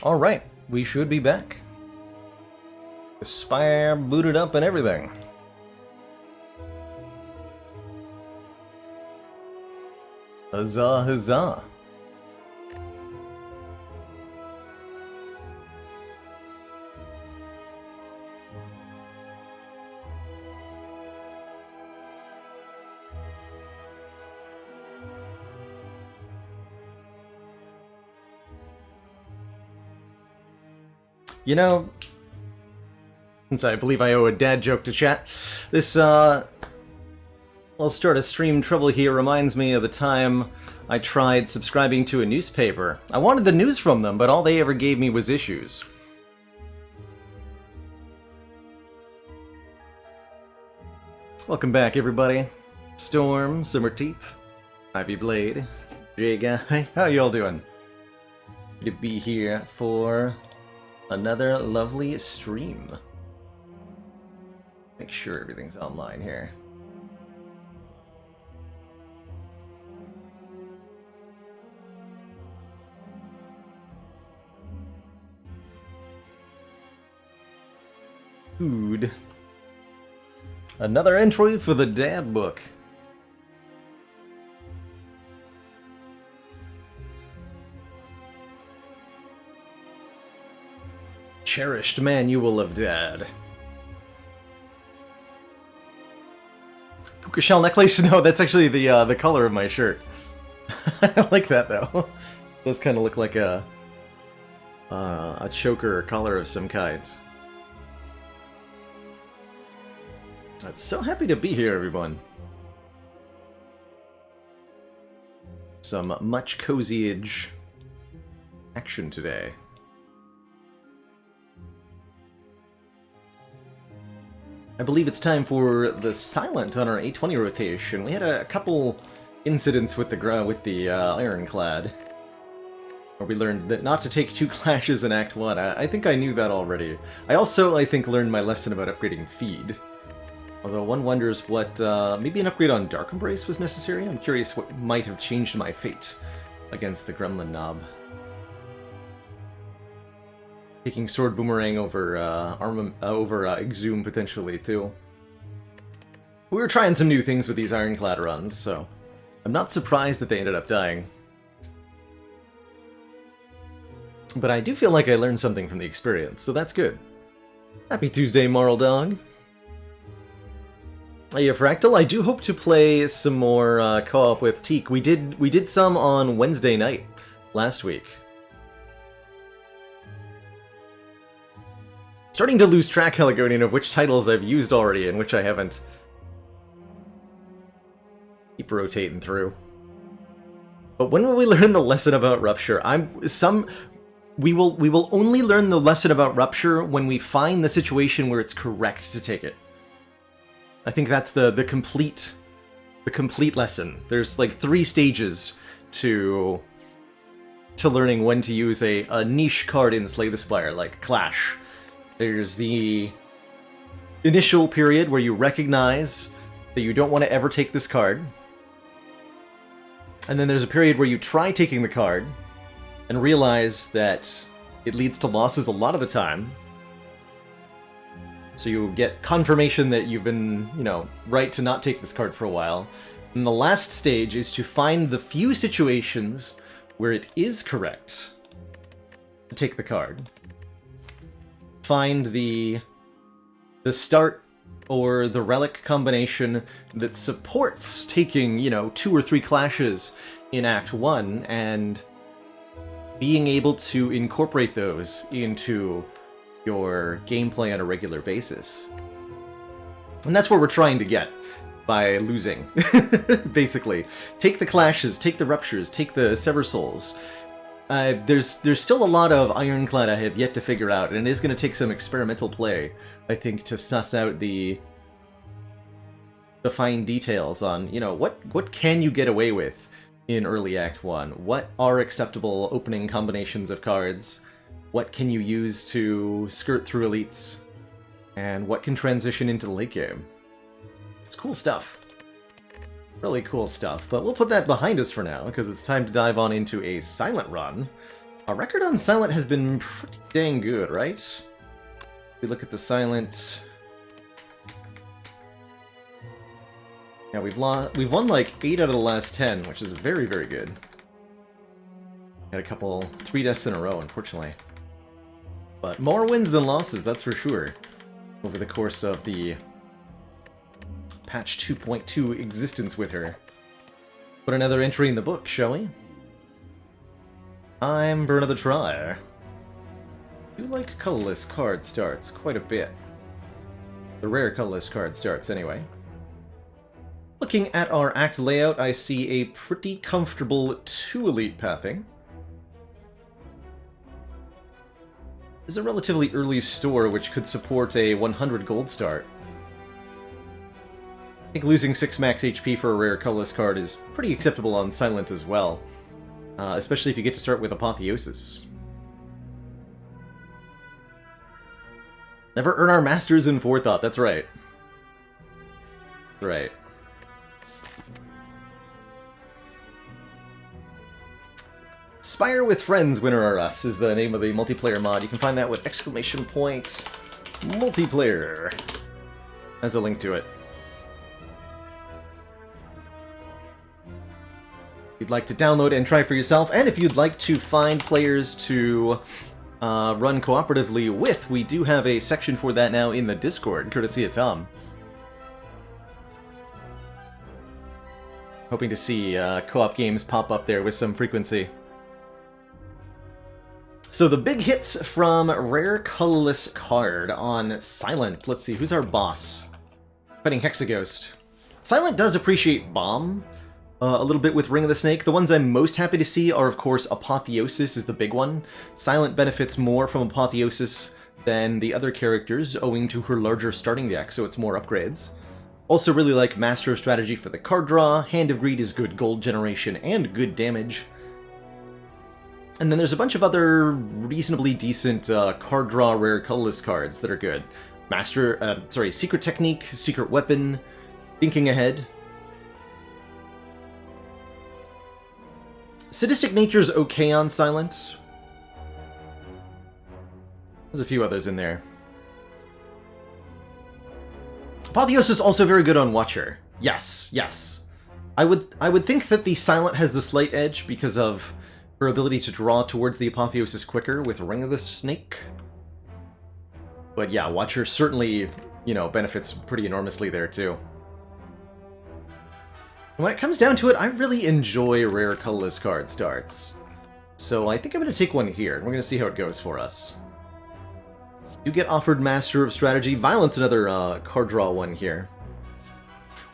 Alright, we should be back. The Spire booted up and everything. Huzzah, huzzah. You know, since I believe I owe a dad joke to chat, this, well, start of stream trouble here reminds me of the time I tried subscribing to a newspaper. I wanted the news from them, but all they ever gave me was issues. Welcome back, everybody. Storm, Summerteeth, Ivy Blade, J Guy, how y'all doing? Good to be here for another lovely stream. Make sure everything's online here. Food. Another entry for the dad book. Cherished Manual of Dad. Puka shell necklace? No, that's actually the color of my shirt. I like that though. It does kind of look like a choker or collar of some kind. I'm so happy to be here, everyone. Some much cozy-age action today. I believe it's time for the silent on our A20 rotation. We had a couple incidents with the Ironclad, where we learned that not to take 2 clashes in Act 1. I think I knew that already. I also, I think, learned my lesson about upgrading feed. Although one wonders what, maybe an upgrade on Dark Embrace was necessary? I'm curious what might have changed my fate against the Gremlin Knob. Taking Sword Boomerang over Exhume potentially too. We were trying some new things with these Ironclad runs, so I'm not surprised that they ended up dying. But I do feel like I learned something from the experience, so that's good. Happy Tuesday, Marl Dog. Yeah, Fractal, I do hope to play some more co-op with Teak. We did some on Wednesday night last week. Starting to lose track, Heligonian, of which titles I've used already and which I haven't. Keep rotating through. But when will we learn the lesson about Rupture? We will only learn the lesson about Rupture when we find the situation where it's correct to take it. I think that's the complete lesson. There's like 3 stages to learning when to use a niche card in Slay the Spire, like Clash. There's the initial period where you recognize that you don't want to ever take this card. And then there's a period where you try taking the card and realize that it leads to losses a lot of the time. So you get confirmation that you've been, right to not take this card for a while. And the last stage is to find the few situations where it is correct to take the card. Find the start or the relic combination that supports taking, 2 or 3 clashes in Act 1 and being able to incorporate those into your gameplay on a regular basis. And that's where we're trying to get by losing, basically. Take the clashes, take the ruptures, take the sever souls. There's still a lot of Ironclad I have yet to figure out, and it is going to take some experimental play, I think, to suss out the fine details on, what can you get away with in early Act 1? What are acceptable opening combinations of cards? What can you use to skirt through elites? And what can transition into the late game? It's cool stuff. Really cool stuff. But we'll put that behind us for now, because it's time to dive on into a silent run Our record on Silent has been pretty dang good, right? If we look at the Silent... Yeah, we've won like 8 out of the last 10, which is very, very good. Had a couple 3 deaths in a row, unfortunately. But more wins than losses, that's for sure, over the course of the patch 2.2 existence with her. Put another entry in the book, shall we? Time for another try. I do like colorless card starts quite a bit. The rare colorless card starts, anyway. Looking at our act layout, I see a pretty comfortable 2 elite pathing. This is a relatively early store which could support a 100 gold start. I think losing 6 max HP for a rare colorless card is pretty acceptable on Silent as well. Especially if you get to start with Apotheosis. Never earn our masters in forethought, that's right. Right. Spire with Friends, Winner or Us is the name of the multiplayer mod. You can find that with !multiplayer. Has a link to it. If you'd like to download and try for yourself, and if you'd like to find players to run cooperatively with, we do have a section for that now in the Discord, courtesy of Tom. Hoping to see co-op games pop up there with some frequency. So the big hits from Rare Colorless card on Silent. Let's see, who's our boss? Fighting Hexaghost. Silent does appreciate Bomb a little bit with Ring of the Snake. The ones I'm most happy to see are, of course, Apotheosis is the big one. Silent benefits more from Apotheosis than the other characters, owing to her larger starting deck, so it's more upgrades. Also really like Master of Strategy for the card draw. Hand of Greed is good gold generation and good damage. And then there's a bunch of other reasonably decent card draw rare colorless cards that are good. Secret Technique, Secret Weapon, Thinking Ahead. Sadistic Nature's okay on Silent. There's a few others in there. Apotheosis is also very good on Watcher. Yes, yes. I would think that the Silent has the slight edge because of her ability to draw towards the Apotheosis quicker with Ring of the Snake. But yeah, Watcher certainly, you know, benefits pretty enormously there too. When it comes down to it, I really enjoy rare colorless card starts. So I think I'm going to take one here, and we're going to see how it goes for us. You get offered Master of Strategy. Violence, another card draw one here.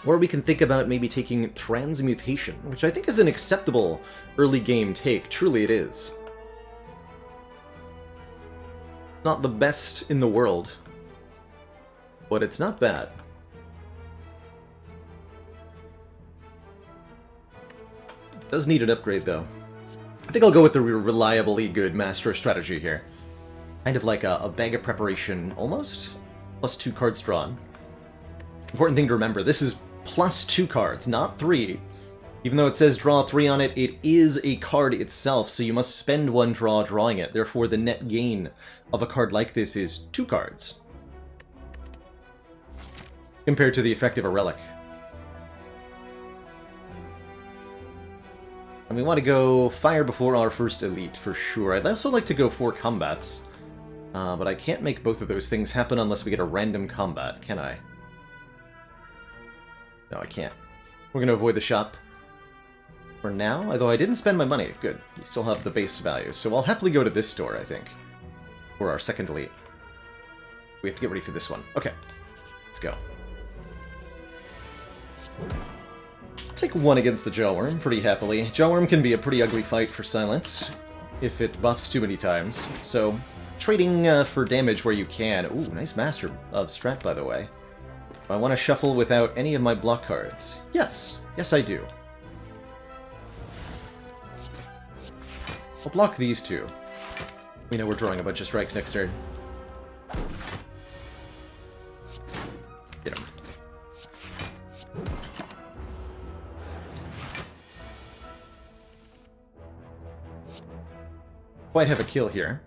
Or we can think about maybe taking Transmutation, which I think is an acceptable early game take. Truly it is. Not the best in the world, but it's not bad. Does need an upgrade, though. I think I'll go with the reliably good Master of Strategy here. Kind of like a bag of preparation, almost? Plus 2 cards drawn. Important thing to remember, this is plus 2 cards, not 3. Even though it says draw 3 on it, it is a card itself, so you must spend 1 draw drawing it. Therefore, the net gain of a card like this is 2 cards. Compared to the effect of a relic. And we want to go Fire before our first Elite, for sure. I'd also like to go 4 combats. But I can't make both of those things happen unless we get a random combat, can I? No, I can't. We're going to avoid the shop for now, although I didn't spend my money. Good. We still have the base value, so I'll happily go to this store, I think. For our second Elite. We have to get ready for this one. Okay. Let's go. Take 1 against the Jawworm pretty happily. Jawworm can be a pretty ugly fight for Silence if it buffs too many times, so trading for damage where you can. Ooh, nice Master of Strat, by the way. I want to shuffle without any of my block cards. Yes. Yes, I do. I'll block these 2. We know we're drawing a bunch of strikes next turn. Get him. quite have a kill here.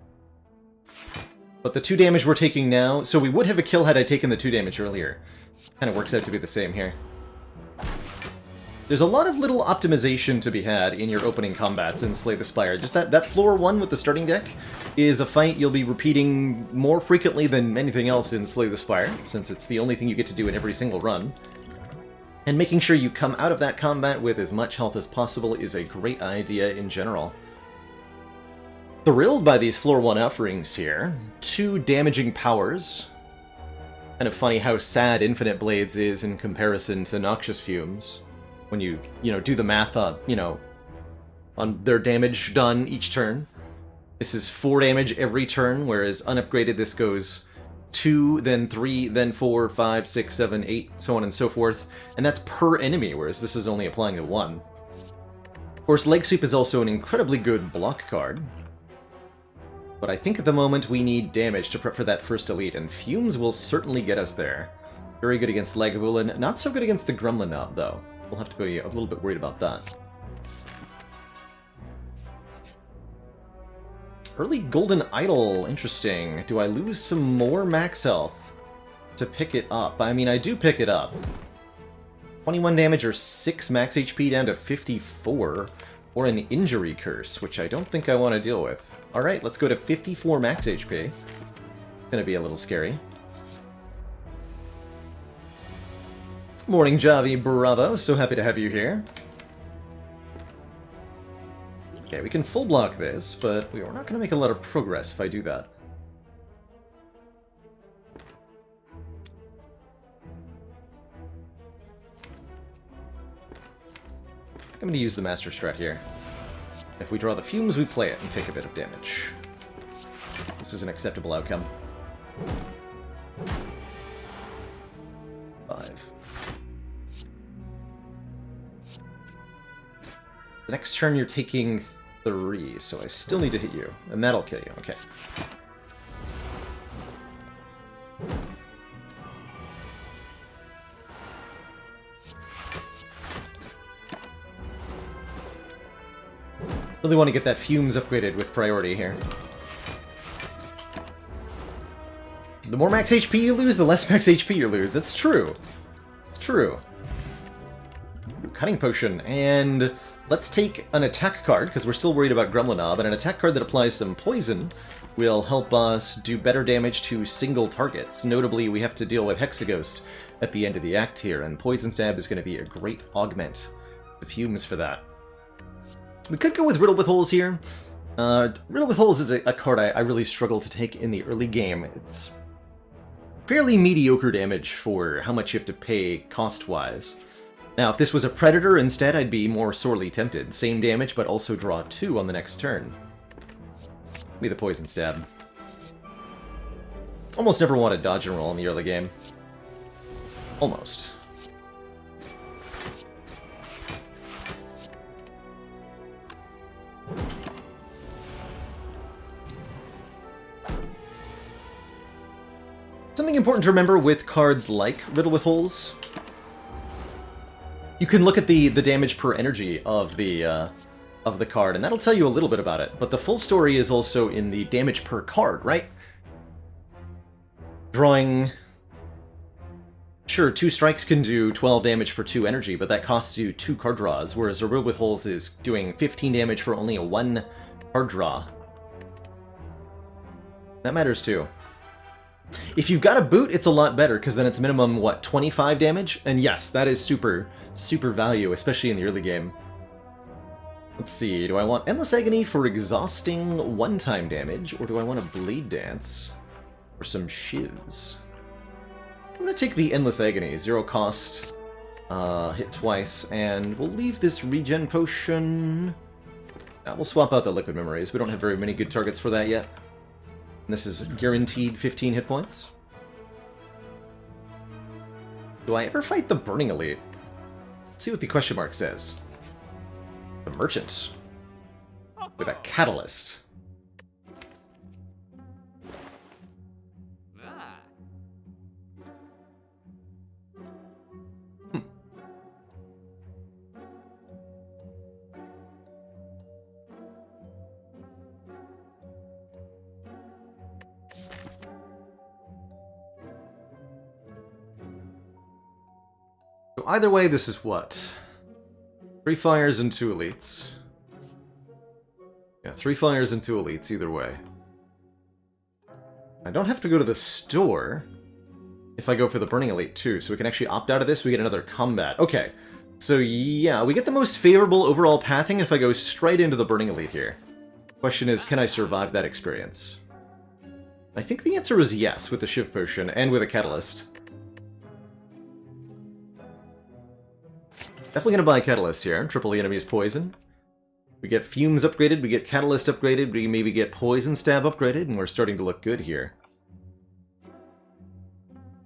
But the 2 damage we're taking now... So we would have a kill had I taken the 2 damage earlier. Kind of works out to be the same here. There's a lot of little optimization to be had in your opening combats in Slay the Spire. Just that floor 1 with the starting deck is a fight you'll be repeating more frequently than anything else in Slay the Spire, since it's the only thing you get to do in every single run. And making sure you come out of that combat with as much health as possible is a great idea in general. Thrilled by these floor 1 offerings here. 2 damaging powers. Kind of funny how sad Infinite Blades is in comparison to Noxious Fumes. When you do the math on, on their damage done each turn. This is 4 damage every turn, whereas unupgraded this goes 2, then 3, then 4, 5, 6, 7, 8, so on and so forth. And that's per enemy, whereas this is only applying to 1. Of course, Leg Sweep is also an incredibly good block card. But I think at the moment we need damage to prep for that first elite, and Fumes will certainly get us there. Very good against Lagavulin, not so good against the Gremlin Knob, though. We'll have to be a little bit worried about that. Early Golden Idol, interesting. Do I lose some more max health to pick it up? I mean, I do pick it up. 21 damage or 6 max HP down to 54, or an Injury Curse, which I don't think I want to deal with. Alright, let's go to 54 max HP. It's gonna be a little scary. Morning, Javi Bravo. So happy to have you here. Okay, we can full block this, but we are not going to make a lot of progress if I do that. I'm going to use the Master Strat here. If we draw the Fumes, we play it and take a bit of damage. This is an acceptable outcome. 5. The next turn you're taking 3, so I still need to hit you, and that'll kill you. Okay. Really want to get that Fumes upgraded with priority here. The more max HP you lose, the less max HP you lose. That's true. It's true. Cutting Potion, and let's take an attack card, because we're still worried about Gremlinob, and an attack card that applies some poison will help us do better damage to single targets. Notably, we have to deal with Hexaghost at the end of the act here, and Poison Stab is going to be a great augment to Fumes for that. We could go with Riddle with Holes here. Riddle with Holes is a card I really struggle to take in the early game. It's fairly mediocre damage for how much you have to pay cost-wise. Now, if this was a Predator instead, I'd be more sorely tempted. Same damage, but also draw 2 on the next turn. Be the Poison Stab. Almost never want to dodge and roll in the early game. Almost. Something important to remember with cards like Riddle with Holes. You can look at the damage per energy of the card, and that'll tell you a little bit about it. But the full story is also in the damage per card, right? Drawing... Sure, 2 strikes can do 12 damage for 2 energy, but that costs you 2 card draws, whereas a Riddle with Holes is doing 15 damage for only a 1 card draw. That matters too. If you've got a boot, it's a lot better, because then it's minimum, what, 25 damage? And yes, that is super value, especially in the early game. Let's see, do I want Endless Agony for exhausting one-time damage, or do I want a Blade Dance for some shivs? I'm going to take the Endless Agony, 0 cost, hit twice, and we'll leave this Regen Potion... we'll swap out the Liquid Memories, we don't have very many good targets for that yet. And this is guaranteed 15 hit points. Do I ever fight the Burning Elite? Let's see what the question mark says. The Merchant. With a Catalyst. either way, this is what? 3 fires and 2 elites. Yeah, 3 fires and 2 elites, either way. I don't have to go to the store if I go for the Burning Elite too, so we can actually opt out of this, we get another combat. Okay, so yeah, we get the most favorable overall pathing if I go straight into the Burning Elite here. Question is, can I survive that experience? I think the answer is yes, with the Shiv Potion and with a Catalyst. Definitely gonna buy a Catalyst here, triple the enemy's poison. We get Fumes upgraded, we get Catalyst upgraded, we maybe get Poison Stab upgraded, and we're starting to look good here.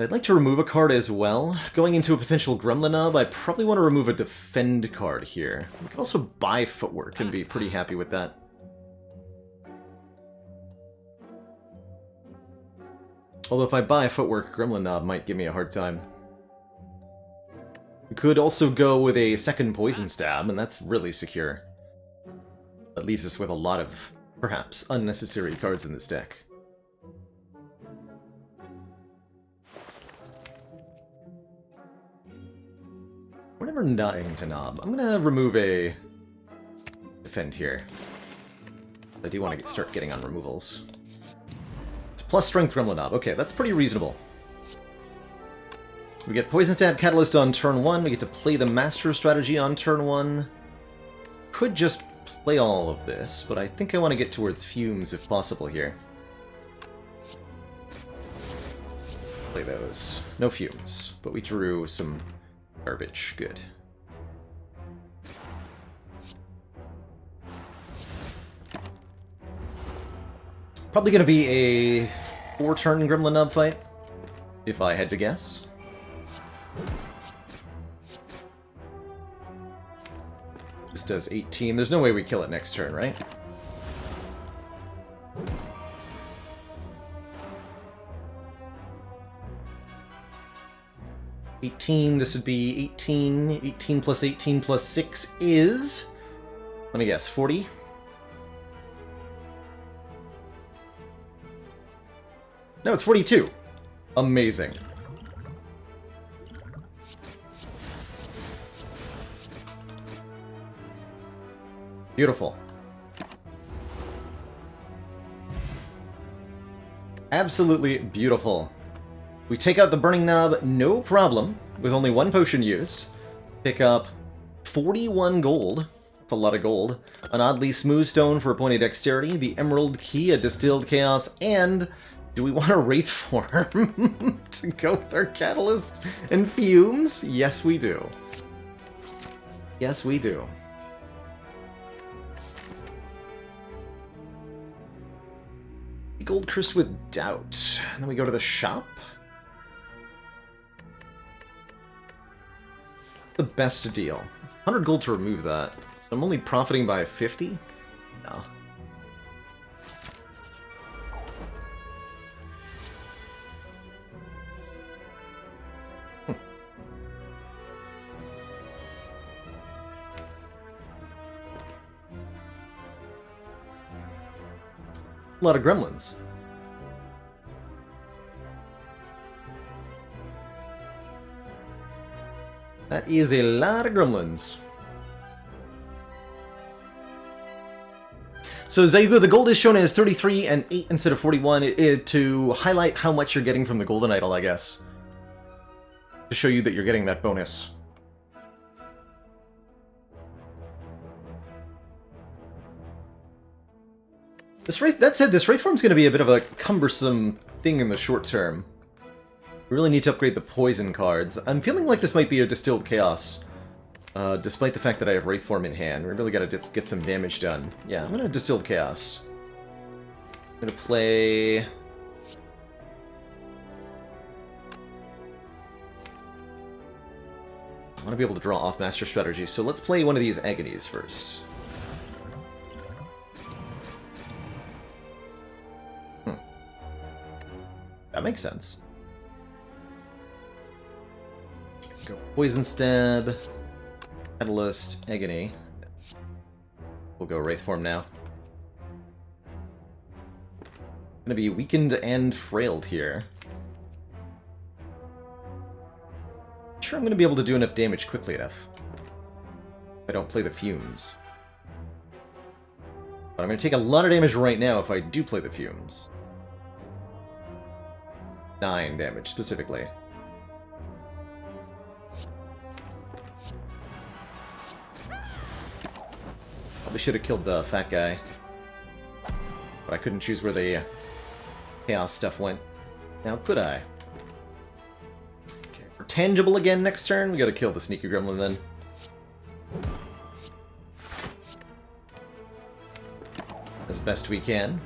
I'd like to remove a card as well. Going into a potential Gremlin Nub, I probably want to remove a Defend card here. We could also buy Footwork and be pretty happy with that. Although if I buy Footwork, Gremlin Nub might give me a hard time. We could also go with a second Poison Stab, and that's really secure. That leaves us with a lot of, perhaps, unnecessary cards in this deck. We're never dying to Knob. I'm gonna remove a Defend here. I do want to start getting on removals. It's plus Strength Gremlin Knob. Okay, that's pretty reasonable. We get Poison Stab Catalyst on turn 1. We get to play the Master Strategy on turn 1. Could just play all of this, but I think I want to get towards Fumes if possible here. Play those. No Fumes, but we drew some garbage. Good. Probably going to be a 4-turn Gremlin Nub fight, if I had to guess. This does 18. There's no way we kill it next turn, right? This would be 18. 18 plus 18 plus 6 is... Let me guess, 40? No, it's 42. Amazing. Beautiful. Absolutely beautiful. We take out the Burning Knob, no problem, with only 1 potion used. Pick up 41 gold. That's a lot of gold. An oddly smooth stone for pointy dexterity, the Emerald Key, a Distilled Chaos, and do we want a Wraith form to go with our Catalyst and Fumes? Yes, we do. Yes, we do. Gold Crystal with Doubt. And then we go to the shop. The best deal. It's 100 gold to remove that. So I'm only profiting by 50? No. A lot of gremlins. That is a lot of gremlins. So Zayugo, the gold is shown as 33 and 8 instead of 41 to highlight how much you're getting from the golden idol, I guess. To show you that you're getting that bonus. That said, this Wraith form's going to be a bit of a cumbersome thing in the short term. We really need to upgrade the poison cards. I'm feeling like this might be a Distilled Chaos. Despite the fact that I have Wraith form in hand. We really got to get some damage done. Yeah, I'm going to Distilled Chaos. I'm going to play... I want to be able to draw off Master Strategy, so let's play one of these Agonies first. That makes sense. Go Poison Stab, Catalyst, Agony. We'll go Wraith form now. Gonna be weakened and frailed here. sure I'm going to be able to do enough damage quickly enough. If I don't play the fumes. But I'm going to take a lot of damage right now if I do play the fumes. 9 damage, specifically. Probably should have killed the fat guy. But I couldn't choose where the chaos stuff went. Now, could I? Okay, we're tangible again next turn. We gotta kill the sneaky gremlin then. As best we can.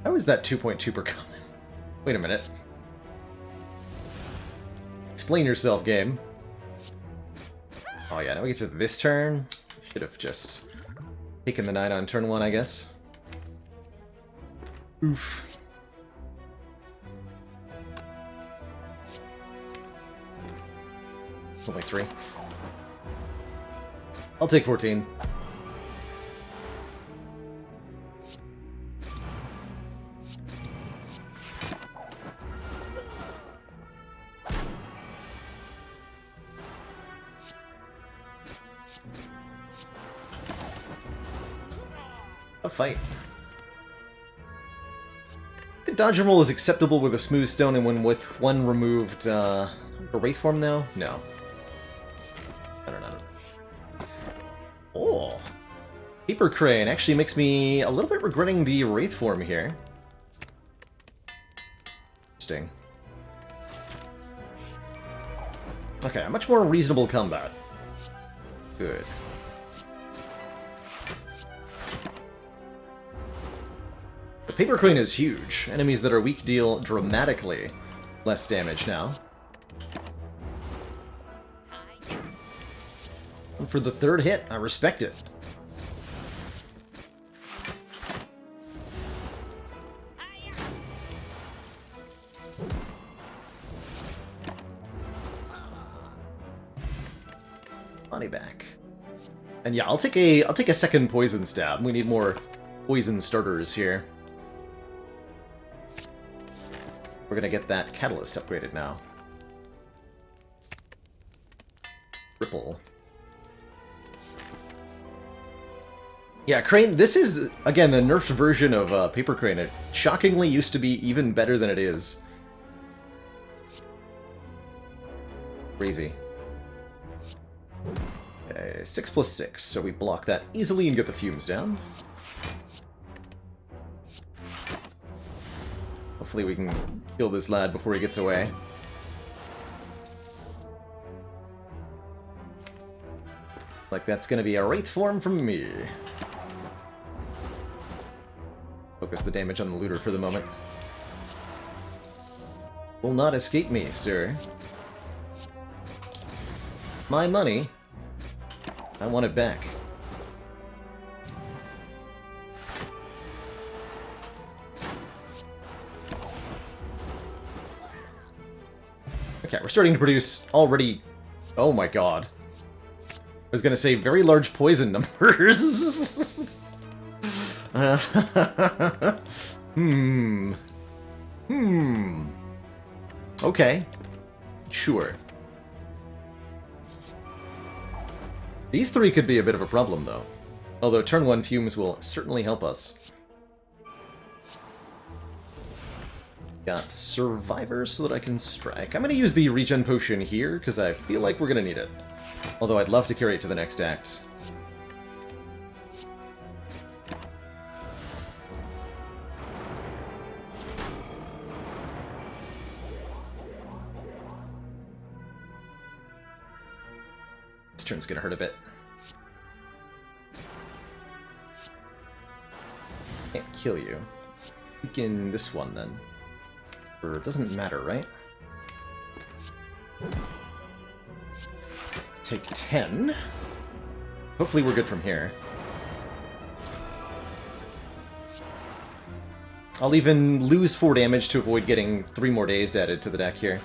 How is that 2.2 per comment? Wait a minute. Explain yourself, game. Oh yeah, now we get to this turn. Should have just taken the 9 on turn 1, I guess. Oof. It's only 3. I'll take 14. A fight. The dodge and roll is acceptable with a smooth stone and when with one removed, a wraith form though? No. I don't know. Oh! Paper Crane actually makes me a little bit regretting the wraith form here. Interesting. Okay, a much more reasonable combat. Good. The Paper Crane is huge. Enemies that are weak deal dramatically less damage now. And for the 3rd hit, I respect it. Money back. And yeah, I'll take a second poison stab. We need more poison starters here. We're gonna get that catalyst upgraded now. Ripple. Yeah, Crane, this is, again, a nerfed version of Paper Crane. It shockingly used to be even better than it is. Crazy. Okay, 6 plus 6, so we block that easily and get the fumes down. Hopefully we can kill this lad before he gets away. Like that's gonna be a wraith form from me. Focus the damage on the looter for the moment. Will not escape me, sir. My money. I want it back. Okay, we're starting to produce already... Oh my god. I was gonna say very large poison numbers. Okay. Sure. These 3 could be a bit of a problem, though. Although turn 1 fumes will certainly help us. Got Survivor so that I can strike. I'm going to use the regen potion here, because I feel like we're going to need it. Although I'd love to carry it to the next act. This turn's going to hurt a bit. Can't kill you. Weaken this one, then. Or it doesn't matter, right? Take 10. Hopefully we're good from here. I'll even lose 4 damage to avoid getting 3 more dazed added to the deck here.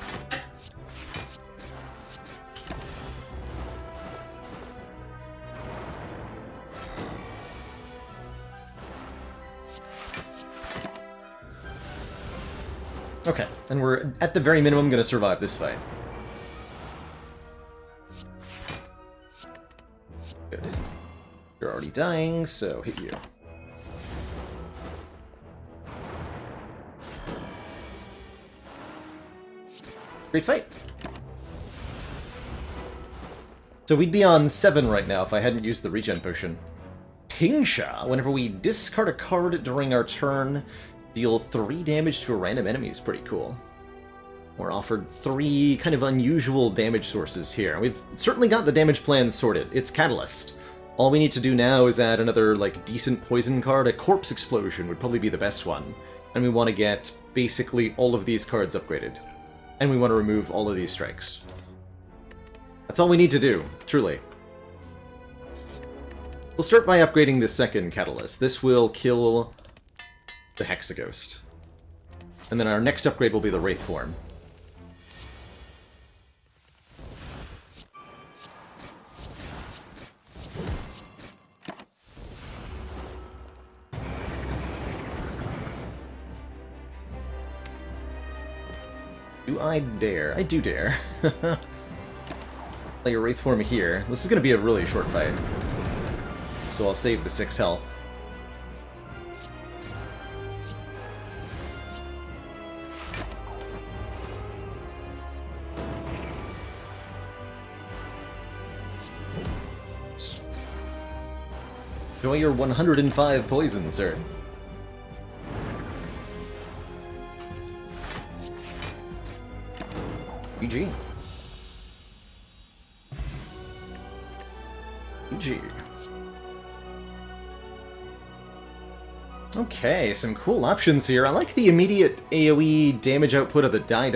Okay, and we're at the very minimum going to survive this fight. Good. You're already dying, so hit you. Great fight. So we'd be on 7 right now if I hadn't used the regen potion. Pingsha. Whenever we discard a card during our turn, deal 3 damage to a random enemy is pretty cool. We're offered 3 kind of unusual damage sources here. We've certainly got the damage plan sorted. It's Catalyst. All we need to do now is add another, like, decent poison card. A Corpse Explosion would probably be the best one. And we want to get basically all of these cards upgraded. And we want to remove all of these strikes. That's all we need to do, truly. We'll start by upgrading the second Catalyst. This will kill the Hexaghost. And then our next upgrade will be the Wraith Form. Do I dare? I do dare. Play a Wraith Form here. This is going to be a really short fight. So I'll save the 6 health. Enjoy your 105 poison, sir. GG. GG. Okay, some cool options here. I like the immediate AoE damage output of the Die.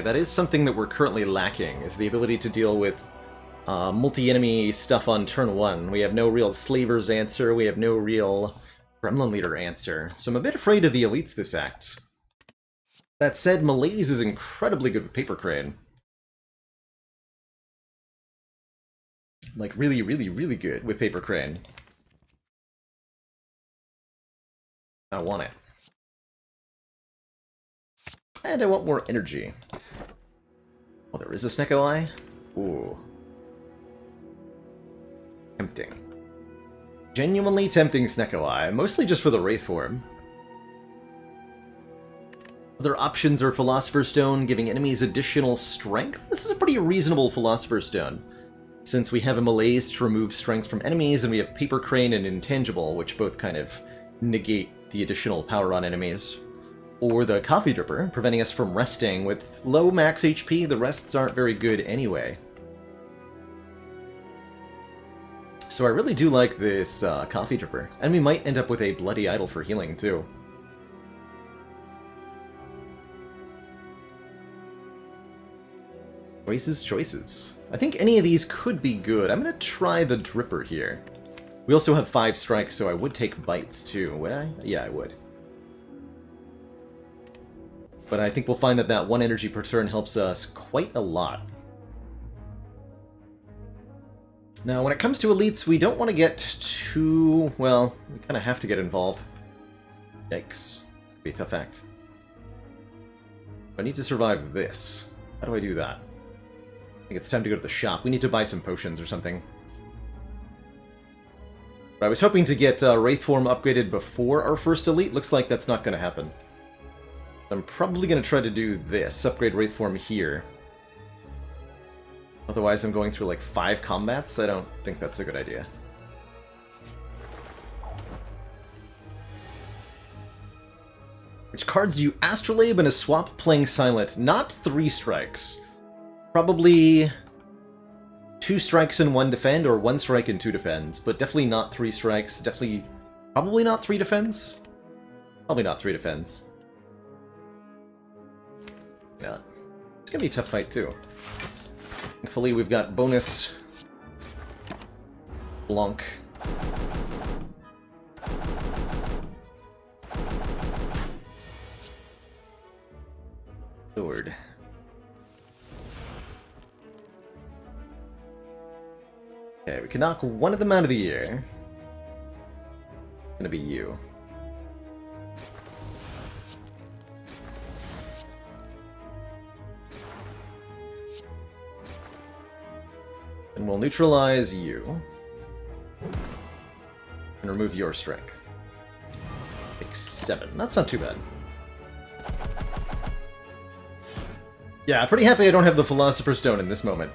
That is something that we're currently lacking, is the ability to deal with multi-enemy stuff on turn 1. We have no real Slaver's answer, we have no real Gremlin Leader answer, so I'm a bit afraid of the elites this act. That said, Malaise is incredibly good with Paper Crane. Like, really, really, really good with Paper Crane. I want it. And I want more energy. Oh, there is a Snecko Eye? Ooh. Tempting. Genuinely tempting Snecko Eye, mostly just for the Wraith Form. Other options are Philosopher's Stone, giving enemies additional strength. This is a pretty reasonable Philosopher's Stone, since we have a Malaise to remove strength from enemies, and we have Paper Crane and Intangible, which both kind of negate the additional power on enemies. Or the Coffee Dripper, preventing us from resting. With low max HP, the rests aren't very good anyway. So I really do like this Coffee Dripper, and we might end up with a Bloody Idol for healing, too. Choices. I think any of these could be good. I'm going to try the Dripper here. We also have 5 strikes, so I would take bites too, would I? Yeah, I would. But I think we'll find that 1 energy per turn helps us quite a lot. Now, when it comes to elites, we don't want to get too... well, we kind of have to get involved. Yikes. It's going to be a tough act. I need to survive this. How do I do that? I think it's time to go to the shop. We need to buy some potions or something. But I was hoping to get Wraith Form upgraded before our first elite. Looks like that's not going to happen. I'm probably going to try to do this. Upgrade Wraith Form here. Otherwise I'm going through like 5 combats. I don't think that's a good idea. Which cards do you Astrolabe and a swap playing Silent? Not 3 strikes. Probably 2 strikes and 1 defend, or 1 strike and 2 defends, but definitely not 3 strikes. Definitely, probably not 3 defends. Probably not 3 defends. Yeah, it's gonna be a tough fight too. Thankfully, we've got bonus Blanc. Lord. Okay, we can knock one of them out of the air. It's gonna be you. And we'll neutralize you. And remove your strength. Take 7. That's not too bad. Yeah, pretty happy I don't have the Philosopher's Stone in this moment.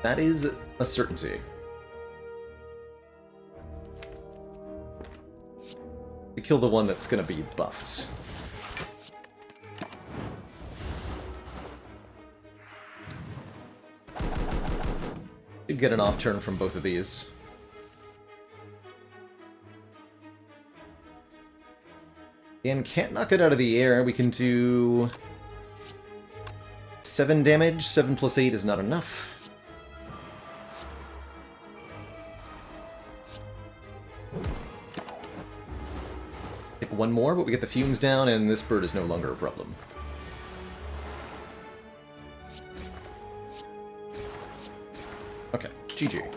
That is a certainty. To kill the one that's going to be buffed. Should get an off turn from both of these. And can't knock it out of the air. We can do 7 damage. 7 plus 8 is not enough. Take 1 more, but we get the fumes down, and this bird is no longer a problem. Okay, GG.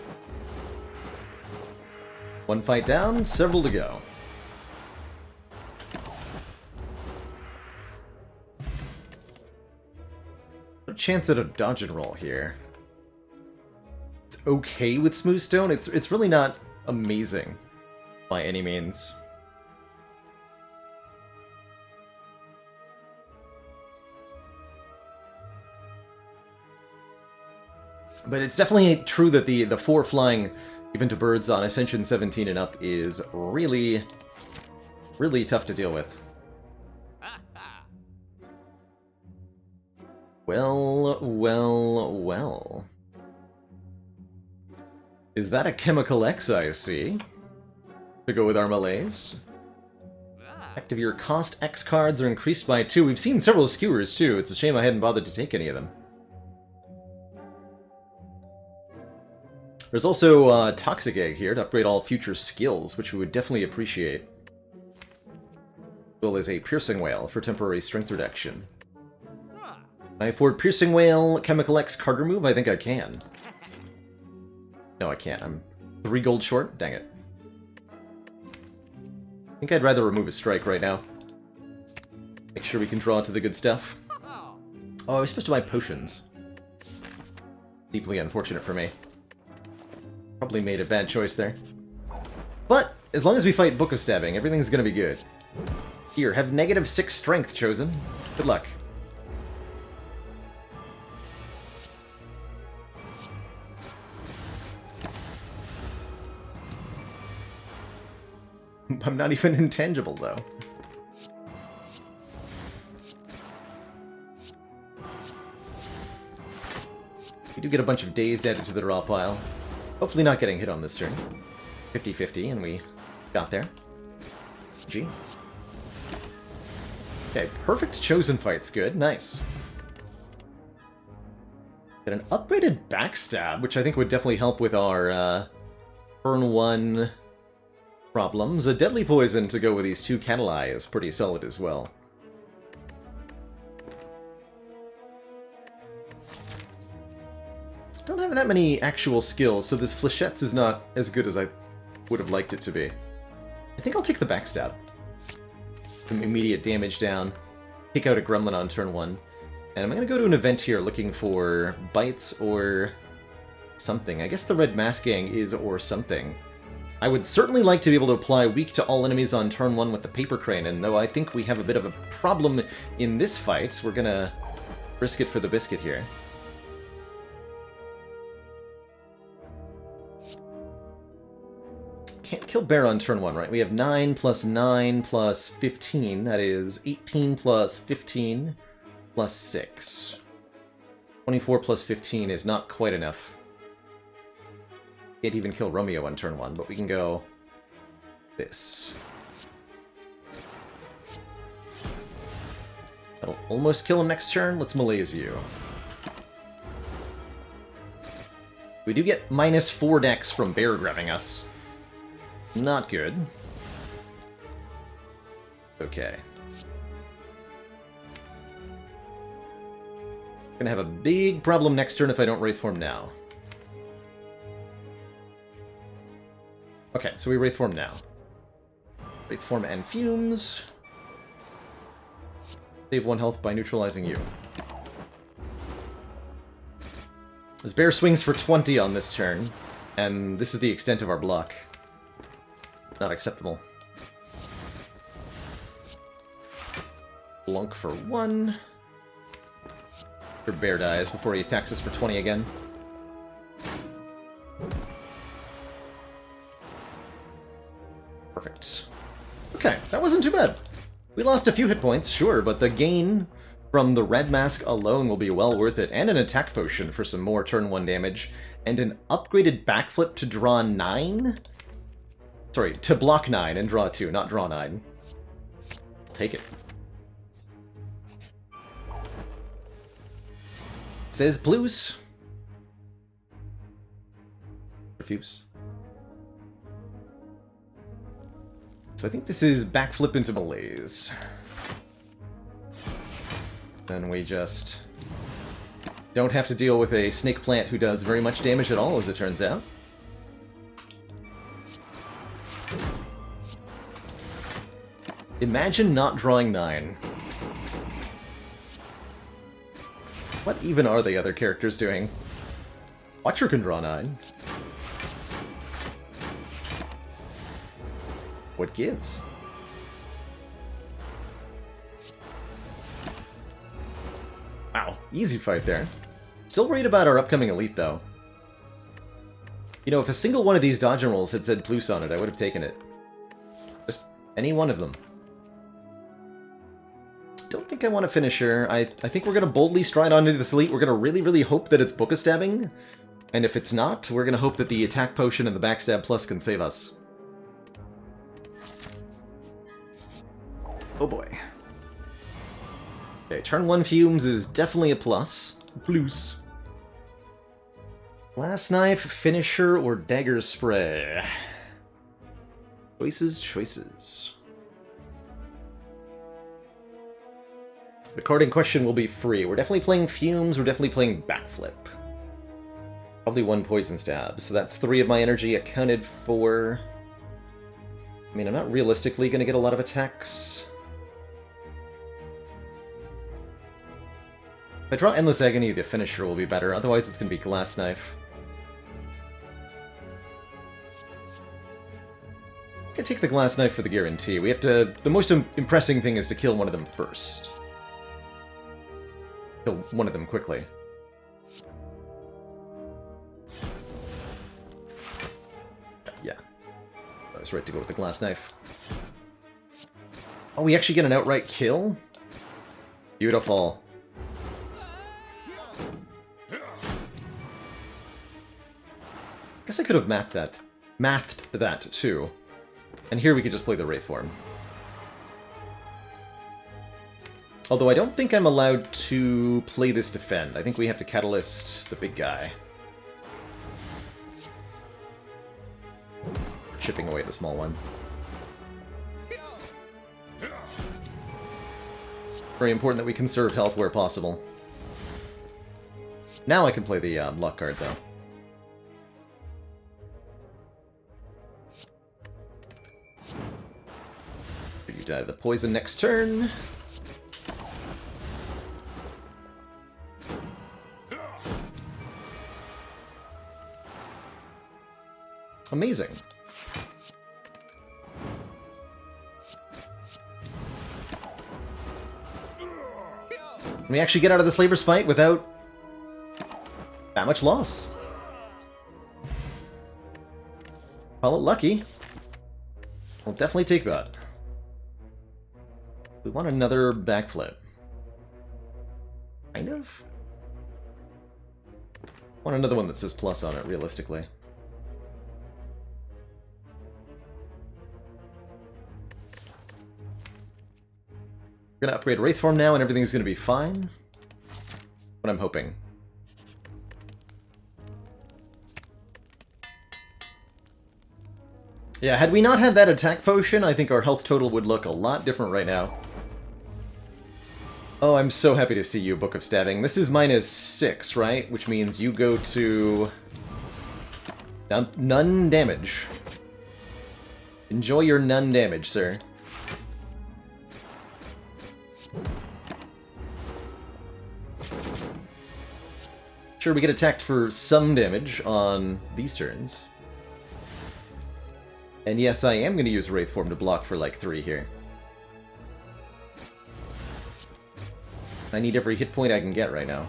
1 fight down, several to go. Chance at a dodge and roll here. It's okay with Smooth Stone. It's really not amazing by any means. But it's definitely true that the 4 flying given to birds on Ascension 17 and up is really, really tough to deal with. Well, well, well. Is that a Chemical X I see? To go with our melees? Active your cost X cards are increased by 2. We've seen several skewers too. It's a shame I hadn't bothered to take any of them. There's also Toxic Egg here to upgrade all future skills, which we would definitely appreciate. As well as a Piercing Whale for temporary strength reduction. Can I afford Piercing Whale, Chemical X card remove? I think I can. No, I can't. I'm 3 gold short? Dang it. I think I'd rather remove a strike right now. Make sure we can draw to the good stuff. Oh, I was supposed to buy potions. Deeply unfortunate for me. Probably made a bad choice there. But, as long as we fight Book of Stabbing, everything's gonna be good. Here, have -6 strength chosen. Good luck. I'm not even intangible, though. We do get a bunch of dazed added to the draw pile. Hopefully not getting hit on this turn. 50-50, and we got there. G. Okay, perfect chosen fight's good. Nice. Get an upgraded backstab, which I think would definitely help with our turn 1... problems. A deadly poison to go with these 2 Catalai is pretty solid as well. Don't have that many actual skills, so this Flechettes is not as good as I would have liked it to be. I think I'll take the backstab. Some immediate damage down. Take out a Gremlin on turn 1. And I'm going to go to an event here looking for bites or something. I guess the Red Mask Gang is or something. I would certainly like to be able to apply weak to all enemies on turn 1 with the Paper Crane, and though I think we have a bit of a problem in this fight, we're gonna risk it for the biscuit here. Can't kill Bear on turn 1, right? We have 9 plus 9 plus 15, that is 18 plus 15 plus 6. 24 plus 15 is not quite enough. Can't even kill Romeo on turn 1, but we can go this. That'll almost kill him next turn. Let's malaise you. We do get -4 dex from Bear grabbing us. Not good. Okay. Gonna have a big problem next turn if I don't Wraith Form now. Okay, so we Wraith Form now. Wraith Form and Fumes. Save 1 health by neutralizing you. This bear swings for 20 on this turn, and this is the extent of our block. Not acceptable. Blunk for 1. Or bear dies before he attacks us for 20 again. Perfect. Okay, that wasn't too bad. We lost a few hit points, sure, but the gain from the red mask alone will be well worth it, and an attack potion for some more turn 1 damage, and an upgraded backflip to draw 9? Sorry, to block 9 and draw 2, not draw 9. I'll take it. Says blues. Refuse. So I think this is backflip into malaise. Then we just don't have to deal with a snake plant who does very much damage at all, as it turns out. Imagine not drawing 9. What even are the other characters doing? Watcher can draw 9. What gives? Wow, easy fight there. Still worried about our upcoming elite, though. You know, if a single one of these dodge and rolls had said plus on it, I would have taken it. Just any one of them. Don't think I want a finisher. I think we're going to boldly stride on into this elite. We're going to really, really hope that it's Book of Stabbing. And if it's not, we're going to hope that the attack potion and the backstab plus can save us. Oh boy. Okay, turn 1 fumes is definitely a plus. Plus. Glass knife, finisher, or dagger spray. Choices, choices. The card in question will be free. We're definitely playing fumes, we're definitely playing backflip. Probably 1 poison stab, so that's 3 of my energy accounted for. I mean, I'm not realistically going to get a lot of attacks. If I draw Endless Agony, the finisher will be better, otherwise it's going to be Glass Knife. I'm going to take the Glass Knife for the guarantee. We have to... The most impressing thing is to kill one of them first. Kill one of them quickly. Yeah. I was right to go with the Glass Knife. Oh, we actually get an outright kill? Beautiful. Guess I could have mathed that too. And here we could just play the Wraith form. Although I don't think I'm allowed to play this defend. I think we have to catalyst the big guy. Chipping away the small one. Very important that we conserve health where possible. Now I can play the luck card, though. You die to the poison next turn. Amazing. We actually get out of the Slaver's fight without that much loss. Call it lucky. We'll definitely take that. We want another backflip. Kind of? Want another one that says plus on it, realistically. We're gonna upgrade Wraith form now and everything's gonna be fine. What I'm hoping. Yeah, had we not had that attack potion, I think our health total would look a lot different right now. Oh, I'm so happy to see you, Book of Stabbing. This is -6, right? Which means you go to... none damage. Enjoy your none damage, sir. Sure, we get attacked for some damage on these turns. And yes, I am going to use Wraith Form to block for like 3 here. I need every hit point I can get right now.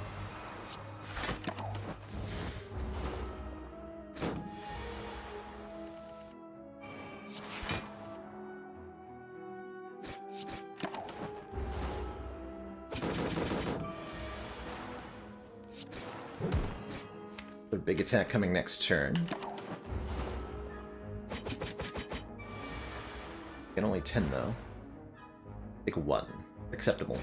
A big attack coming next turn. Get only 10 though. Take 1. Acceptable.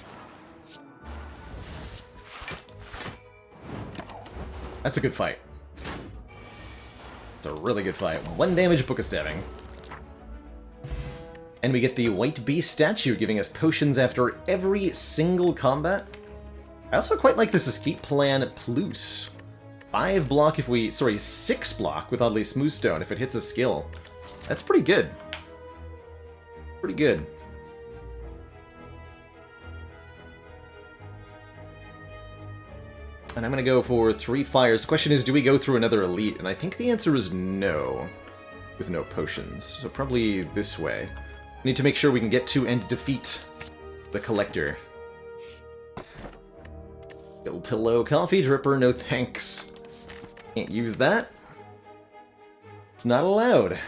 That's a good fight. It's a really good fight. 1 damage, Book of Stabbing. And we get the White Beast statue giving us potions after every single combat. I also quite like this Escape Plan Plus. 5 block if we... Sorry, 6 block with Oddly Smoothstone if it hits a skill. That's pretty good. Pretty good. And I'm going to go for 3 fires. The question is, do we go through another elite? And I think the answer is no, with no potions. So probably this way. Need to make sure we can get to and defeat the Collector. Little pillow, coffee dripper, no thanks. Can't use that. It's not allowed.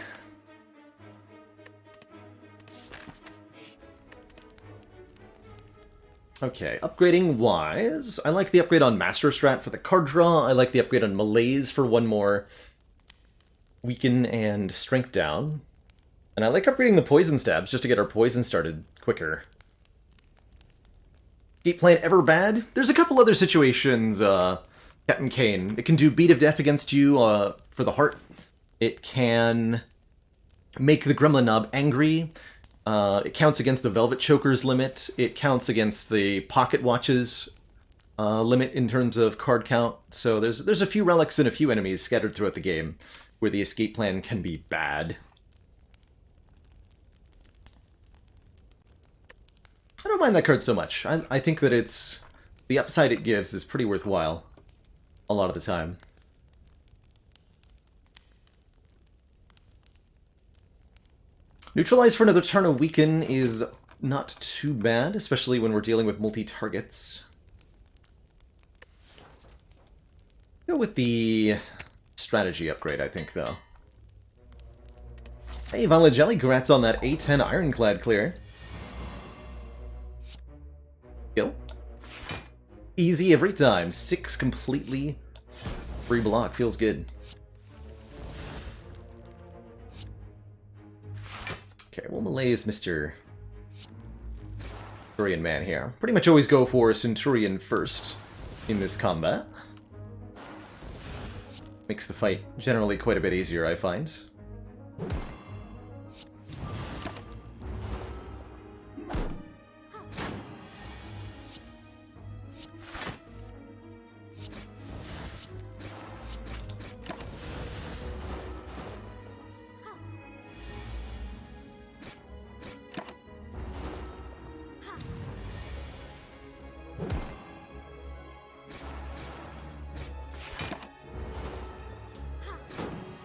Okay, upgrading wise, I like the upgrade on Master Strat for the card draw. I like the upgrade on Malaise for 1 more weaken and strength down. And I like upgrading the poison stabs just to get our poison started quicker. Escape Plan ever bad? There's a couple other situations, Captain Kane. It can do Beat of Death against you for the heart. It can make the Gremlin Knob angry. It counts against the Velvet Choker's limit. It counts against the Pocket Watch's limit in terms of card count. So there's a few relics and a few enemies scattered throughout the game where the Escape Plan can be bad. I don't mind that card so much. I think that it's... the upside it gives is pretty worthwhile a lot of the time. Neutralize for another turn of Weaken is not too bad, especially when we're dealing with multi-targets. Go with the strategy upgrade, I think, though. Hey, Valigelli, congrats on that A10 Ironclad clear. Kill. Easy every time. 6 completely free block. Feels good. Okay, we'll malaise Mr. Centurion Man here. Pretty much always go for Centurion first in this combat. Makes the fight generally quite a bit easier, I find.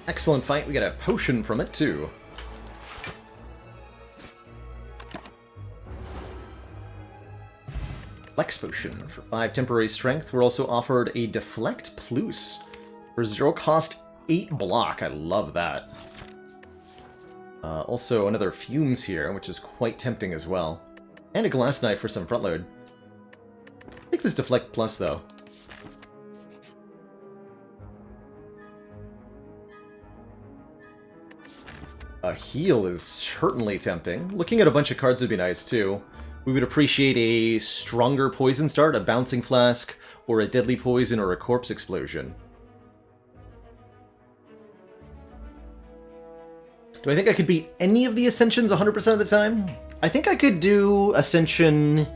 Excellent fight. We got a potion from it, too. Flex Potion for 5 temporary strength. We're also offered a Deflect Plus for 0 cost 8 block. I love that. Also another Fumes here, which is quite tempting as well. And a Glass Knife for some front load. Take this Deflect Plus, though. A heal is certainly tempting. Looking at a bunch of cards would be nice, too. We would appreciate a stronger poison start, a Bouncing Flask, or a Deadly Poison, or a Corpse Explosion. Do I think I could beat any of the Ascensions 100% of the time? I think I could do Ascension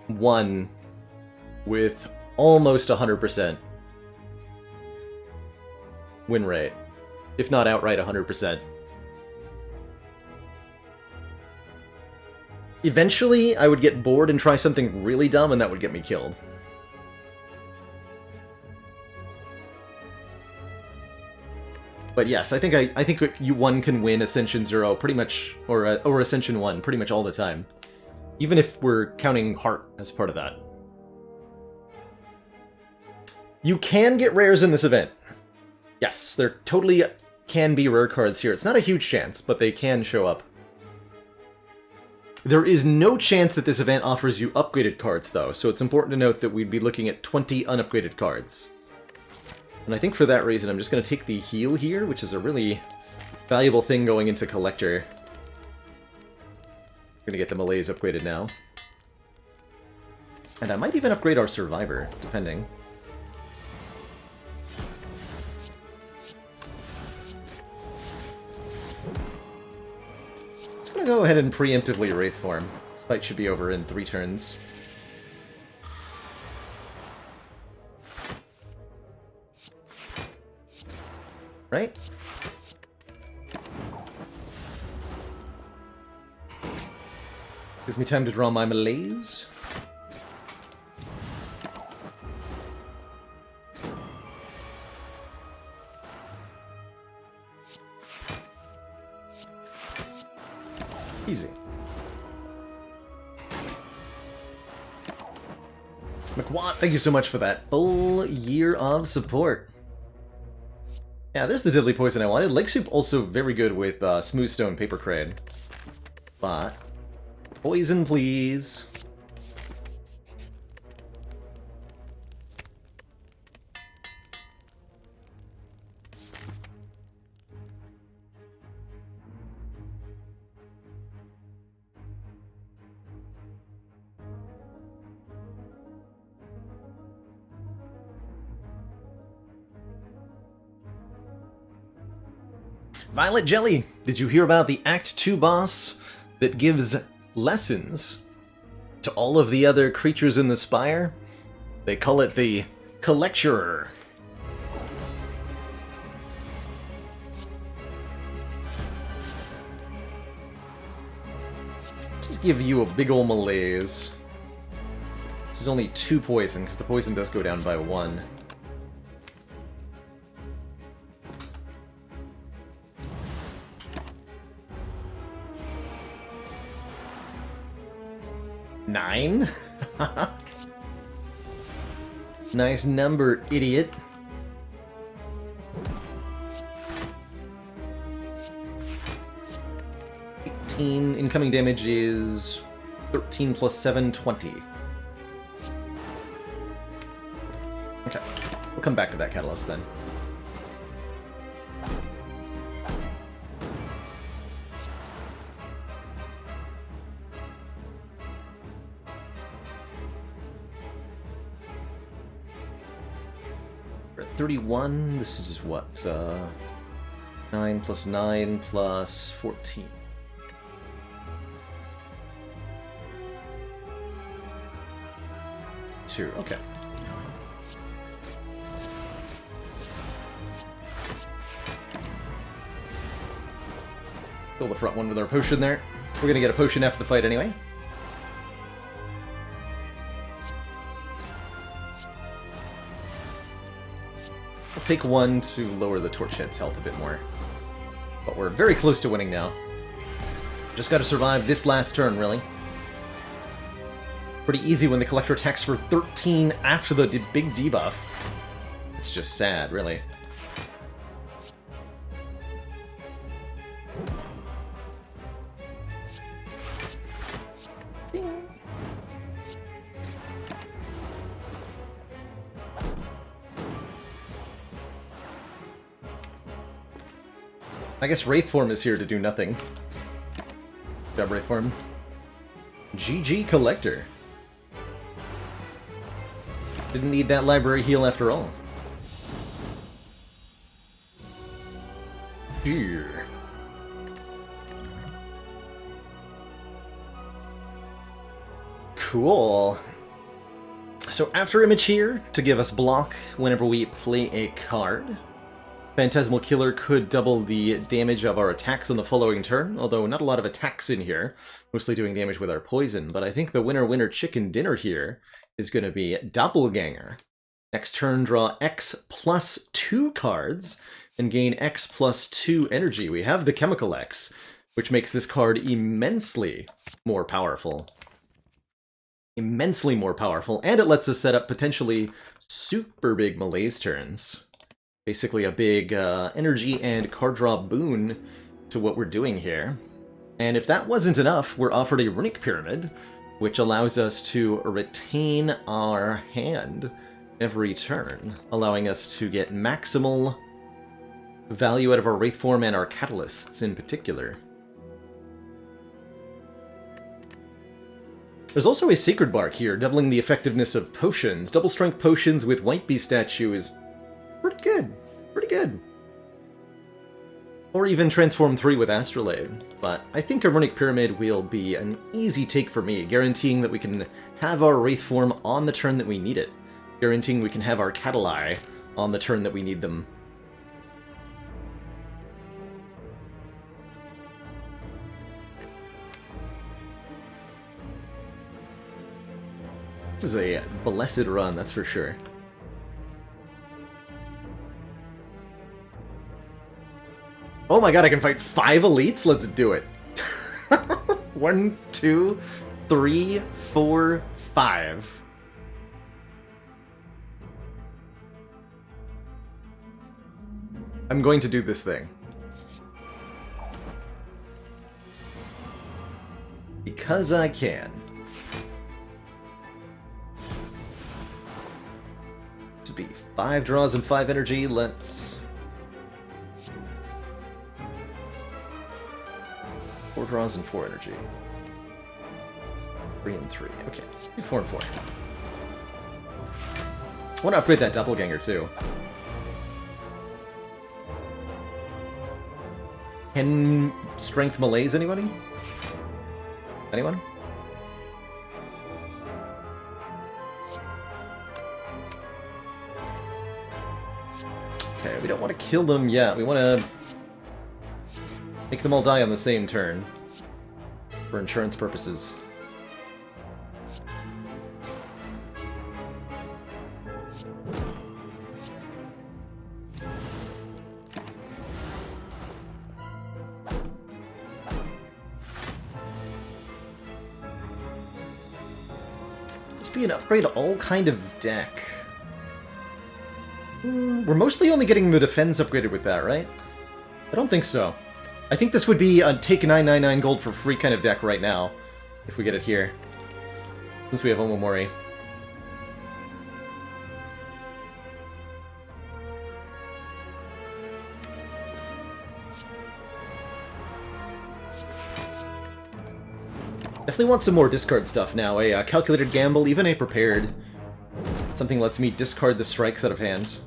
1 with almost 100% win rate. If not outright 100%. Eventually, I would get bored and try something really dumb, and that would get me killed. But yes, I think one can win Ascension 0 pretty much, or Ascension 1 pretty much all the time. Even if we're counting Heart as part of that. You can get rares in this event. Yes, there totally can be rare cards here. It's not a huge chance, but they can show up. There is no chance that this event offers you upgraded cards, though, so it's important to note that we'd be looking at 20 unupgraded cards. And I think for that reason, I'm just going to take the heal here, which is a really valuable thing going into Collector. I'm going to get the Malaise upgraded now. And I might even upgrade our Survivor, depending. Just going to go ahead and preemptively Wraith form. This fight should be over in 3 turns. Right? Gives me time to draw my Malaise. Easy. McWatt, thank you so much for that full year of support. Yeah, there's the Deadly Poison I wanted. Lake Soup also very good with Smooth Stone Paper Crane. But poison, please. Violet Jelly, did you hear about the Act 2 boss that gives lessons to all of the other creatures in the Spire? They call it the Collecturer. Just give you a big ol' Malaise. This is only 2 poison, because the poison does go down by 1. Nine? Nice number, idiot. Incoming damage is 13 plus 7, 20. Okay, we'll come back to that Catalyst then. We're at 31, this is what, 9 plus 9 plus 14. Okay. Fill the front one with our potion there. We're gonna get a potion after the fight anyway. I'll take one to lower the Torchhead's health a bit more. But we're very close to winning now. Just gotta survive this last turn, really. Pretty easy when the Collector attacks for 13 after the big debuff. It's just sad, really. I guess Wraith Form is here to do nothing. Good job, Wraith Form. GG Collector. Didn't need that library heal after all. Here. Cool. So after Image here, to give us block whenever we play a card, Phantasmal Killer could double the damage of our attacks on the following turn, although not a lot of attacks in here, mostly doing damage with our poison, but I think the winner chicken dinner here is going to be Doppelganger. Next turn, draw X plus 2 cards and gain X plus 2 energy. We have the Chemical X, which makes this card immensely more powerful. Immensely more powerful, and it lets us set up potentially super big malaise turns. Basically a big energy and card draw boon to what we're doing here. And if that wasn't enough, we're offered a Runic Pyramid, which allows us to retain our hand every turn, allowing us to get maximal value out of our Wraith form and our catalysts in particular. There's also a Sacred Bark here, doubling the effectiveness of potions. Double strength potions with White Beast statue is pretty good. Pretty good. Or even Transform 3 with Astrolabe. But I think a Runic Pyramid will be an easy take for me, guaranteeing that we can have our Wraith form on the turn that we need it. Guaranteeing we can have our Catalai on the turn that we need them. This is a blessed run, that's for sure. Oh my god, I can fight 5 elites? Let's do it. 1, 2, 3, 4, 5. I'm going to do this thing. Because I can. To be 5 draws and 5 energy, let's... 4 draws and 4 energy. 3 and 3. Okay, do 4 and 4. I want to upgrade that doppelganger too. 10 strength malaise, anybody? Anyone? Okay, we don't want to kill them yet. We want to make them all die on the same turn for insurance purposes. Must be an upgrade all kind of deck. We're mostly only getting the defense upgraded with that, right? I don't think so. I think this would be a take 999 gold for free kind of deck right now, if we get it here. Since we have Omomori. Definitely want some more discard stuff now. A calculated gamble, even a prepared. Something lets me discard the strikes out of hand.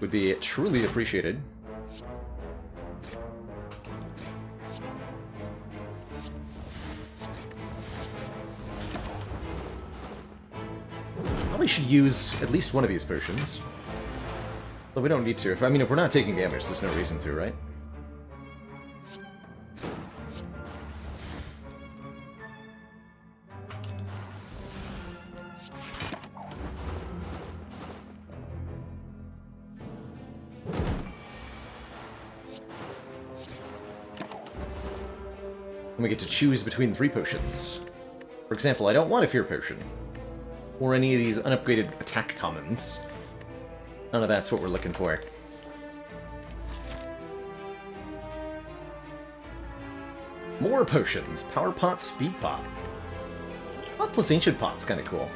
Would be truly appreciated. Probably should use at least one of these potions. But we don't need to. If we're not taking damage, there's no reason to, right? And we get to choose between 3 potions. For example, I don't want a Fear Potion. Or any of these unupgraded attack commons. None of that's what we're looking for. More potions! Power Pot, Speed Pot. Pot plus Ancient Pot's kinda cool.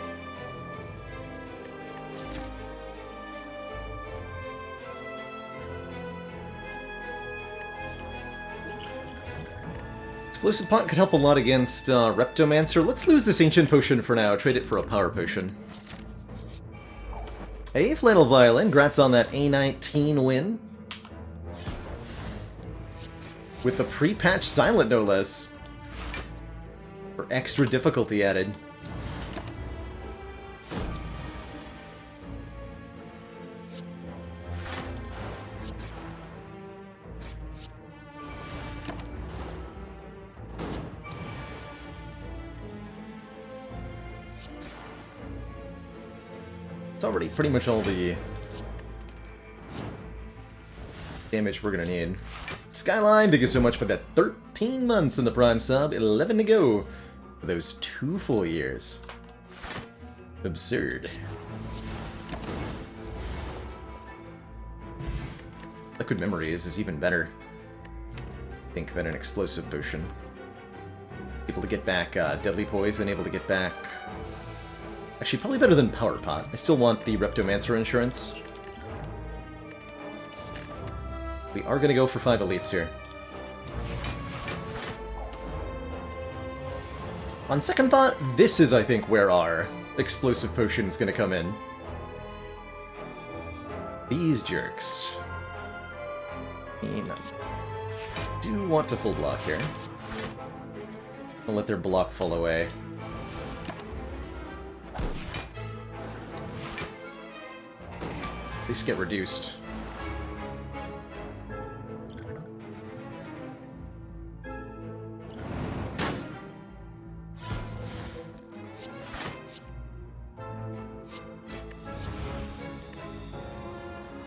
Explosive Pot could help a lot against Reptomancer. Let's lose this Ancient Potion for now, trade it for a Power Potion. Hey, Flannel Violin, grats on that A19 win. With the pre-patch Silent, no less. For extra difficulty added. It's already pretty much all the damage we're gonna need. Skyline, thank you so much for that 13 months in the Prime sub, 11 to go for those 2 full years. Absurd. Liquid Memories is even better, I think, than an explosive potion. Able to get back Deadly Poison, able to get back... Actually, probably better than Power Pot. I still want the Reptomancer insurance. We are going to go for 5 elites here. On second thought, this is, I think, where our explosive potion is going to come in. These jerks. I do want to full block here. I'll let their block fall away. At least get reduced.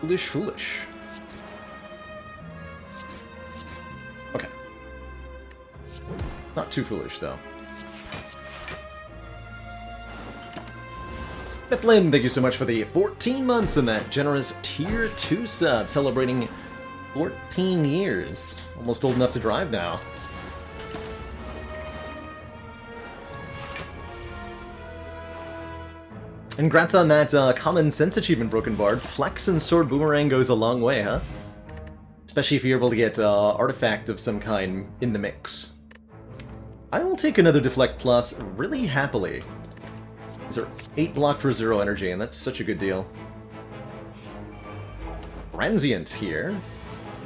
Foolish, foolish. Okay. Not too foolish, though. Bethlyn, thank you so much for the 14 months and that generous Tier 2 sub, celebrating 14 years. Almost old enough to drive now. Congrats on that Common Sense achievement, Broken Bard. Flex and Sword Boomerang goes a long way, huh? Especially if you're able to get Artifact of some kind in the mix. I will take another Deflect Plus really happily. These are 8 block for 0 energy, and that's such a good deal. Transient here.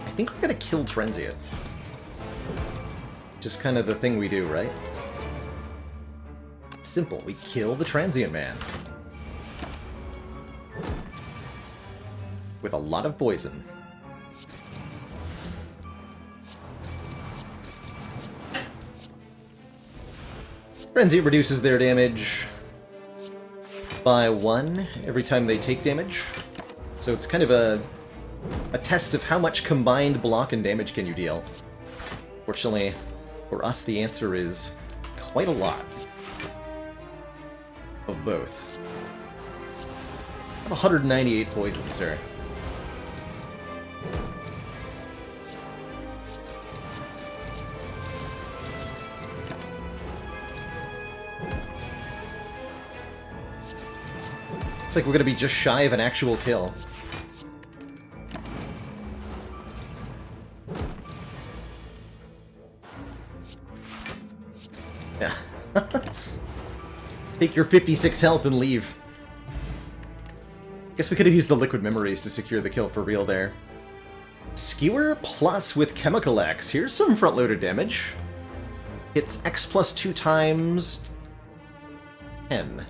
I think we're gonna kill Transient. Just kind of the thing we do, right? Simple. We kill the Transient Man. With a lot of poison. Transient reduces their damage by 1 every time they take damage. So it's kind of a test of how much combined block and damage can you deal. Fortunately, for us, the answer is quite a lot of both. 198 poison, sir. Looks like we're gonna be just shy of an actual kill. Yeah. Take your 56 health and leave. Guess we could have used the Liquid Memories to secure the kill for real there. Skewer plus with Chemical X. Here's some front-loaded damage. Hits X plus 2 times 10.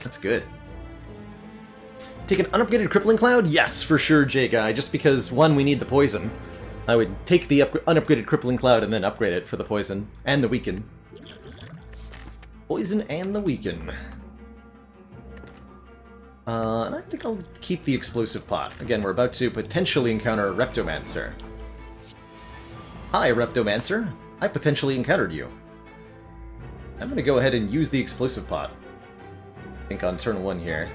That's good. Take an unupgraded Crippling Cloud? Yes, for sure, J-Guy. Just because, 1, we need the poison. I would take the unupgraded Crippling Cloud and then upgrade it for the poison. And the weaken. Poison and the weaken. And I think I'll keep the Explosive Pot. Again, we're about to potentially encounter a Reptomancer. Hi, Reptomancer. I potentially encountered you. I'm gonna go ahead and use the Explosive Pot. I think on turn 1 here.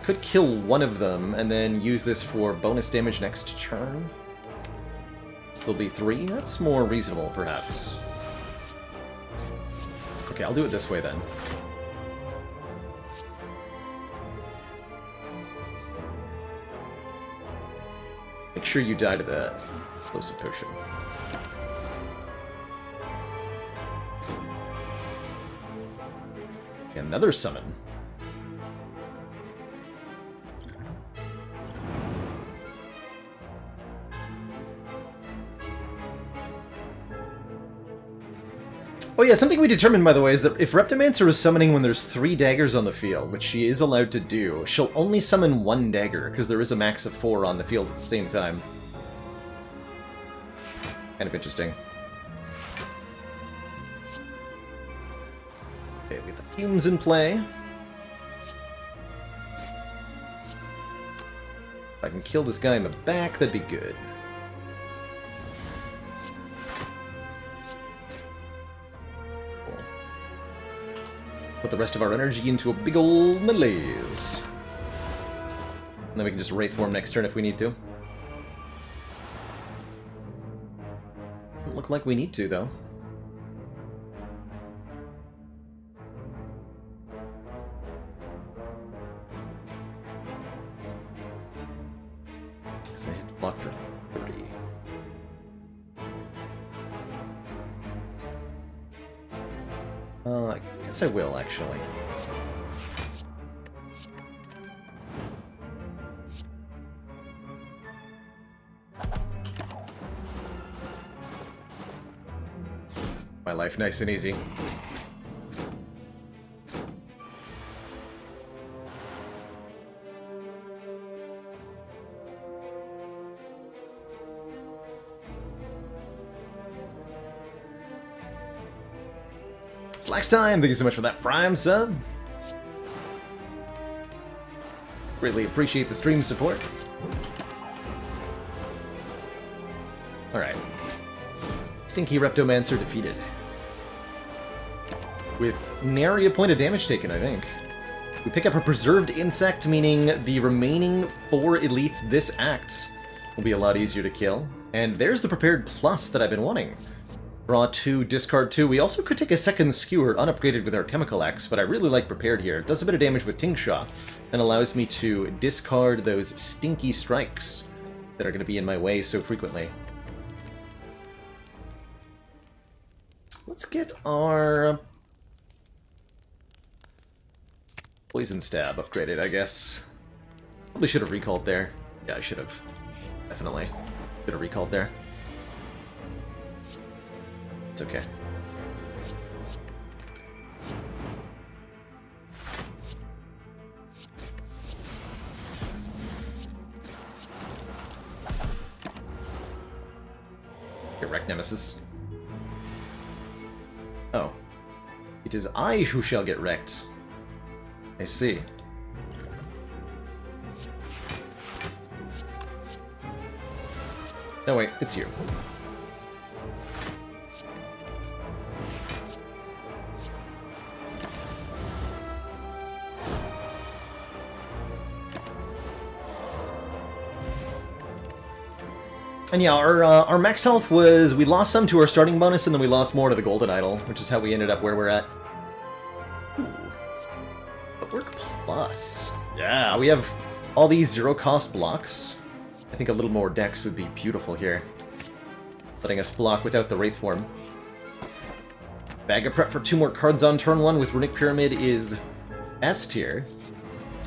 Could kill one of them and then use this for bonus damage next turn. Still be 3? That's more reasonable, perhaps. Okay, I'll do it this way then. Make sure you die to the Explosive Potion. Another summon. Oh yeah, something we determined, by the way, is that if Reptomancer is summoning when there's 3 daggers on the field, which she is allowed to do, she'll only summon 1 dagger, because there is a max of 4 on the field at the same time. Kind of interesting. Okay, we get the Fumes in play. If I can kill this guy in the back, that'd be good. Cool. Put the rest of our energy into a big ol' malaise. And then we can just Wraith form next turn if we need to. Doesn't look like we need to, though. So I have to block for 30. I guess I will, actually. My life nice and easy. Slack's time! Thank you so much for that Prime sub. Greatly appreciate the stream support. Alright. Stinky Reptomancer defeated. With nary a point of damage taken, I think. We pick up a Preserved Insect, meaning the remaining 4 elites this act will be a lot easier to kill. And there's the Prepared Plus that I've been wanting. Draw 2, discard 2. We also could take a second Skewer, unupgraded with our Chemical Axe, but I really like Prepared here. It does a bit of damage with Tingsha, and allows me to discard those stinky strikes that are going to be in my way so frequently. Let's get our Poison Stab upgraded, I guess. Probably should have recalled there. Yeah, I should have. Definitely. Should have recalled there. It's okay. Get wrecked, Nemesis. Oh. It is I who shall get wrecked. I see. No, wait, it's you. And yeah, our max health was, we lost some to our starting bonus, and then we lost more to the Golden Idol, which is how we ended up where we're at. Ooh. Footwork Plus. Yeah, we have all these zero-cost blocks. I think a little more dex would be beautiful here. Letting us block without the Wraith form. Bag of prep for 2 more cards on turn 1 with Runic Pyramid is S tier,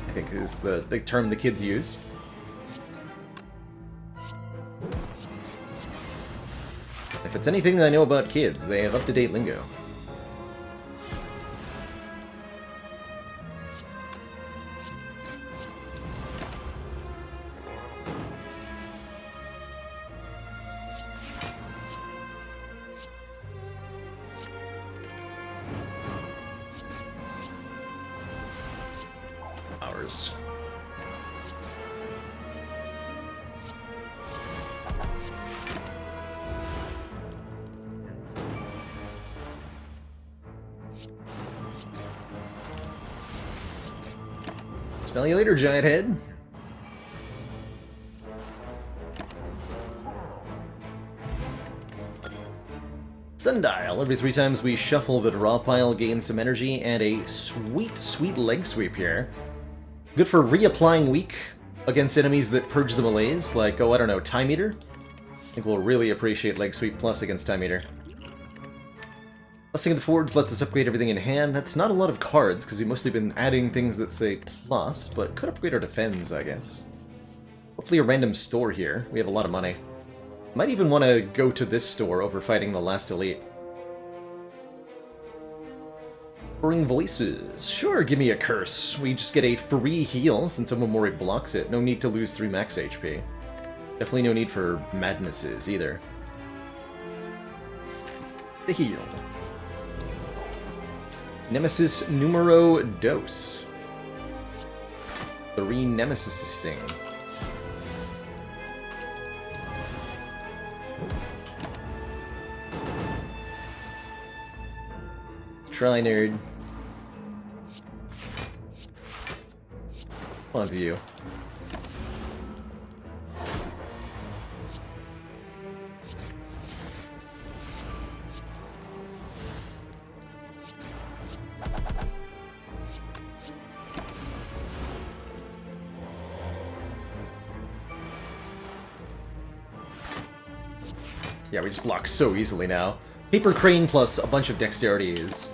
I think is the term the kids use. If it's anything that I know about kids, they have up-to-date lingo. Ours. Smell you later, Giant Head. Sundial. Every 3 times we shuffle the draw pile, gain some energy, and a sweet, sweet leg sweep here. Good for reapplying weak against enemies that purge the malaise, like, oh, I don't know, Time Eater? I think we'll really appreciate leg sweep plus against Time Eater. Blessing of the Forge lets us upgrade everything in hand. That's not a lot of cards, because we've mostly been adding things that say plus, but could upgrade our defense, I guess. Hopefully a random store here. We have a lot of money. Might even want to go to this store over fighting the last elite. Whispering Voices. Sure, give me a curse. We just get a free heal since Omamori blocks it. No need to lose 3 max HP. Definitely no need for madnesses either. The heal. Nemesis numero dos. 3 nemesising. Try, nerd. On to you. Yeah, we just block so easily now. Paper Crane plus a bunch of dexterity is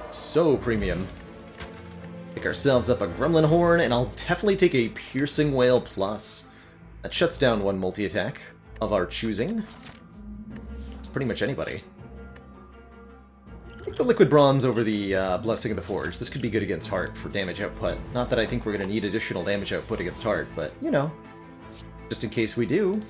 so premium. Pick ourselves up a Gremlin Horn, and I'll definitely take a Piercing Whale plus. That shuts down one multi-attack of our choosing. It's pretty much anybody. Take the Liquid Bronze over the Blessing of the Forge. This could be good against Heart for damage output. Not that I think we're going to need additional damage output against Heart, but, you know, just in case we do.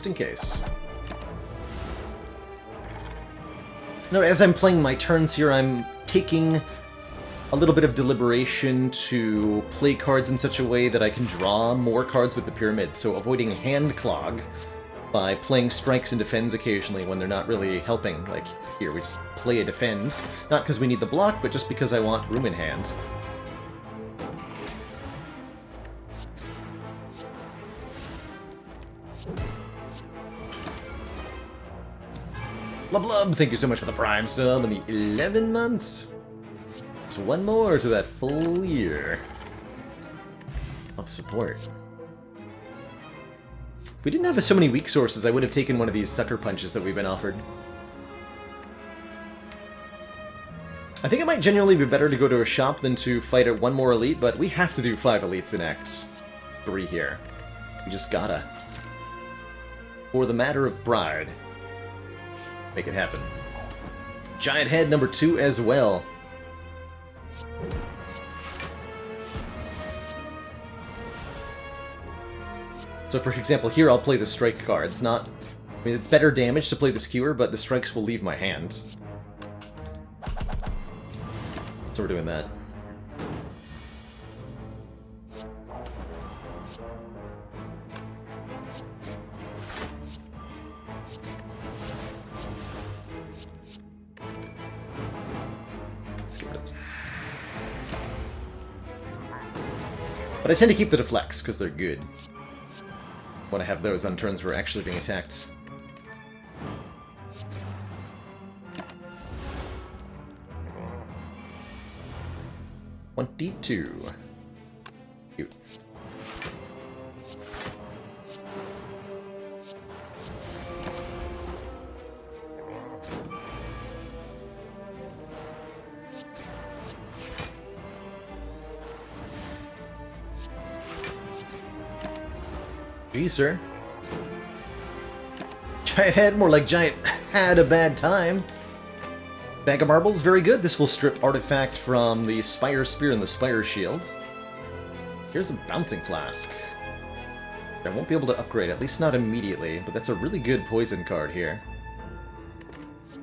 In case. Now, as I'm playing my turns here, I'm taking a little bit of deliberation to play cards in such a way that I can draw more cards with the pyramid, so avoiding hand clog by playing strikes and defends occasionally when they're not really helping. Like, here, we just play a defend, not because we need the block, but just because I want room in hand. Blub, thank you so much for the Prime sub and the 11 months. It's one more to that full year of support. If we didn't have so many weak sources, I would have taken one of these sucker punches that we've been offered. I think it might genuinely be better to go to a shop than to fight at one more elite, but we have to do 5 elites in Act 3 here. We just gotta. For the matter of pride. Make it happen. Giant Head number 2 as well. So for example, here I'll play the strike card. It's not... I mean, it's better damage to play the skewer, but the strikes will leave my hand. So we're doing that. But I tend to keep the deflects, because they're good. Want to have those on turns where we're actually being attacked. $22. Cute. Gee, sir. Giant Head, more like Giant had a bad time. Bag of Marbles, very good. This will strip artifact from the Spire Spear and the Spire Shield. Here's a Bouncing Flask. I won't be able to upgrade, at least not immediately, but that's a really good poison card here.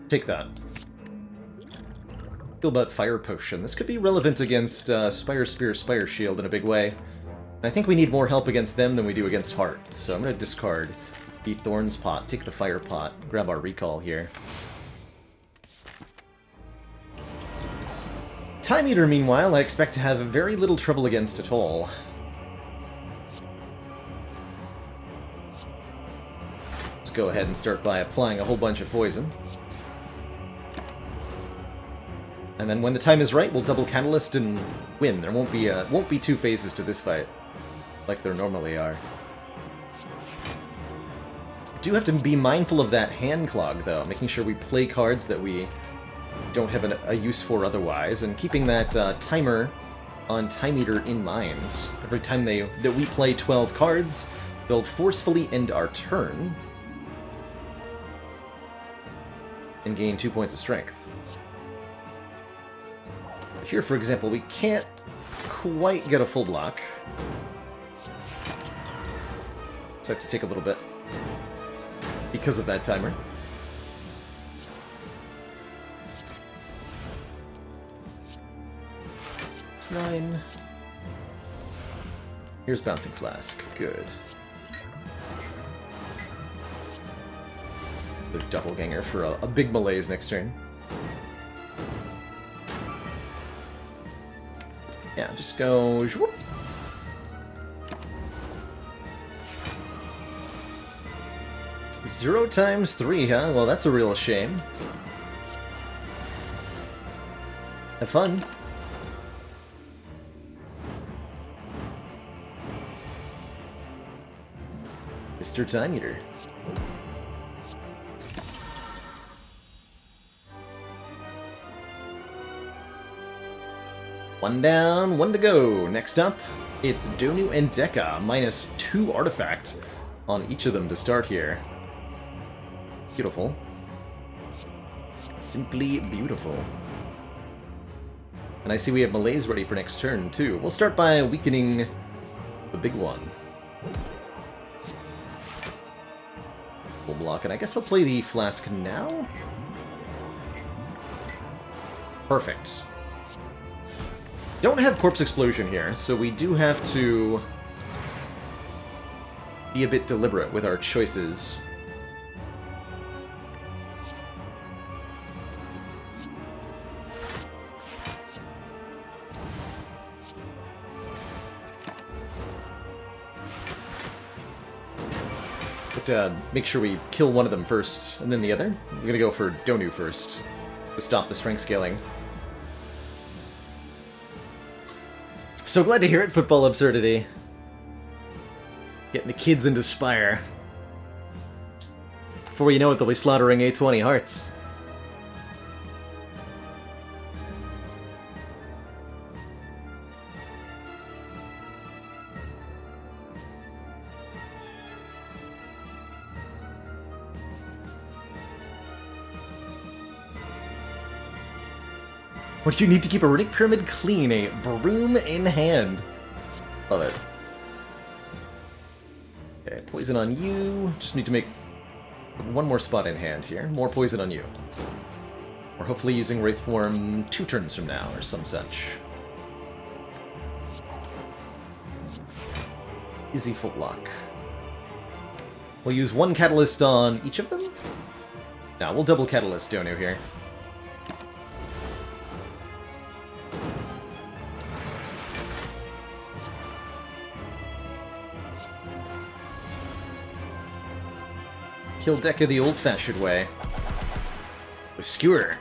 Take that. Feel about Fire Potion. This could be relevant against Spire Spear, Spire Shield in a big way. I think we need more help against them than we do against Heart, so I'm going to discard the Thorns Pot, take the Fire Pot, grab our Recall here. Time Eater, meanwhile, I expect to have very little trouble against at all. Let's go ahead and start by applying a whole bunch of poison. And then when the time is right, we'll double Catalyst and win. There won't be 2 phases to this fight, like there normally are. Do have to be mindful of that hand clog, though, making sure we play cards that we don't have a use for otherwise, and keeping that timer on Time Eater in mind. Every time that we play 12 cards, they'll forcefully end our turn and gain 2 points of strength. Here, for example, we can't quite get a full block. So I have to take a little bit because of that timer. It's 9. Here's Bouncing Flask. Good. The Doppelganger for a big malaise next turn. Yeah, just go... Whoop. 0 times 3, huh? Well, that's a real shame. Have fun. Mr. Time Eater. One down, one to go. Next up, it's Donu and Deka, -2 artifact on each of them to start here. Beautiful. Simply beautiful. And I see we have Malaise ready for next turn, too. We'll start by weakening the big one. Full block, and I guess I'll play the Flask now? Perfect. Don't have Corpse Explosion here, so we do have to be a bit deliberate with our choices. But make sure we kill one of them first, and then the other. We're gonna go for Donu first, to stop the strength scaling. So glad to hear it, Football Absurdity. Getting the kids into Spire. Before you know it, they'll be slaughtering A20 hearts. What do you need to keep a Runic Pyramid clean? A broom in hand. Love it. Okay, poison on you. Just need to make one more spot in hand here. More poison on you. We're hopefully using Wraith Form 2 turns from now, or some such. Easy footlock. We'll use one Catalyst on each of them? No, we'll double Catalyst Donu here. Kill Deka the old-fashioned way. With Skewer.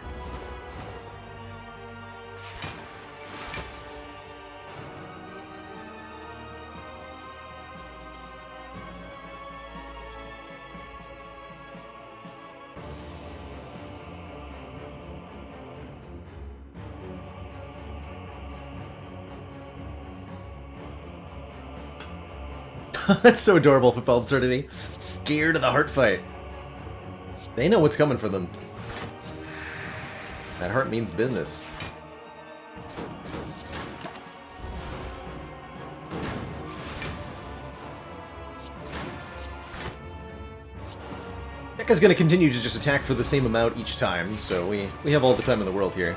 That's so adorable, Football Absurdity. Scared of the heart fight. They know what's coming for them. That heart means business. Deka's gonna continue to just attack for the same amount each time, so we have all the time in the world here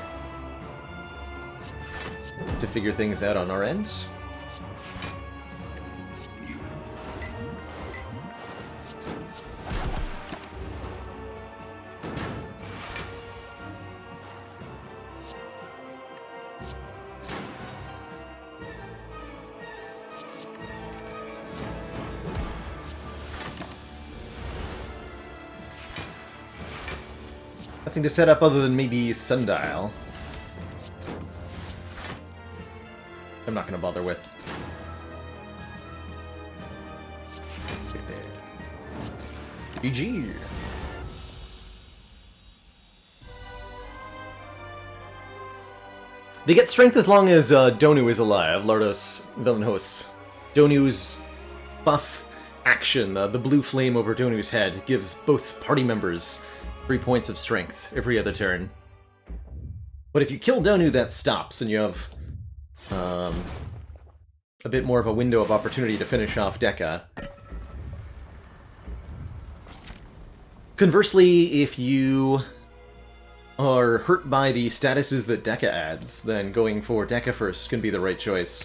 to figure things out on our end. Nothing to set up other than maybe Sundial. I'm not going to bother with. GG. They get strength as long as Donu is alive, Lardos Villainhos. Donu's buff action, the blue flame over Donu's head, gives both party members 3 points of strength every other turn. But if you kill Donu, that stops, and you have a bit more of a window of opportunity to finish off Deka. Conversely, if you are hurt by the statuses that Deca adds, then going for Deca first can be the right choice.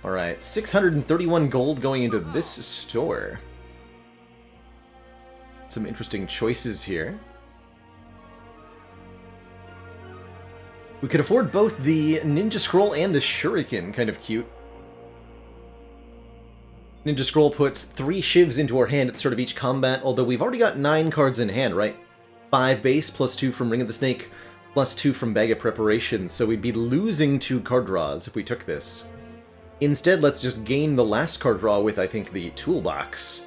Alright, 631 gold going into this store. Some interesting choices here. We could afford both the Ninja Scroll and the Shuriken, kind of cute. Ninja Scroll puts 3 shivs into our hand at the start of each combat, although we've already got 9 cards in hand, right? 5 base, plus 2 from Ring of the Snake, plus 2 from Bag of Preparation, so we'd be losing 2 card draws if we took this. Instead, let's just gain the last card draw with, I think, the Toolbox.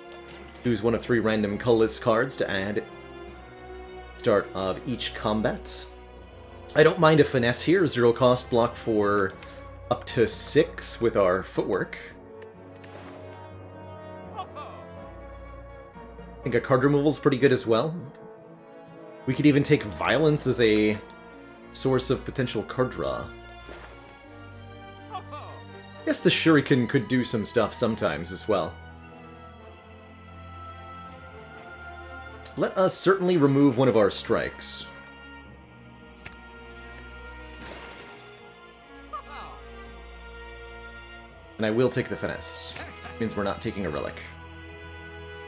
Choose one of 3 random colorless cards to add start of each combat. I don't mind a Finesse here, 0 cost block for up to 6 with our Footwork. I think a card removal is pretty good as well. We could even take Violence as a source of potential card draw. I guess the Shuriken could do some stuff sometimes as well. Let us certainly remove one of our strikes. And I will take the Finesse. Means we're not taking a Relic.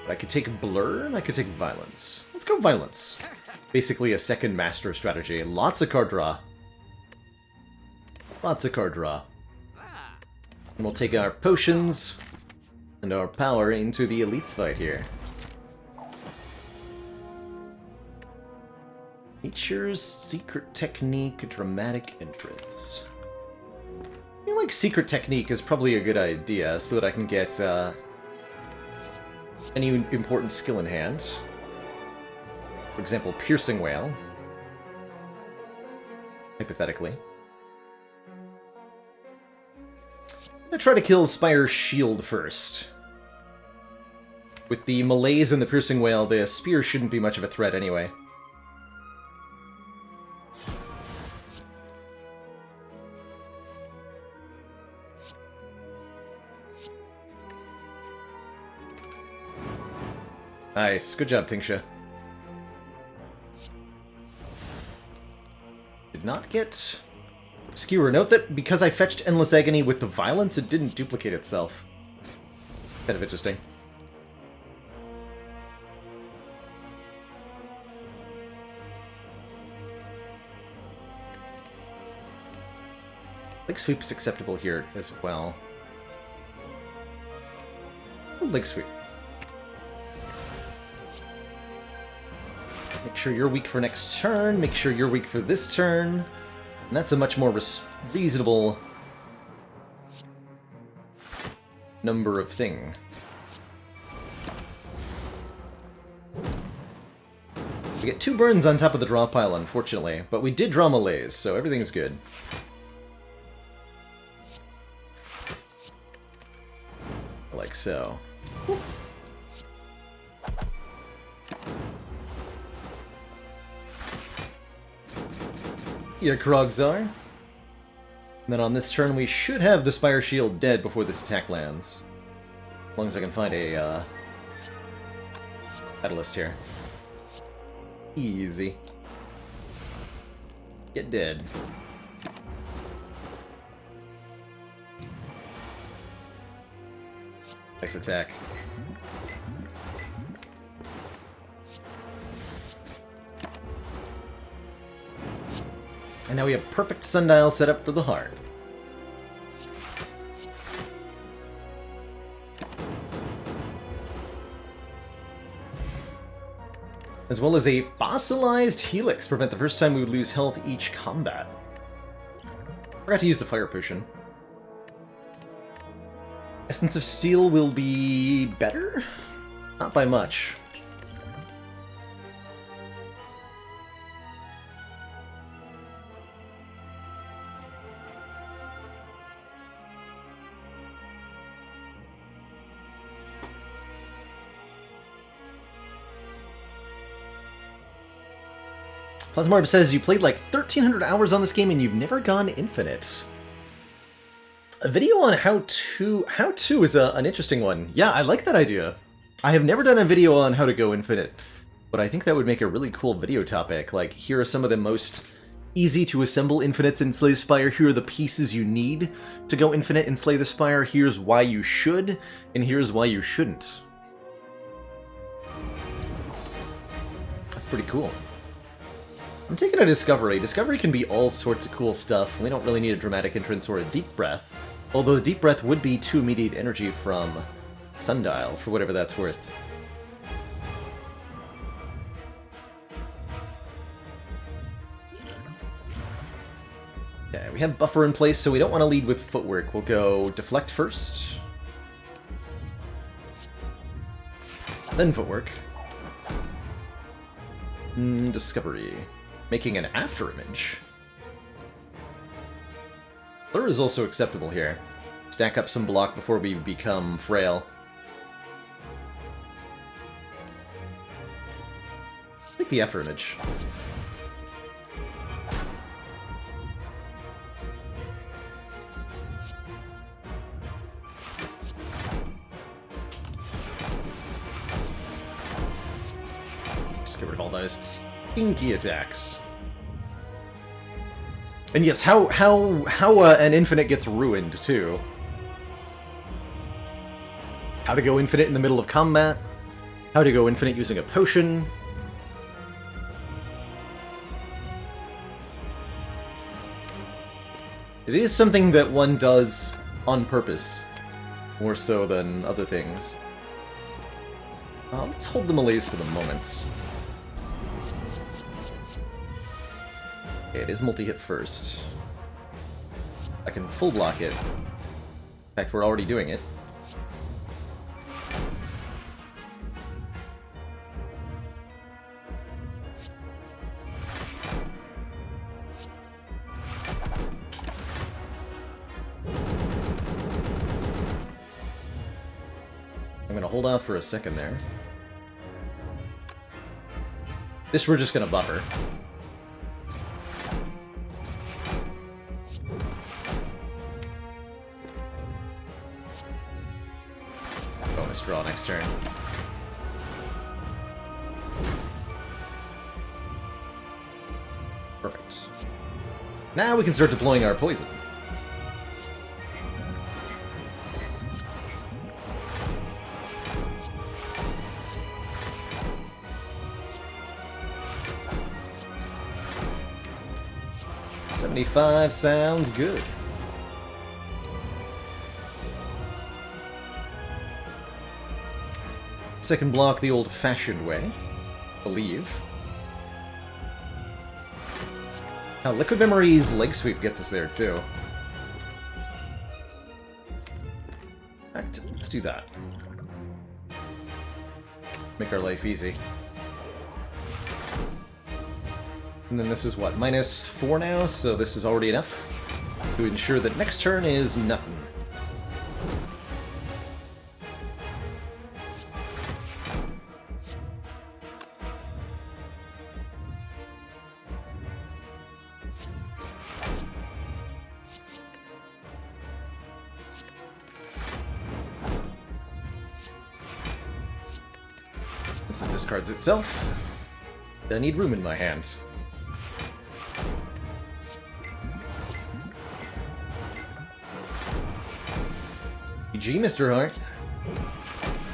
But I could take Blur, and I could take Violence. Let's go Violence. Basically a second Master strategy. Lots of card draw. Lots of card draw. And we'll take our potions and our power into the Elites fight here. Nature's Secret Technique, Dramatic Entrance. I feel like Secret Technique is probably a good idea so that I can get any important skill in hand. For example, Piercing Wail. Hypothetically. I'm gonna try to kill Spire's shield first. With the Malaise and the Piercing Wail, the spear shouldn't be much of a threat anyway. Nice. Good job, Tingsha. Did not get Skewer. Note that because I fetched Endless Agony with the Violence, it didn't duplicate itself. Kind of interesting. Leg Sweep's acceptable here as well. Leg Sweep. Make sure you're weak for next turn, make sure you're weak for this turn. And that's a much more reasonable number of thing. We get 2 burns on top of the draw pile, unfortunately, but we did draw Malaise, so everything's good. Like so. Yeah, Krogzar. And then on this turn, we should have the Spire Shield dead before this attack lands. As long as I can find a Catalyst here. Easy. Get dead. Next attack. And now we have perfect sundial set up for the heart. As well as a fossilized helix, prevent the first time we would lose health each combat. Forgot to use the fire potion. Essence of Steel will be better? Not by much. Plasmarb says, you played like 1,300 hours on this game and you've never gone infinite. A video on how to is an interesting one. Yeah, I like that idea. I have never done a video on how to go infinite, but I think that would make a really cool video topic. Like, here are some of the most easy to assemble infinites in Slay the Spire. Here are the pieces you need to go infinite in Slay the Spire. Here's why you should, and here's why you shouldn't. That's pretty cool. I'm taking a Discovery. Discovery can be all sorts of cool stuff. We don't really need a Dramatic Entrance or a Deep Breath. Although the Deep Breath would be 2 immediate energy from Sundial, for whatever that's worth. Okay, we have Buffer in place, so we don't want to lead with Footwork. We'll go Deflect first. Then Footwork. Discovery. Making an afterimage. Blur is also acceptable here. Stack up some block before we become frail. Take the afterimage. Just get rid of all those stinky attacks. And yes, how an infinite gets ruined, too. How to go infinite in the middle of combat. How to go infinite using a potion. It is something that one does on purpose, more so than other things. Let's hold the melees for the moment. Okay, it is multi-hit first. I can full block it. In fact, we're already doing it. I'm gonna hold off for a second there. This we're just gonna buffer. Bonus draw next turn. Perfect. Now we can start deploying our poison. $75 sounds good. Second block the old-fashioned way, I believe. Now, Liquid Memory's Leg Sweep gets us there, too. In fact, let's do that. Make our life easy. And then this is what, -4 now, so this is already enough to ensure that next turn is nothing. Since it discards itself, I need room in my hand. GG, Mr. Hart.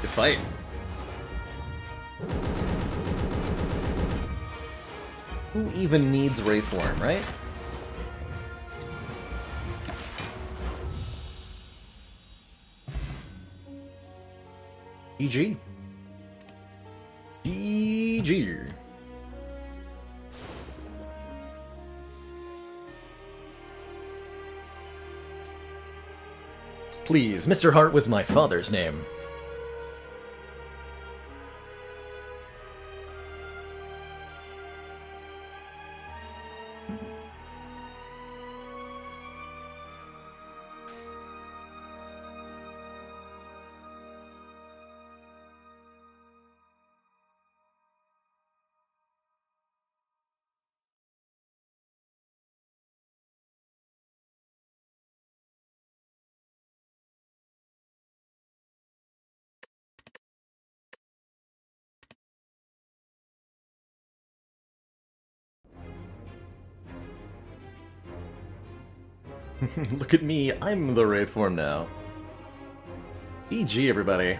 Good fight. Who even needs Wraithworm, right? GG. GG. Please, Mr. Hart was my father's name. Look at me, I'm the Wraith form now. GG, everybody.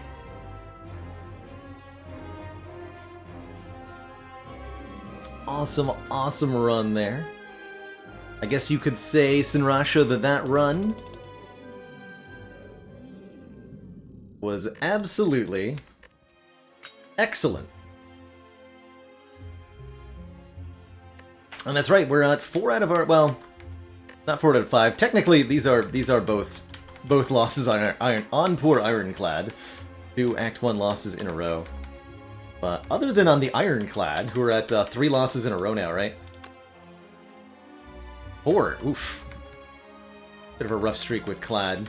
Awesome, awesome run there. I guess you could say, Sinrasha, that run was absolutely excellent. And that's right, we're at 4 out of our, well, not 4 out of 5. Technically, these are both losses on poor Ironclad. 2 Act 1 losses in a row. But other than on the Ironclad, who are at 3 losses in a row now, right? 4, oof. Bit of a rough streak with Clad.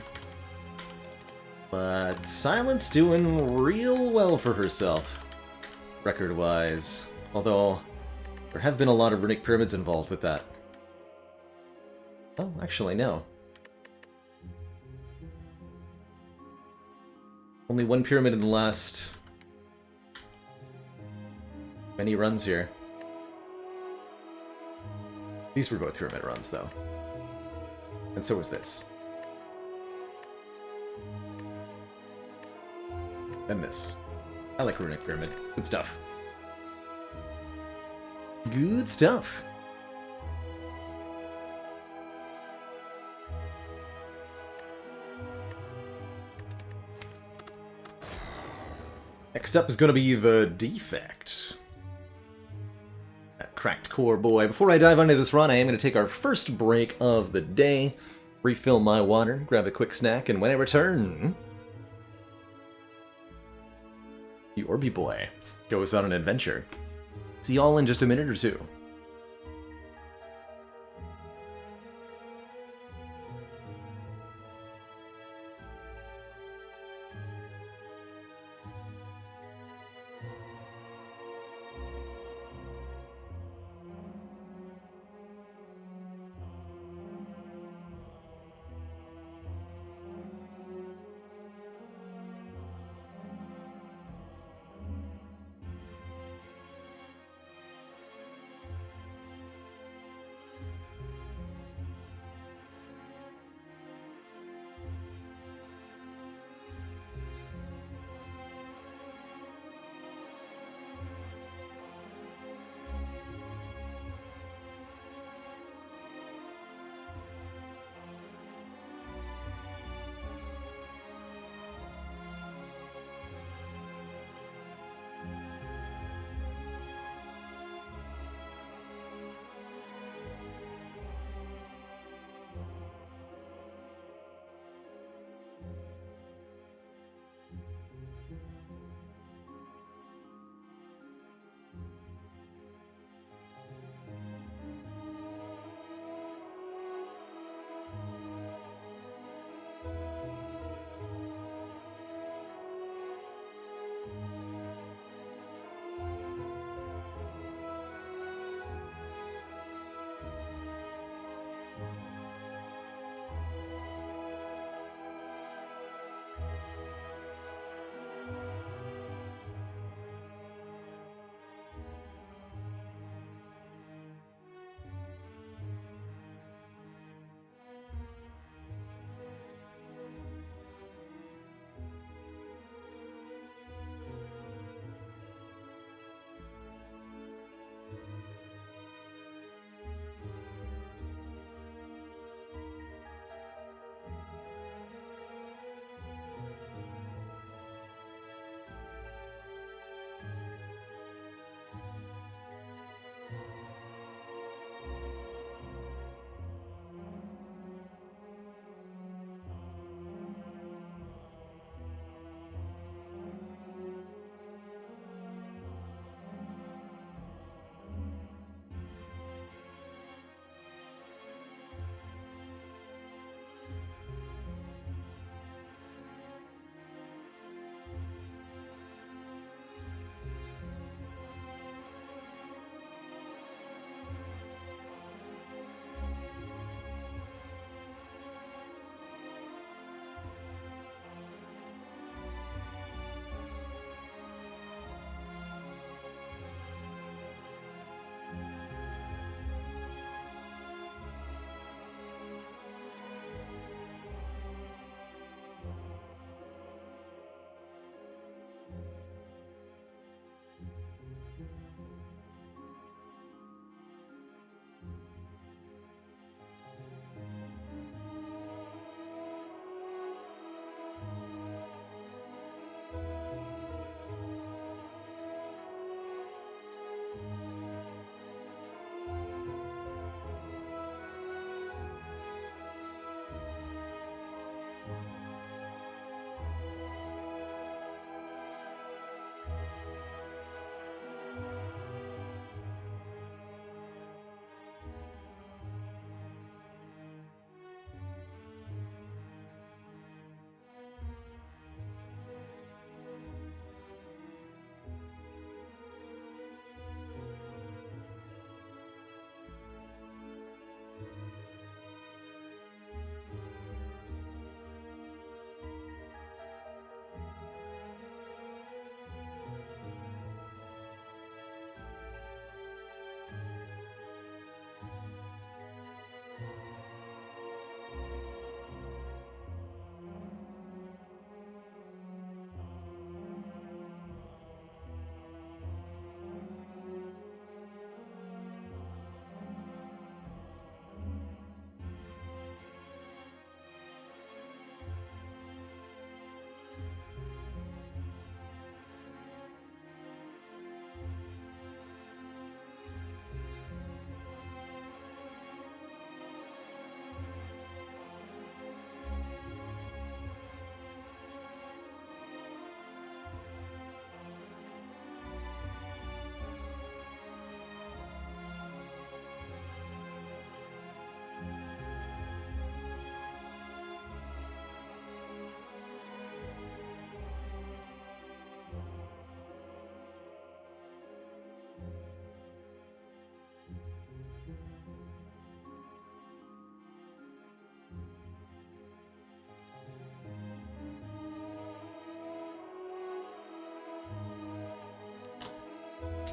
But Silence doing real well for herself, record-wise. Although, there have been a lot of Runic Pyramids involved with that. Oh, actually, no. Only 1 pyramid in the last many runs here. These were both pyramid runs, though. And so was this. And this. I like Runic Pyramid. It's good stuff. Good stuff. Next up is going to be the Defect. That cracked core boy. Before I dive into this run, I am going to take our first break of the day, refill my water, grab a quick snack, and when I return, the Orby boy goes on an adventure. See y'all in just a minute or two.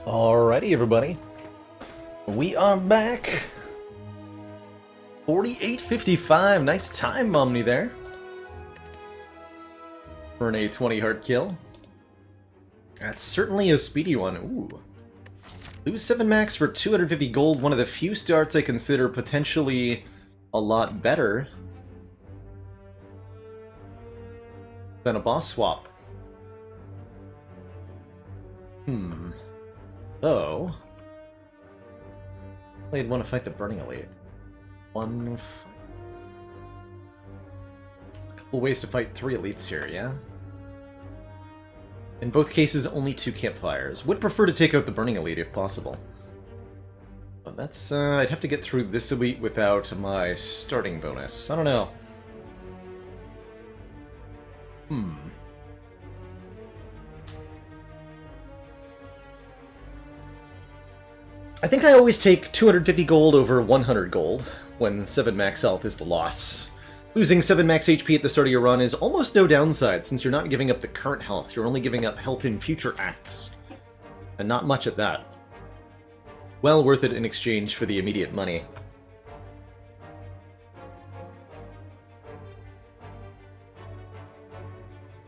Alrighty, everybody. We are back. 48.55. Nice time, Momney, there. For an A20 heart kill. That's certainly a speedy one. Ooh. Lose 7 max for 250 gold. One of the few starts I consider potentially a lot better than a boss swap. Though, I'd want to fight the Burning Elite. A couple ways to fight 3 elites here, yeah? In both cases, only 2 campfires. Would prefer to take out the Burning Elite if possible. But that's, I'd have to get through this elite without my starting bonus. I don't know. I think I always take 250 gold over 100 gold when 7 max health is the loss. Losing 7 max HP at the start of your run is almost no downside, since you're not giving up the current health, you're only giving up health in future acts. And not much at that. Well worth it in exchange for the immediate money.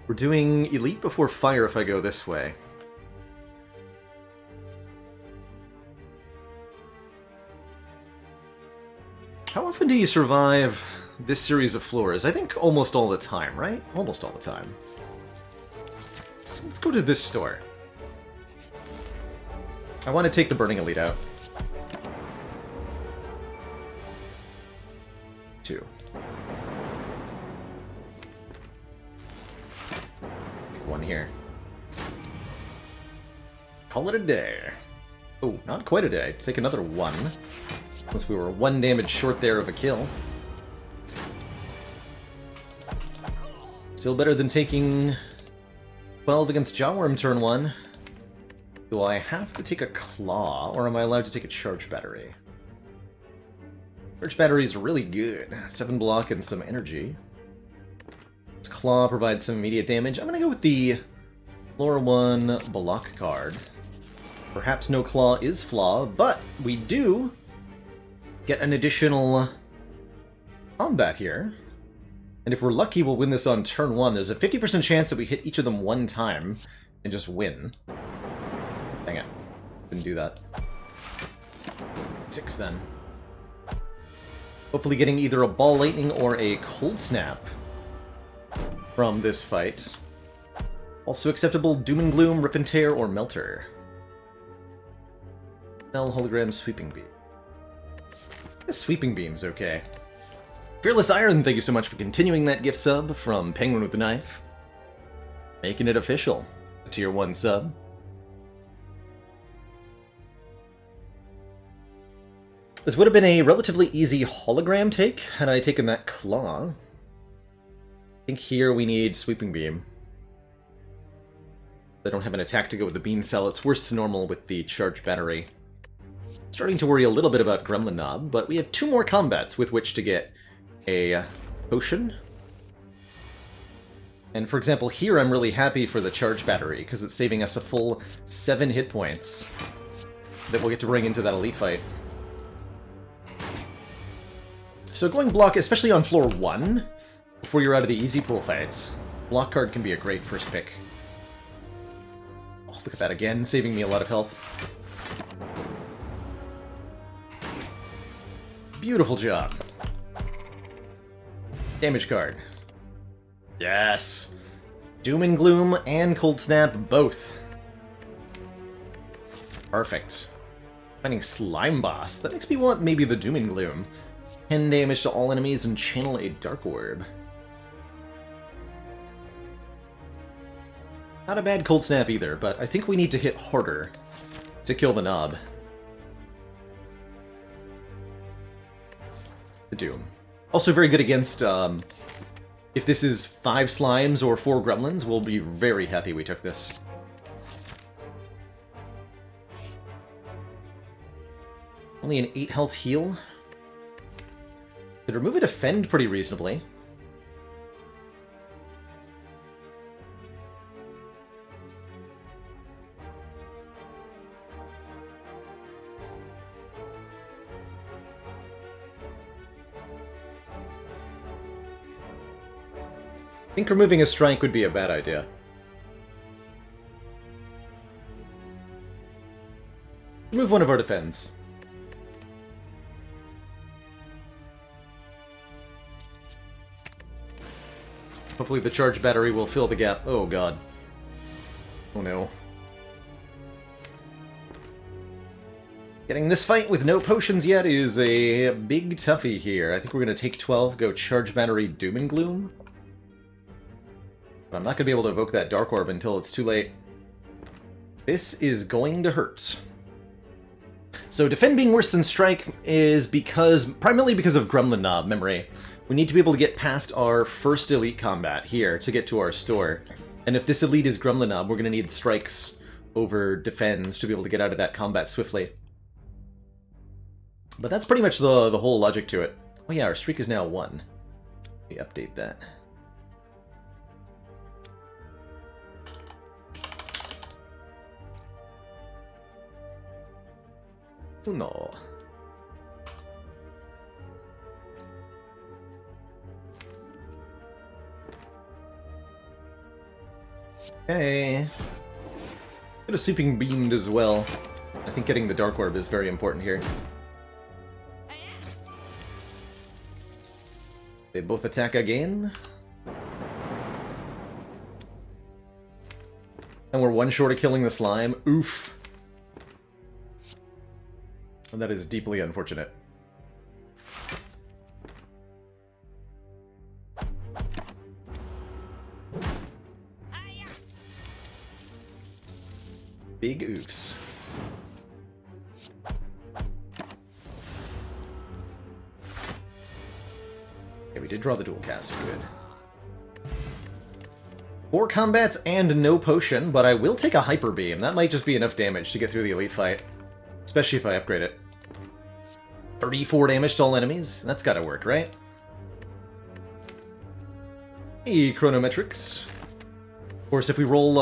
We're doing Elite before Fire if I go this way. How often do you survive this series of floors? I think almost all the time, right? Almost all the time. Let's go to this store. I want to take the Burning Elite out. 2. Take 1 here. Call it a day. Oh, not quite a day. Take another 1. Unless we were 1 damage short there of a kill. Still better than taking 12 against Jawworm turn 1. Do I have to take a Claw, or am I allowed to take a Charge Battery? Charge Battery is really good. 7 block and some energy. This Claw provides some immediate damage. I'm gonna go with the Floor 1 block card. Perhaps no Claw is flaw, but we do get an additional combat here. And if we're lucky, we'll win this on turn 1. There's a 50% chance that we hit each of them 1 time and just win. Dang it. Didn't do that. 6 then. Hopefully getting either a Ball Lightning or a Cold Snap from this fight. Also acceptable Doom and Gloom, Rip and Tear, or Melter. Spell Hologram Sweeping Beam. The Sweeping Beam's okay. Fearless Iron, thank you so much for continuing that gift sub from Penguin with the Knife. Making it official. A tier 1 sub. This would have been a relatively easy hologram take had I taken that Claw. I think here we need Sweeping Beam. I don't have an attack to go with the Beam Cell. It's worse than normal with the Charge Battery. Starting to worry a little bit about Gremlin Knob, but we have 2 more combats with which to get a potion. And for example, here I'm really happy for the Charge Battery, because it's saving us a full 7 hit points that we'll get to bring into that elite fight. So going block, especially on floor 1, before you're out of the easy pool fights, block card can be a great first pick. Oh, look at that again, saving me a lot of health. Beautiful job. Damage card. Yes! Doom and Gloom and Cold Snap both. Perfect. Finding Slime Boss. That makes me want maybe the Doom and Gloom. 10 damage to all enemies and channel a Dark Orb. Not a bad Cold Snap either, but I think we need to hit harder to kill the Knob. The Doom. Also very good against, if this is 5 slimes or 4 gremlins, we'll be very happy we took this. Only an 8 health heal. Could remove a defend pretty reasonably. think removing a strike would be a bad idea. Remove one of our defends. Hopefully the charge battery will fill the gap. Oh god. Oh no. Getting this fight with no potions yet is a big toughie here. I think we're going to take 12, go charge battery Doom and Gloom. But I'm not going to be able to evoke that Dark Orb until it's too late. This is going to hurt. So defend being worse than strike is primarily because of Gremlin Knob memory. We need to be able to get past our first elite combat here to get to our store. And if this elite is Gremlin Knob, we're going to need strikes over defends to be able to get out of that combat swiftly. But that's pretty much the whole logic to it. Oh yeah, our streak is now 1. We update that. Oh no. Okay. Get a sweeping beamed as well. I think getting the Dark Orb is very important here. They both attack again. And we're one short of killing the slime. Oof. And that is deeply unfortunate. Big oofs. Okay, we did draw the dual cast. Good. 4 combats and no potion, but I will take a Hyper Beam. That might just be enough damage to get through the elite fight. Especially if I upgrade it. 34 damage to all enemies? That's gotta work, right? Hey, Chronometrics. Of course, if we roll,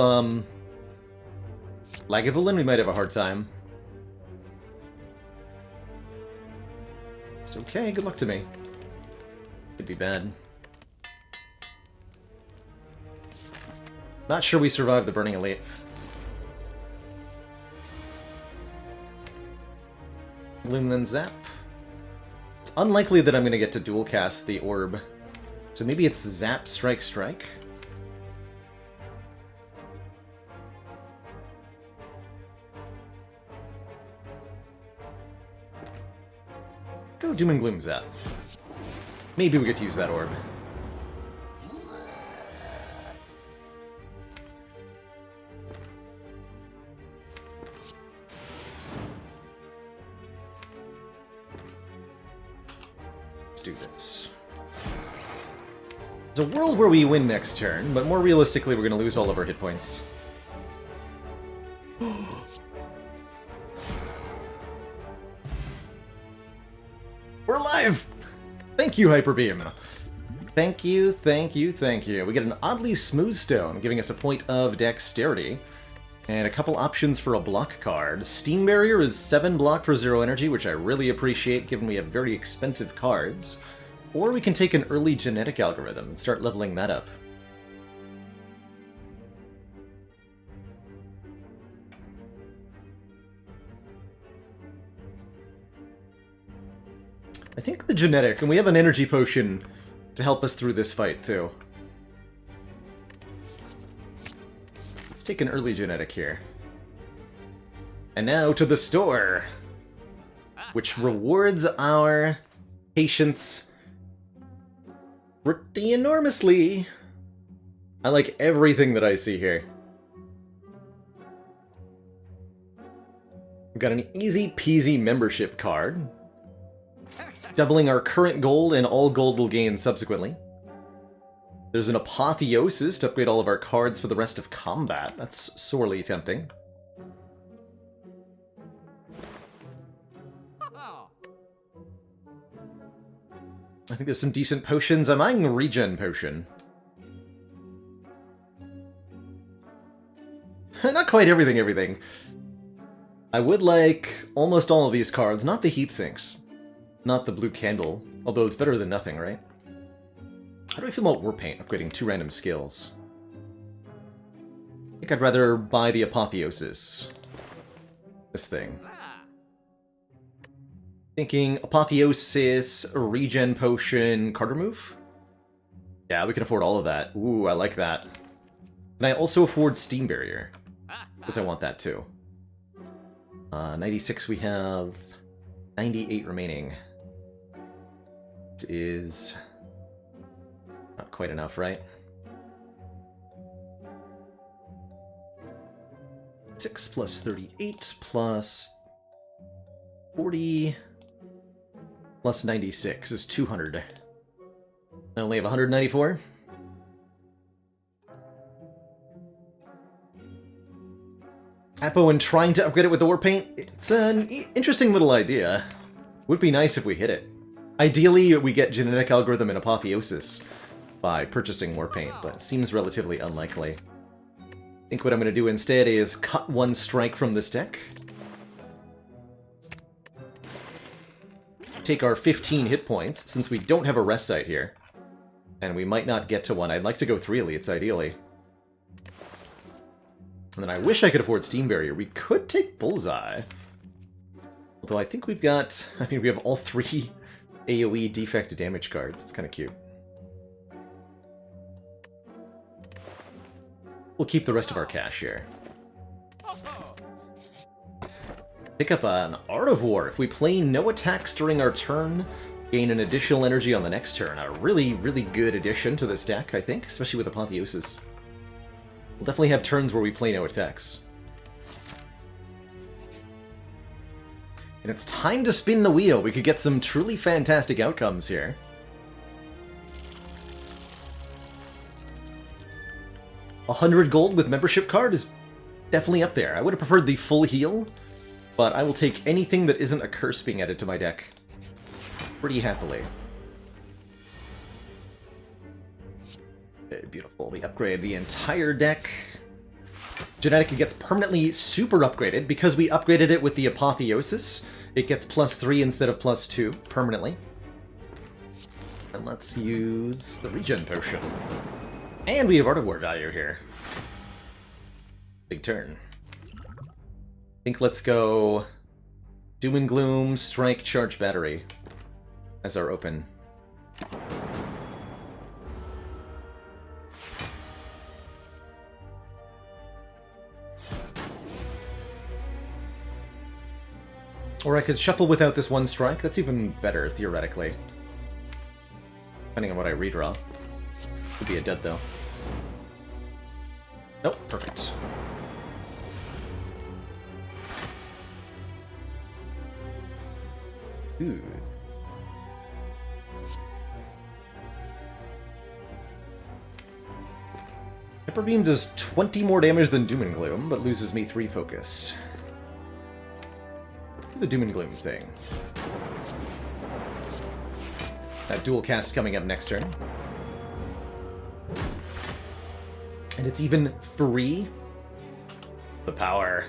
Lagavulin, we might have a hard time. It's okay, good luck to me. Could be bad. Not sure we survived the Burning Elite. Lumen Zap. It's unlikely that I'm going to get to dual cast the orb. So maybe it's Zap, Strike, Strike? Go Doom and Gloom Zap. Maybe we get to use that orb. Do this. There's a world where we win next turn, but more realistically, we're going to lose all of our hit points. We're alive! Thank you, Hyper Beam. Thank you, thank you, thank you. We get an oddly smooth stone, giving us a point of dexterity, and a couple options for a block card. Steam Barrier is 7 block for 0 energy, which I really appreciate given we have very expensive cards. Or we can take an early genetic algorithm and start leveling that up. I think the genetic, and we have an energy potion to help us through this fight too. Let's take an early genetic here. And now to the store, which rewards our patience pretty enormously. I like everything that I see here. We've got an easy peasy membership card, doubling our current gold, and all gold will gain subsequently. There's an Apotheosis to upgrade all of our cards for the rest of combat. That's sorely tempting. I think there's some decent potions. I'm eyeing the regen potion. Not quite everything. I would like almost all of these cards, not the heat sinks. Not the blue candle, although it's better than nothing, right? How do I feel about Warpaint, upgrading 2 random skills? I think I'd rather buy the Apotheosis. This thing. Thinking Apotheosis, Regen Potion, card remove? Yeah, we can afford all of that. Ooh, I like that. Can I also afford Steam Barrier? Because I want that too. 96 we have 98 remaining. It is not quite enough, right? 6 plus 38 plus 40 plus 96 is 200. I only have 194. Apo and trying to upgrade it with the Warpaint, it's an interesting little idea. Would be nice if we hit it. Ideally, we get Genetic Algorithm and Apotheosis by purchasing Warpaint, but it seems relatively unlikely. I think what I'm going to do instead is cut 1 strike from this deck. Take our 15 hit points, since we don't have a rest site here. And we might not get to one. I'd like to go 3 elites, ideally. And then I wish I could afford Steam Barrier. We could take Bullseye. Although I think we've got... I mean, we have all 3 AoE defect damage cards. It's kind of cute. We'll keep the rest of our cash here. Pick up an Art of War. If we play no attacks during our turn, gain an additional energy on the next turn. A really, really good addition to this deck, I think, especially with Apotheosis. We'll definitely have turns where we play no attacks. And it's time to spin the wheel. We could get some truly fantastic outcomes here. $100 gold with membership card is definitely up there. I would have preferred the full heal, but I will take anything that isn't a curse being added to my deck pretty happily. Okay, beautiful. We upgrade the entire deck. Genetic gets permanently super upgraded because we upgraded it with the Apotheosis. It gets +3 instead of +2 permanently. And let's use the Regen Potion. And we have Art of War value here. Big turn. I think let's go Doom and Gloom, Strike, Charge, Battery as our open. Or I could shuffle without this 1 strike. That's even better, theoretically. Depending on what I redraw. Could be a dud, though. Nope, perfect. Good. Pepper Beam does 20 more damage than Doom and Gloom, but loses me 3 focus. The Doom and Gloom thing. That dual cast coming up next turn. And it's even free. The power.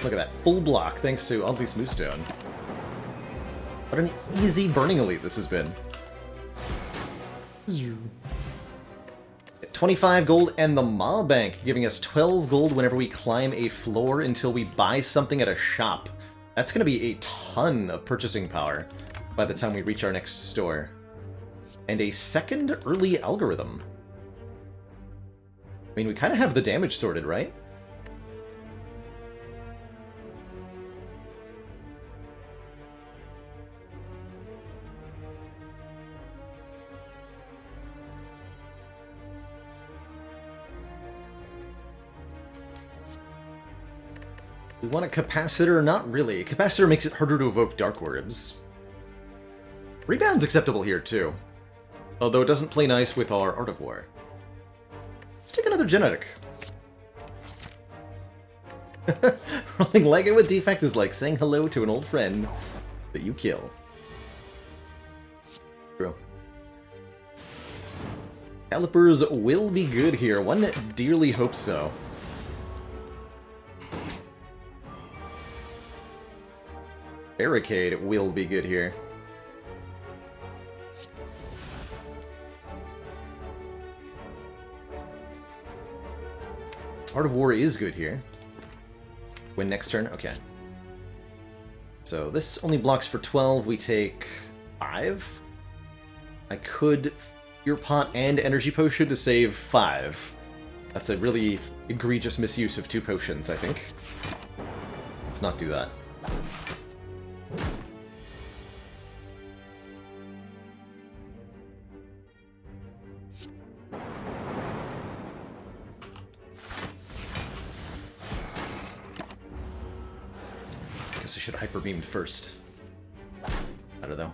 Look at that. Full block thanks to Ugly Smoothstone. What an easy burning elite this has been. 25 gold and the Maw Bank, giving us 12 gold whenever we climb a floor until we buy something at a shop. That's going to be a ton of purchasing power by the time we reach our next store. And a second early algorithm. I mean, we kind of have the damage sorted, right? We want a Capacitor? Not really. Capacitor makes it harder to evoke Dark Orbs. Rebound's acceptable here, too. Although it doesn't play nice with our Art of War. Let's take another Genetic. Rolling Lego with Defect is like saying hello to an old friend that you kill. True. Calipers will be good here. One dearly hopes so. Barricade will be good here. Art of War is good here. Win next turn? Okay. So this only blocks for 12. We take 5. I could Fear Pot and Energy Potion to save 5. That's a really egregious misuse of 2 potions, I think. Let's not do that. Guess I should have Hyper Beamed first. I don't know.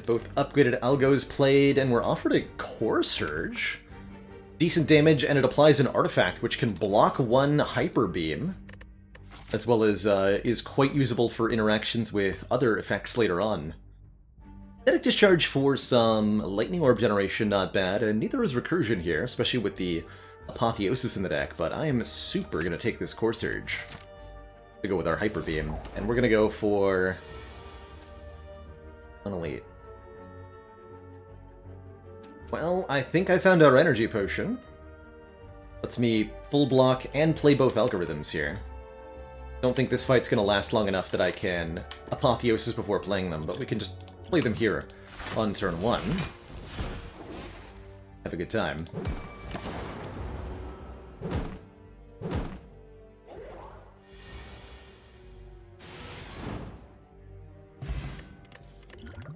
Both upgraded algos played, and we're offered a Core Surge. Decent damage, and it applies an artifact which can block 1 Hyper Beam, as well as is quite usable for interactions with other effects later on. Kinetic Discharge for some Lightning Orb generation, not bad, and neither is Recursion here, especially with the Apotheosis in the deck, but I am super going to take this Core Surge to go with our Hyper Beam, and we're going to go for Unelite. Well, I think I found our Energy Potion. Lets me full block and play both algorithms here. Don't think this fight's gonna last long enough that I can Apotheosis before playing them, but we can just play them here on turn 1. Have a good time.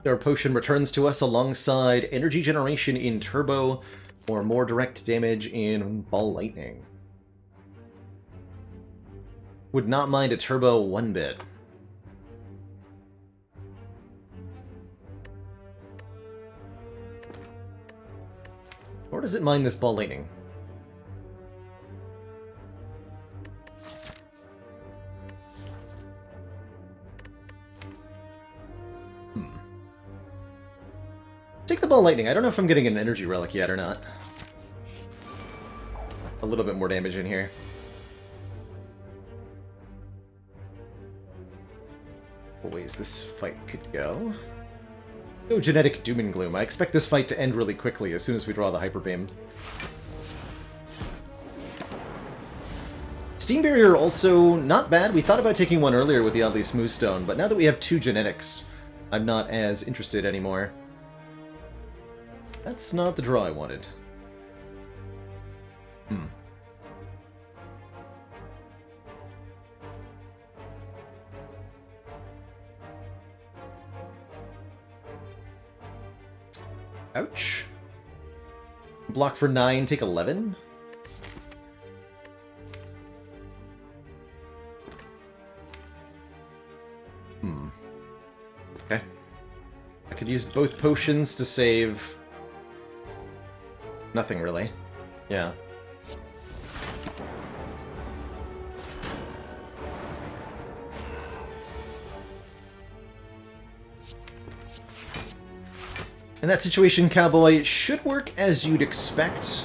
Our potion returns to us alongside energy generation in Turbo, or more direct damage in Ball Lightning. Would not mind a Turbo one bit. Or does it mind this Ball Lightning? Take the Ball Lightning. I don't know if I'm getting an Energy Relic yet or not. A little bit more damage in here. What ways this fight could go? Go Genetic Doom and Gloom. I expect this fight to end really quickly as soon as we draw the Hyper Beam. Steam Barrier also not bad. We thought about taking one earlier with the Oddly Smooth Stone, but now that we have 2 genetics, I'm not as interested anymore. That's not the draw I wanted. Ouch. Block for 9, take 11. Okay. I could use both potions to save... nothing, really. Yeah. In that situation, Cowboy, it should work as you'd expect,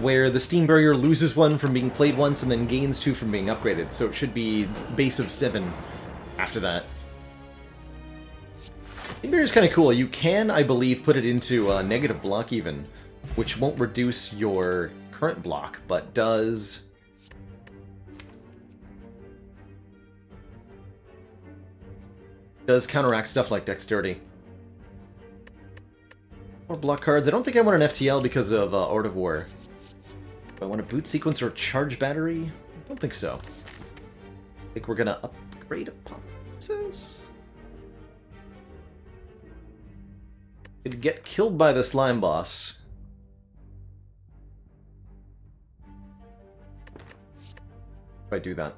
where the Steam Barrier loses 1 from being played once and then gains 2 from being upgraded, so it should be base of 7 after that. Steam Barrier's kind of cool. You can, I believe, put it into negative block even, which won't reduce your current block, but does counteract stuff like Dexterity. More block cards. I don't think I want an FTL because of Art of War. Do I want a Boot Sequence or Charge Battery? I don't think so. I think we're gonna upgrade Apotheosis. It'd get killed by the Slime Boss. If I do that.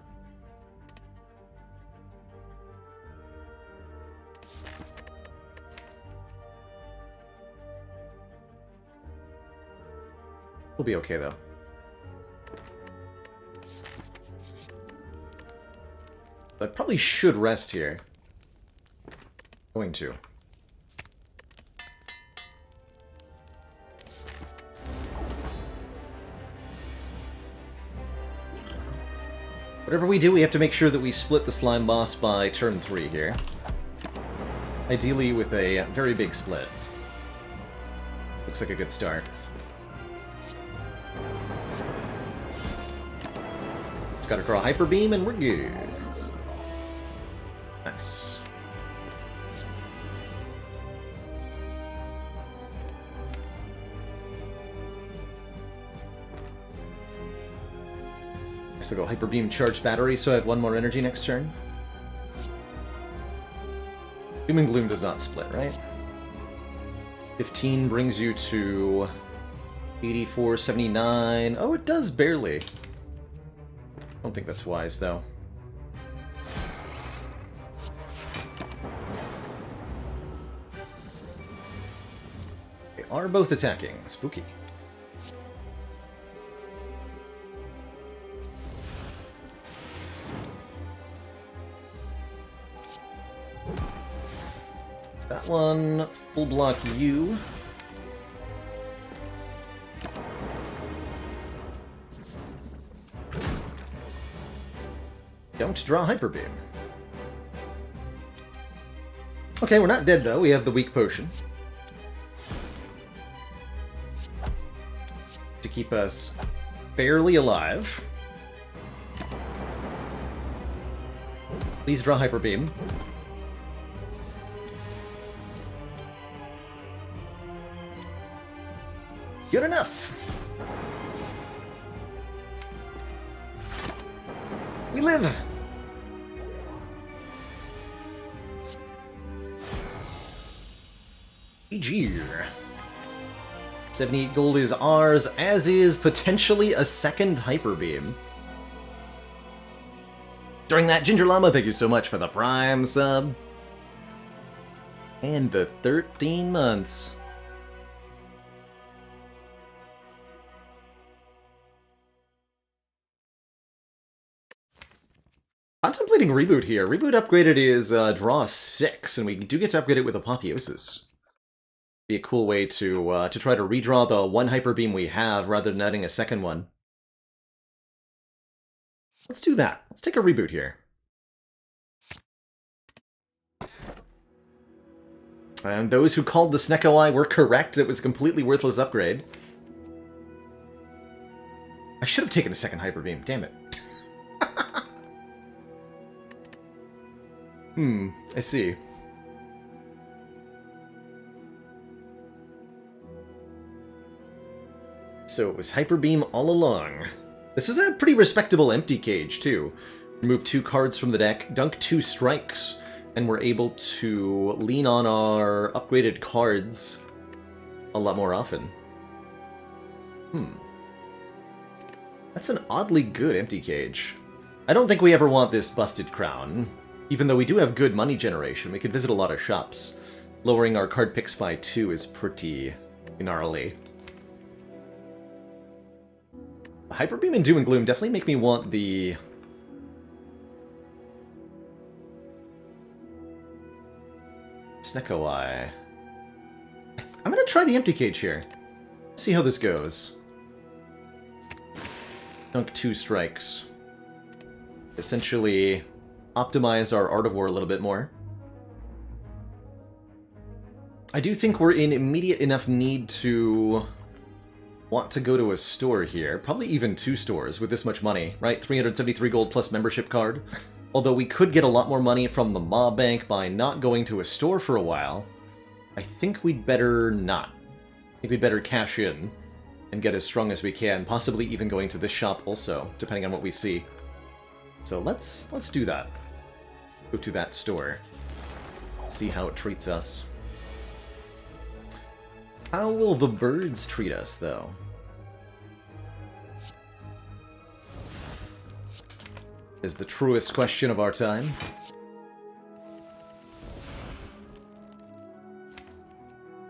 We'll be okay, though. I probably should rest here. Going to. Whatever we do, we have to make sure that we split the Slime Boss by turn 3 here. Ideally with a very big split. Looks like a good start. Just gotta draw Hyper Beam and we're good. Nice. Guess I'll go Hyper Beam, charge battery, so I have one more energy next turn. Doom and Gloom does not split, right? 15 brings you to 84, 79. Oh, it does barely. I don't think that's wise, though. They are both attacking. Spooky. That one, full block you. Don't draw Hyper Beam. Okay, we're not dead though, we have the weak potion. To keep us barely alive. Please draw Hyper Beam. Good enough! We live! GG. 78 gold is ours, as is potentially a second Hyper Beam. During that, Ginger Llama, thank you so much for the Prime sub. And the 13 months. Contemplating Reboot here. Reboot upgraded is draw 6, and we do get to upgrade it with Apotheosis. Be a cool way to try to redraw the one Hyper Beam we have rather than adding a second one. Let's do that. Let's take a Reboot here. And those who called the Snecko Eye were correct. It was a completely worthless upgrade. I should have taken a second Hyper Beam. Damn it. I see. So it was Hyper Beam all along. This is a pretty respectable empty cage, too. Remove 2 cards from the deck, dunk 2 strikes, and we're able to lean on our upgraded cards a lot more often. That's an oddly good empty cage. I don't think we ever want this Busted Crown. Even though we do have good money generation, we could visit a lot of shops. Lowering our card picks by 2 is pretty gnarly. Hyper Beam and Doom and Gloom definitely make me want the... Snecko Eye. I'm gonna try the empty cage here. See how this goes. Dunk 2 strikes. Essentially optimize our Art of War a little bit more. I do think we're in immediate enough need to want to go to a store here. Probably even 2 stores with this much money, right? 373 gold plus membership card. Although we could get a lot more money from the Mob Bank by not going to a store for a while. I think we'd better not. I think we'd better cash in and get as strong as we can, possibly even going to this shop also, depending on what we see. So let's do that. Go to that store. See how it treats us. How will the birds treat us, though? Is the truest question of our time.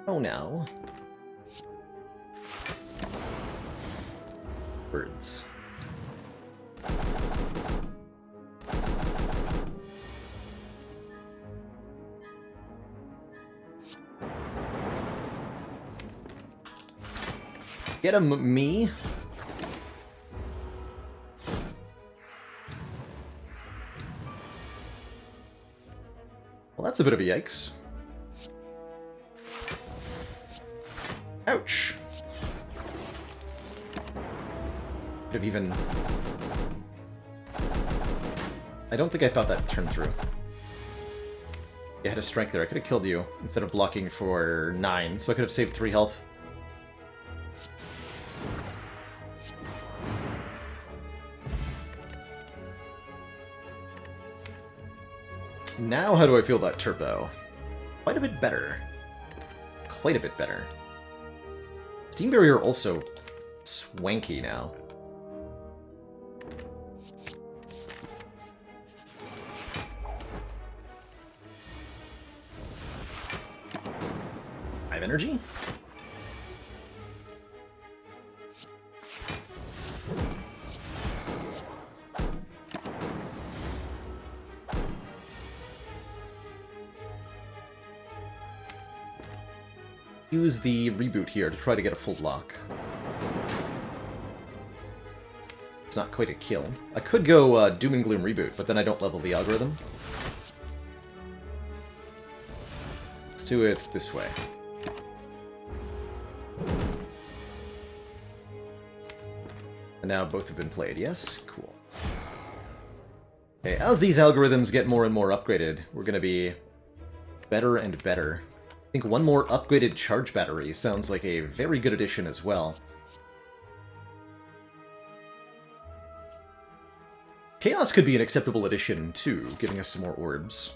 Oh no. Birds. Get him, me. Well, that's a bit of a yikes. Ouch. Could have even I don't think I thought that turned through. You had a strike there. I could have killed you instead of blocking for 9, so I could have saved 3 health. Now how do I feel about Turbo? Quite a bit better. Quite a bit better. Steam Barrier also swanky now. I have energy? Use the reboot here to try to get a full lock. It's not quite a kill. I could go Doom and Gloom reboot, but then I don't level the algorithm. Let's do it this way. And now both have been played, yes? Cool. Okay, as these algorithms get more and more upgraded, we're going to be better and better. I think one more upgraded charge battery sounds like a very good addition as well. Chaos could be an acceptable addition too, giving us some more orbs.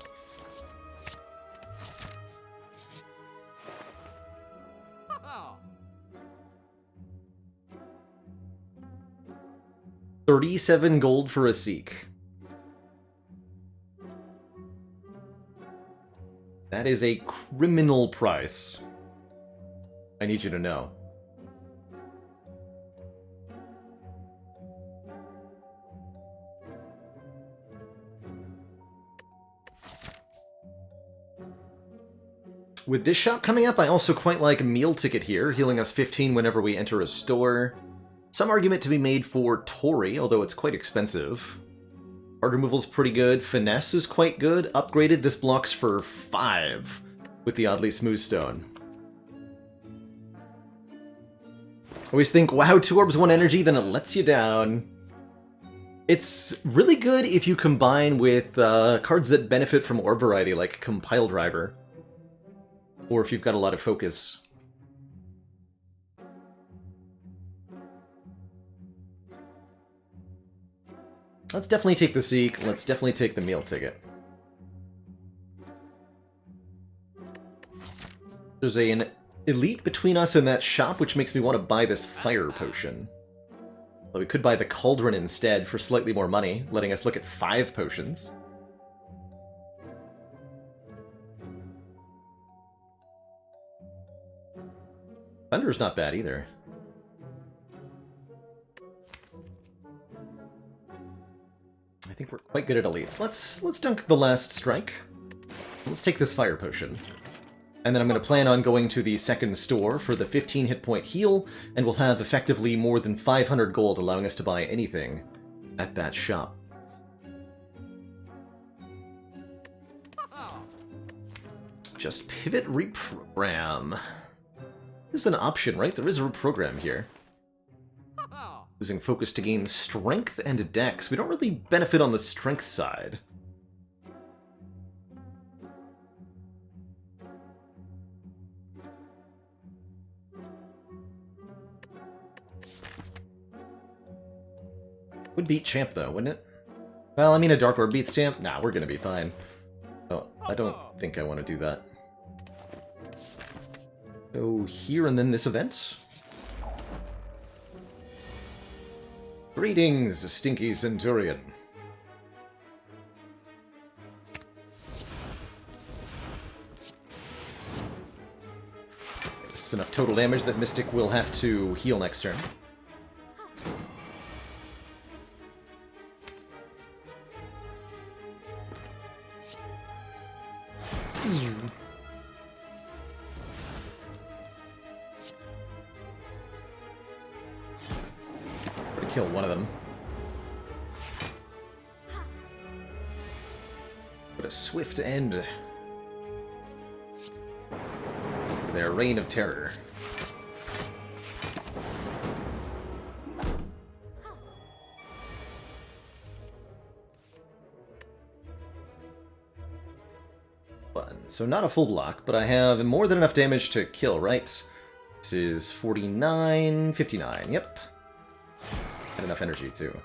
$37 gold for a Seek. That is a criminal price. I need you to know. With this shop coming up, I also quite like Meal Ticket here, healing us 15 whenever we enter a store. Some argument to be made for Tori, although it's quite expensive. Card removal's pretty good. Finesse is quite good. Upgraded, this blocks for 5 with the Oddly Smooth Stone. Always think, wow, 2 orbs, 1 energy, then it lets you down. It's really good if you combine with cards that benefit from orb variety, like Compile Driver. Or if you've got a lot of focus. Let's definitely take the Seek. Let's definitely take the Meal Ticket. There's an elite between us and that shop, which makes me want to buy this Fire Potion. Well, we could buy the Cauldron instead for slightly more money, letting us look at 5 potions. Thunder's not bad either. I think we're quite good at elites. Let's dunk the last strike. Let's take this Fire Potion. And then I'm going to plan on going to the second store for the 15 hit point heal, and we'll have effectively more than 500 gold, allowing us to buy anything at that shop. Just pivot reprogram. This is an option, right? There is a reprogram here. Using focus to gain strength and dex. We don't really benefit on the strength side. Would beat Champ, though, wouldn't it? Well, I mean, a Dark Lord beats Champ? Nah, we're gonna be fine. Oh, I don't think I want to do that. Go here and then this event. Greetings, Stinky Centurion. This is enough total damage that Mystic will have to heal next turn. Kill one of them. What a swift end to their reign of terror. So not a full block, but I have more than enough damage to kill, right? This is 49, 59, yep. And enough energy, too.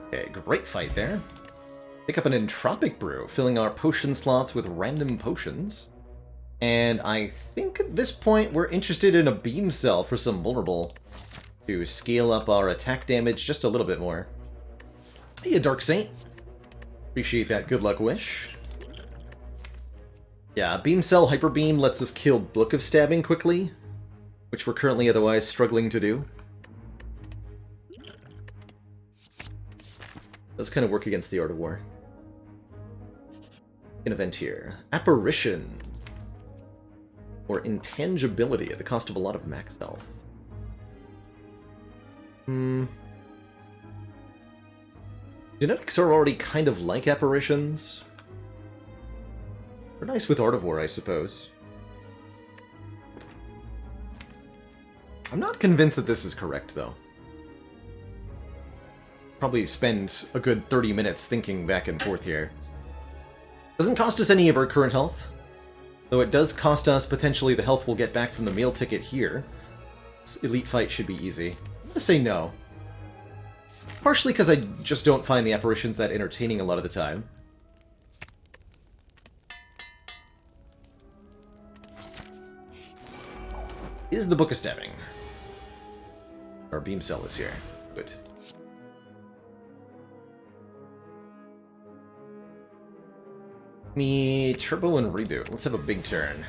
Okay, great fight there. Pick up an Entropic Brew, filling our potion slots with random potions. And I think at this point we're interested in a Beam Cell for some vulnerable to scale up our attack damage just a little bit more. Hey, Dark Saint. Appreciate that good luck wish. Yeah, Beam Cell Hyper Beam lets us kill Book of Stabbing quickly, which we're currently otherwise struggling to do. Does kind of work against the Art of War. An event here. Apparitions. Or intangibility at the cost of a lot of max health. Genetics are already kind of like apparitions. They're nice with Art of War, I suppose. I'm not convinced that this is correct, though. Probably spend a good 30 minutes thinking back and forth here. Doesn't cost us any of our current health. Though it does cost us potentially the health we'll get back from the meal ticket here. This elite fight should be easy. I'm gonna say no. Partially because I just don't find the apparitions that entertaining a lot of the time. Is the Book of Stabbing. Our Beam Cell is here. Good. Me turbo and reboot. Let's have a big turn.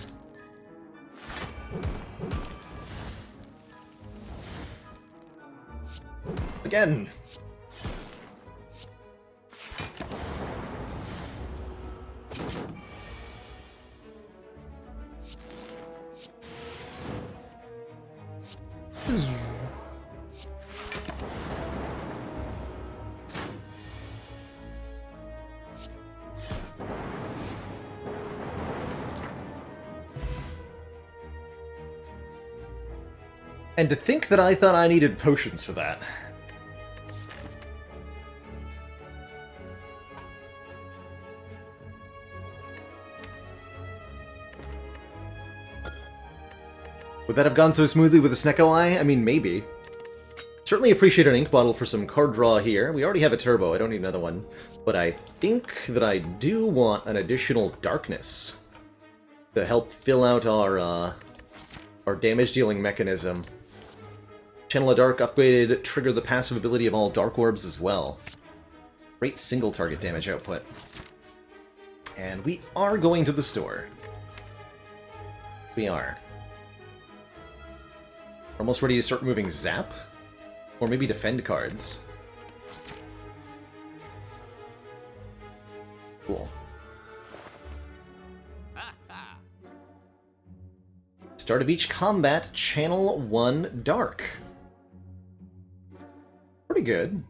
Again. And to think that I thought I needed potions for that. Would that have gone so smoothly with a Snecko Eye? I mean, maybe. Certainly appreciate an ink bottle for some card draw here. We already have a turbo, I don't need another one. But I think that I do want an additional darkness to help fill out our damage-dealing mechanism. Channel of Dark upgraded, trigger the passive ability of all Dark Orbs as well. Great single target damage output. And we are going to the store. We are. Almost ready to start moving Zap? Or maybe Defend cards. Cool. Start of each combat, channel 1 Dark. Pretty good.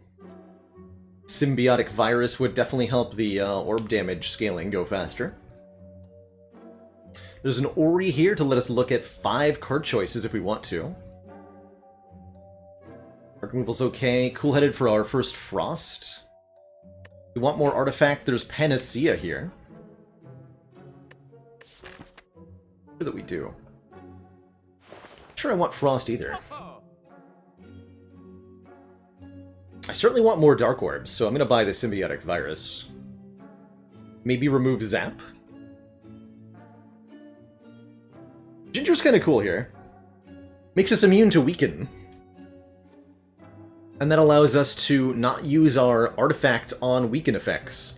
Symbiotic Virus would definitely help the orb damage scaling go faster. There's an Ori here to let us look at 5 card choices if we want to. Dark removal's okay. Cool-headed for our first Frost. If we want more artifact, there's Panacea here. Sure that we do. Not sure I want Frost either. I certainly want more Dark Orbs, so I'm gonna buy the Symbiotic Virus. Maybe remove Zap. Ginger's kinda cool here. Makes us immune to Weaken. And that allows us to not use our artifact on weaken effects.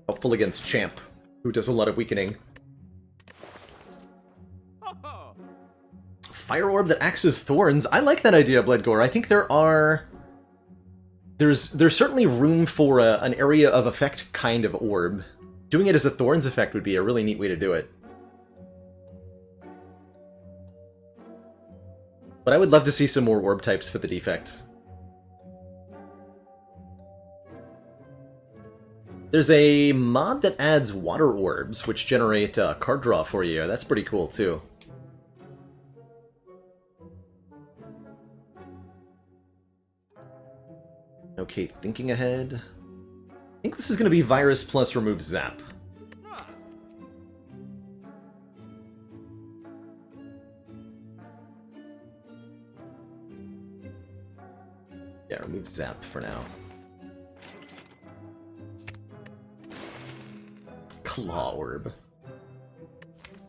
Helpful against Champ, who does a lot of weakening. Fire Orb that acts as thorns. I like that idea, Bloodgore. I think there's certainly room for an area of effect kind of orb. Doing it as a thorns effect would be a really neat way to do it. But I would love to see some more orb types for the defect. There's a mod that adds water orbs, which generate card draw for you. That's pretty cool, too. Okay, thinking ahead. I think this is going to be Virus plus remove Zap. Yeah, remove Zap for now. Claw Orb.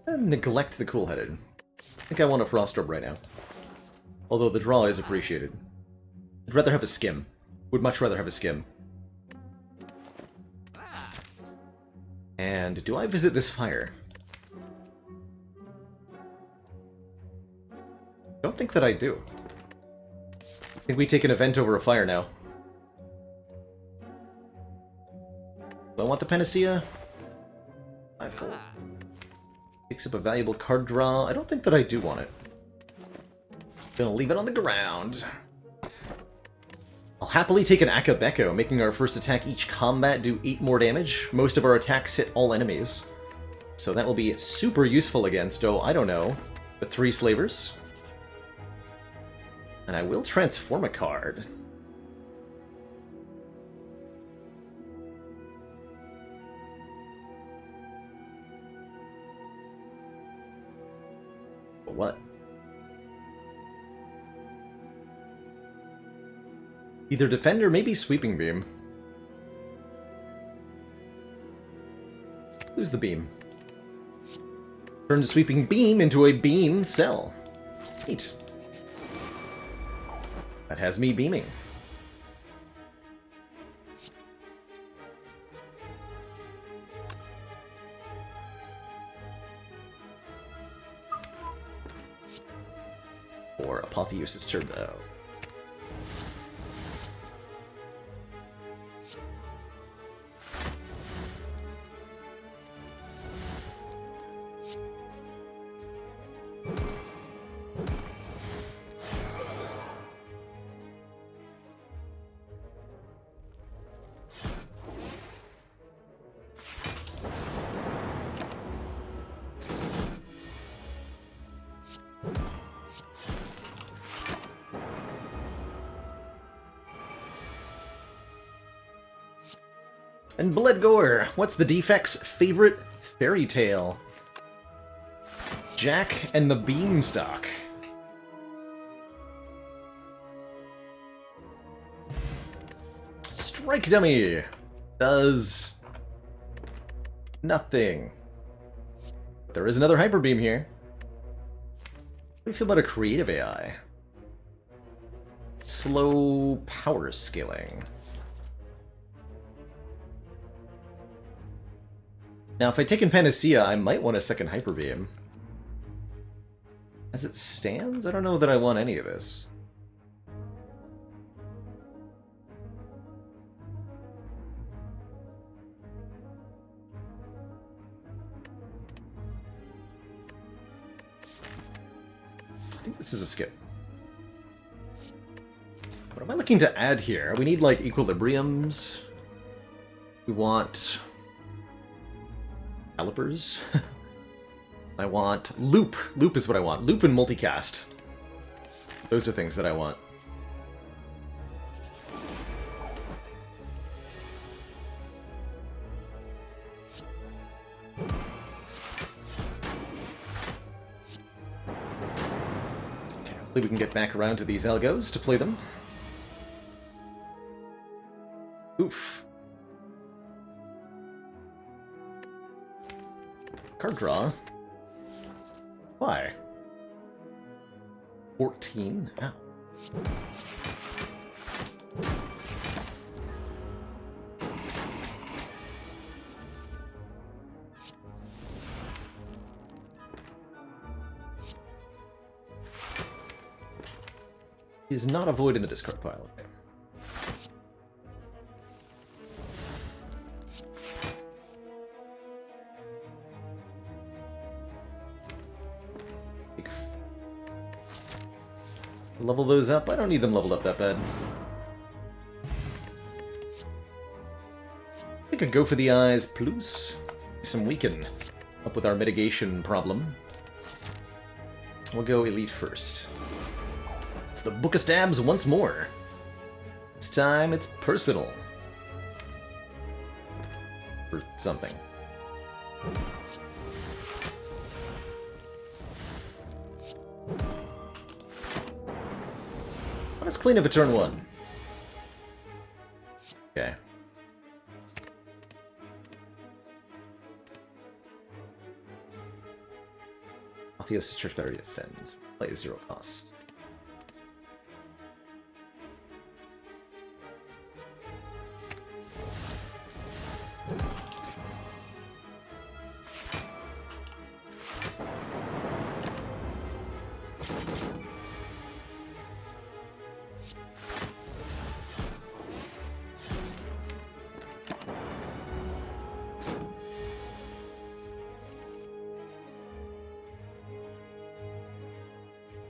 And neglect the Cool-Headed. I think I want a Frost Orb right now. Although the draw is appreciated. I'd rather have a Skim. Would much rather have a Skim. And do I visit this fire? Don't think that I do. I think we take an event over a fire now. Do I want the Panacea? 5 gold. Picks up a valuable card draw. I don't think that I do want it. Gonna leave it on the ground. I'll happily take an Akabeko, making our first attack each combat do 8 more damage. Most of our attacks hit all enemies. So that will be super useful against, oh, I don't know, the 3 Slavers. And I will transform a card. But what? Either defend or maybe Sweeping Beam. Lose the beam. Turn the Sweeping Beam into a beam cell. Neat. That has me beaming. Or Apotheosis Turbo. And Bloodgore, what's the defect's favorite fairy tale? Jack and the Beanstalk. Strike Dummy does nothing. There is another Hyper Beam here. What do you feel about a creative AI? Slow power scaling. Now, if I take in Panacea, I might want a second Hyper Beam. As it stands, I don't know that I want any of this. I think this is a skip. What am I looking to add here? We need, like, Equilibriums. We want calipers. I want loop. Loop is what I want. Loop and multicast. Those are things that I want. Okay, hopefully we can get back around to these algos to play them. Oof. Card draw. Why? 14? Ow. Is not a void in the discard pile. Okay. Level those up? I don't need them leveled up that bad. I think I go for the eyes plus some weaken up with our mitigation problem. We'll go elite first. It's the Book of Stabs once more. This time it's personal. Or something. Let's clean up a turn 1. Okay. Apotheosis Church Battery defends. Play 0 cost.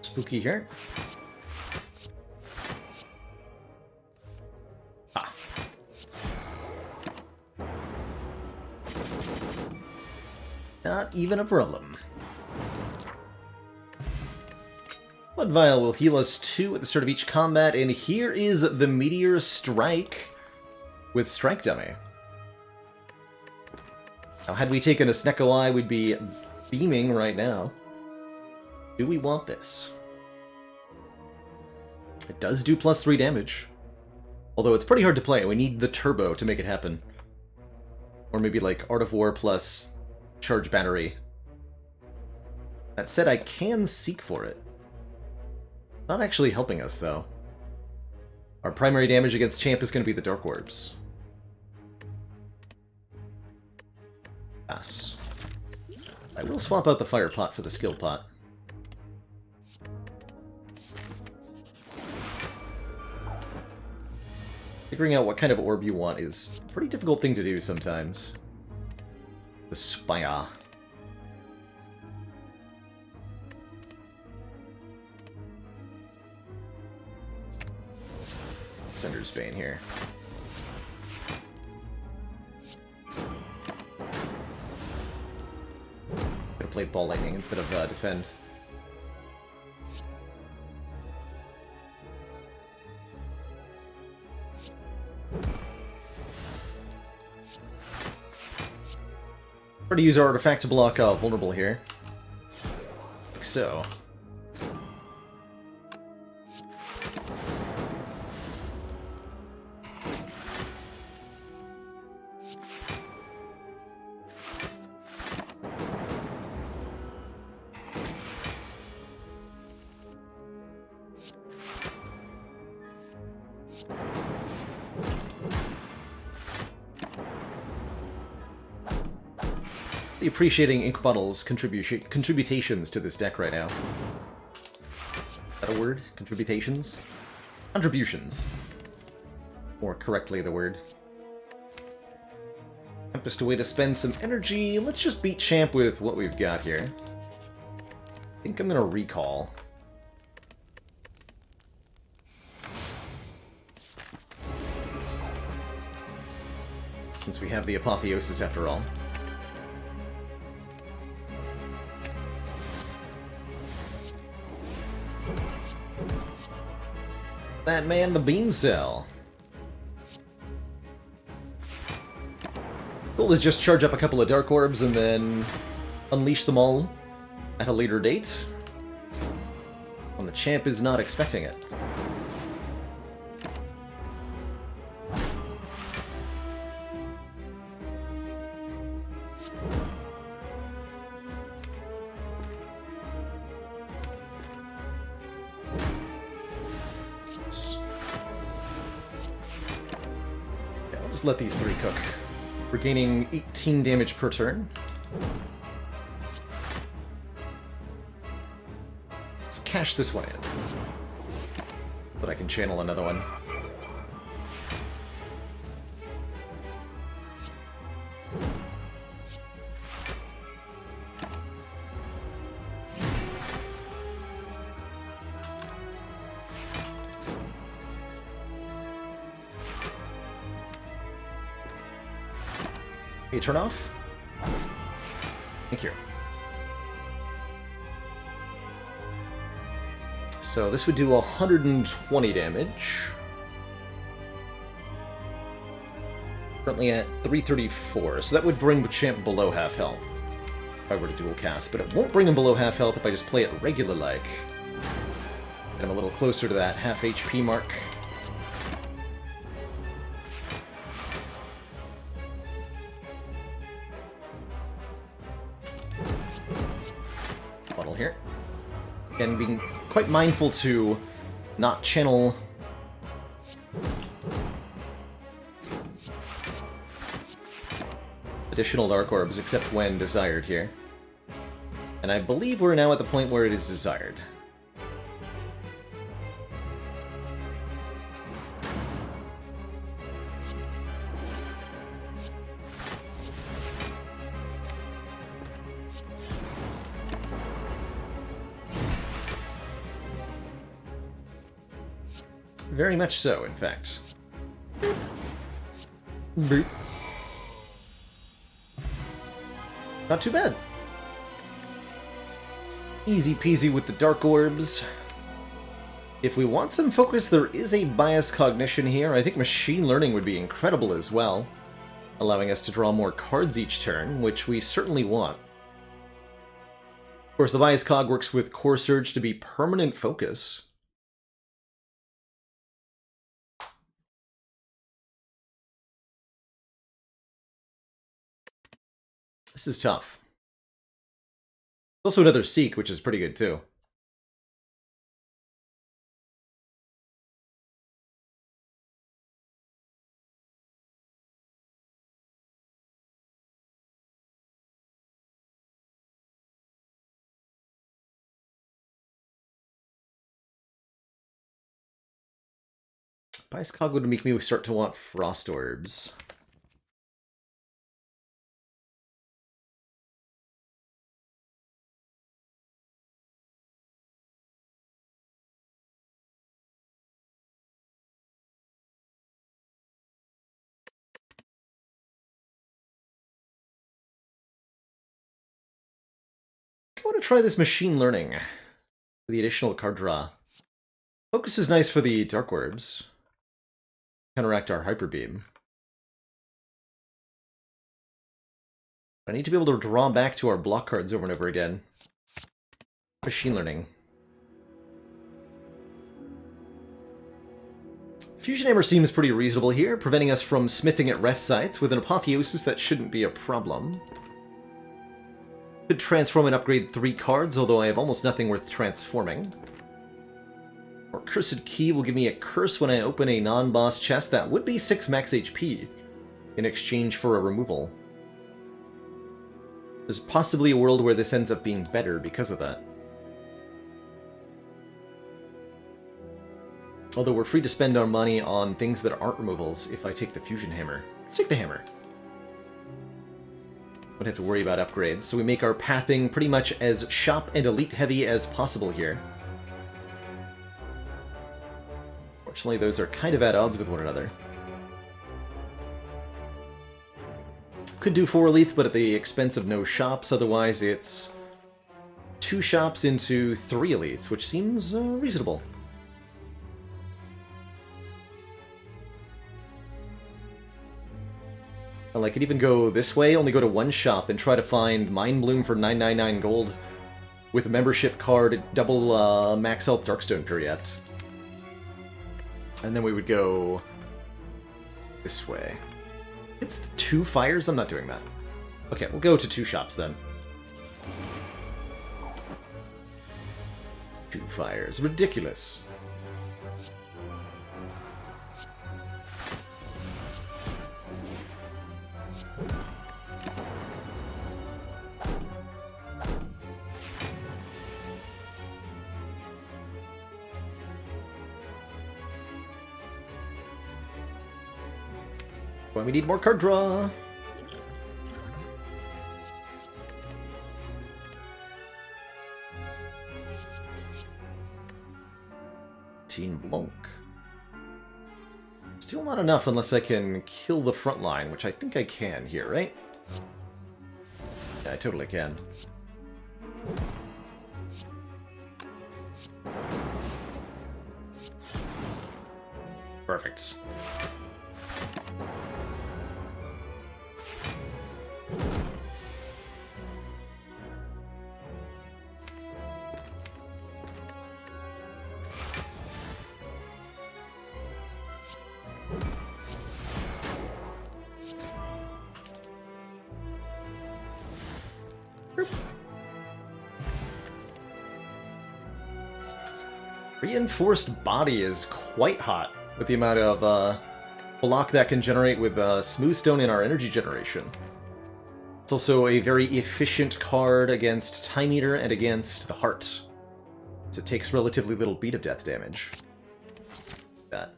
Spooky here. Ah. Not even a problem. Blood Vial will heal us 2 at the start of each combat, and here is the Meteor Strike with Strike Dummy. Now, had we taken a Snecko Eye, we'd be beaming right now. Do we want this? It does do +3 damage. Although it's pretty hard to play. We need the turbo to make it happen. Or maybe like Art of War plus Charge Battery. That said, I can seek for it. Not actually helping us, though. Our primary damage against Champ is going to be the Dark Orbs. Pass. I will swap out the Fire Pot for the Skill Pot. Figuring out what kind of orb you want is a pretty difficult thing to do sometimes. The Spire. Cinder's Bane here. Gonna play Ball Lightning instead of defend. Try to use our artifact to block vulnerable here. Like so. Appreciating Ink Bottle's contributions to this deck right now. Is that a word? Contributions? Contributions. More correctly, the word. Tempest, a way to spend some energy. Let's just beat Champ with what we've got here. I think I'm gonna recall. Since we have the Apotheosis after all. That man, the Beam Cell. Goal is just charge up a couple of Dark Orbs and then unleash them all at a later date when the Champ is not expecting it. Just let these 3 cook. We're gaining 18 damage per turn. Let's cash this one in. But I can channel another one. Okay, turn off. Thank you. So this would do 120 damage. Currently at 334, so that would bring Machamp below half health if I were to dual cast, but it won't bring him below half health if I just play it regular-like. And I'm a little closer to that half HP mark. Bottle here. And being quite mindful to not channel additional Dark Orbs, except when desired here. And I believe we're now at the point where it is desired. Very much so, in fact. Boop. Not too bad. Easy peasy with the Dark Orbs. If we want some focus, there is a bias cognition here. I think machine learning would be incredible as well, allowing us to draw more cards each turn, which we certainly want. Of course, the bias cog works with Core Surge to be permanent focus. This is tough. Also another Seek, which is pretty good too. Bias Cog would make me start to want Frost Orbs. I want to try this machine learning for the additional card draw. Focus is nice for the Dark Orbs. Counteract our Hyper Beam. I need to be able to draw back to our block cards over and over again. Machine learning. Fusion Hammer seems pretty reasonable here, preventing us from smithing at rest sites. With an Apotheosis, that shouldn't be a problem. Could transform and upgrade 3 cards, although I have almost nothing worth transforming. Or Cursed Key will give me a curse when I open a non-boss chest. That would be 6 max HP in exchange for a removal. There's possibly a world where this ends up being better because of that. Although we're free to spend our money on things that aren't removals if I take the Fusion Hammer. Let's take the hammer. Don't have to worry about upgrades, so we make our pathing pretty much as shop and elite heavy as possible here. Fortunately, those are kind of at odds with one another. Could do 4 elites, but at the expense of no shops, otherwise it's 2 shops into 3 elites, which seems reasonable. Well, I could even go this way, only go to 1 shop and try to find Mind Bloom for 999 gold with a membership card, double max health Darkstone Period. And then we would go this way. It's 2 fires? I'm not doing that. Okay, we'll go to 2 shops then. 2 fires. Ridiculous. Why we need more card draw. Teen Blanc. Still not enough unless I can kill the front line, which I think I can here, right? Yeah, I totally can. Reinforced Body is quite hot with the amount of block that can generate with Smooth Stone in our energy generation. It's also a very efficient card against Time Eater and against the Heart. So it takes relatively little beat of death damage. That.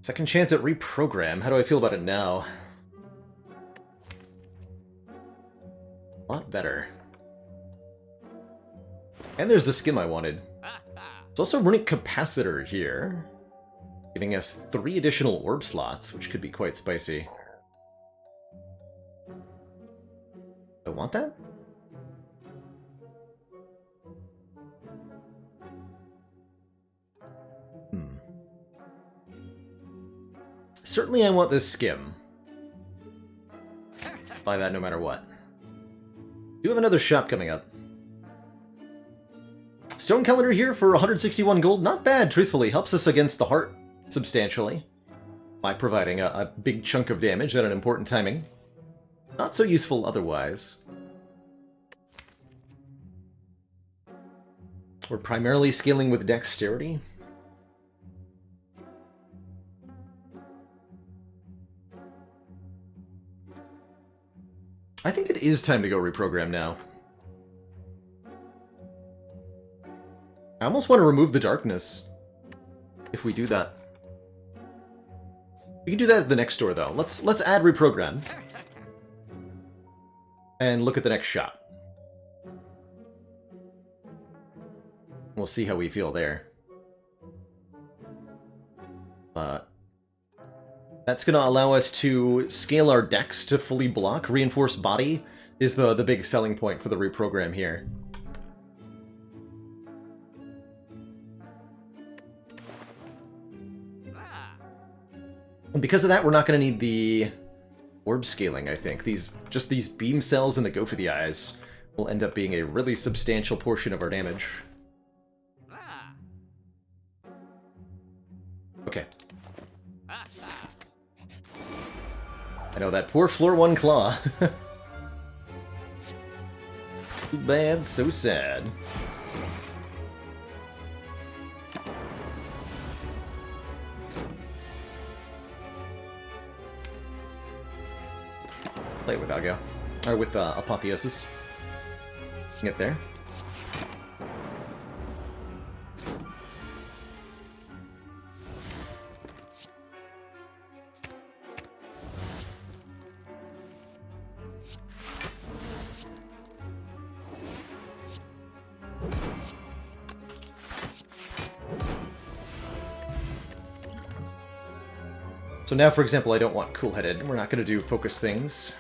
Second chance at reprogram. How do I feel about it now? A lot better. And there's the skim I wanted. There's also a runic capacitor here, giving us 3 additional orb slots, which could be quite spicy. I want that? Certainly I want this skim. Buy that no matter what. Do have another shop coming up. Stone Calendar here for 161 gold. Not bad, truthfully. Helps us against the Heart substantially by providing a big chunk of damage at an important timing. Not so useful otherwise. We're primarily scaling with dexterity. I think it is time to go reprogram now. I almost want to remove the darkness if we do that. We can do that at the next door, though. Let's add reprogram and look at the next shop. We'll see how we feel there. That's going to allow us to scale our dex to fully block. Reinforced Body is the big selling point for the reprogram here. And because of that, we're not going to need the orb scaling, I think. Just these beam cells and the go for the eyes will end up being a really substantial portion of our damage. Okay. I know, that poor floor 1 claw. Too bad, so sad. Play it with Algo. Or with Apotheosis. Get there. So now, for example, I don't want Cool-Headed. We're not going to do Focus Things.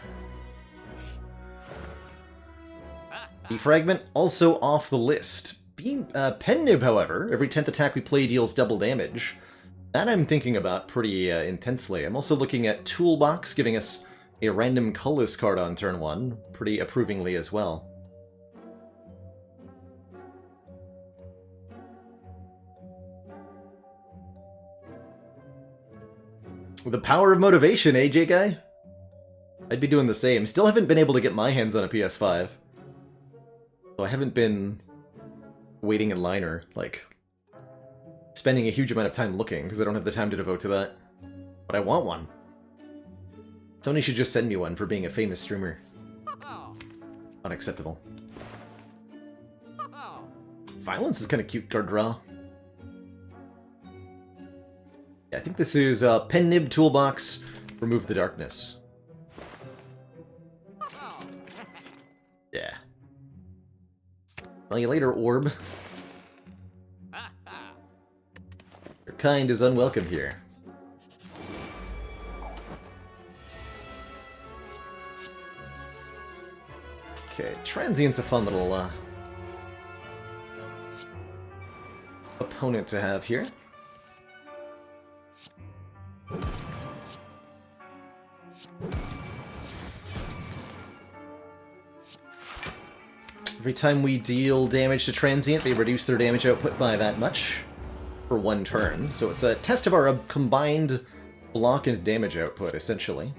Defragment, also off the list. Pen Nib, however, every 10th attack we play deals double damage. That I'm thinking about pretty intensely. I'm also looking at Toolbox, giving us a random colorless card on turn 1, pretty approvingly as well. The power of motivation, eh, J-Guy? I'd be doing the same. Still haven't been able to get my hands on a PS5. So I haven't been waiting in line or, like, spending a huge amount of time looking, because I don't have the time to devote to that. But I want one. Sony should just send me one for being a famous streamer. Unacceptable. Violence is kind of cute card draw. Yeah, I think this is Pen Nib Toolbox, remove the darkness. Yeah. Tell you later, Orb. Your kind is unwelcome here. Okay, Transient's a fun little opponent to have here. Every time we deal damage to Transient, they reduce their damage output by that much for 1 turn. So it's a test of our combined block and damage output, essentially.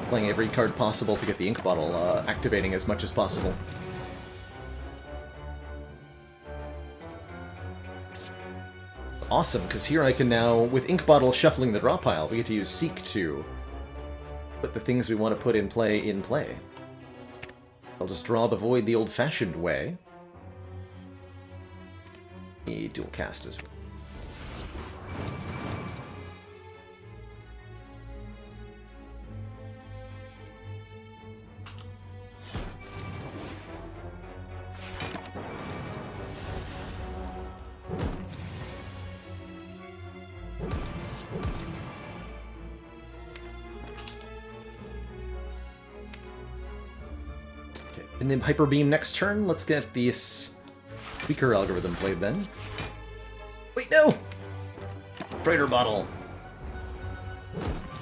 Playing every card possible to get the ink bottle activating as much as possible. Awesome, because here I can now, with ink bottle shuffling the draw pile, we get to use Seek to put the things we want to put in play. I'll just draw the void the old-fashioned way. A dual cast as well. And then Hyper Beam next turn. Let's get this weaker algorithm played then. Wait, no! Freighter Bottle.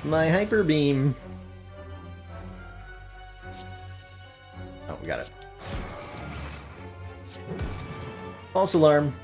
My Hyper Beam. Oh, we got it. False alarm.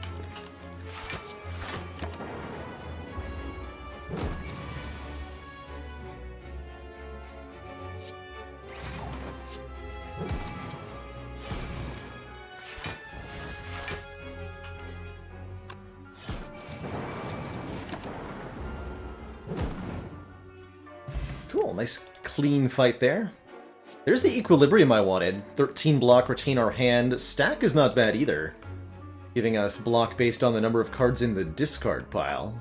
Cool, nice clean fight there. There's the equilibrium I wanted. 13 block, retain our hand. Stack is not bad either, giving us block based on the number of cards in the discard pile.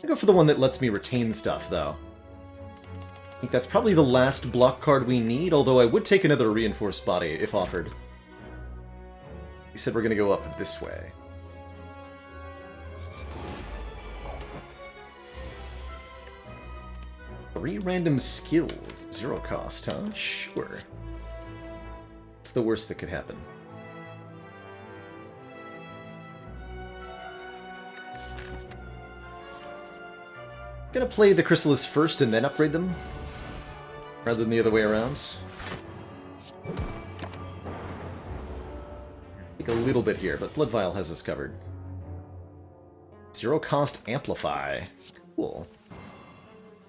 I go for the one that lets me retain stuff, though. I think that's probably the last block card we need, although I would take another reinforced body if offered. You said we're going to go up this way. 3 random skills. 0 cost, huh? Sure. It's the worst that could happen. Gonna play the Chrysalis first and then upgrade them, rather than the other way around. Take a little bit here, but Blood Vial has us covered. 0 cost Amplify. Cool.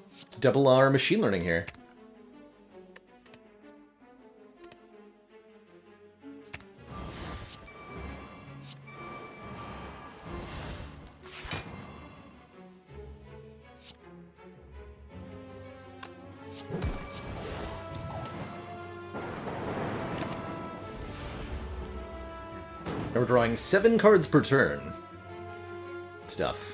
Let's double our machine learning here. Now we're drawing 7 cards per turn. Stuff.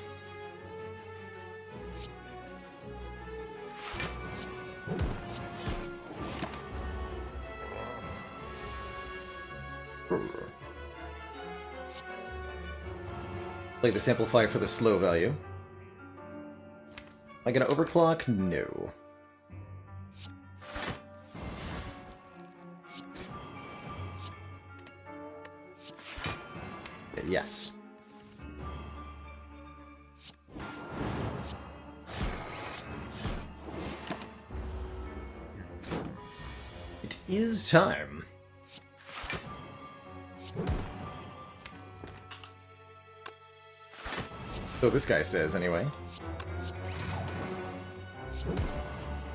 Play this Amplify for the slow value. Am I gonna overclock? No. Yes. It is time. So this guy says, anyway.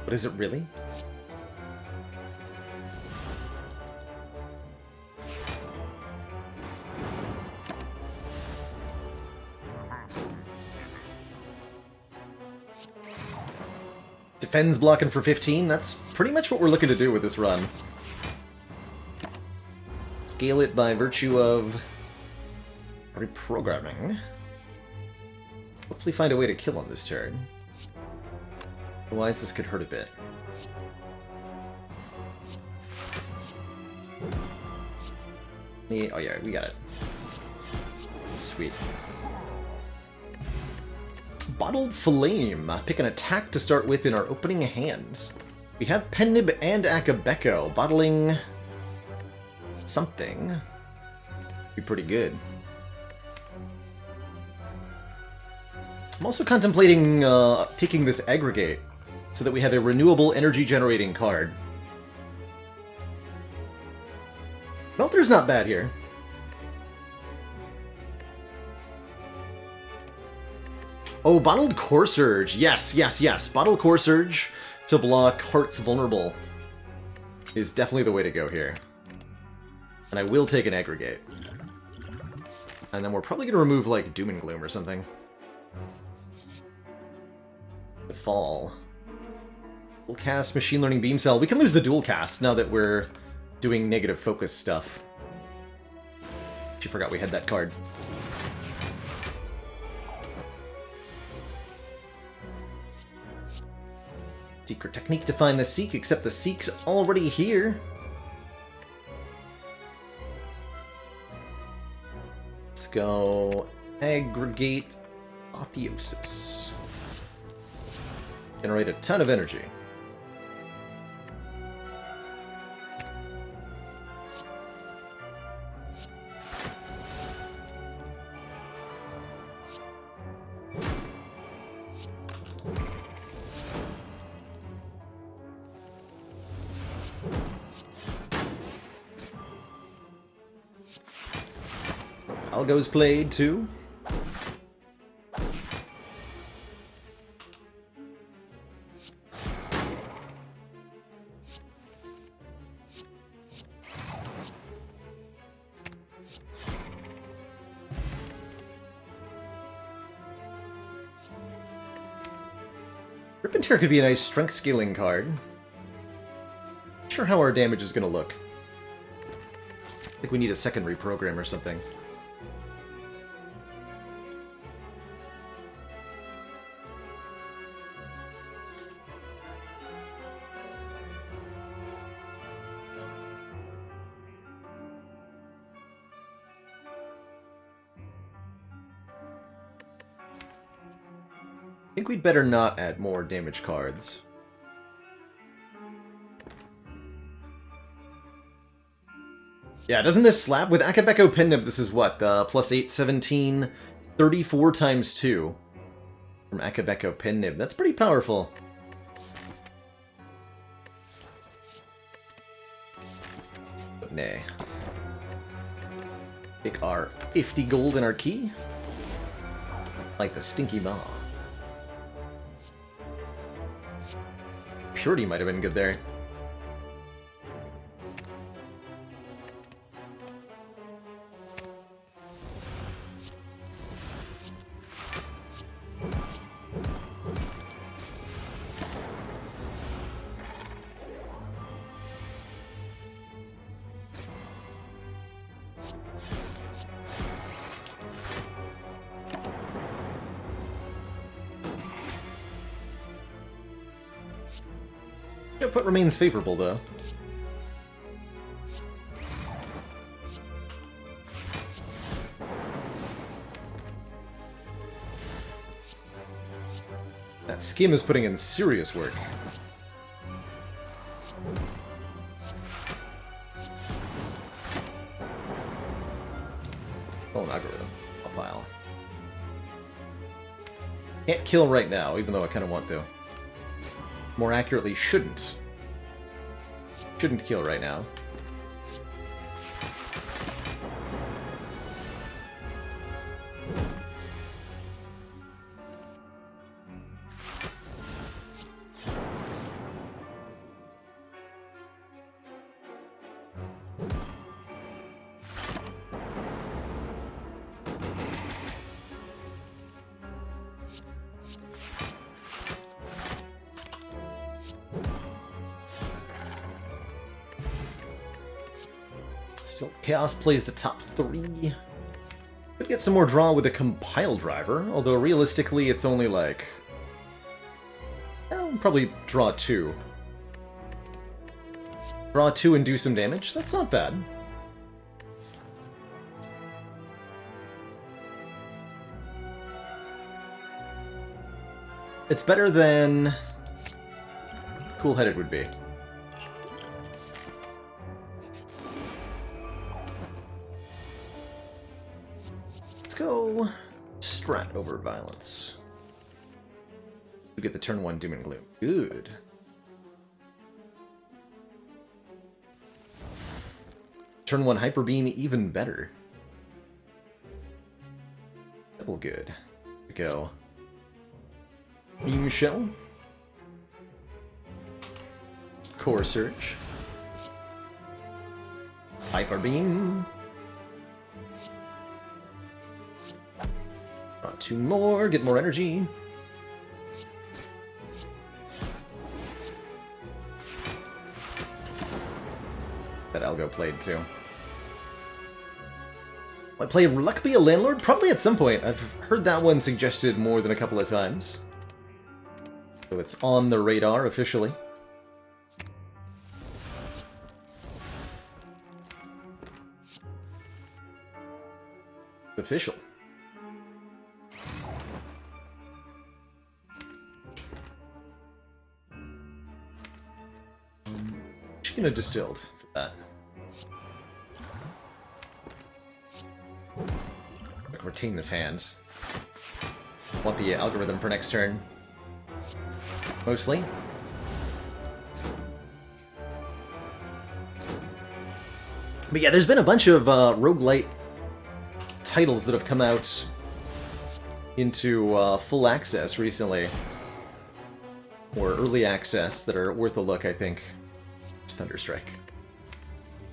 But is it really? Defends blocking for 15, that's pretty much what we're looking to do with this run. Scale it by virtue of reprogramming. Hopefully find a way to kill on this turn. Otherwise this could hurt a bit. Oh yeah, we got it. Sweet. Bottled Flame. Pick an attack to start with in our opening hand. We have Pennib and Akabeko. Bottling something. Be pretty good. I'm also contemplating taking this Aggregate so that we have a renewable energy generating card. Melter's not bad here. Oh, Bottled Core Surge. Yes, yes, yes. Bottled Core Surge to block Heart's Vulnerable is definitely the way to go here. And I will take an Aggregate. And then we're probably going to remove, like, Doom and Gloom or something. The Fall. We'll cast Machine Learning Beam Cell. We can lose the dual cast now that we're doing negative focus stuff. She forgot we had that card. Secret technique to find the Seek, except the Seek's already here. Let's go Aggregate Apotheosis. Generate a ton of energy. Algo's played too. Rippentear could be a nice strength scaling card. Not sure how our damage is going to look. I think we need a second reprogram or something. I think we'd better not add more damage cards. Yeah, doesn't this slap? With Akabeko Penniv, this is what? Plus 8, 17, 34 times 2 from Akabeko Penniv. That's pretty powerful. But nay. Take our 50 gold in our key. Like the Stinky Maw. Purity might have been good there. Output remains favorable, though. That Skim is putting in serious work. Oh, an algorithm. A pile. Can't kill right now, even though I kind of want to. More accurately, shouldn't. Shouldn't kill right now. Still, Chaos plays the top 3. Could get some more draw with a Compile Driver, although realistically it's only like... probably draw 2. Draw 2 and do some damage? That's not bad. It's better than Cool-Headed would be. Go Strat over Violence. We get the turn 1 Doom and Gloom. Good. Turn 1 Hyper Beam, even better. Double good. Go. Beam Shell. Core Surge. Hyper Beam. Got 2 more, get more energy. That Algo played too. Will I play Luck Be a Landlord? Probably at some point. I've heard that one suggested more than a couple of times. So it's on the radar officially. It's official. Gonna distilled for that. I can retain this hand. Want the algorithm for next turn. Mostly. But yeah, there's been a bunch of roguelite titles that have come out into full access recently. Or early access that are worth a look, I think. Thunderstrike.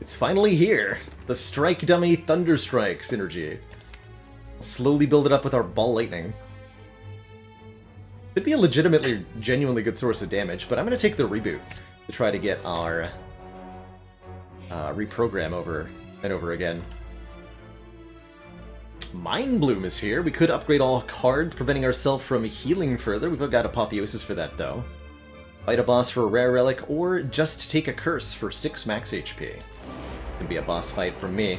It's finally here! The Strike Dummy Thunderstrike synergy. Slowly build it up with our Ball Lightning. Could be a legitimately, genuinely good source of damage, but I'm going to take the reboot to try to get our reprogram over and over again. Mind Bloom is here. We could upgrade all cards, preventing ourselves from healing further. We've got Apotheosis for that, though. Fight a boss for a rare relic, or just take a curse for 6 max HP. Could be a boss fight from me.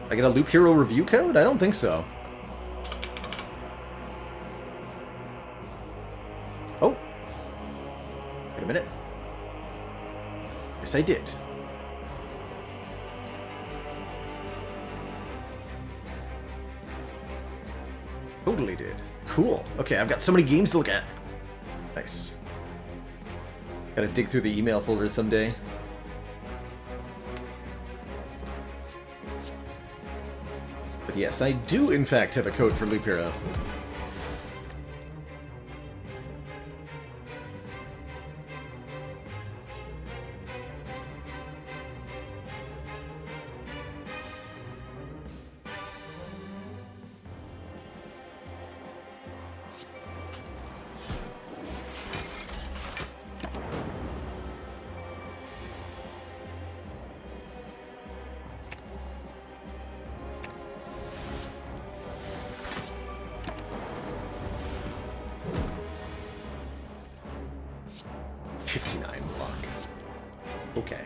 I get a Loop Hero review code? I don't think so. Oh! Wait a minute. Yes, I did. Totally did. Cool. Okay, I've got so many games to look at. Nice. Gotta dig through the email folder someday. But yes, I do in fact have a code for Loop Hero. Okay.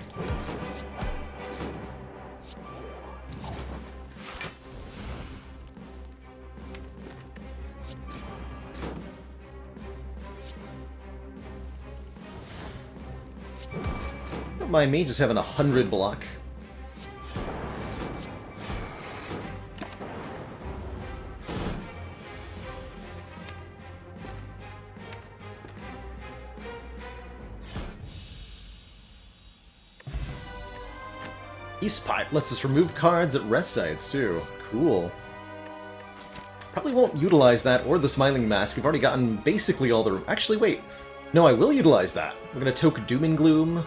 Don't mind me just having 100 block. East Pipe lets us remove cards at rest sites, too. Cool. Probably won't utilize that or the Smiling Mask. We've already gotten basically all the... Actually, wait. No, I will utilize that. We're going to toke Doom and Gloom.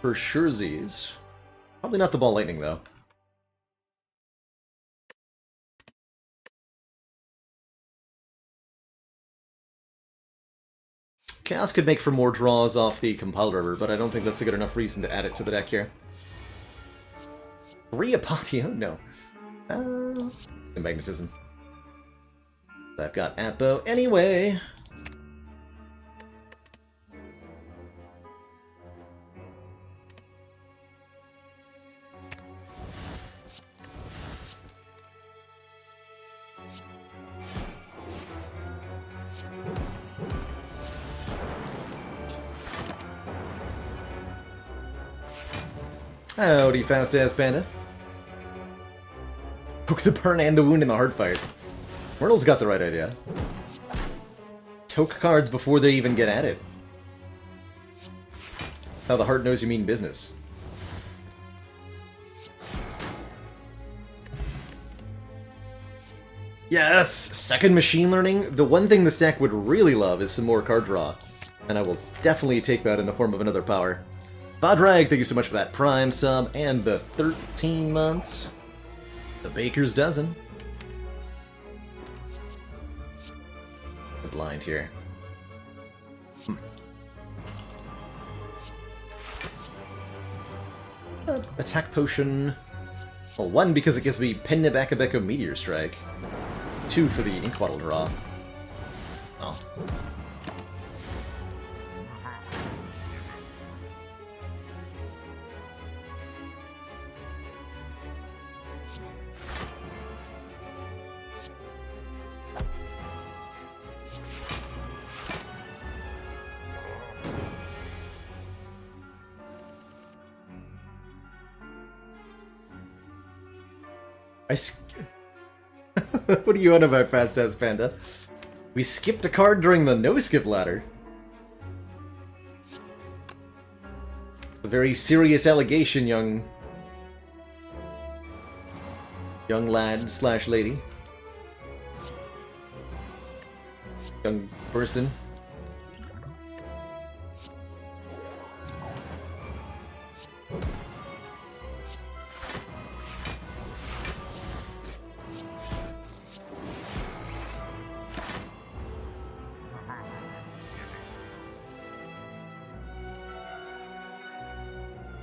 For surezies. Probably not the Ball Lightning, though. Chaos could make for more draws off the Compile River, but I don't think that's a good enough reason to add it to the deck here. 3 Apotheo? No. Magnetism. I've got Apo anyway. Howdy, fast-ass panda. Poke the burn and the wound in the hard fight. Myrtle's got the right idea. Toke cards before they even get added. How the heart knows you mean business. Yes! Second machine learning? The one thing this deck would really love is some more card draw. And I will definitely take that in the form of another power. Badrag, thank you so much for that Prime sub and the 13 months. The Baker's Dozen. The blind here. Attack potion. Well, 1 because it gives me Pennabakabeko Meteor Strike. 2 for the ink bottle draw. Oh. What are you on about, Fast Ass Panda? We skipped a card during the no-skip ladder. A very serious allegation, young lad slash lady. Young person.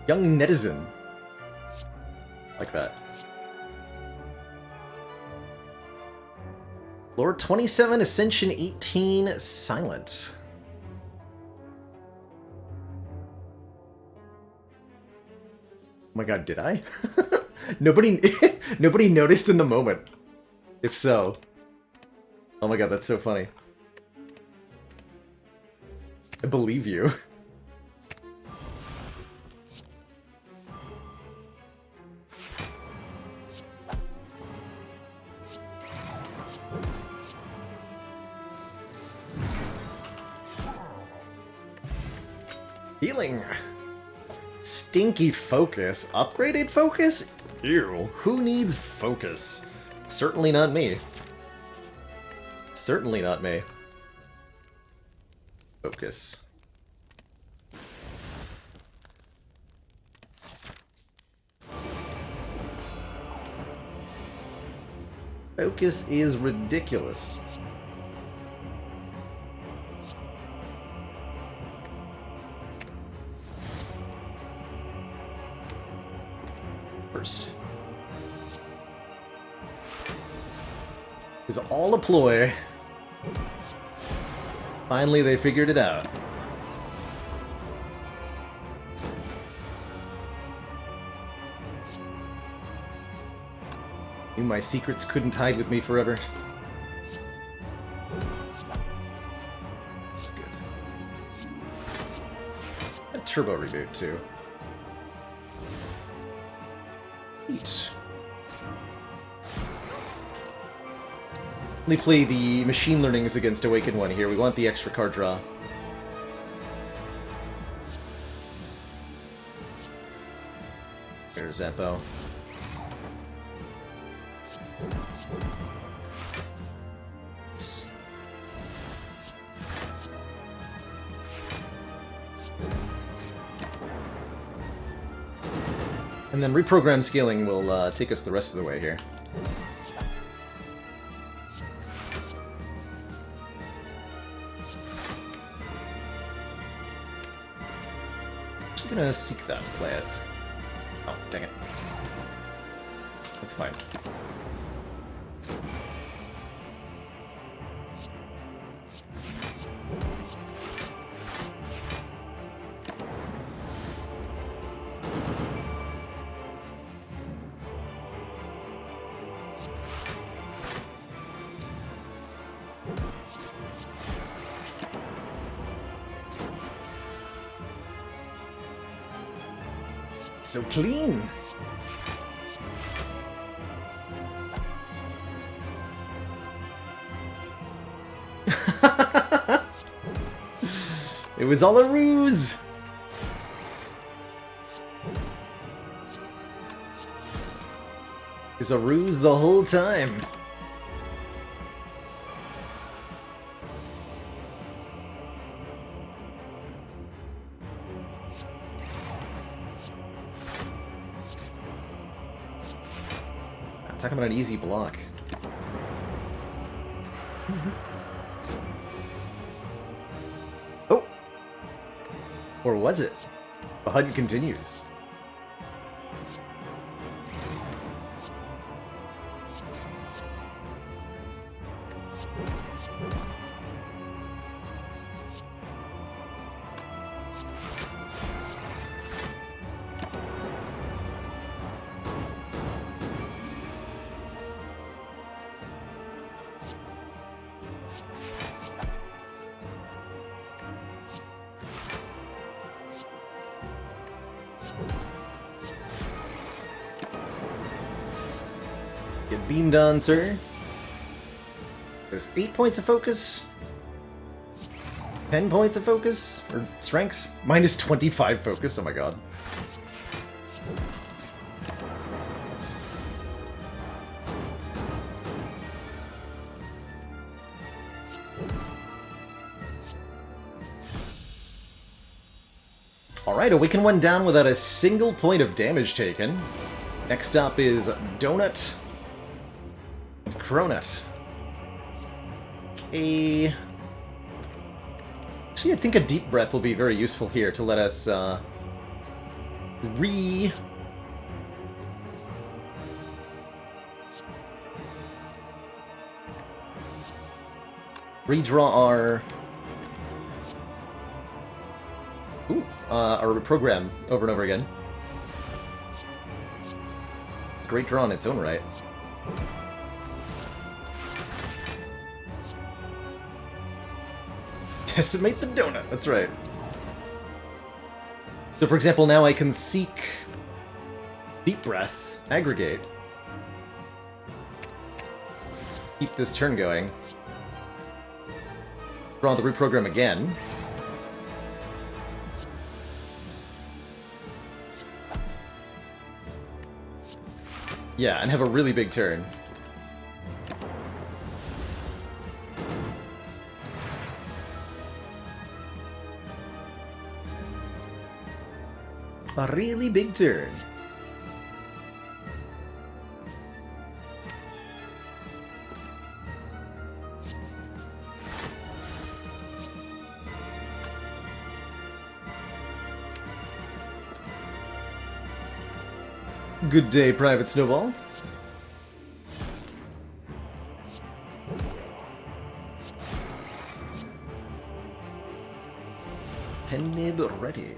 Young netizen. Like that. Lord 27, Ascension 18, Silent. Oh my god, did I? Nobody noticed in the moment. If so. Oh my god, that's so funny. I believe you. Healing. Stinky focus. Upgraded focus? Ew. Who needs focus? Certainly not me. Certainly not me. Focus. Focus is ridiculous. First. It was all a ploy. Finally, they figured it out. Knew my secrets couldn't hide with me forever. That's good. A turbo reboot, too. Neat. Let me play the machine learnings against Awakened One here. We want the extra card draw. There's Zeppo. And then reprogram scaling will take us the rest of the way here. Just gonna seek that and play it. Oh, dang it. That's fine. So clean. It was all a ruse. It's a ruse the whole time. I'm talking about an easy block. Oh! Or was it? The HUD continues. Get beamed on, sir. There's 8 points of focus. 10 points of focus? Or strength? Minus 25 focus, oh my god. Alright, awaken one down without a single point of damage taken. Next up is Donut. Cronut. Okay. Actually, I think a deep breath will be very useful here to let us redraw our program over and over again. Great draw in its own right. Decimate the donut, that's right. So for example, now I can seek Deep Breath, Aggregate. Keep this turn going. Draw the root program again. Yeah, and have a really big turn. A really big turn. Good day, Private Snowball. Pen nib ready.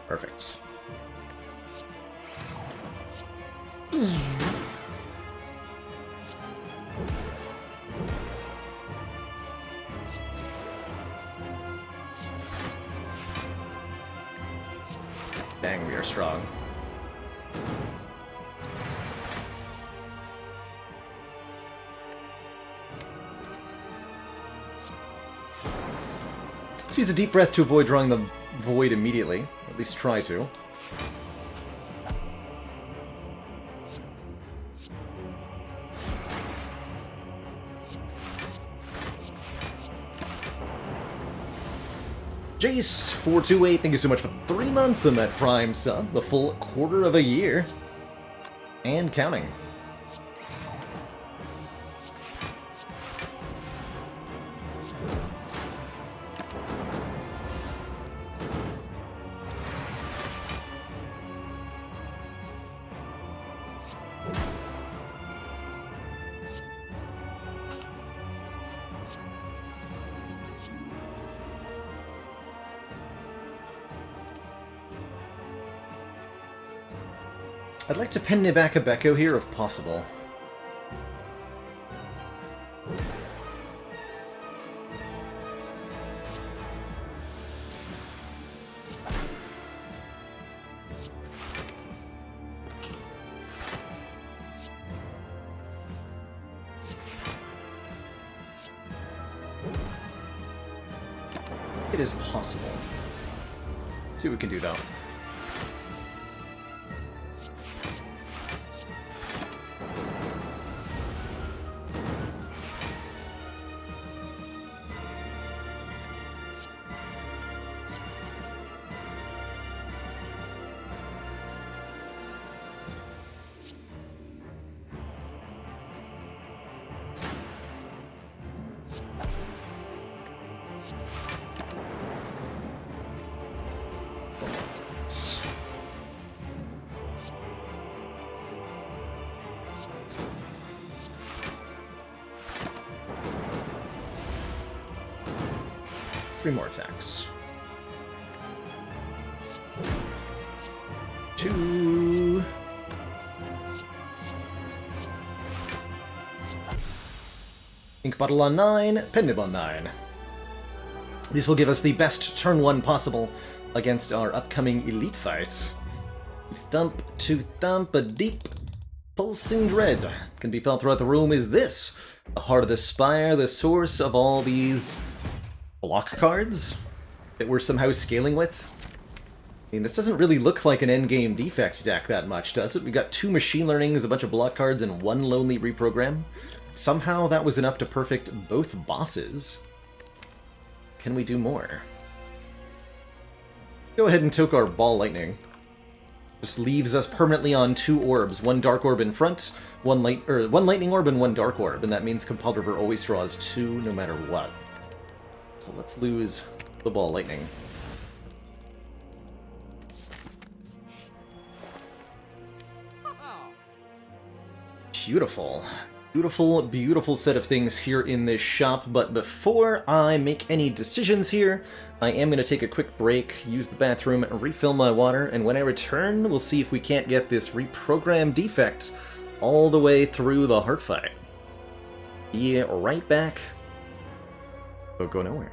Perfect. Dang, we are strong. Let's use a deep breath to avoid drawing the void immediately. At least try to. Jace428, thank you so much for 3 months on that Prime sub, the full quarter of a year. And counting. I'd like to pen back a Becco here if possible. it is possible. Let's see what we can do, though. Three more attacks. 2. Ink bottle on 9, pen nib on 9. This will give us the best turn 1 possible against our upcoming elite fight. Thump to thump, a deep pulsing dread can be felt throughout the room. Is this the heart of the Spire, the source of all these block cards that we're somehow scaling with? I mean, this doesn't really look like an endgame defect deck that much, does it? We got 2 machine learnings, a bunch of block cards, and 1 lonely reprogram. Somehow that was enough to perfect both bosses. Can we do more? Go ahead and toke our Ball Lightning. Just leaves us permanently on 2 orbs, 1 Dark Orb in front, 1 Lightning Orb and 1 Dark Orb, and that means Compelled River always draws 2 no matter what. So let's lose the Ball Lightning. Beautiful. Beautiful, beautiful set of things here in this shop, but before I make any decisions here, I am going to take a quick break, use the bathroom, refill my water, and when I return, we'll see if we can't get this reprogram defect all the way through the heart fight. Be right back. Don't go nowhere.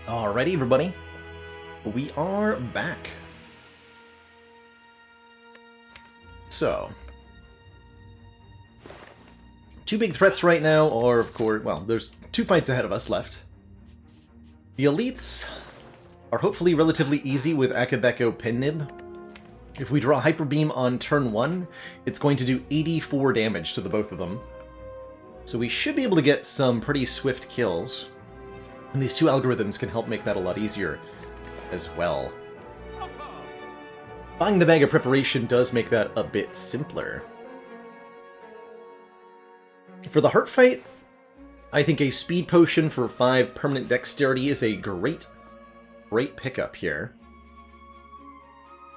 Alrighty, everybody. We are back. So, two big threats right now are, of course, well, there's 2 fights ahead of us left. The elites are hopefully relatively easy with Akabeko Pennib. If we draw Hyper Beam on turn 1, it's going to do 84 damage to the both of them. So we should be able to get some pretty swift kills. And these 2 algorithms can help make that a lot easier as well. Buying the Bag of Preparation does make that a bit simpler. For the Heart Fight, I think a Speed Potion for 5 permanent Dexterity is a great pickup here.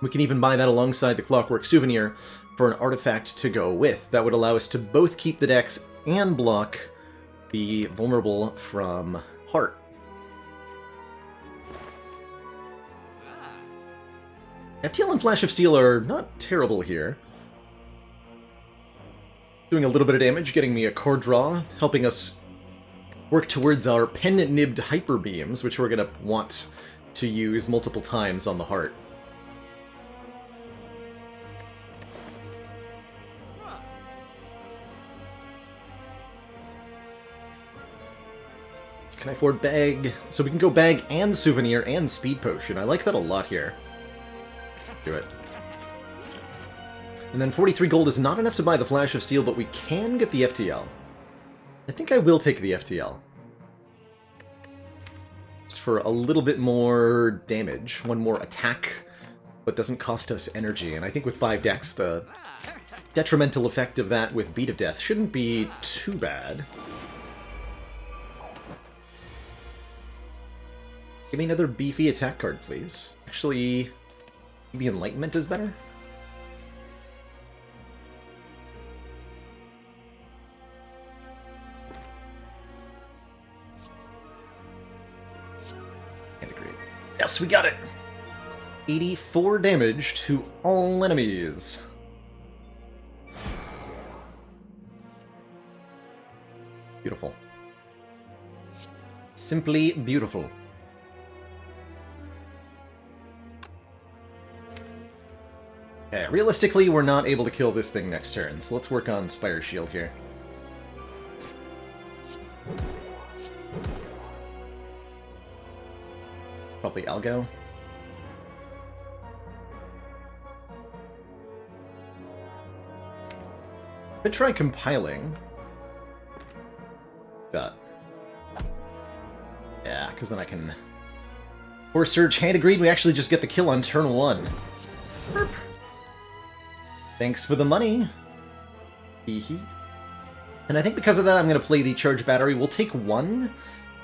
We can even buy that alongside the Clockwork Souvenir for an artifact to go with. That would allow us to both keep the Dex and block the vulnerable from Heart. FTL and Flash of Steel are not terrible here. Doing a little bit of damage, getting me a card draw, helping us work towards our pen-nibbed Hyper Beams, which we're going to want to use multiple times on the Heart. Can I afford Bag? So we can go Bag and Souvenir and Speed Potion. I like that a lot here. Do it. And then 43 gold is not enough to buy the Flash of Steel, but we can get the FTL. I think I will take the FTL. Just for a little bit more damage, 1 more attack, but doesn't cost us energy. And I think with 5 decks, the detrimental effect of that with Beat of Death shouldn't be too bad. Give me another beefy attack card, please. Actually, maybe Enlightenment is better? Integrate. Yes, we got it! 84 damage to all enemies. Beautiful. Simply beautiful. Okay, realistically, we're not able to kill this thing next turn, so let's work on Spire Shield here. Probably Algo. Could try compiling. But yeah, because then I can... Force Surge, Hand of Greed, we actually just get the kill on turn 1. Burp. Thanks for the money. Hee. And I think because of that, I'm going to play the Charge Battery. We'll take 1,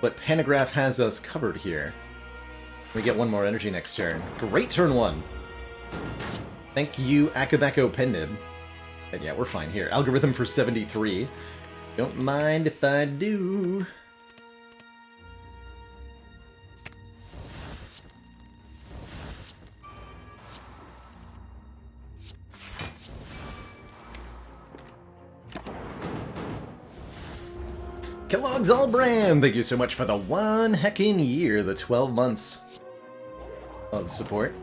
but Panagraph has us covered here. We get 1 more energy next turn. Great turn 1. Thank you, Akabeko Pennib. And yeah, we're fine here. Algorithm for 73. Don't mind if I do. Kellogg's Allbrand, thank you so much for the 1 heckin' year, the 12 months of support.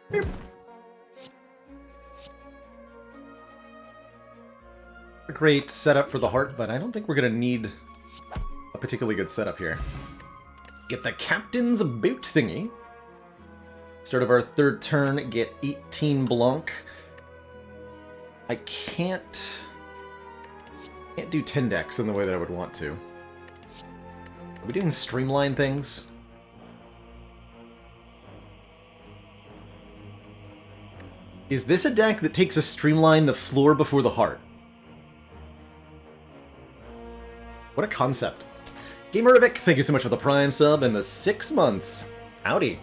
Beep. A great setup for the Heart, but I don't think we're going to need a particularly good setup here. Get the Captain's Boot thingy. Start of our 3rd turn, get 18 Blanc. I can't do 10 decks in the way that I would want to. Are we doing streamline things? Is this a deck that takes a streamline the floor before the Heart? What a concept. Gamerivic, thank you so much for the Prime sub and the 6 months. Howdy.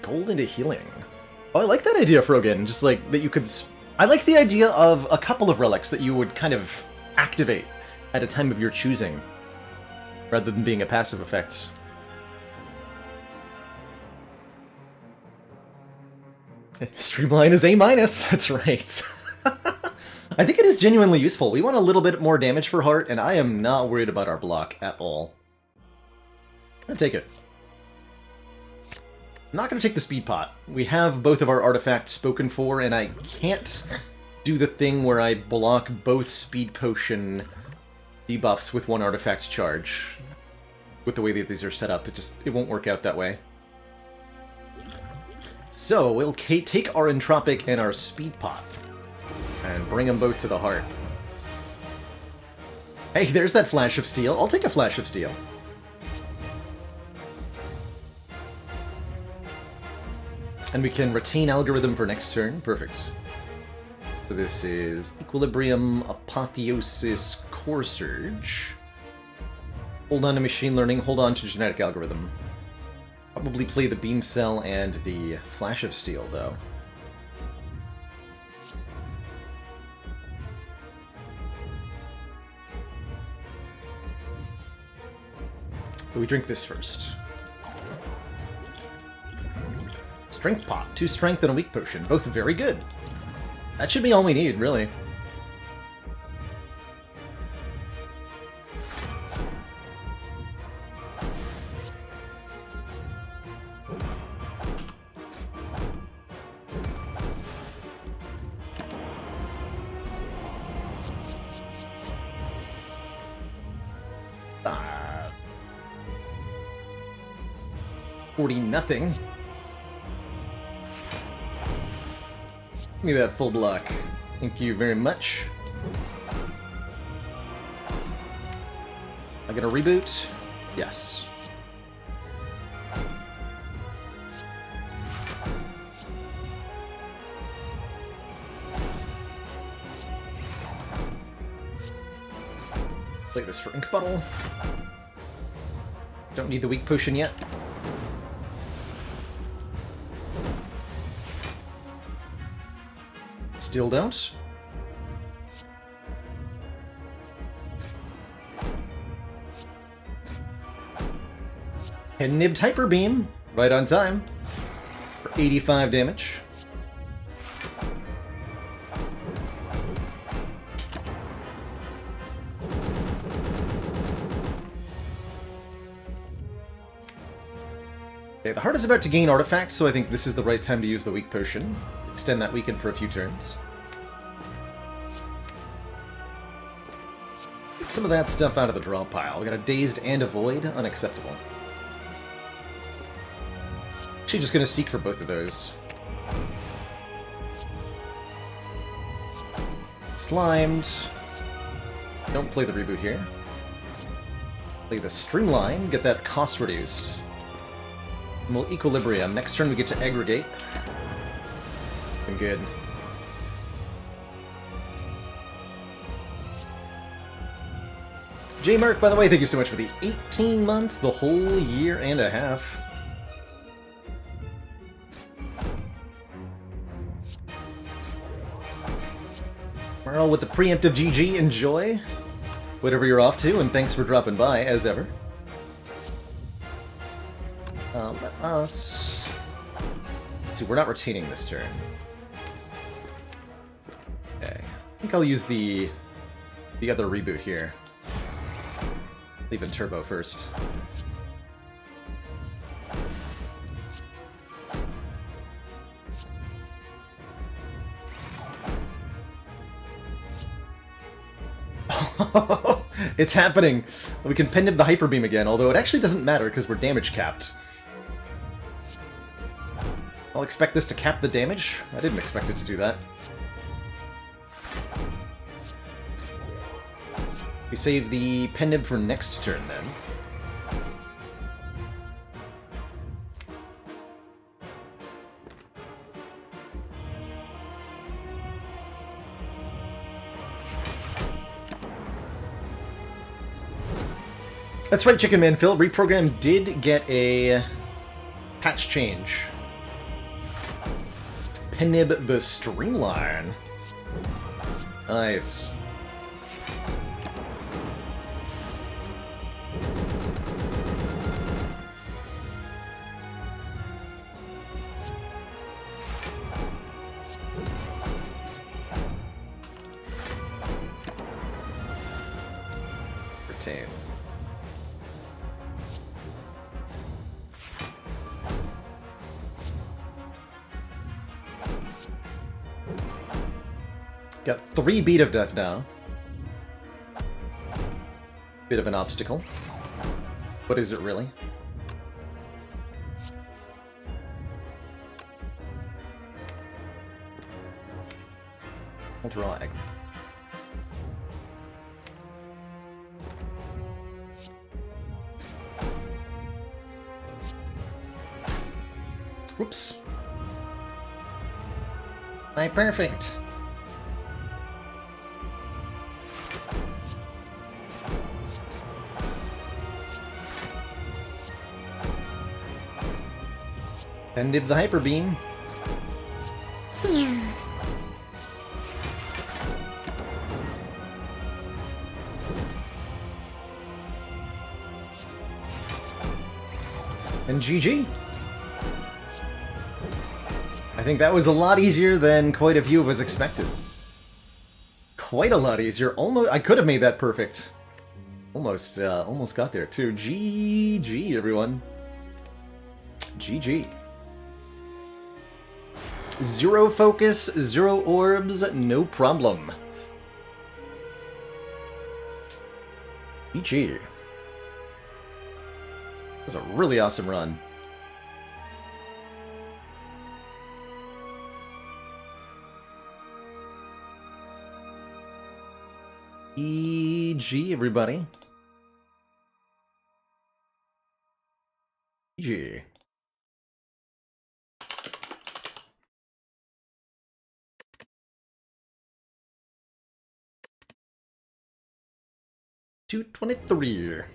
Gold into healing. Oh, I like that idea, Frogan. Just like that you could... I like the idea of a couple of relics that you would kind of activate at a time of your choosing, rather than being a passive effect. Streamline is A-, that's right. I think it is genuinely useful. We want a little bit more damage for Heart, and I am not worried about our block at all. I'm gonna take it. I'm not gonna take the Speed Pot. We have both of our artifacts spoken for, and I can't do the thing where I block both Speed Potion debuffs with one artifact charge. With the way that these are set up, it won't work out that way. So, we'll take our Entropic and our Speed Pot, and bring them both to the Heart. Hey, there's that Flash of Steel. I'll take a Flash of Steel. And we can retain Algorithm for next turn. Perfect. So this is Equilibrium, Apotheosis, Core Surge. Hold on to Machine Learning, hold on to Genetic Algorithm. Probably play the Beam Cell and the Flash of Steel, though. But we drink this first. Strength Pot. 2 strength and a weak potion. Both very good. That should be all we need, really. Ah. 40-0. Give me that full block. Thank you very much. I get a reboot? Yes. Play this for Ink Bottle. Don't need the weak potion yet. Still don't. And nibbed Hyper Beam, right on time, for 85 damage. Okay, the Heart is about to gain artifacts, so I think this is the right time to use the weak potion. Extend that weaken for a few turns. Get some of that stuff out of the draw pile. We got a Dazed and a Void. Unacceptable. Actually just gonna seek for both of those. Slimed. Don't play the reboot here. Play the Streamline, get that cost reduced. And we'll Equilibrium. Next turn we get to Aggregate. Been good. J Mark, by the way, thank you so much for the 18 months, the whole year and a half. Merle with the preemptive GG, enjoy whatever you're off to, and thanks for dropping by, as ever. Let us... Let's see, we're not retaining this turn. Okay. I think I'll use the other reboot here. Leave in turbo first. It's happening! We can pen nib the Hyper Beam again, although it actually doesn't matter because we're damage capped. I'll expect this to cap the damage? I didn't expect it to do that. We save the pen nib for next turn then. That's right, Chicken Man Phil. Reprogram did get a patch change. Penib the Streamline. Nice. insane. Got 3 Beat of Death now. Bit of an obstacle. What is it really? I'll draw egg. Whoops. My perfect. Ended the Hyper Beam. And GG. I think that was a lot easier than quite a few of us expected. Quite a lot easier. Almost, I could have made that perfect. Almost got there too. GG, everyone. GG. 0 focus, 0 orbs, no problem. GG. That was a really awesome run. GG, everybody. GG. $223.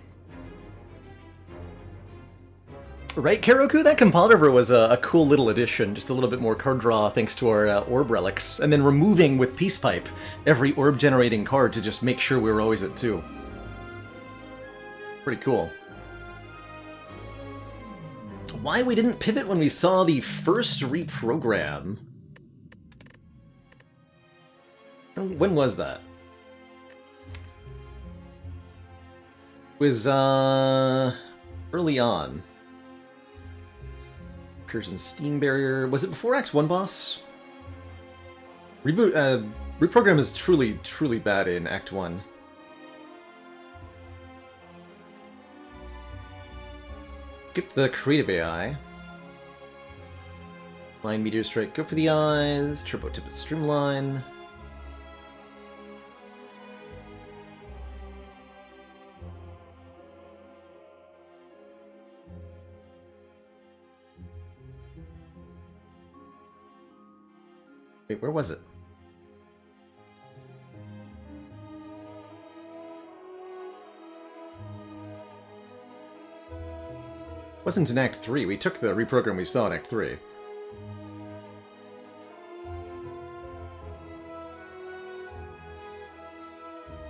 Right, Karoku? That Compile River was a cool little addition. Just a little bit more card draw thanks to our orb relics. And then removing with Peace Pipe every orb generating card to just make sure we were always at 2. Pretty cool. Why we didn't pivot when we saw the first reprogram? When was that? It was early on. Curse and Steam Barrier. Was it before Act 1 boss? Reprogram is truly bad in Act 1. Skip the creative AI. Line Meteor Strike, go for the eyes. Turbo Tip Streamline. Wait, where was it? It wasn't in Act 3. We took the reprogram we saw in Act 3.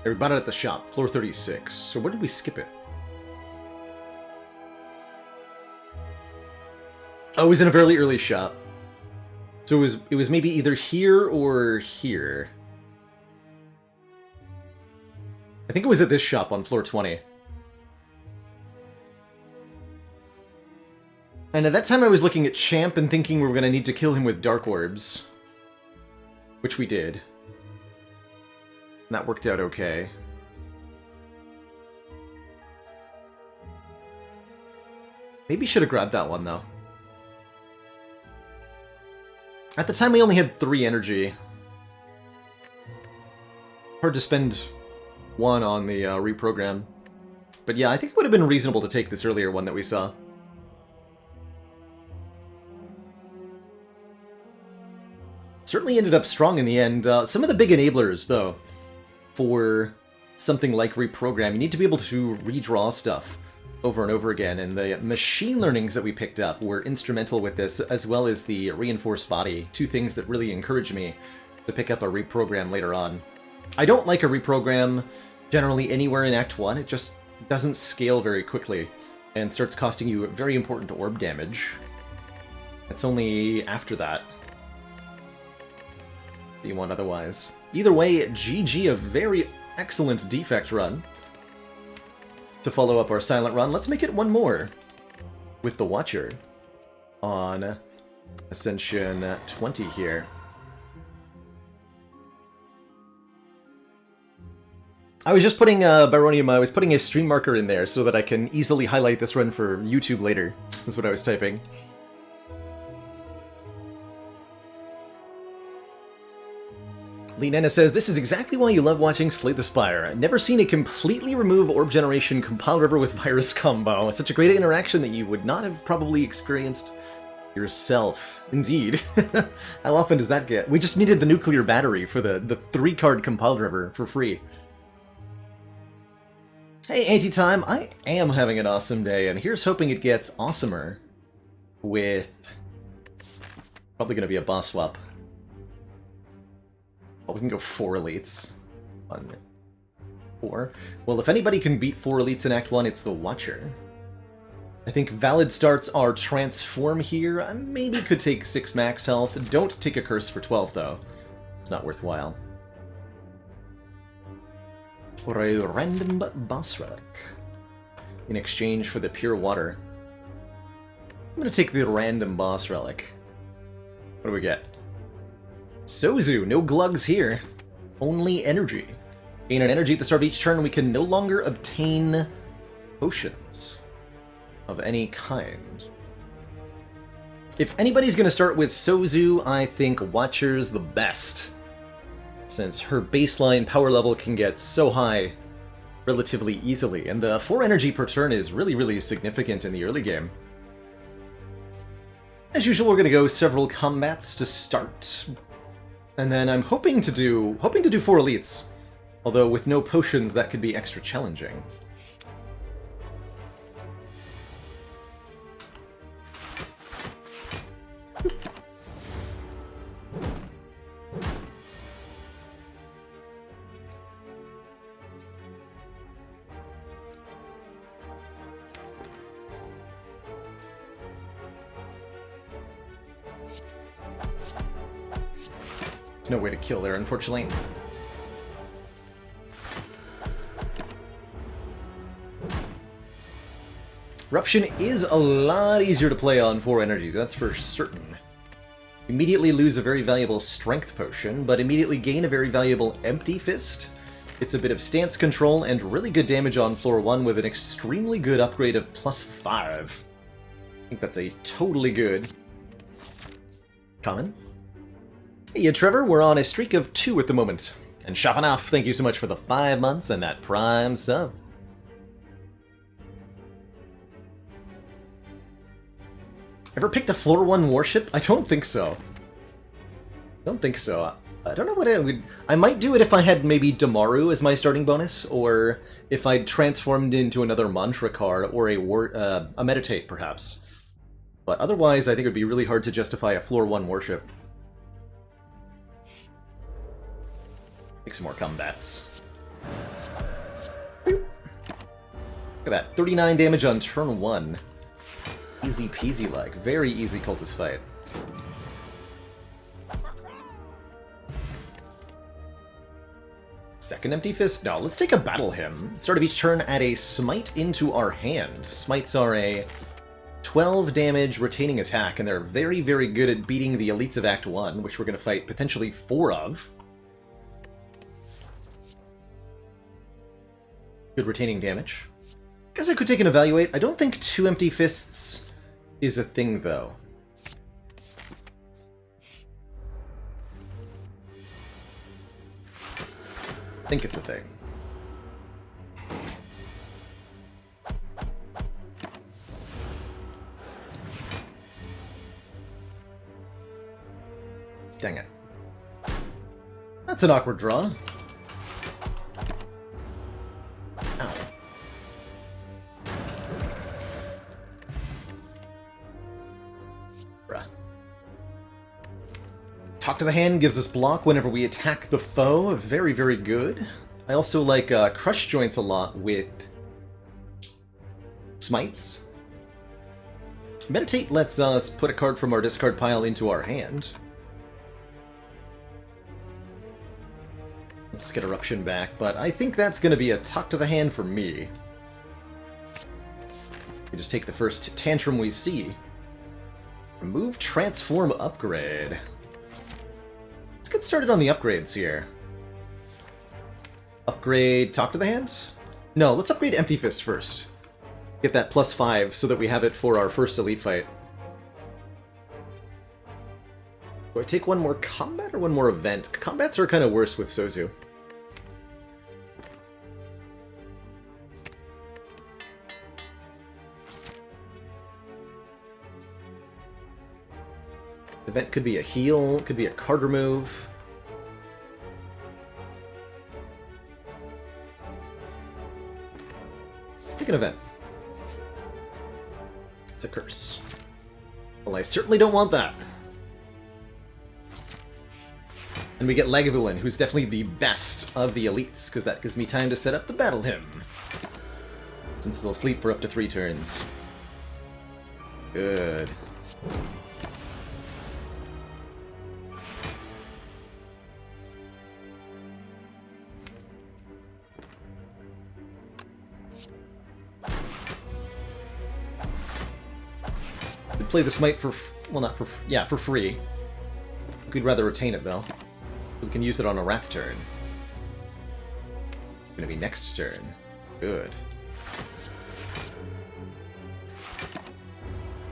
We bought it at the shop, floor 36. So where did we skip it? Oh, it was in a fairly early shop. So it was maybe either here or here. I think it was at this shop on floor 20. And at that time I was looking at Champ and thinking we were going to need to kill him with Dark Orbs. Which we did. And that worked out okay. Maybe should have grabbed that one though. At the time, we only had 3 energy. Hard to spend 1 on the reprogram. But yeah, I think it would have been reasonable to take this earlier one that we saw. Certainly ended up strong in the end. Some of the big enablers, though, for something like reprogram, you need to be able to redraw stuff over and over again, and the machine learnings that we picked up were instrumental with this, as well as the reinforced body, 2 things that really encouraged me to pick up a reprogram later on. I don't like a reprogram generally anywhere in Act 1, it just doesn't scale very quickly, and starts costing you very important orb damage. It's only after that you want otherwise. Either way, GG, a very excellent defect run. to follow up our silent run. Let's make it one more with the Watcher on Ascension 20 here. I was just putting, Baronium, I was putting a stream marker in there so that I can easily highlight this run for YouTube later. That's what I was typing. Lee Nana says, this is exactly why you love watching Slay the Spire. I've never seen a completely remove Orb Generation Compile River with Virus combo. Such a great interaction that you would not have probably experienced yourself. Indeed. How often does that get? We just needed the nuclear battery for the 3-card Compiled River for free. Hey, Anti-Time, I am having an awesome day, and here's hoping it gets awesomer with... probably going to be a boss swap. Oh, we can go 4 elites. 1, 4. Well, if anybody can beat 4 elites in Act 1, it's the Watcher. I think valid starts are Transform here. I maybe could take 6 max health. Don't take a Curse for 12, though. It's not worthwhile. For a random boss relic. In exchange for the pure water. I'm going to take the random boss relic. What do we get? Sozu, no glugs here. Only energy. Gain an energy at the start of each turn, we can no longer obtain potions of any kind. If anybody's going to start with Sozu, I think Watcher's the best, since her baseline power level can get so high relatively easily, and the 4 energy per turn is really, really significant in the early game. As usual, we're going to go several combats to start, and then I'm hoping to do 4 elites, although with no potions that could be extra challenging. No way to kill there, unfortunately. Eruption is a lot easier to play on 4 energy, that's for certain. Immediately lose a very valuable strength potion, but immediately gain a very valuable empty fist. It's a bit of stance control and really good damage on floor 1 with an extremely good upgrade of +5. I think that's a totally good common. Hey, Trevor, we're on a streak of 2 at the moment. And Shafanaf, thank you so much for the 5 months and that Prime sub. Ever picked a floor 1 warship? I don't think so. Don't think so. I don't know what I would... I might do it if I had maybe Damaru as my starting bonus, or if I'd transformed into another mantra card, or a meditate, perhaps. But otherwise, I think it would be really hard to justify a floor 1 warship. Take some more combats. Look at that, 39 damage on turn 1. Easy peasy like, very easy cultist fight. Second empty fist? No, let's take a battle hymn. Start of each turn, add a smite into our hand. Smites are a 12 damage retaining attack, and they're very, very good at beating the elites of Act 1, which we're going to fight potentially 4 of. Good retaining damage. Guess I could take an evaluate. I don't think 2 empty fists is a thing, though. I think it's a thing. Dang it. That's an awkward draw. Ow. Bruh. Talk to the Hand gives us block whenever we attack the foe. Very, very good. I also like Crush Joints a lot with Smites. Meditate lets us put a card from our discard pile into our hand. Let's get Eruption back, but I think that's going to be a Talk to the Hand for me. We just take the first tantrum we see. Remove transform upgrade. Let's get started on the upgrades here. Upgrade talk to the hands? No, let's upgrade Empty Fist first. Get that +5 so that we have it for our first elite fight. Do I take one more combat or one more event? Combats are kind of worse with Sozu. Event could be a heal, could be a card remove. Pick an event. It's a curse. Well, I certainly don't want that. And we get Lagavulin, who's definitely the best of the elites, because that gives me time to set up the battle hymn. Since they'll sleep for up to 3 turns. Good. We'd play the Smite for, well, not for, yeah, for free. We'd rather retain it, though. We can use it on a Wrath turn. It's gonna be next turn. Good.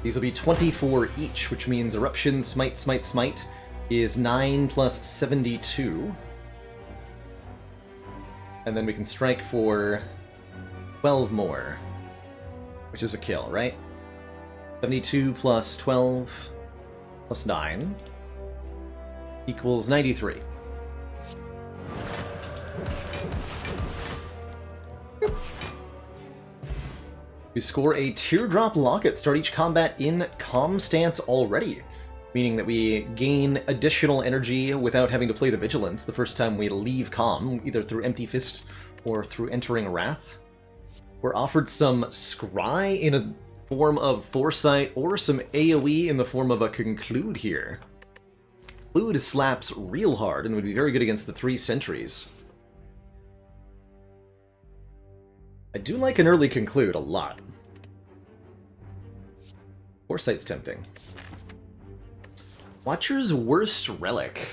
These will be 24 each, which means Eruption, Smite, Smite, Smite is 9 plus 72. And then we can strike for 12 more, which is a kill, right? 72 plus 12 plus 9 equals 93. You score a Teardrop Locket. Start each combat in Calm Stance already, meaning that we gain additional energy without having to play the Vigilance the first time we leave Calm, either through Empty Fist or through entering Wrath. We're offered some Scry in a form of Foresight or some AoE in the form of a Conclude here. Conclude slaps real hard and would be very good against the 3 sentries. I do like an early Conclude a lot. Foresight's tempting. Watcher's Worst Relic.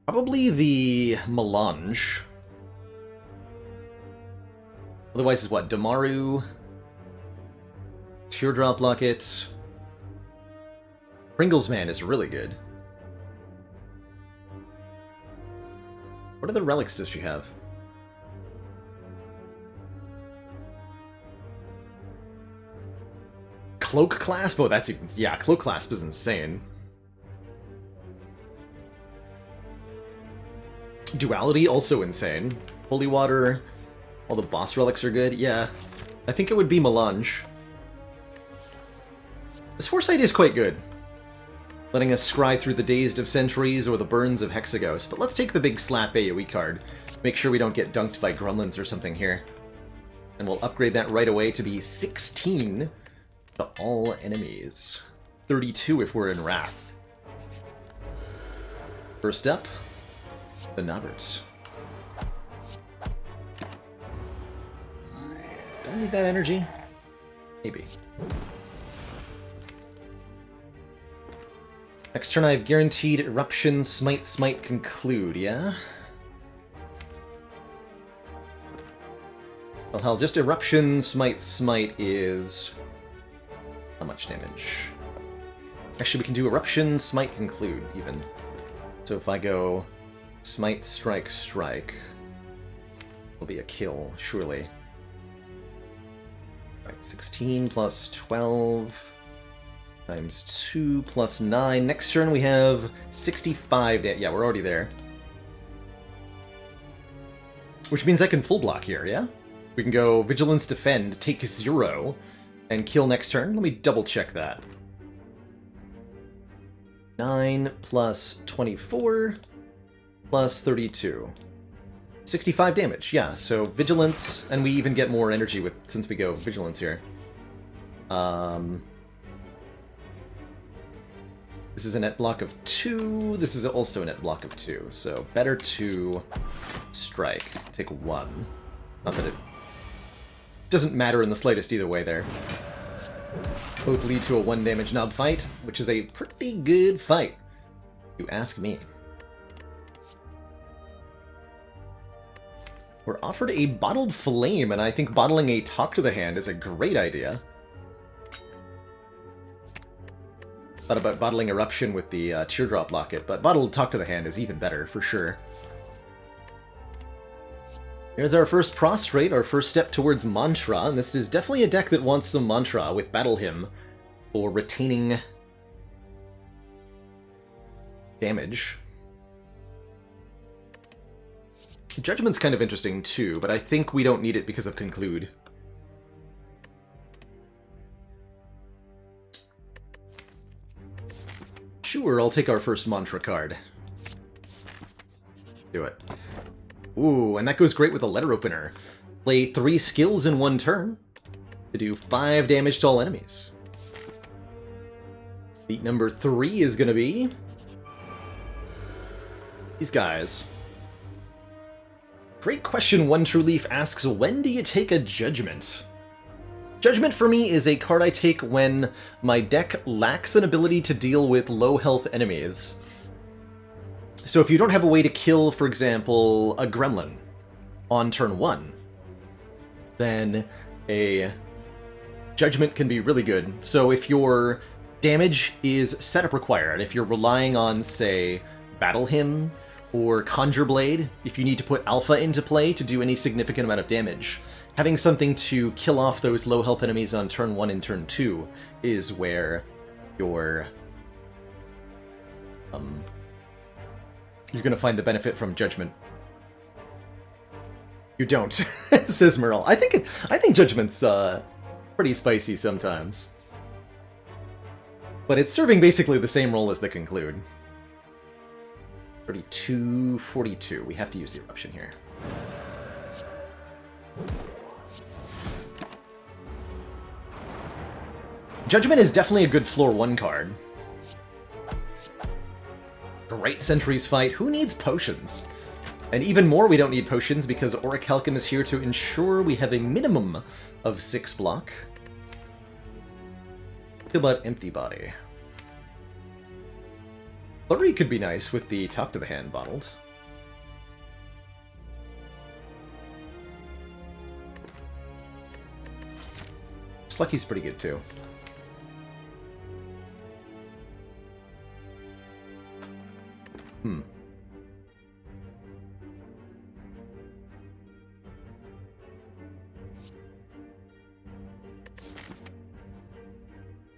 Probably the Melange. Otherwise is what? Damaru, Teardrop Locket. Pringles Man is really good. What other relics does she have? Cloak Clasp? Oh, that's even... yeah, Cloak Clasp is insane. Duality, also insane. Holy Water, all the boss relics are good. Yeah, I think it would be Melange. This Foresight is quite good, letting us scry through the Dazed of Centuries or the Burns of Hexagos, but let's take the big slap AoE card. Make sure we don't get dunked by Gremlins or something here. And we'll upgrade that right away to be 16 to all enemies. 32 if we're in Wrath. First up, the Nobbert. Do I need that energy? Maybe. Next turn I have guaranteed Eruption, Smite, Smite, Conclude, yeah? Well, hell, just Eruption, Smite, Smite is... how much damage? Actually, we can do Eruption, Smite, Conclude, even. So if I go Smite, Strike, Strike, it'll be a kill, surely. Right, 16 plus 12 times 2 plus 9. Next turn we have 65 damage. Yeah, we're already there. Which means I can full block here, yeah? We can go Vigilance Defend, take 0, and kill next turn. Let me double check that. 9 plus 24 plus 32. 65 damage, yeah, so Vigilance, and we even get more energy with since we go Vigilance here. This is a net block of 2, this is also a net block of 2, so better to strike. Take 1. Not that it Doesn't matter in the slightest either way there. Both lead to a 1 damage knob fight, which is a pretty good fight, if you ask me. We're offered a Bottled Flame, and I think bottling a Talk to the Hand is a great idea. Thought about bottling Eruption with the Teardrop Locket, but bottled Talk to the Hand is even better, for sure. Here's our first prostrate, our first step towards Mantra, and this is definitely a deck that wants some Mantra with Battle Hymn for retaining damage. Judgment's kind of interesting too, but I think we don't need it because of Conclude. Sure, I'll take our first Mantra card. Do it. Ooh, and that goes great with a Letter Opener. Play 3 skills in 1 turn to do 5 damage to all enemies. Feat number 3 is going to be these guys. Great question, One True Leaf asks, when do you take a Judgment? Judgment for me is a card I take when my deck lacks an ability to deal with low health enemies. So if you don't have a way to kill, for example, a Gremlin on turn 1, then a Judgment can be really good. So if your damage is setup required, if you're relying on, say, Battle Hymn or Conjure Blade, if you need to put Alpha into play to do any significant amount of damage, having something to kill off those low health enemies on turn 1 and turn 2 is where you're going to find the benefit from Judgment. You don't, says Merle. I think Judgment's pretty spicy sometimes. But it's serving basically the same role as the Conclude. 32, 42. We have to use the Eruption here. Judgment is definitely a good floor 1 card. Great Sentries fight. Who needs potions? And even more, we don't need potions because Orichalcum is here to ensure we have a minimum of 6 block. What about Empty Body? Flurry could be nice with the Talk to the Hand bottled. Slucky's pretty good too.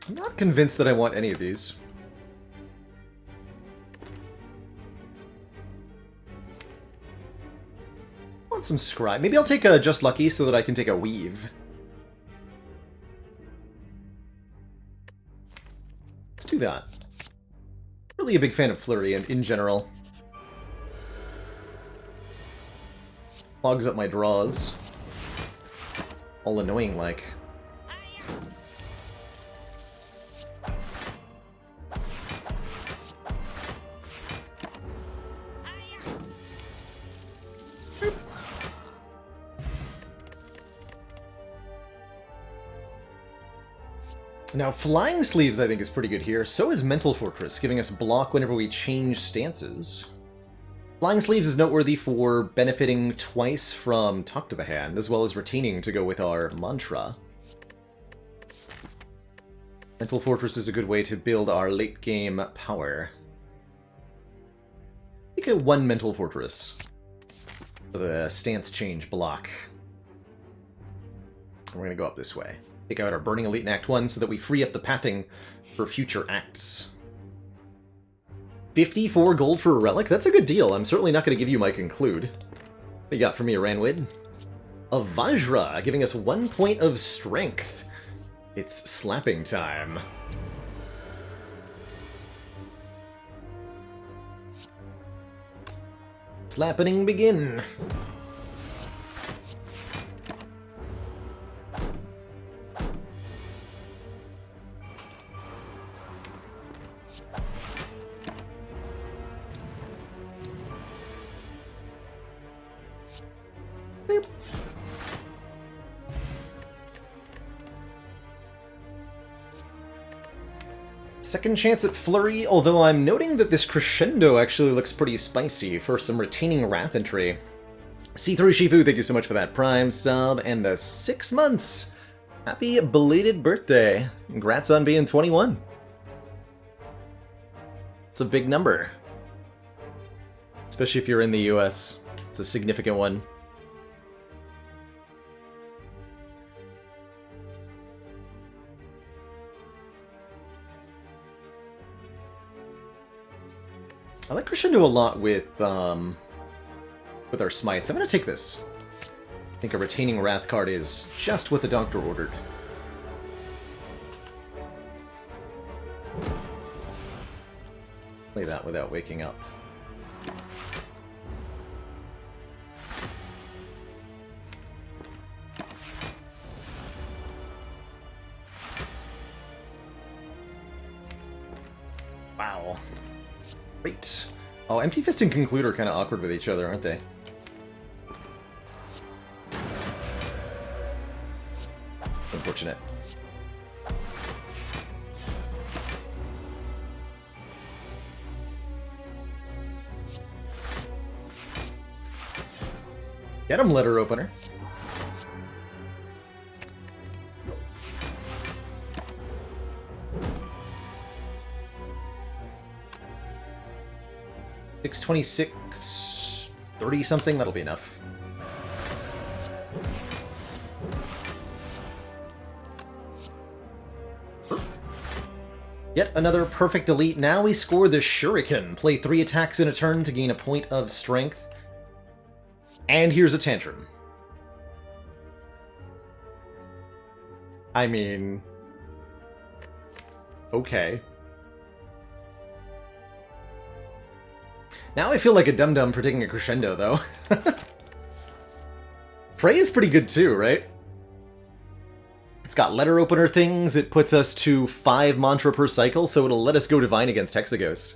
I'm not convinced that I want any of these. I want some Scribe. Maybe I'll take a Just Lucky so that I can take a Weave. Let's do that. Really a big fan of Flurry in general. Clogs up my draws. All annoying like. Now, Flying Sleeves I think is pretty good here. So is Mental Fortress, giving us block whenever we change stances. Flying Sleeves is noteworthy for benefiting twice from Talk to the Hand, as well as retaining to go with our Mantra. Mental Fortress is a good way to build our late-game power. I think a 1 Mental Fortress for the stance change block. And we're going to go up this way. Take out our Burning Elite in Act 1 so that we free up the pathing for future acts. 54 gold for a relic? That's a good deal. I'm certainly not going to give you my Conclude. What you got for me, Ranwid? A Vajra, giving us 1 point of strength. It's slapping time. Slapping begin. Second chance at Flurry, although I'm noting that this Crescendo actually looks pretty spicy for some Retaining Wrath entry. C3 Shifu, thank you so much for that Prime sub, and the 6 months! Happy belated birthday. Congrats on being 21. It's a big number. Especially if you're in the US. It's a significant one. I like Crescendo a lot with our smites. I'm gonna take this. I think a Retaining Wrath card is just what the doctor ordered. Play that without waking up. Wow. Great. Oh, Empty Fist and Conclude are kind of awkward with each other, aren't they? Unfortunate. Get him, Letter Opener. $626, 30 something, that'll be enough. Yet another perfect delete. Now we score the Shuriken. Play 3 attacks in a turn to gain a point of strength. And here's a Tantrum. I mean... okay. Now I feel like a dum-dum for taking a Crescendo, though. Prey is pretty good too, right? It's got Letter Opener things, it puts us to 5 mantra per cycle, so it'll let us go Divine against Hexaghost.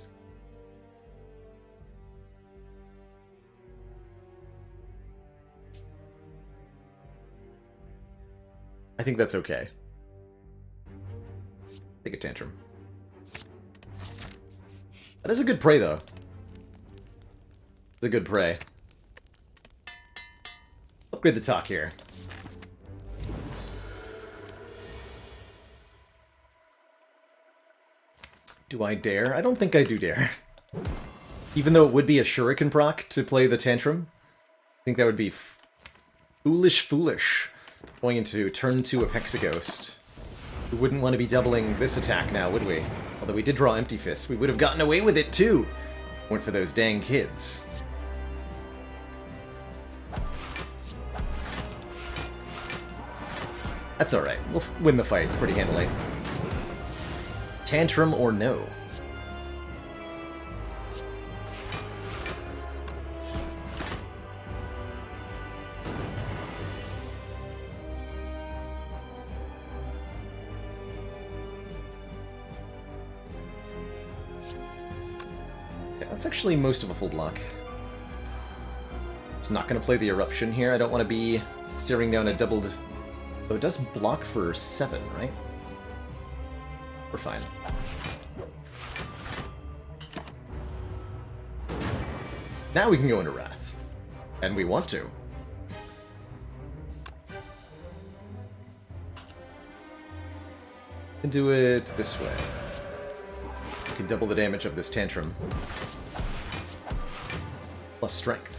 I think that's okay. Take a Tantrum. That is a good Prey, though. It's a good Prey. Upgrade the talk here. Do I dare? I don't think I do dare. Even though it would be a Shuriken proc to play the Tantrum, I think that would be foolish. Going into turn 2 of Hexaghost. We wouldn't want to be doubling this attack now, would we? Although we did draw Empty Fist, we would have gotten away with it too! Weren't for those dang kids. That's alright, we'll win the fight pretty handily. Tantrum or no? Yeah, that's actually most of a full block. It's not going to play the Eruption here. I don't want to be staring down a doubled... Oh, it does block for 7, right? We're fine. Now we can go into Wrath. And we want to. We can do it this way. We can double the damage of this Tantrum. Plus strength.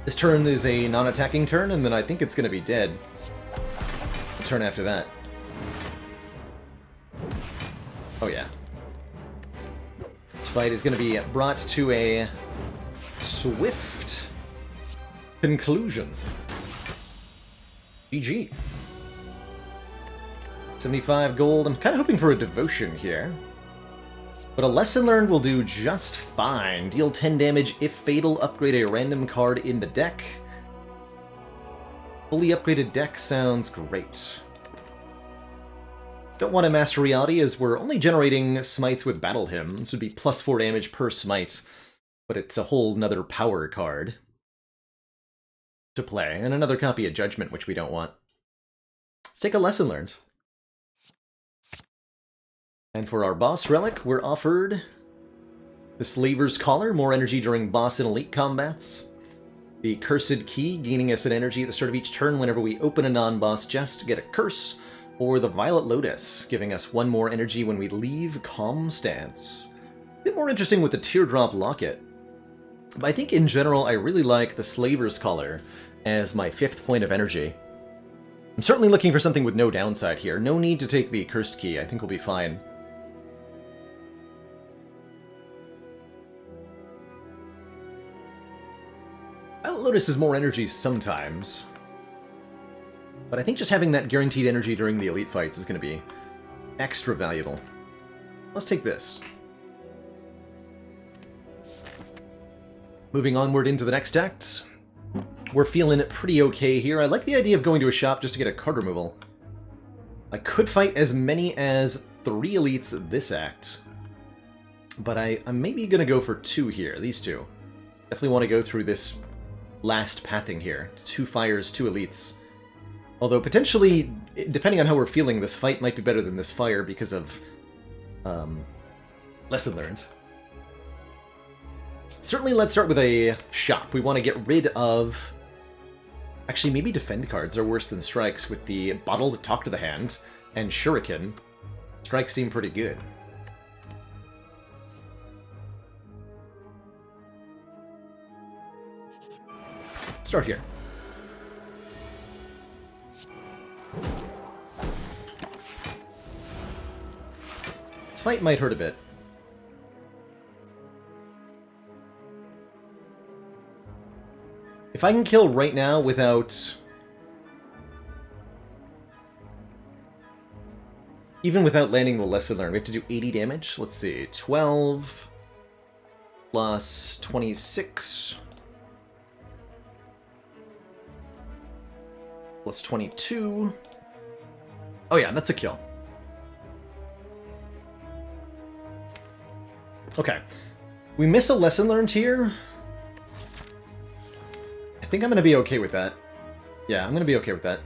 This turn is a non-attacking turn, and then I think it's going to be dead. The turn after that. Oh yeah. This fight is going to be brought to a swift conclusion. GG. 75 gold. I'm kind of hoping for a Devotion here. But a Lesson Learned will do just fine. Deal 10 damage if fatal, upgrade a random card in the deck. Fully upgraded deck sounds great. Don't want to Master Reality as we're only generating smites with Battle Hymn. This would be plus 4 damage per smite, but it's a whole nother power card to play, and another copy of Judgment, which we don't want. Let's take a Lesson Learned. And for our boss relic, we're offered the Slaver's Collar, more energy during boss and elite combats. The Cursed Key, gaining us an energy at the start of each turn whenever we open a non-boss chest to get a curse. Or the Violet Lotus, giving us 1 more energy when we leave Calm Stance. A bit more interesting with the Teardrop Locket. But I think in general I really like the Slaver's Collar as my 5th point of energy. I'm certainly looking for something with no downside here. No need to take the Cursed Key, I think we'll be fine. Violet Lotus is more energy sometimes, but I think just having that guaranteed energy during the elite fights is going to be extra valuable. Let's take this. Moving onward into the next act. We're feeling pretty okay here. I like the idea of going to a shop just to get a card removal. I could fight as many as 3 elites this act, but I'm maybe going to go for 2 here, these 2. Definitely want to go through this last pathing here. 2 fires, 2 elites. Although potentially, depending on how we're feeling, this fight might be better than this fire because of lesson learned. Certainly let's start with a shop. We want to get rid of... Actually, maybe defend cards are worse than strikes with the Bottled Talk to the Hand and Shuriken. Strikes seem pretty good. Start here. This fight might hurt a bit. If I can kill right now without... Even without landing the lesson learned, we have to do 80 damage. Let's see, 12 plus 26 plus 22. Oh yeah, that's a kill. Okay. We miss a lesson learned here. I think I'm going to be okay with that. Yeah, I'm going to be okay with that.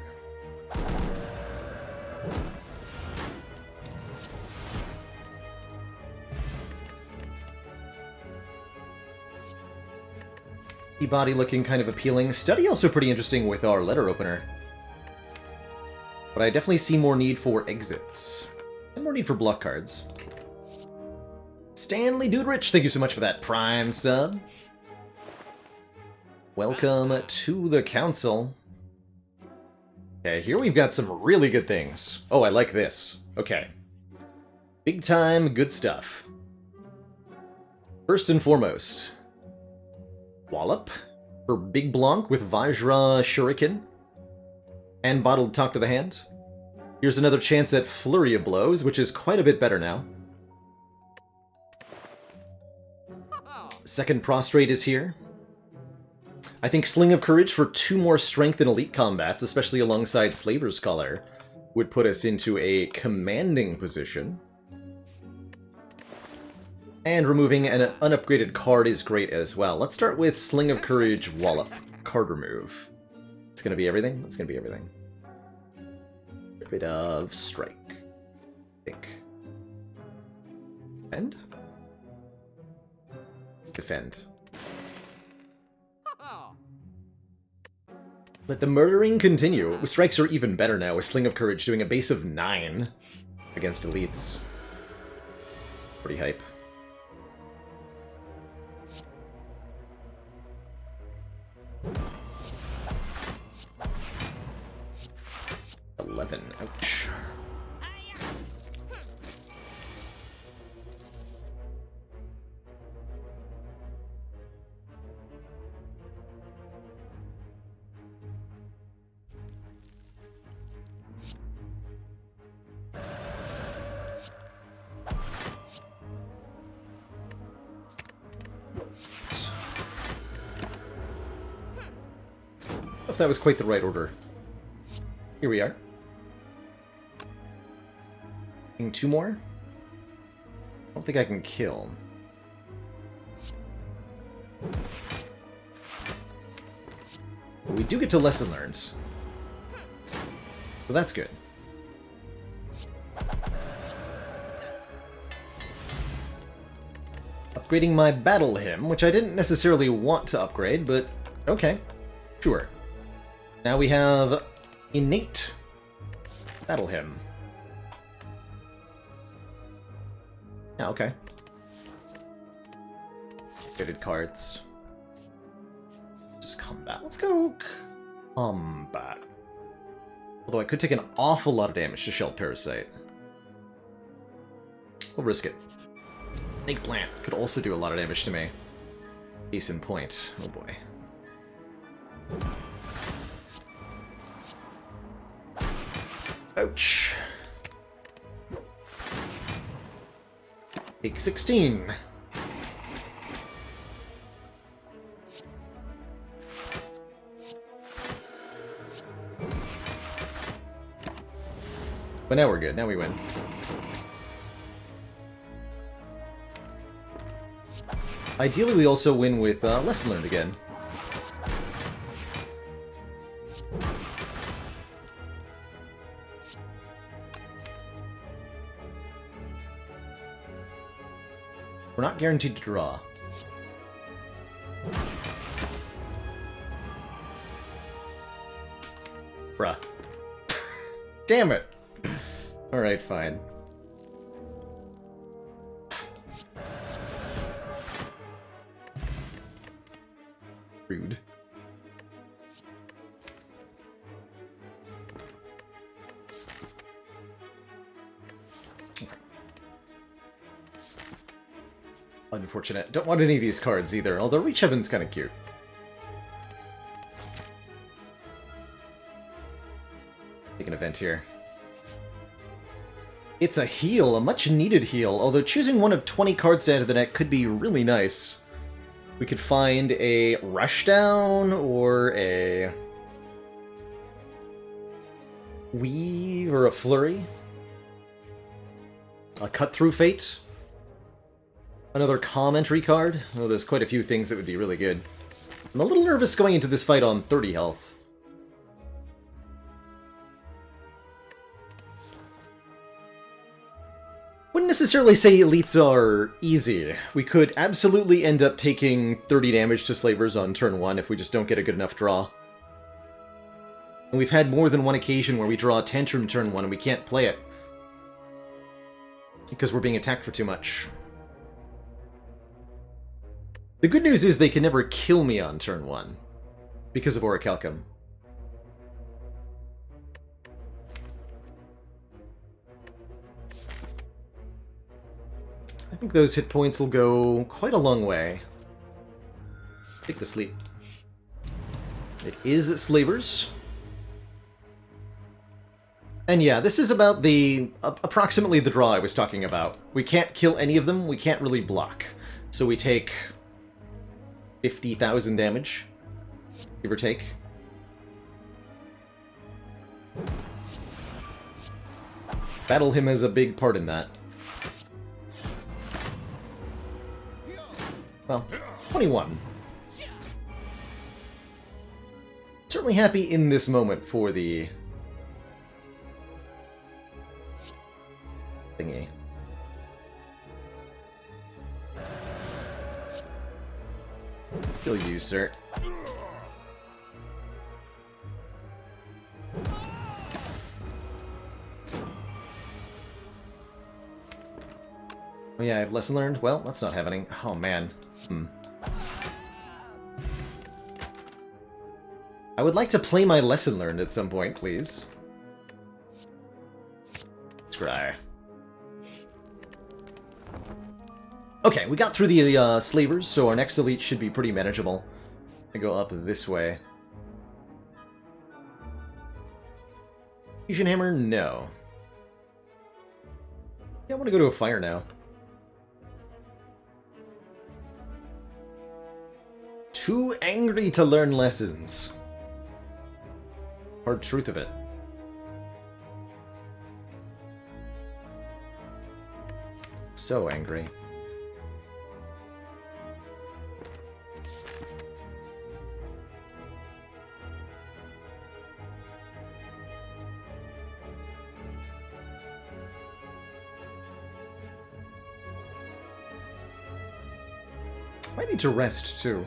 E-body looking kind of appealing. Study also pretty interesting with our letter opener. But I definitely see more need for exits. And more need for block cards. Stanley Duderich, thank you so much for that Prime sub. Welcome to the council. Okay, here we've got some really good things. Oh, I like this. Okay. Big time good stuff. First and foremost, Wallop for Big Blanc with Vajra Shuriken and Bottled Talk to the Hand. Here's another chance at Flurry of Blows, which is quite a bit better now. Second Prostrate is here. I think Sling of Courage for 2 more strength in elite combats, especially alongside Slaver's Collar, would put us into a commanding position. And removing an unupgraded card is great as well. Let's start with Sling of Courage Wallop. Card remove. It's going to be everything? It's going to be everything. Get rid of Strike. I think. Defend? Defend. Let the murdering continue. Strikes are even better now, with Sling of Courage doing a base of 9 against elites. Pretty hype. Ouch. If that was quite the right order. Here we are. 2 more? I don't think I can kill. But we do get to lesson learned. So that's good. upgrading my battle hymn, which I didn't necessarily want to upgrade, but okay, sure. Now we have innate battle hymn. Yeah, okay. Upgraded cards. Just combat. Let's go combat. Although I could take an awful lot of damage to Shell Parasite. We'll risk it. Snake Plant could also do a lot of damage to me. Case in point. Oh boy. Ouch. Take 16. But now we're good. Now we win. Ideally, we also win with Lesson Learned again. We're not guaranteed to draw. Bruh. Damn it! Alright, fine. Rude. Unfortunate. Don't want any of these cards either, although Reach Heaven's kind of cute. Take an event here. It's a heal, a much-needed heal, although choosing one of 20 cards to add to the deck could be really nice. We could find a Rushdown, or a Weave, or a Flurry. A Cut-Through Fate. Another commentary card. Oh, there's quite a few things that would be really good. I'm a little nervous going into this fight on 30 health. Wouldn't necessarily say elites are easy. We could absolutely end up taking 30 damage to Slavers on turn 1 if we just don't get a good enough draw. And we've had more than one occasion where we draw a Tantrum turn 1 and we can't play it. Because we're being attacked for too much. The good news is they can never kill me on turn 1. Because of Orichalcum. I think those hit points will go quite a long way. Take the sleep. It is Slavers. And yeah, this is about the... approximately the draw I was talking about. We can't kill any of them, we can't really block. So we take 50,000 damage, give or take. Battle him as a big part in that. Well, 21. Certainly happy in this moment for the thingy. Kill you, sir. Oh yeah, I have Lesson Learned? Well, that's not happening. Oh man. I would like to play my Lesson Learned at some point, please. Scry. Okay, we got through the Slavers, so our next elite should be pretty manageable. I go up this way. Fusion Hammer? No. Yeah, I want to go to a fire now. Too angry to learn lessons. Hard truth of it. So angry. Might need to rest, too.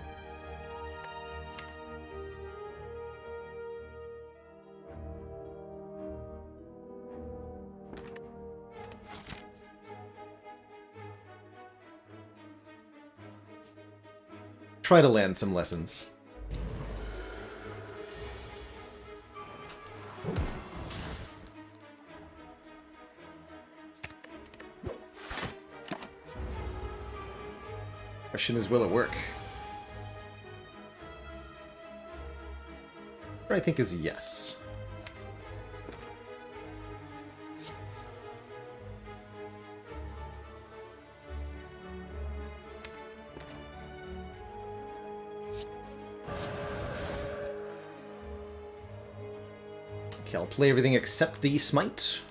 Try to land some lessons. Question is, will it work? I think is yes. Okay, I'll play everything except the smite.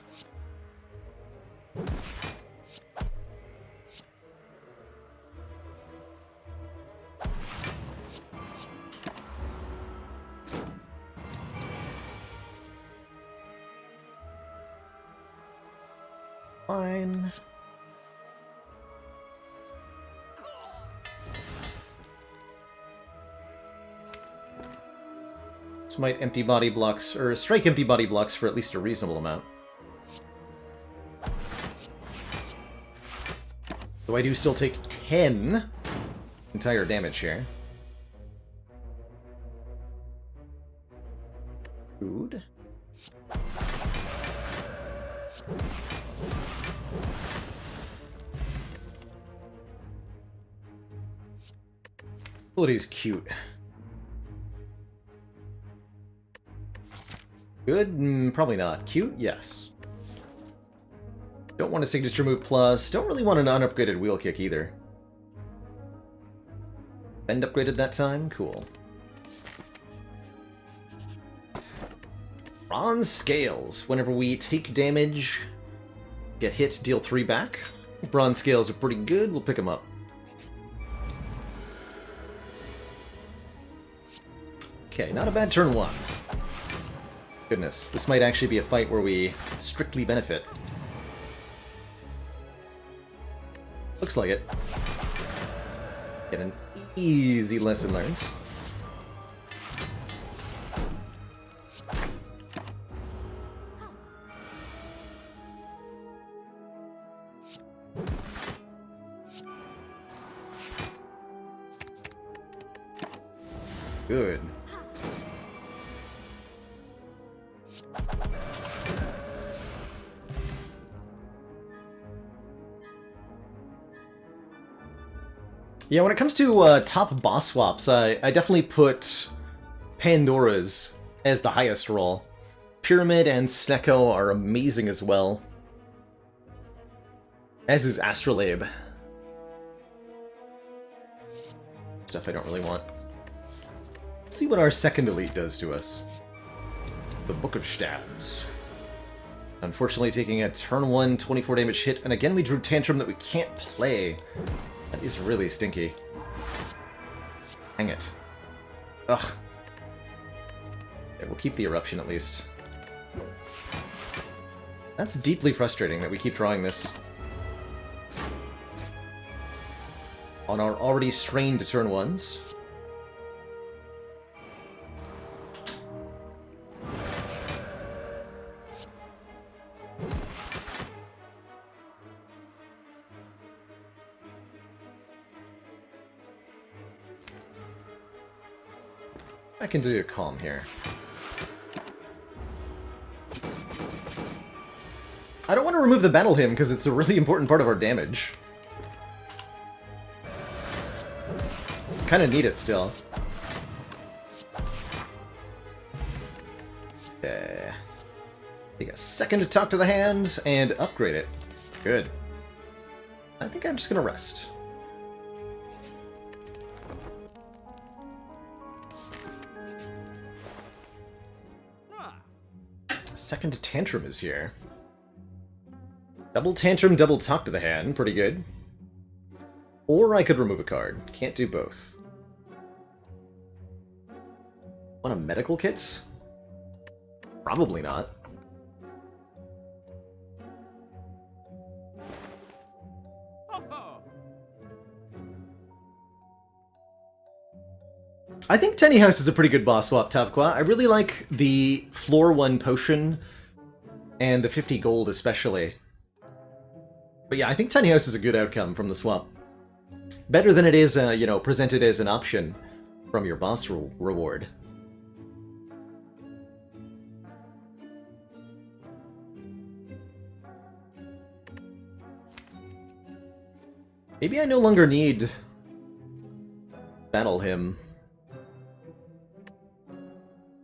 Fine. Smite empty body blocks, or strike empty body blocks for at least a reasonable amount. Though I do still take 10 entire damage here. Food. Ability's cute. Good? Probably not. Cute? Yes. Don't want a signature move plus. Don't really want an unupgraded wheel kick either. Bend upgraded that time? Cool. Bronze Scales. Whenever we take damage, get hit, deal 3 back. Bronze Scales are pretty good. We'll pick them up. Okay, not a bad turn 1. Goodness, this might actually be a fight where we strictly benefit. Looks like it. Get an easy lesson learned. Good. Yeah, when it comes to top boss swaps, I definitely put Pandora's as the highest roll. Pyramid and Snecko are amazing as well. As is Astrolabe. Stuff I don't really want. Let's see what our second elite does to us. The Book of Stabs. Unfortunately taking a turn 1 24 damage hit, and again we drew Tantrum that we can't play. That is really stinky. Dang it. Ugh. Okay, we'll keep the Eruption at least. That's deeply frustrating that we keep drawing this. On our already strained turn 1s. I can do a calm here. I don't want to remove the Battle Hymn because it's a really important part of our damage. Kind of need it still. Okay. Take a second to talk to the hand and upgrade it. Good. I think I'm just gonna rest. Second Tantrum is here. Double Tantrum, double talk to the hand. Pretty good. Or I could remove a card. Can't do both. Want a medical kit? Probably not. I think Tiny House is a pretty good boss swap, Tavqua. I really like the floor 1 potion and the 50 gold especially. But yeah, I think Tiny House is a good outcome from the swap. Better than it is, you know, presented as an option from your boss reward. Maybe I no longer need battle him.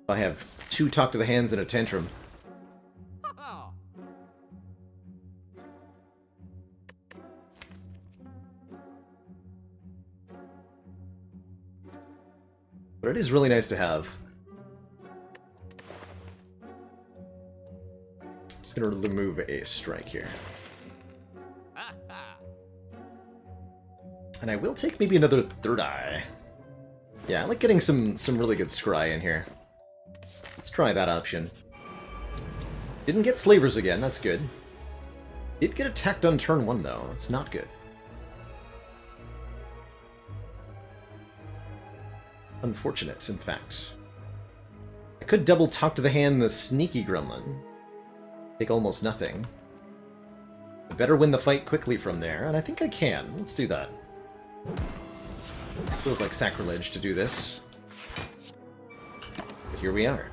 I have 2 Talk to the Hands and a Tantrum. But it is really nice to have. Just gonna remove a strike here. And I will take maybe another third eye. Yeah, I like getting some really good scry in here. Let's try that option. Didn't get slavers again, that's good. Did get attacked on turn 1 though, that's not good. Unfortunate, in fact. I could double Talk to the Hand the Sneaky Gremlin. Take almost nothing. I better win the fight quickly from there, and I think I can. Let's do that. Feels like sacrilege to do this. But here we are.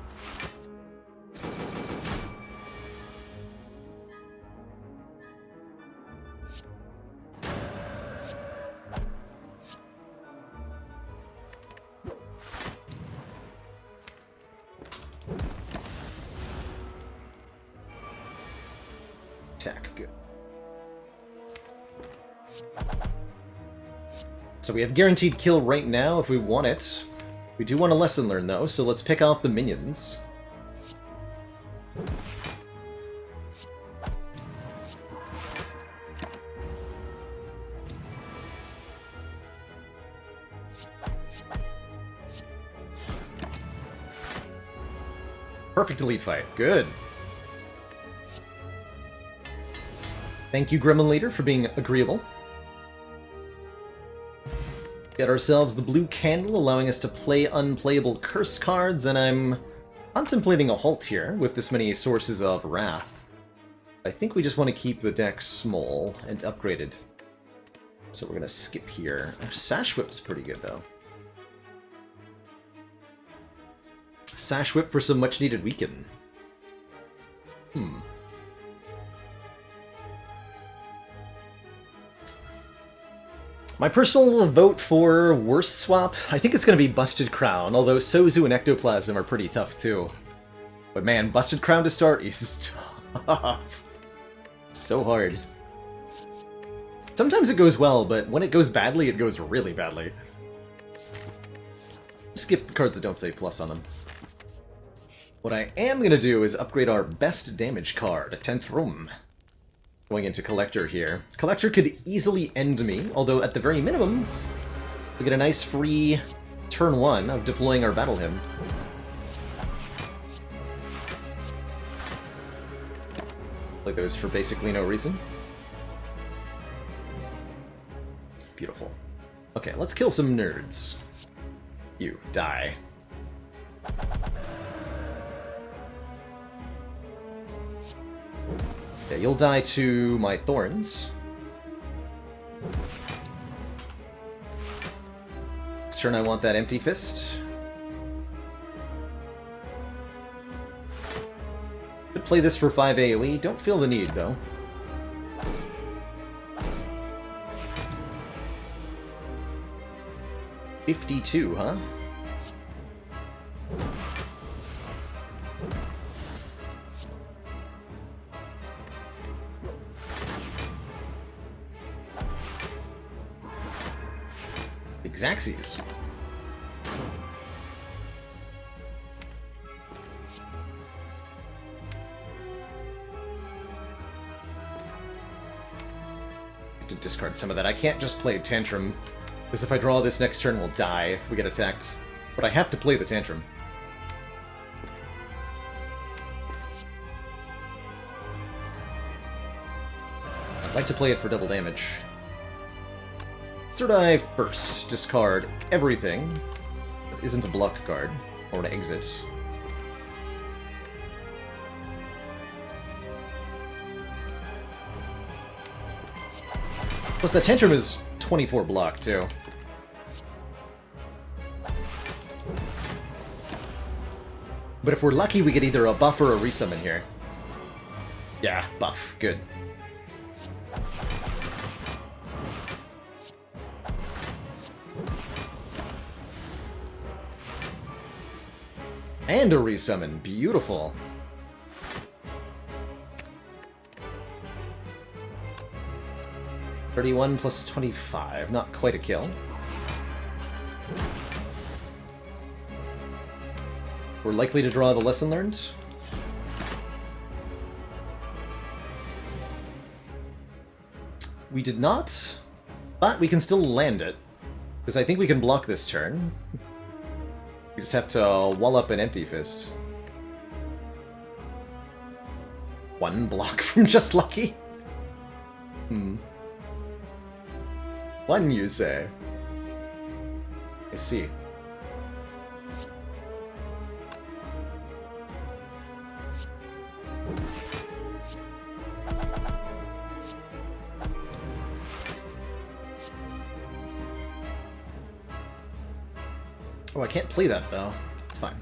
Attack, good. So we have guaranteed kill right now if we want it. We do want a lesson learned though, so let's pick off the minions. Perfect elite fight, good. Thank you, Gremlin Leader, for being agreeable. Get ourselves the blue candle, allowing us to play unplayable curse cards, and I'm contemplating a halt here with this many sources of wrath. I think we just want to keep the deck small and upgraded. So we're going to skip here. Our Sash Whip's pretty good, though. Sash Whip for some much-needed weaken. My personal vote for worst swap, I think it's going to be Busted Crown, although Sozu and Ectoplasm are pretty tough too. But man, Busted Crown to start is tough. So hard. Sometimes it goes well, but when it goes badly, it goes really badly. Skip the cards that don't say plus on them. What I am going to do is upgrade our best damage card, a Tantrum. Going into Collector here. Collector could easily end me, although at the very minimum, we get a nice free turn 1 of deploying our Battle Hymn. Play those for basically no reason. Beautiful. Okay, let's kill some nerds. You, die. Yeah, you'll die to my thorns. This turn I want that Empty Fist. Could play this for 5 AoE, don't feel the need though. $52, huh? Xaxes. Have to discard some of that. I can't just play Tantrum, because if I draw this next turn, we'll die if we get attacked. But I have to play the Tantrum. I'd like to play it for double damage. Third Eye first. Discard everything. isn't a block card, or an exit. Plus, the Tantrum is 24 block, too. But if we're lucky, we get either a buff or a resummon here. Yeah, buff. Good. And a resummon. Beautiful. $31 plus 25. Not quite a kill. We're likely to draw the lesson learned. We did not, but we can still land it. Because I think we can block this turn. We just have to wall up an Empty Fist. One block from just lucky? One, you say? I see. Oh, I can't play that, though. It's fine.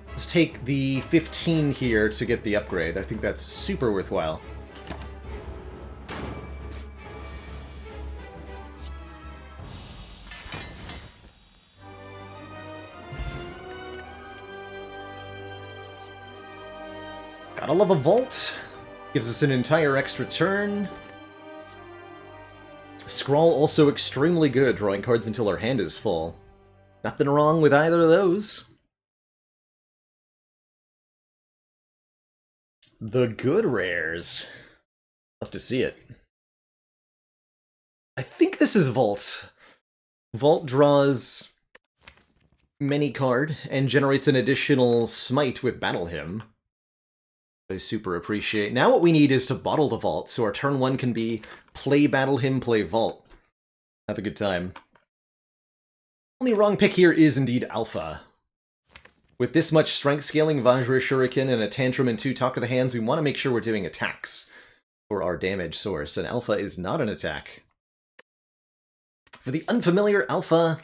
Let's take the 15 here to get the upgrade. I think that's super worthwhile. Gotta love a vault. Gives us an entire extra turn. Scrawl also extremely good, drawing cards until our hand is full. Nothing wrong with either of those. The good rares. Love to see it. I think this is Vault. Vault draws many card and generates an additional smite with Battle Hymn. I super appreciate. Now what we need is to bottle the Vault, so our turn 1 can be play Battle Hymn, play Vault. Have a good time. Only wrong pick here is indeed Alpha. With this much strength scaling, Vajra Shuriken, and a Tantrum and 2 Talk of the Hands, we want to make sure we're doing attacks for our damage source, and Alpha is not an attack. For the unfamiliar, Alpha,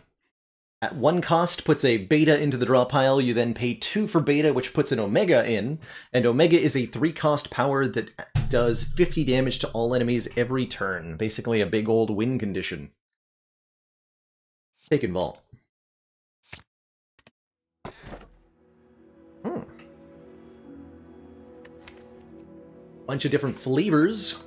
at 1 cost, puts a Beta into the draw pile. You then pay 2 for Beta, which puts an Omega in, and Omega is a 3-cost power that does 50 damage to all enemies every turn. Basically a big old win condition. Taken Vault. Bunch of different flavors.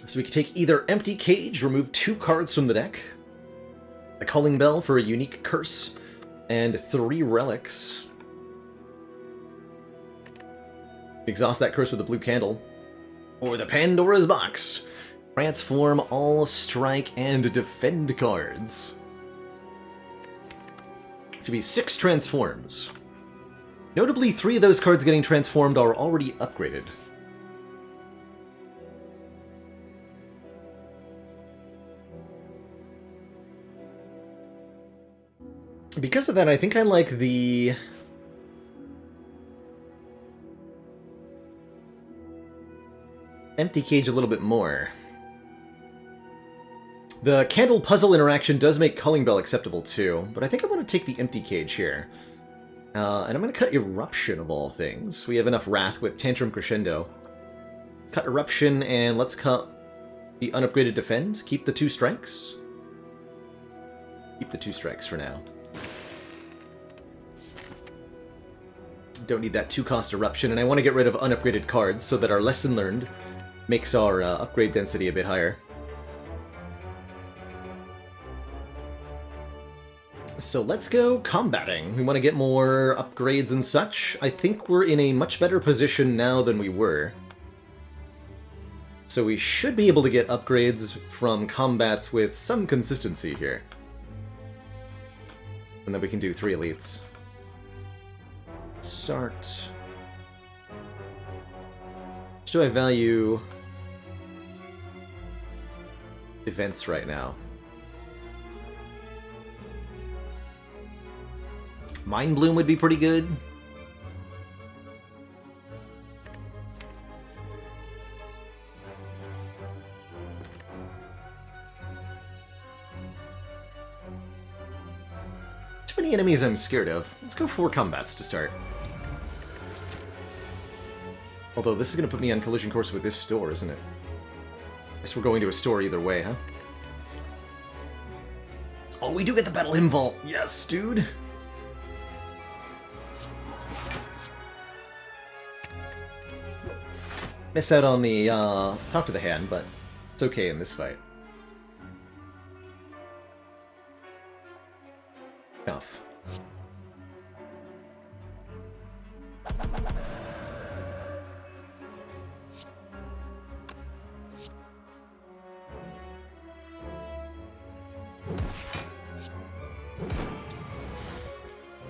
So we can take either Empty Cage, remove 2 cards from the deck, the Calling Bell for a unique curse, and 3 relics. Exhaust that curse with a blue candle. Or the Pandora's Box. Transform all strike and defend cards. To be 6 transforms. Notably, 3 of those cards getting transformed are already upgraded. Because of that, I think I like the Empty Cage a little bit more. The Candle Puzzle interaction does make Calling Bell acceptable too, but I think I want to take the Empty Cage here. And I'm going to cut Eruption of all things. We have enough Wrath with Tantrum Crescendo. Cut Eruption, and let's cut the unupgraded Defend. Keep the 2 strikes. Keep the 2 strikes for now. Don't need that 2-cost Eruption, and I want to get rid of unupgraded cards so that our Lesson Learned makes our upgrade density a bit higher. So let's go combating. We want to get more upgrades and such. I think we're in a much better position now than we were. So we should be able to get upgrades from combats with some consistency here. And then we can do 3 elites. Start Do I value events right now? Mind Bloom would be pretty good. Too many enemies I'm scared of. Let's go 4 combats to start. Although this is going to put me on collision course with this store, isn't it? Guess we're going to a store either way, huh? Oh, we do get the Battle Hymn Vault! Yes, dude! Miss out on the, Talk to the Hand, but it's okay in this fight. Tough.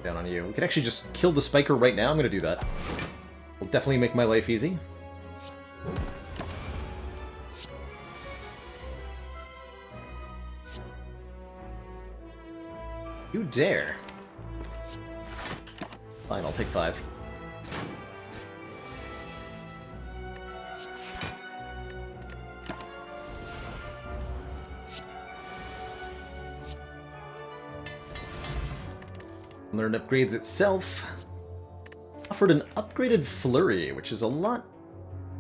Down on you. We could actually just kill the spiker right now. I'm gonna do that. Will definitely make my life easy. You dare. Fine, I'll take 5. Learn upgrades itself. Offered an upgraded flurry, which is a lot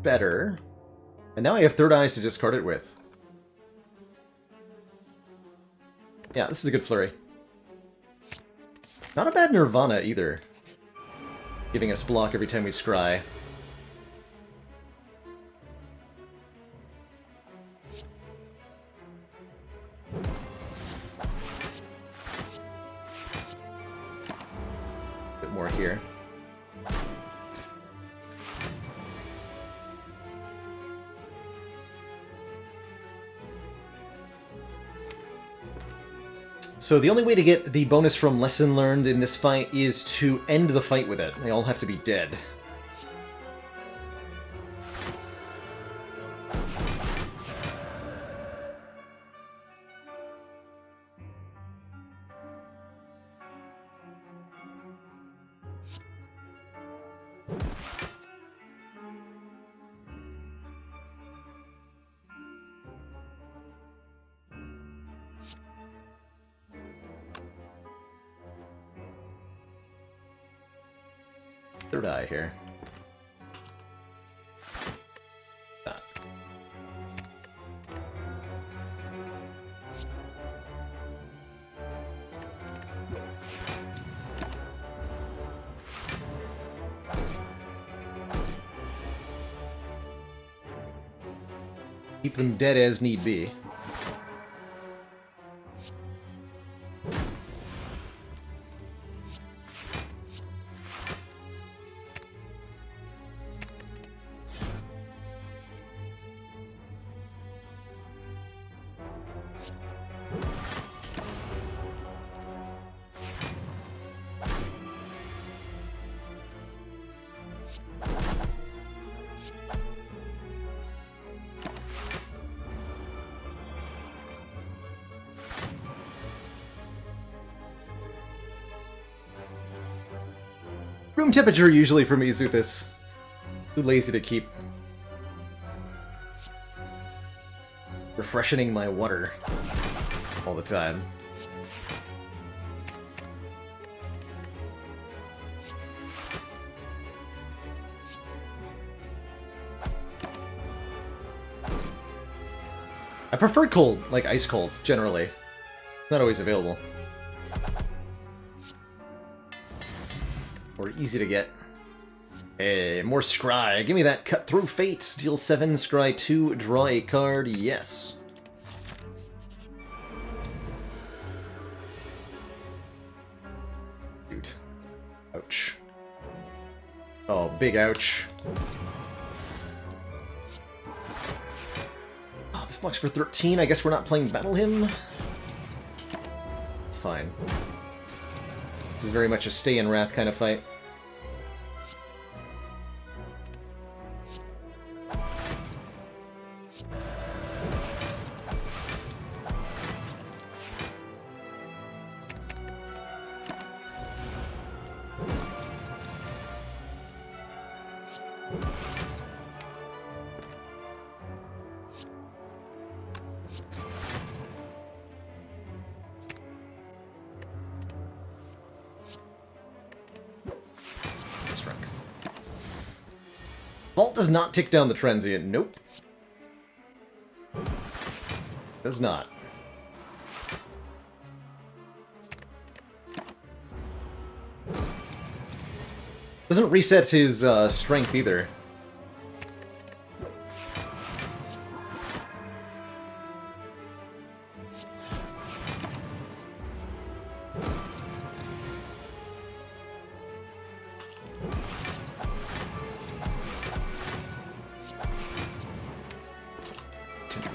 better. And now I have third eyes to discard it with. Yeah, this is a good flurry. Not a bad Nirvana either. Giving us block every time we scry. Bit more here. So the only way to get the bonus from Lesson Learned in this fight is to end the fight with it. They all have to be dead. Third eye here. Ah. Keep them dead as need be. Room temperature usually for me, Zuthis. Too lazy to keep refreshing my water all the time. I prefer cold, like ice cold, generally. Not always available. Or easy to get. Hey, more scry. Give me that cut through fate. Deal 7, scry 2, draw a card. Yes. Dude. Ouch. Oh, big ouch. Oh, this blocks for 13. I guess we're not playing Battle Hymn. It's fine. This is very much a stay in wrath kind of fight. Default does not tick down the transient. Nope. Does not. Doesn't reset his strength either.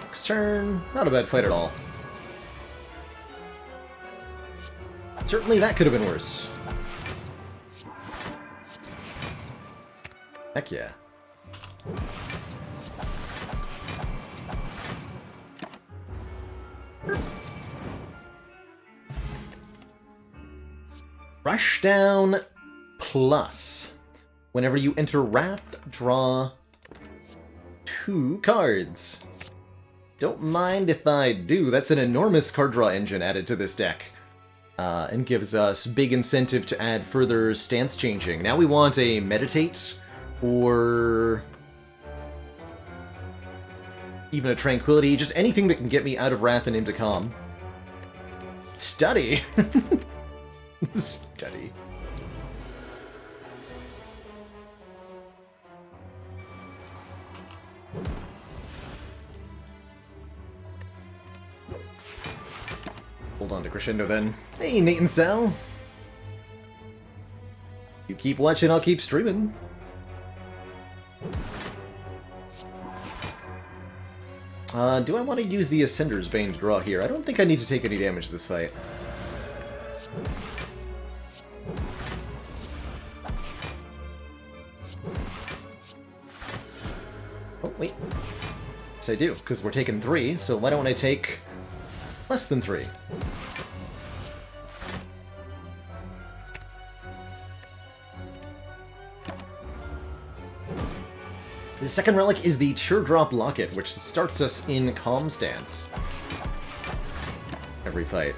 Next turn. Not a bad fight at all. Certainly that could have been worse. Heck yeah. Rushdown plus. Whenever you enter Wrath, draw 2 cards. Don't mind if I do. That's an enormous card draw engine added to this deck. And gives us big incentive to add further stance changing. Now we want a Meditate, or even a Tranquility, just anything that can get me out of Wrath and into Calm. Study! Study. Hold on to Crescendo then. Hey, Nate and Sal! You keep watching, I'll keep streaming. Do I want to use the Ascender's Bane to draw here? I don't think I need to take any damage this fight. Oh, wait. Yes, I do, because we're taking 3, so why don't I take less than 3? The second relic is the Teardrop Locket, which starts us in Calm stance. Every fight.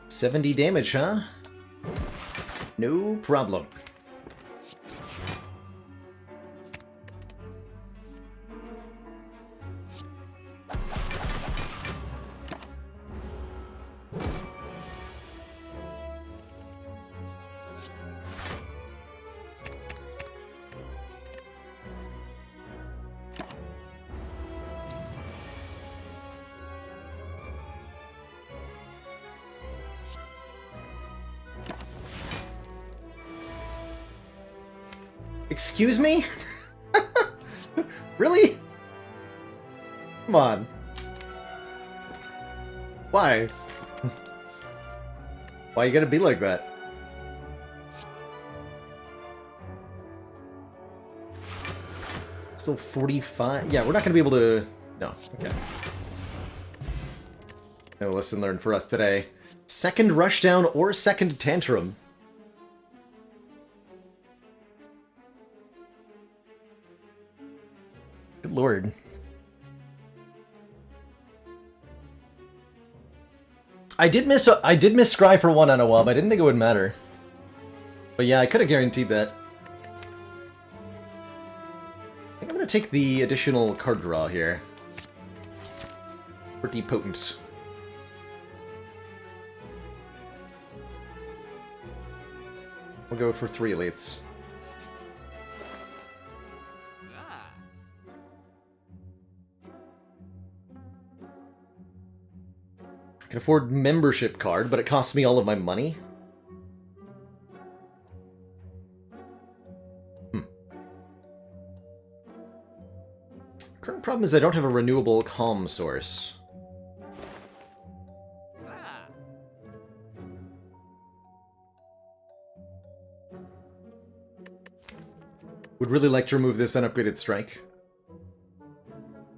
$70 damage, huh? No problem. Excuse me? Really? Come on. Why? Why you gotta be like that? Still 45? Yeah, we're not gonna be able to... No, okay. No lesson learned for us today. Second Rushdown or second Tantrum. Good lord. I did miss Scry for 1 on a while, I didn't think it would matter. But yeah, I could have guaranteed that. I think I'm gonna take the additional card draw here. Pretty potent. We'll go for 3 elites. I can afford membership card, but it costs me all of my money. Current problem is I don't have a renewable calm source. Would really like to remove this unupgraded strike.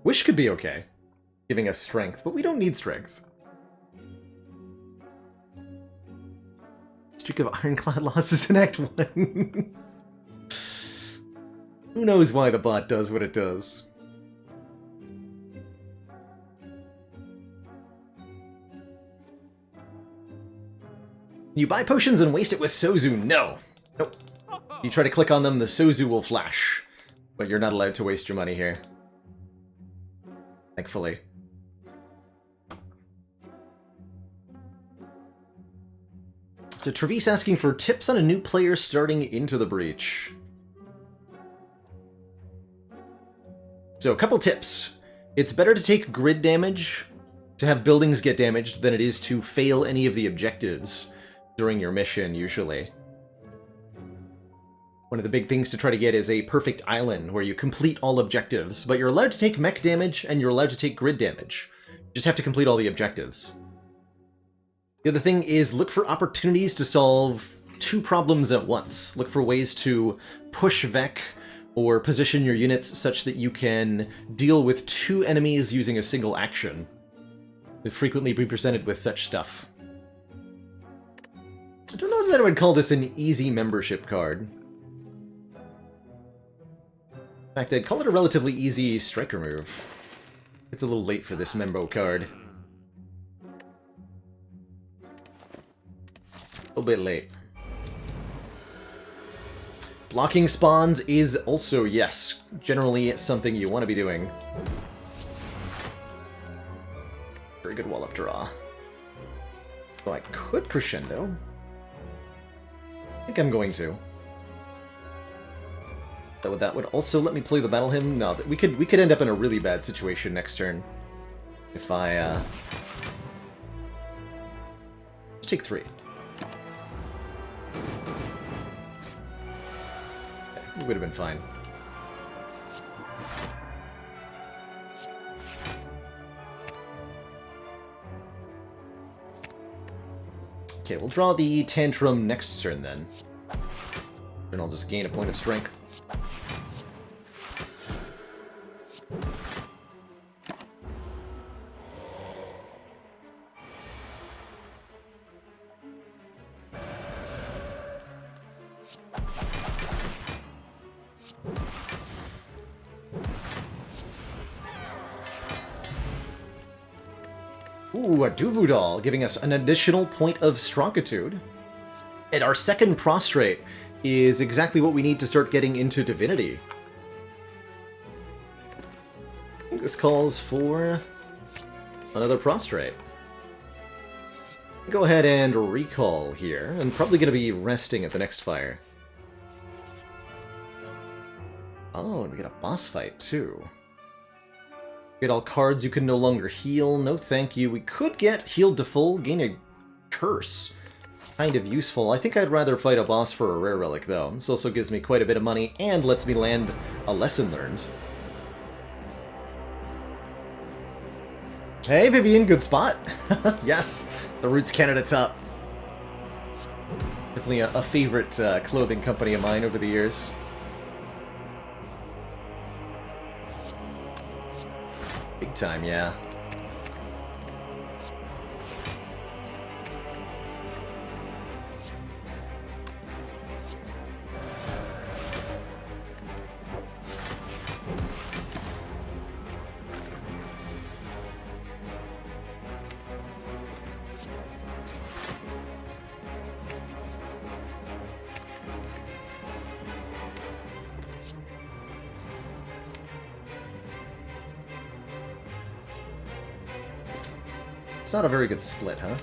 Wish could be okay, giving us strength, but we don't need strength. Streak of Ironclad losses in Act 1. Who knows why the bot does what it does. You buy potions and waste it with Sozu. No. Nope. You try to click on them, the Sozu will flash. But you're not allowed to waste your money here. Thankfully. So Trevis asking for tips on a new player starting into the Breach. So a couple tips. It's better to take grid damage, to have buildings get damaged, than it is to fail any of the objectives during your mission, usually. One of the big things to try to get is a perfect island, where you complete all objectives, but you're allowed to take mech damage, and you're allowed to take grid damage. You just have to complete all the objectives. The other thing is look for opportunities to solve two problems at once. Look for ways to push Vec or position your units such that you can deal with two enemies using a single action. You'll frequently be presented with such stuff. I don't know that I would call this an easy membership card. In fact, I'd call it a relatively easy striker move. It's a little late for this Membo card. A little bit late. Blocking spawns is also, yes, generally something you want to be doing. Very good wall-up draw. So I could crescendo. I think I'm going to. That would also let me play the Battle Hymn. No, we could end up in a really bad situation next turn. If I, let's take 3. It would have been fine. Okay, we'll draw the Tantrum next turn then. Then I'll just gain a point of strength. Ooh, a Duvudal, giving us an additional point of Strongitude. And our second Prostrate is exactly what we need to start getting into Divinity. I think this calls for another Prostrate. Go ahead and recall here. I'm probably going to be resting at the next fire. Oh, and we get a boss fight, too. Get all cards you can no longer heal. No thank you. We could get healed to full, gain a curse. Kind of useful. I think I'd rather fight a boss for a rare relic, though. This also gives me quite a bit of money and lets me land a lesson learned. Hey, Vivian, good spot. Yes, the Roots Canada Top. Definitely a favorite clothing company of mine over the years. Big time, yeah. It's not a very good split, huh?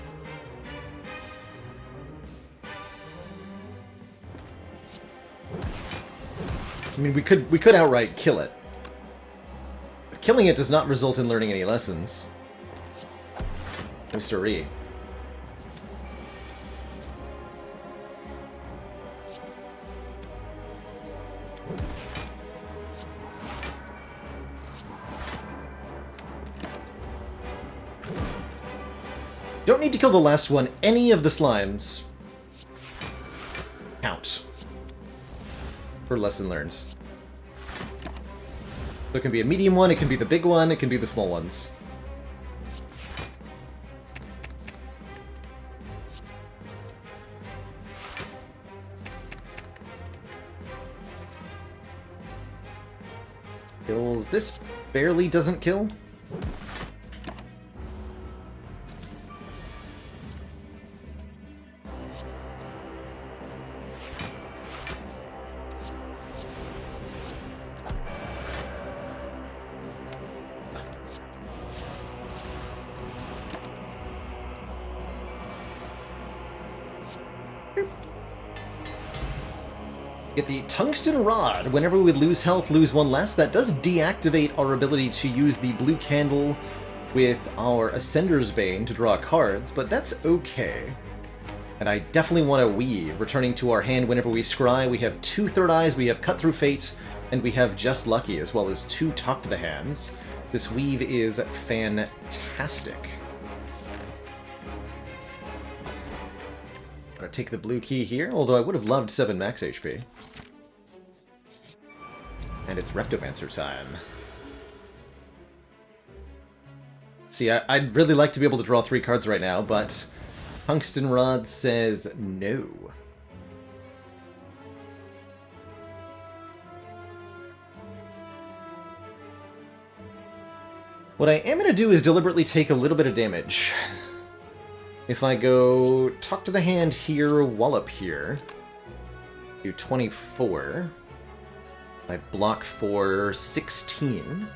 I mean, we could outright kill it. But killing it does not result in learning any lessons. No siree. Don't need to kill the last one. Any of the slimes count for lesson learned. So it can be a medium one, it can be the big one, it can be the small ones. Kills. This barely doesn't kill. Get the Tungsten Rod. Whenever we would lose health, lose one less. That does deactivate our ability to use the blue candle with our Ascender's Bane to draw cards, but that's okay. And I definitely want to weave. Returning to our hand whenever we scry, we have 2 Third Eyes, we have Cut Through Fate, and we have Just Lucky, as well as 2 Talk to the Hands. This weave is fantastic. I'm gonna take the blue key here, although I would have loved 7 max HP. And it's Rectomancer time. See, I'd really like to be able to draw 3 cards right now, but Tungsten Rod says no. What I am going to do is deliberately take a little bit of damage. If I go Talk to the Hand here, Wallop here, do 24. I block for 16.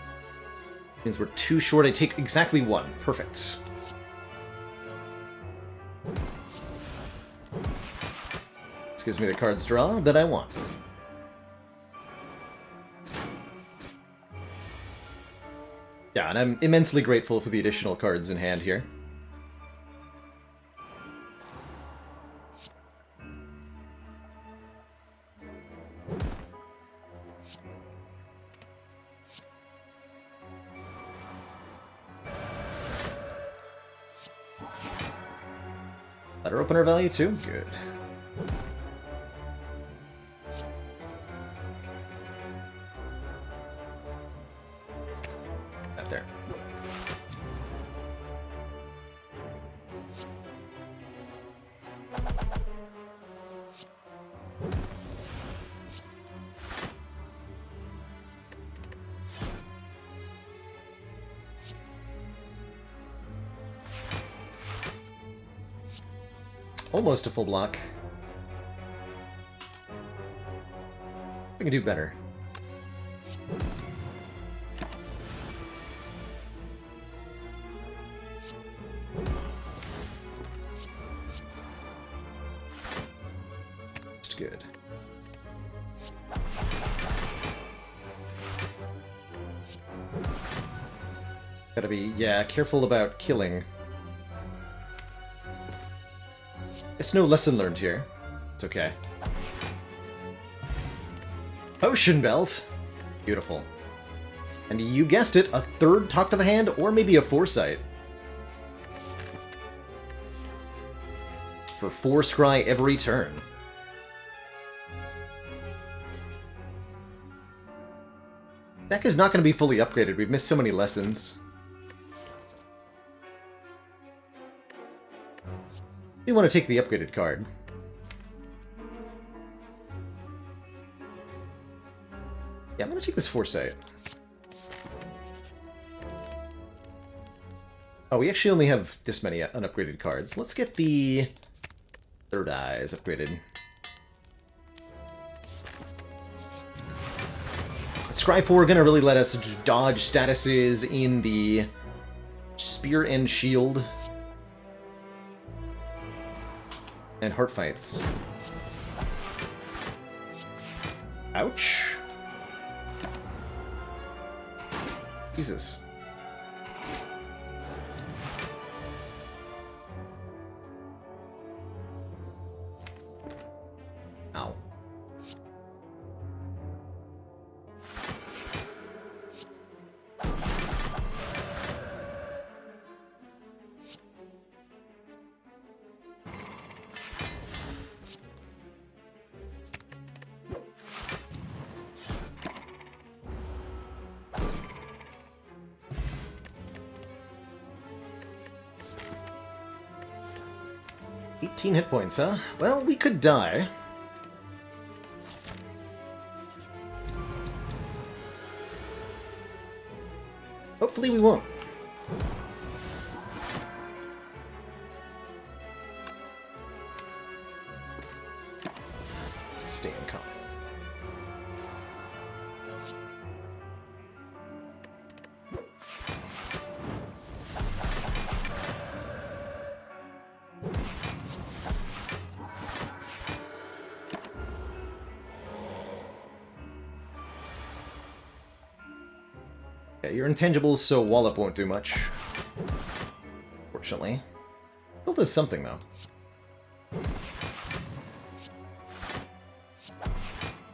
Means we're 2 short. I take exactly 1. Perfect. This gives me the cards draw that I want. Yeah, and I'm immensely grateful for the additional cards in hand here. Letter opener value too? Good. Not there. Almost a full block. I can do better. Just good. Gotta be, yeah, careful about killing. It's no lesson learned here. It's okay. Potion Belt! Beautiful. And you guessed it, a 3rd Talk to the Hand, or maybe a Foresight. For 4 scry every turn. Deck is not going to be fully upgraded. We've missed so many lessons. We want to take the upgraded card. Yeah, I'm going to take this Foresight. Oh, we actually only have this many unupgraded cards. Let's get the Third Eyes upgraded. Scry 4 going to really let us dodge statuses in the Spear and Shield. And heart fights. Ouch. Jesus. Ow. Hit points, huh? Well, we could die. Hopefully we won't. Stay in calm. Yeah, you're intangibles, so Wallop won't do much. Fortunately. Still does something, though.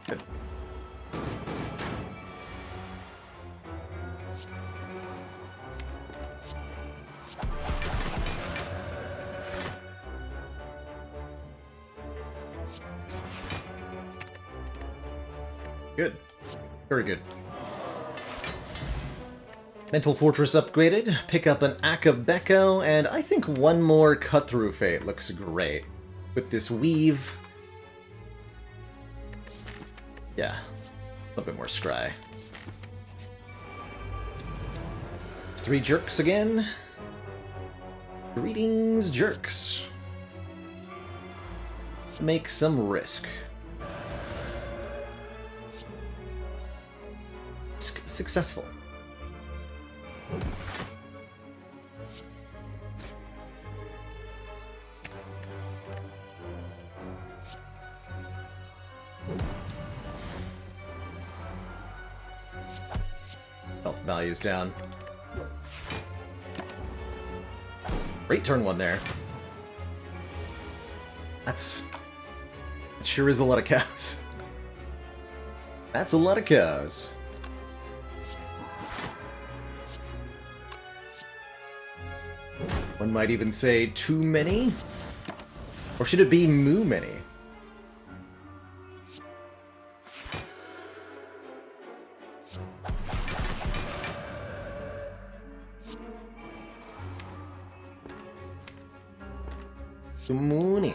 Good. Good. Very good. Mental Fortress upgraded, pick up an Akabeko, and I think one more Cut-Through Fate looks great. With this weave. Yeah, a little bit more scry. 3 jerks again. Greetings, jerks. Make some risk. Successful. Health value's down. Great turn 1 there. That sure is a lot of cows. That's a lot of cows. One might even say too many? Or should it be moo many? Too many.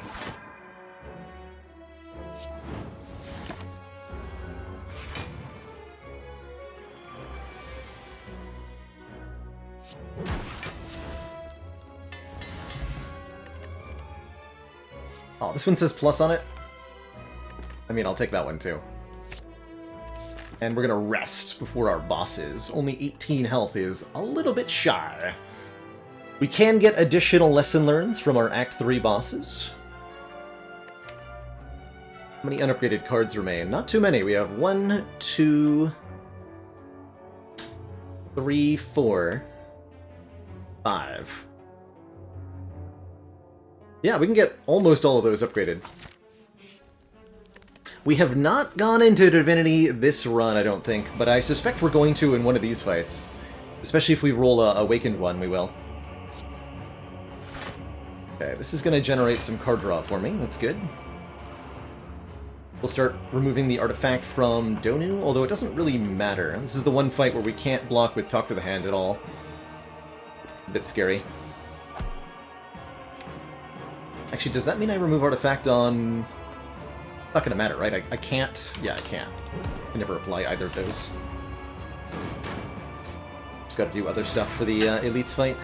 Oh, this one says plus on it? I mean, I'll take that one too. And we're gonna rest before our bosses. Only 18 health is a little bit shy. We can get additional lesson learns from our Act 3 bosses. How many unupgraded cards remain? Not too many. We have 1, 2, 3, 4, 5. Yeah, we can get almost all of those upgraded. We have not gone into Divinity this run, I don't think, but I suspect we're going to in one of these fights. Especially if we roll a Awakened one, we will. Okay, this is going to generate some card draw for me. That's good. We'll start removing the artifact from Donu, although it doesn't really matter. This is the one fight where we can't block with Talk to the Hand at all. It's a bit scary. Actually, does that mean I remove artifact on... Not gonna matter, right? I can't... Yeah, I can't. I can never apply either of those. Just gotta do other stuff for the Elites fight.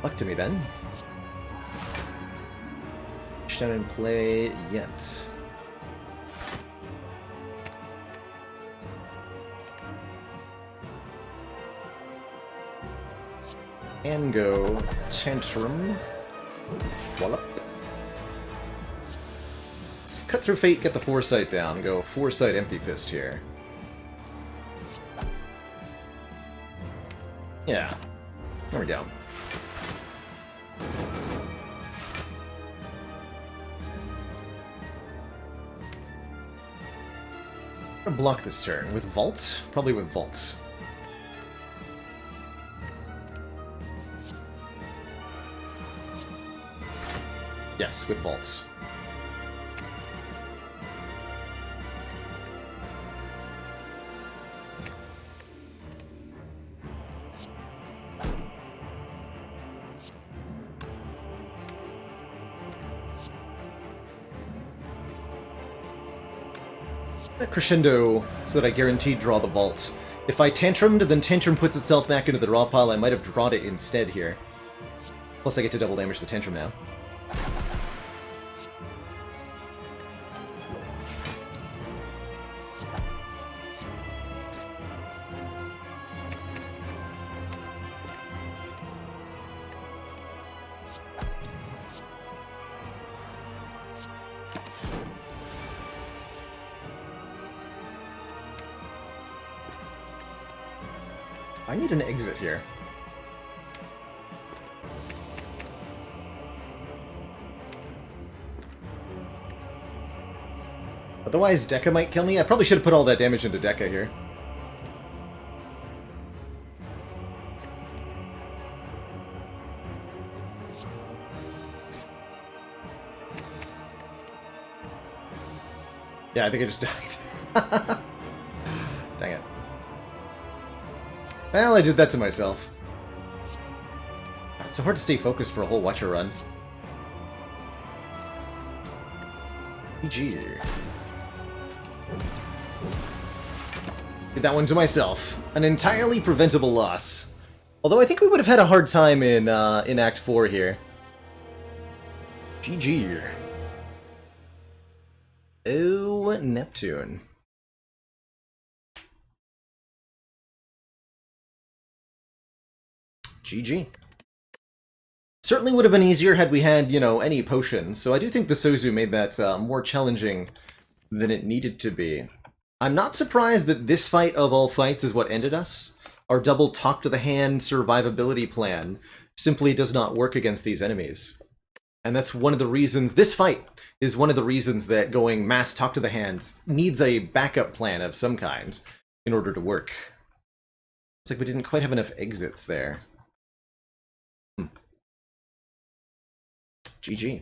Luck to me, then. Push down and play Yent. And go Tantrum. Wallop. Let's cut through Fate, get the Foresight down. Go Foresight Empty Fist here. Yeah. There we go. I'm gonna block this turn. With Vault? Probably with Vault. Yes, with Vaults. A crescendo so that I guaranteed draw the vault. If I tantrumed, then Tantrum puts itself back into the draw pile. I might have drawed it instead here. Plus I get to double damage the Tantrum now. I need an exit here. Otherwise, Deca might kill me. I probably should have put all that damage into Deca here. Yeah, I think I just died. Dang it. Well, I did that to myself. It's so hard to stay focused for a whole Watcher run. GG. Did that one to myself. An entirely preventable loss. Although I think we would have had a hard time in Act 4 here. GG. Oh, Neptune. GG. Certainly would have been easier had we had, you know, any potions, so I do think the Sozu made that more challenging than it needed to be. I'm not surprised that this fight of all fights is what ended us. Our double talk to the hand survivability plan simply does not work against these enemies. And that's one of the reasons, this fight is one of the reasons that going mass talk to the hand needs a backup plan of some kind in order to work. It's like we didn't quite have enough exits there. GG.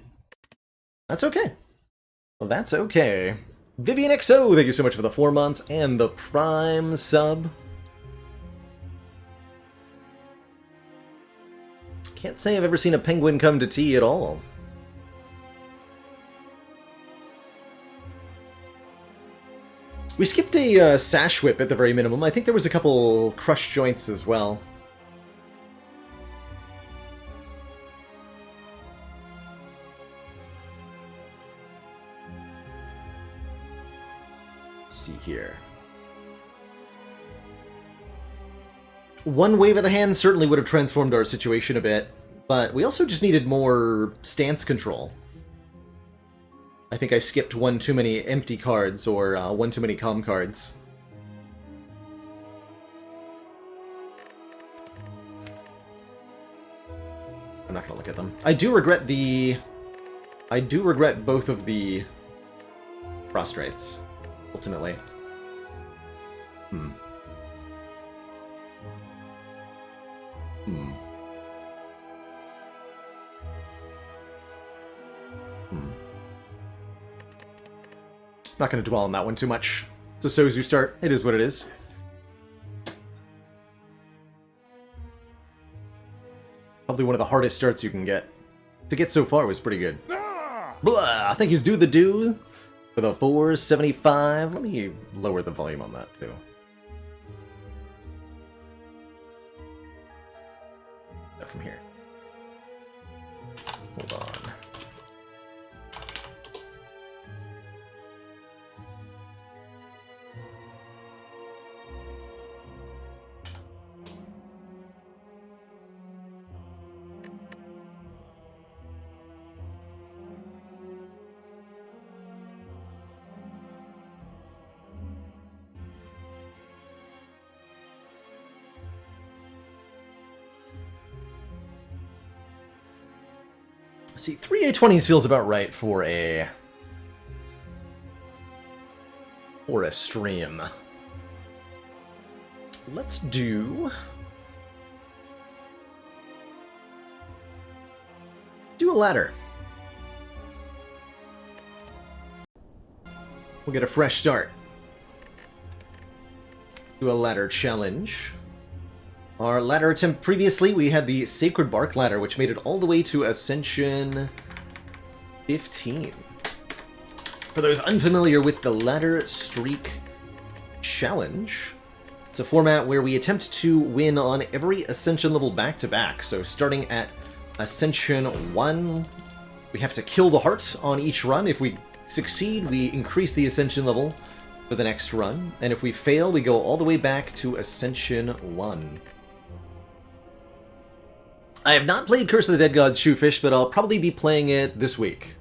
That's okay. Well, that's okay. Vivian XO, thank you so much for the 4 months and the Prime sub. Can't say I've ever seen a penguin come to tea at all. We skipped a sash whip at the very minimum. I think there was a couple crush joints as well. Let's see here. One wave of the hand certainly would have transformed our situation a bit, but we also just needed more stance control. I think I skipped one too many empty cards, or one too many calm cards. I'm not gonna look at them. I do regret both of the prostrates, ultimately. Not going to dwell on that one too much. It's a Sozu start. It is what it is. Probably one of the hardest starts you can get. To get so far was pretty good. Blah! Thank you, Do the Do, for the 475. Let me lower the volume on that, too. From here. Hold on. See, 3 A20s feels about right for a stream. Let's do a ladder. We'll get a fresh start. Do a ladder challenge. Our ladder attempt previously, we had the Sacred Bark ladder, which made it all the way to Ascension 15. For those unfamiliar with the Ladder Streak Challenge, it's a format where we attempt to win on every Ascension level back-to-back. So starting at Ascension 1, we have to kill the heart on each run. If we succeed, we increase the Ascension level for the next run. And if we fail, we go all the way back to Ascension 1. I have not played Curse of the Dead Gods Shoefish, but I'll probably be playing it this week.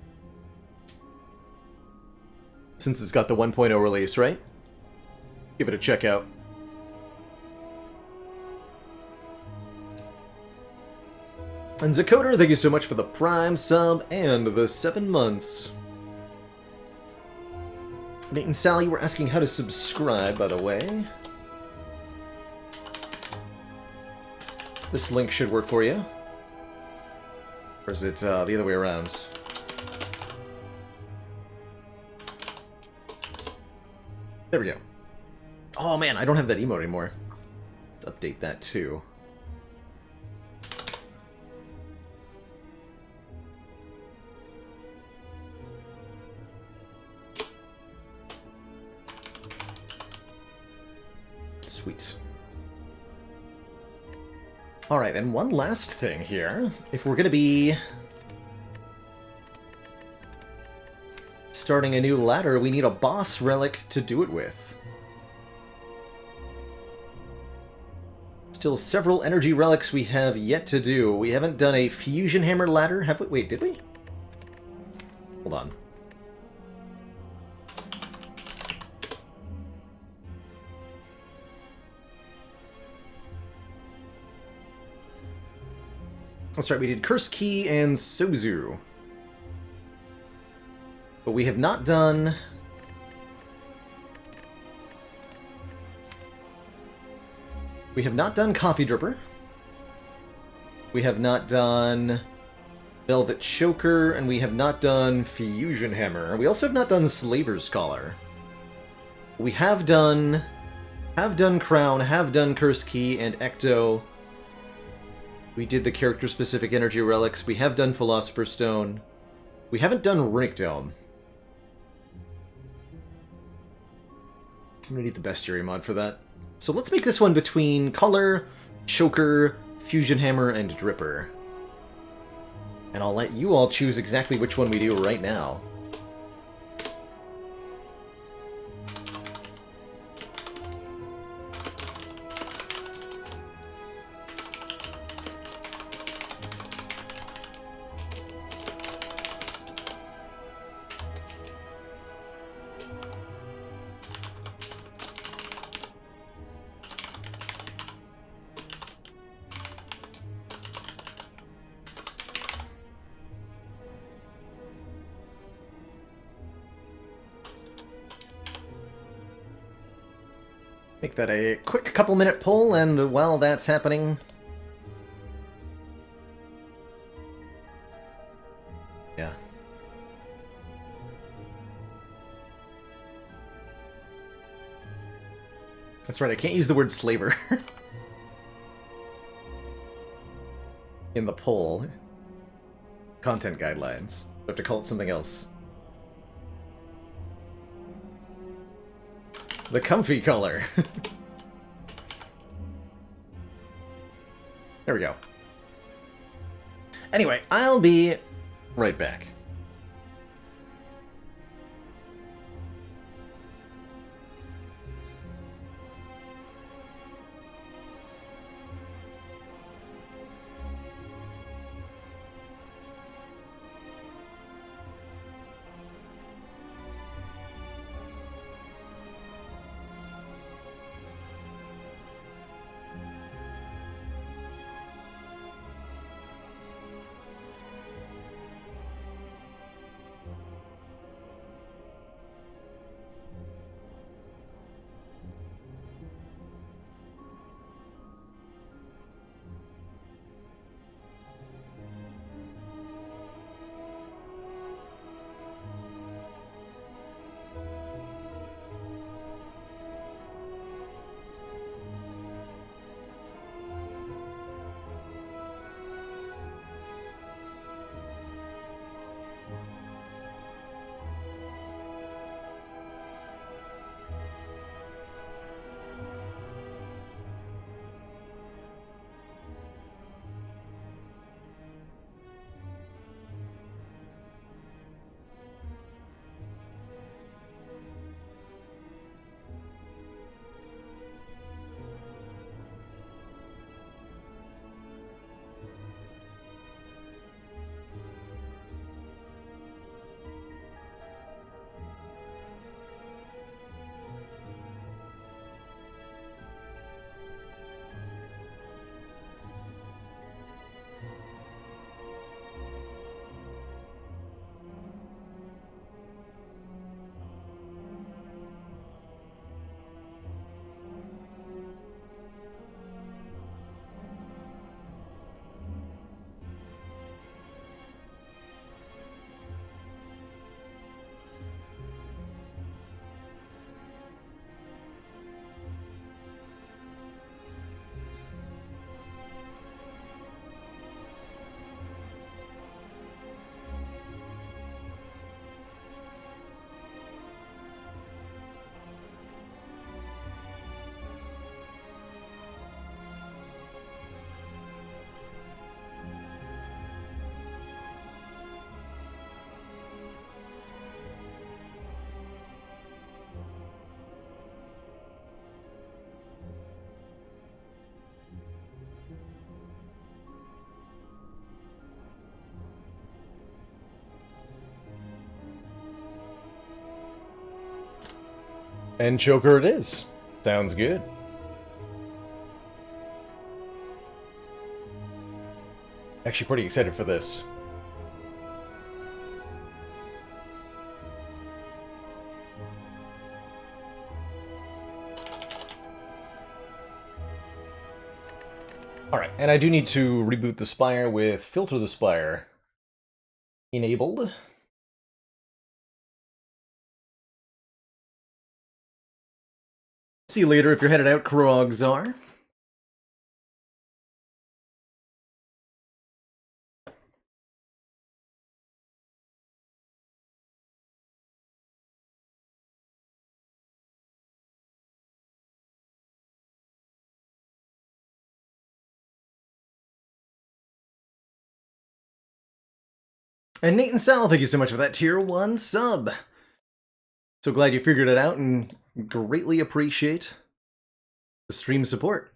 Since it's got the 1.0 release, right? Give it a check out. And Zakoder, thank you so much for the Prime sub and the 7 months. Nate and Sally were asking how to subscribe, by the way. This link should work for you. Or is it the other way around? There we go. Oh man, I don't have that emote anymore. Let's update that too. Sweet. Alright, and one last thing here. If we're gonna be starting a new ladder, we need a boss relic to do it with. Still several energy relics we have yet to do. We haven't done a fusion hammer ladder, have we? Wait, did we? Hold on. That's right, we did Curse Key and Sozu. But we have not done... We have not done Coffee Dripper. We have not done Velvet Choker, and we have not done Fusion Hammer. We also have not done Slaver's Collar. We have done Crown, have done Curse Key, and Ecto. We did the character-specific energy relics. We have done Philosopher's Stone. We haven't done Runic Dome. I'm gonna need the bestiary mod for that. So let's make this one between Collar, Choker, Fusion Hammer, and Dripper. And I'll let you all choose exactly which one we do right now. Make that a quick couple-minute pull, and while that's happening... Yeah. That's right, I can't use the word slaver. In the poll. Content guidelines. I have to call it something else. The comfy color. There we go. Anyway, I'll be right back. And Choker it is. Sounds good. Actually pretty excited for this. Alright, and I do need to reboot the Spire with Filter the Spire enabled. See you later if you're headed out, Krogzar. And Nate and Sal, thank you so much for that tier 1 sub. So glad you figured it out and greatly appreciate the stream support.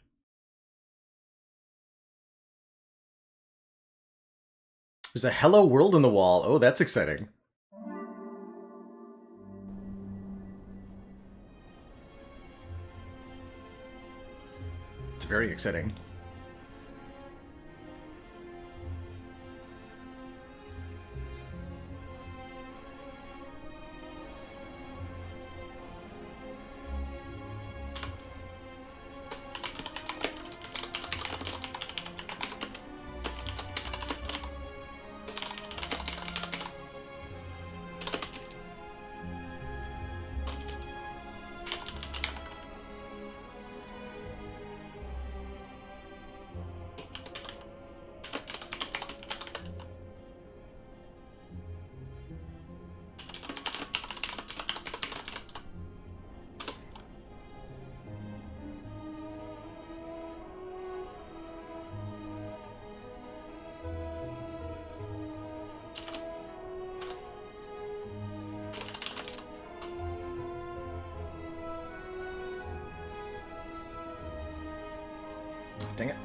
There's a hello world in the wall. Oh, that's exciting. It's very exciting. Dang it.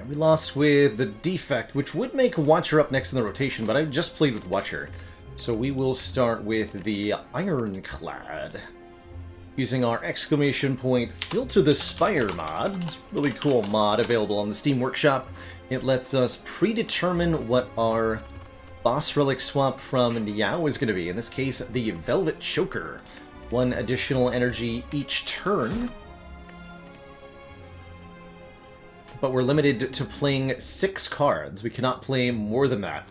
We lost with the Defect, which would make Watcher up next in the rotation, but I just played with Watcher. So we will start with the Ironclad. Using our exclamation point Filter the Spire mod. It's a really cool mod available on the Steam Workshop. It lets us predetermine what our boss relic swap from Niao is going to be. In this case, the Velvet Choker. 1 additional energy each turn. But we're limited to playing 6 cards. We cannot play more than that.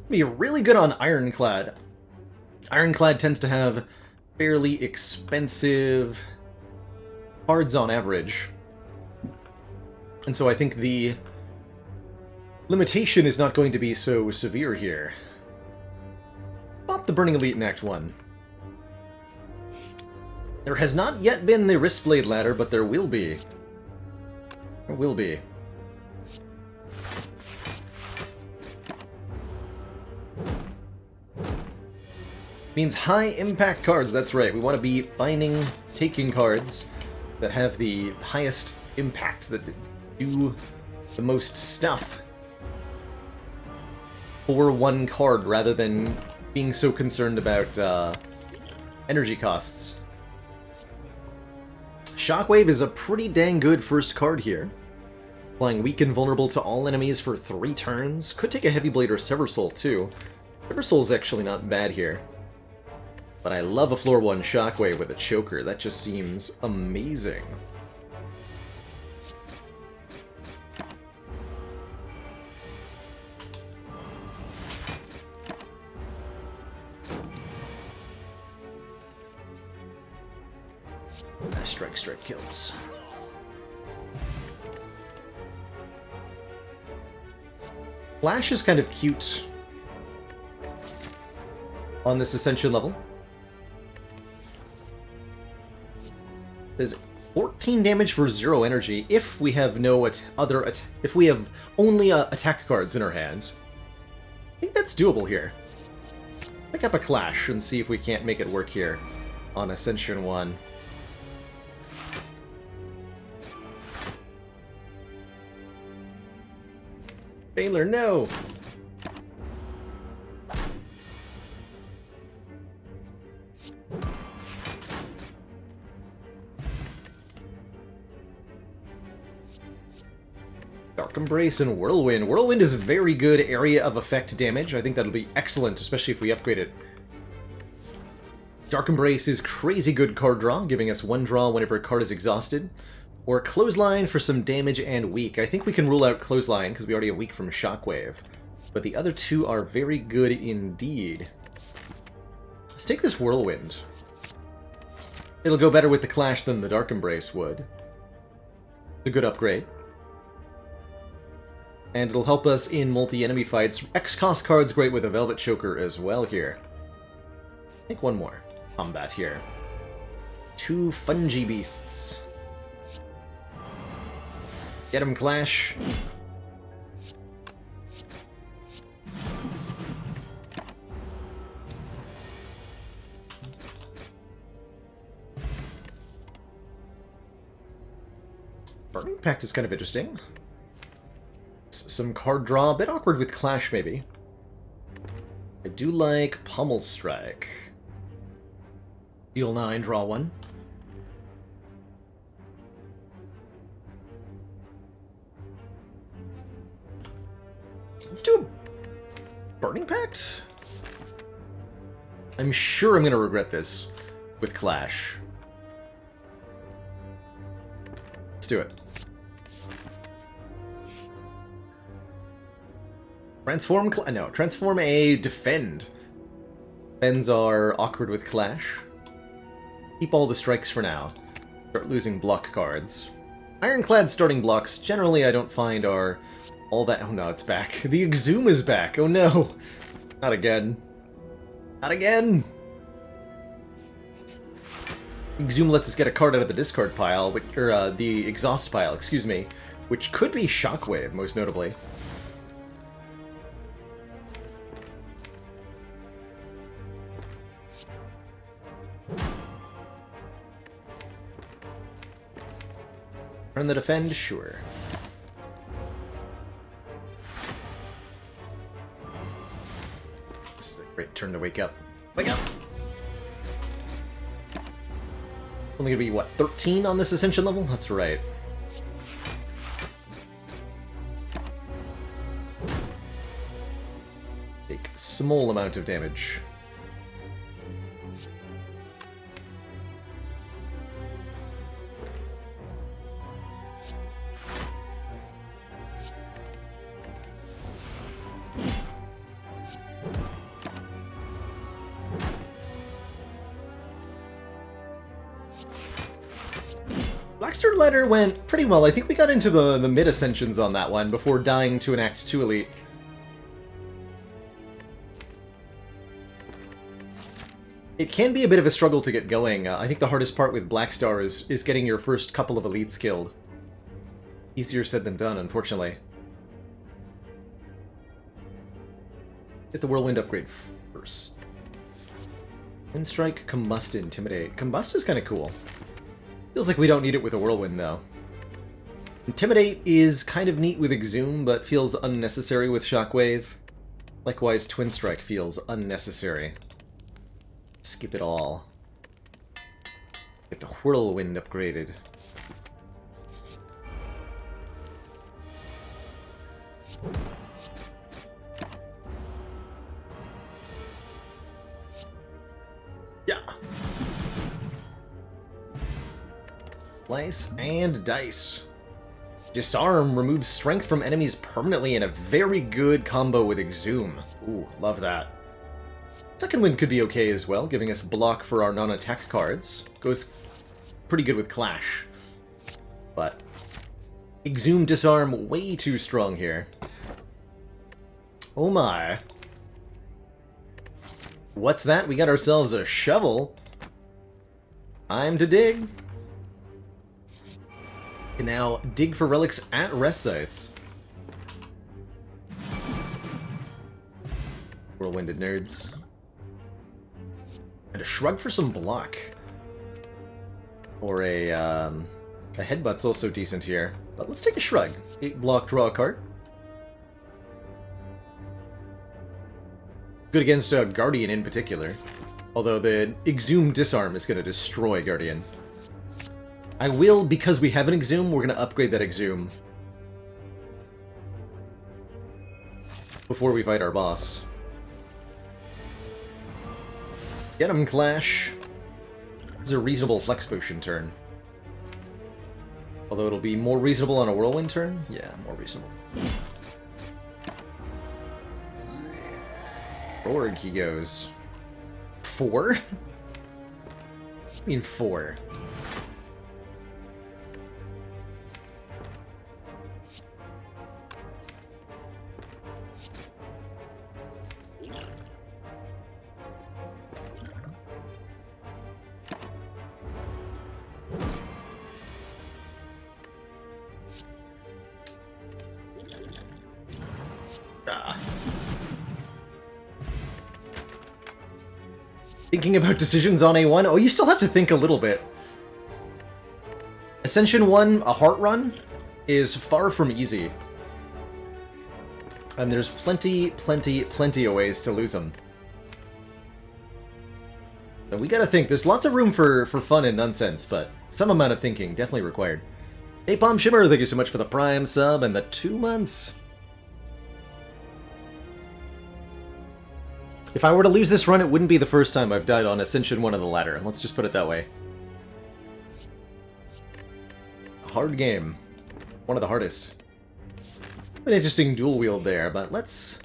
Be really good on Ironclad. Ironclad tends to have fairly expensive cards on average. And so I think the limitation is not going to be so severe here. Pop the Burning Elite in Act 1. There has not yet been the Wristblade ladder, but there will be. There will be. Means high impact cards, that's right. We want to be finding, taking cards that have the highest impact, that do the most stuff for 1 card, rather than being so concerned about energy costs. Shockwave is a pretty dang good first card here. Applying weak and vulnerable to all enemies for 3 turns. Could take a Heavy Blade or Sever Soul too. Sever Soul's actually not bad here. But I love a floor 1 Shockwave with a Choker. That just seems amazing. Strike, strike kills. Flash is kind of cute on this Ascension level. There's 14 damage for 0 energy if we have no if we have only attack cards in our hand. I think that's doable here. Pick up a Clash and see if we can't make it work here on Ascension 1. Baylor, no! Dark Embrace and Whirlwind. Whirlwind is a very good area of effect damage. I think that'll be excellent, especially if we upgrade it. Dark Embrace is crazy good card draw, giving us 1 draw whenever a card is exhausted. Or Clothesline for some damage and weak. I think we can rule out Clothesline because we already have weak from Shockwave. But the other two are very good indeed. Let's take this Whirlwind. It'll go better with the Clash than the Dark Embrace would. It's a good upgrade. And it'll help us in multi-enemy fights. X-Cost card's great with a Velvet Choker as well here. I think one more combat here. 2 Fungi Beasts. Get him, Clash. Burning Pact is kind of interesting. Some card draw, a bit awkward with Clash maybe. I do like Pummel Strike. Deal 9, draw 1. Let's do a Burning Pact? I'm sure I'm going to regret this with Clash. Let's do it. Transform a Defend. Defends are awkward with Clash. Keep all the strikes for now. Start losing block cards. Ironclad starting blocks, generally I don't find are all that... Oh no, it's back. The Exhume is back. Oh no. Not again. Not again! Exhume lets us get a card out of the discard pile, or the exhaust pile, excuse me, which could be Shockwave, most notably. Turn the Defend? Sure. This is a great turn to wake up. Wake up! Only gonna be, what, 13 on this Ascension level? That's right. Take a small amount of damage. Blackstar Letter went pretty well. I think we got into the mid-ascensions on that one before dying to an Act 2 Elite. It can be a bit of a struggle to get going. I think the hardest part with Blackstar is getting your first couple of Elites killed. Easier said than done, unfortunately. Get the Whirlwind upgrade first. Windstrike, Combust, Intimidate. Combust is kind of cool. Feels like we don't need it with a Whirlwind, though. Intimidate is kind of neat with Exhume, but feels unnecessary with Shockwave. Likewise, Twin Strike feels unnecessary. Skip it all. Get the Whirlwind upgraded. Yeah! Slice and dice. Disarm removes strength from enemies permanently in a very good combo with Exhume. Ooh, love that. Second Wind could be okay as well, giving us block for our non-attack cards. Goes pretty good with Clash. But Exhume Disarm way too strong here. Oh my. What's that? We got ourselves a shovel. Time to dig. And now dig for relics at rest sites. Whirlwinded nerds. And a shrug for some block. Or a headbutt's also decent here. But let's take a shrug. 8 block, draw a card. Good against Guardian in particular. Although the Exhume Disarm is going to destroy Guardian. I will, because we have an Exhume, we're going to upgrade that Exhume before we fight our boss. Get him, Clash. This is a reasonable Flex Potion turn. Although it'll be more reasonable on a Whirlwind turn? Yeah, more reasonable. Org he goes. 4? I mean 4. Thinking about decisions on A1? Oh, you still have to think a little bit. Ascension 1, a heart run, is far from easy. And there's plenty of ways to lose them. So we gotta think. There's lots of room for fun and nonsense, but some amount of thinking definitely required. Napalm Shimmer, thank you so much for the Prime sub and the 2 months. If I were to lose this run, it wouldn't be the first time I've died on Ascension 1 of the ladder. Let's just put it that way. Hard game. One of the hardest. An interesting dual wield there, but let's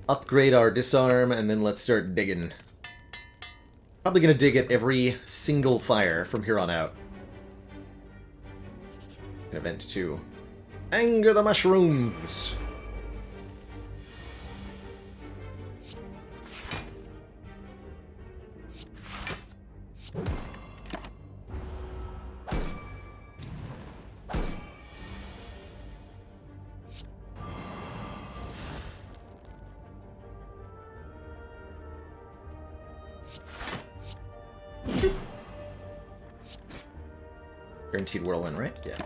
upgrade our disarm and then let's start digging. Probably gonna dig at every single fire from here on out. Event 2. Anger the mushrooms! Guaranteed whirlwind, right? Yeah.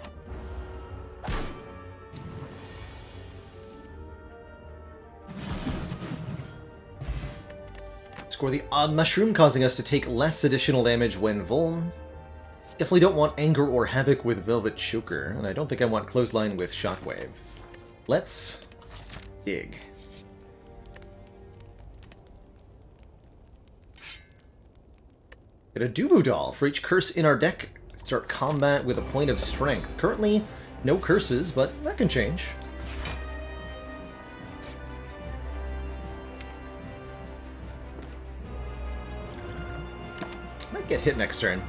Score the odd mushroom, causing us to take less additional damage when vuln. Definitely don't want Anger or Havoc with Velvet Choker, and I don't think I want Clothesline with Shockwave. Let's dig. Get a Dubu Doll. For each curse in our deck, start combat with a point of strength. Currently, no curses, but that can change. Might get hit next turn.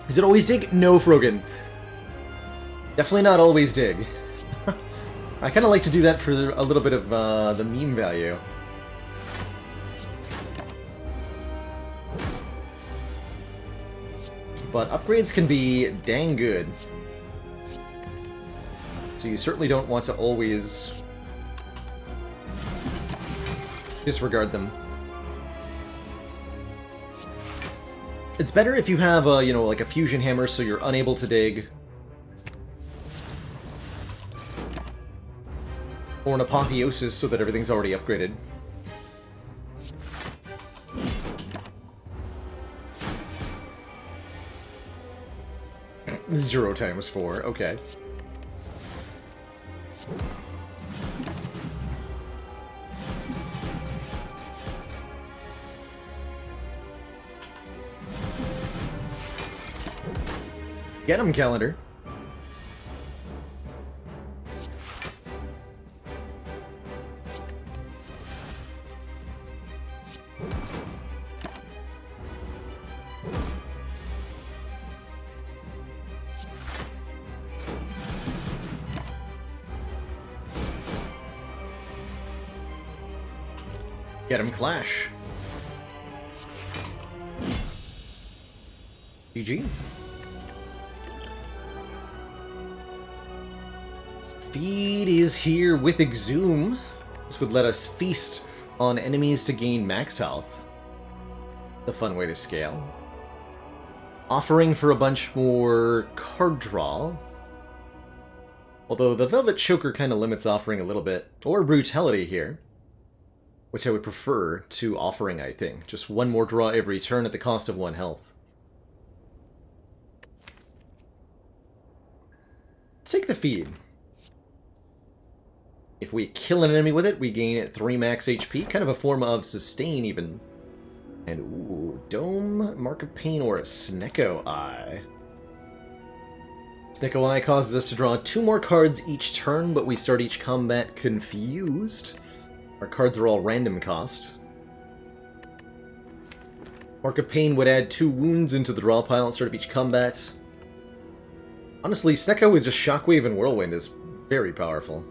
Is it always dig? No, Frogan. Definitely not always dig. I kind of like to do that for a little bit of the meme value. But upgrades can be dang good. So you certainly don't want to always disregard them. It's better if you have a, you know, like a fusion hammer so you're unable to dig. Or an apotheosis so that everything's already upgraded. 0 times 4, okay. Get him, Calendar. Get him, Clash. GG. Feed is here with Exhume. This would let us feast on enemies to gain max health. The fun way to scale. Offering for a bunch more card draw. Although the Velvet Choker kind of limits offering a little bit. Or Brutality here. Which I would prefer to offering, I think. Just one more draw every turn at the cost of 1 health. Let's take the feed. If we kill an enemy with it, we gain 3 max HP. Kind of a form of sustain, even. And, ooh, Dome, Mark of Pain, or a Snecko Eye. Snecko Eye causes us to draw 2 more cards each turn, but we start each combat confused. Our cards are all random cost. Mark of Pain would add 2 wounds into the draw pile at the start of each combat. Honestly, Snecko with just Shockwave and Whirlwind is very powerful.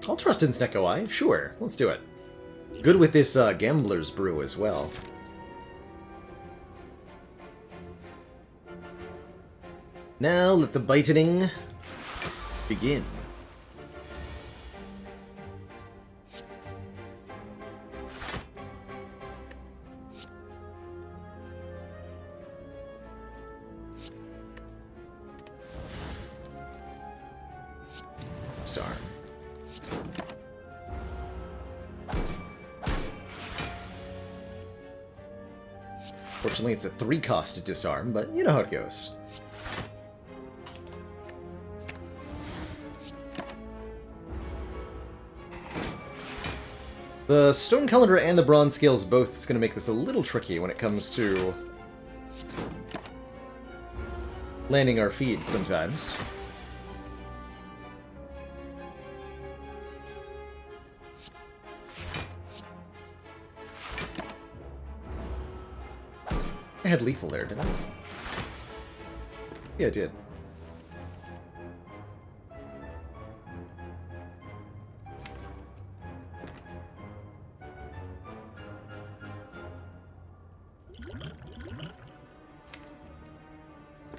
I'll trust in Snecko Eye, sure, let's do it. Good with this Gambler's Brew as well. Now let the bitening begin. Disarm. Fortunately, it's a 3 cost to disarm, but you know how it goes. The Stone Calendar and the Bronze Scales both is going to make this a little tricky when it comes to landing our feed sometimes. I had lethal there, didn't I? Yeah, I did.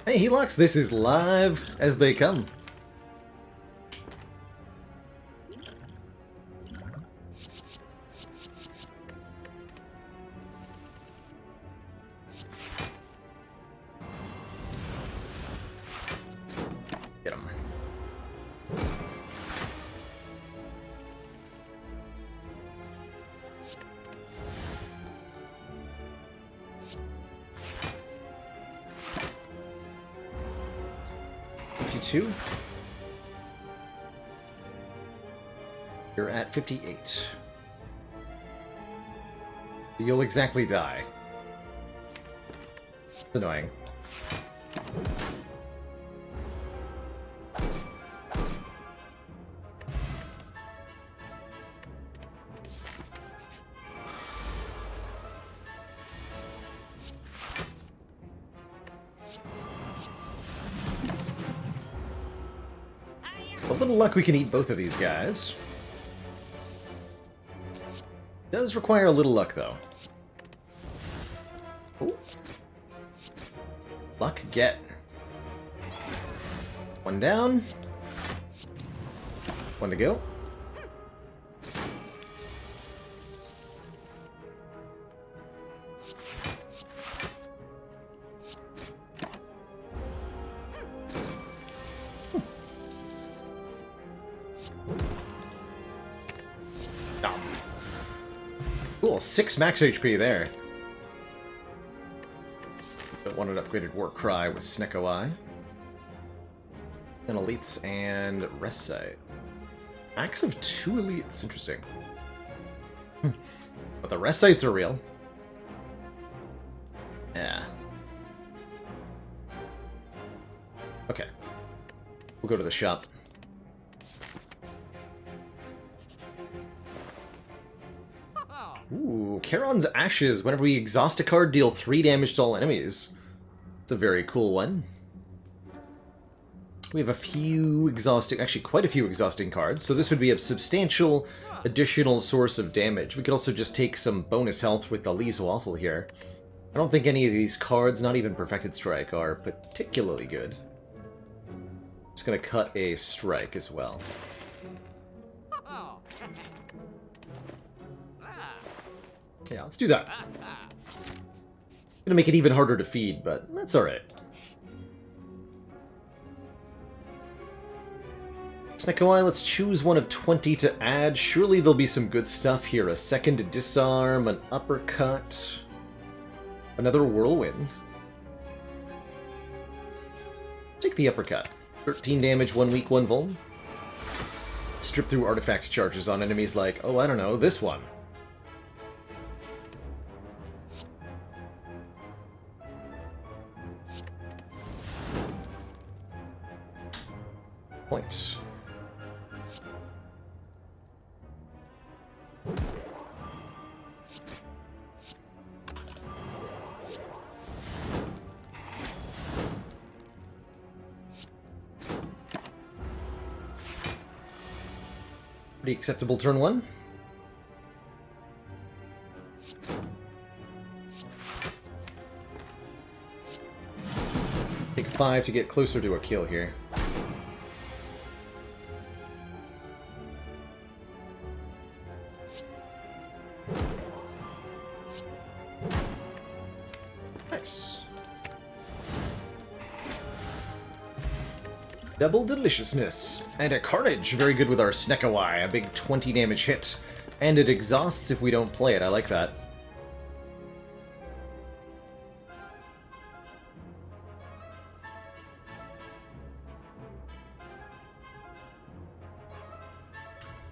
Hey, Helix, this is live as they come. Get him. You're at 58. You'll exactly die. It's annoying. A little luck we can eat both of these guys. Does require a little luck, though. Ooh. Luck, get. 1 down. 1 to go. Cool, 6 max HP there. But wanted upgraded War Cry with Snecko Eye. And elites and rest site. Max of 2 elites, interesting. But the rest sites are real. Yeah. Okay. We'll go to the shop. Ooh, Charon's Ashes. Whenever we exhaust a card, deal 3 damage to all enemies. It's a very cool one. We have a few exhausting, actually quite a few exhausting cards, so this would be a substantial additional source of damage. We could also just take some bonus health with the Lee's Waffle here. I don't think any of these cards, not even Perfected Strike, are particularly good. Just gonna cut a strike as well. Yeah, let's do that. Gonna make it even harder to feed, but that's alright. Snekoi, let's choose one of 20 to add. Surely there'll be some good stuff here. A second to disarm, an uppercut, another whirlwind. Take the uppercut. 13 damage, 1 weak, 1 vul. Strip through artifact charges on enemies like, oh, I don't know, this one. Points. Pretty acceptable turn 1. Take 5 to get closer to a kill here. Nice. Double deliciousness. And a Carnage. Very good with our Snekoi. A big 20 damage hit. And it exhausts if we don't play it. I like that.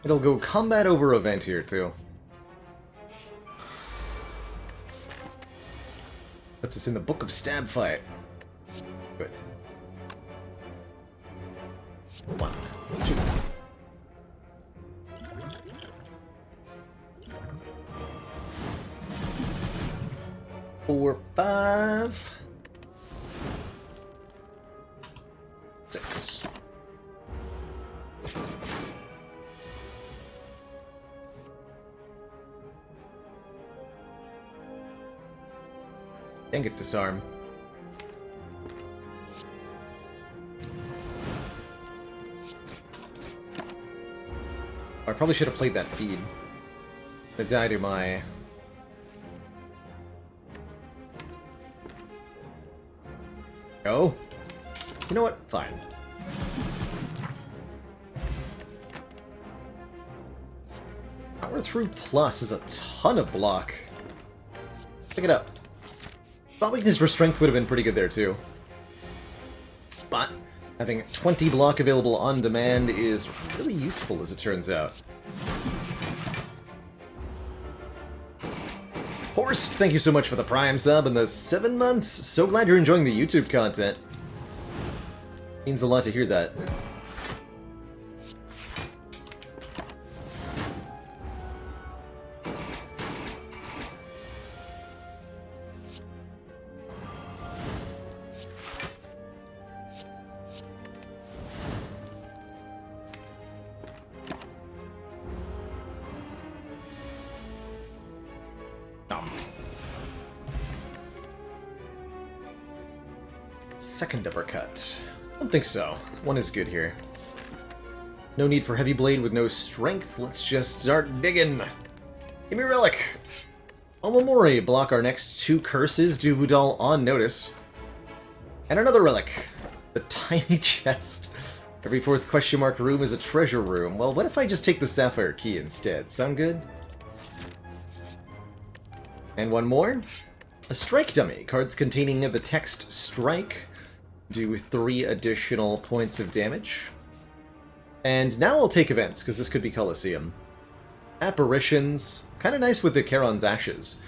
It'll go combat over event here, too. Puts us in the Book of Stab Fight. Good. 1, 2. 4, 5. 6. Dang it, disarm. I probably should have played that feed. I die to my... Oh? You know what? Fine. Power through plus is a ton of block. Pick it up. Thought weakness for strength would have been pretty good there too. But having 20 block available on demand is really useful as it turns out. Horst, thank you so much for the Prime sub and the 7 months. So glad you're enjoying the YouTube content. Means a lot to hear that. Second uppercut. Don't think so. One is good here. No need for heavy blade with no strength. Let's just start digging. Give me a relic. Omamori, block our next 2 curses. Do Vudal on notice. And another relic. The tiny chest. Every 4th question mark room is a treasure room. Well, what if I just take the sapphire key instead? Sound good? And one more. A strike dummy. Cards containing the text strike do 3 additional points of damage. And now I'll take events, because this could be Colosseum. Apparitions. Kind of nice with the Charon's Ashes,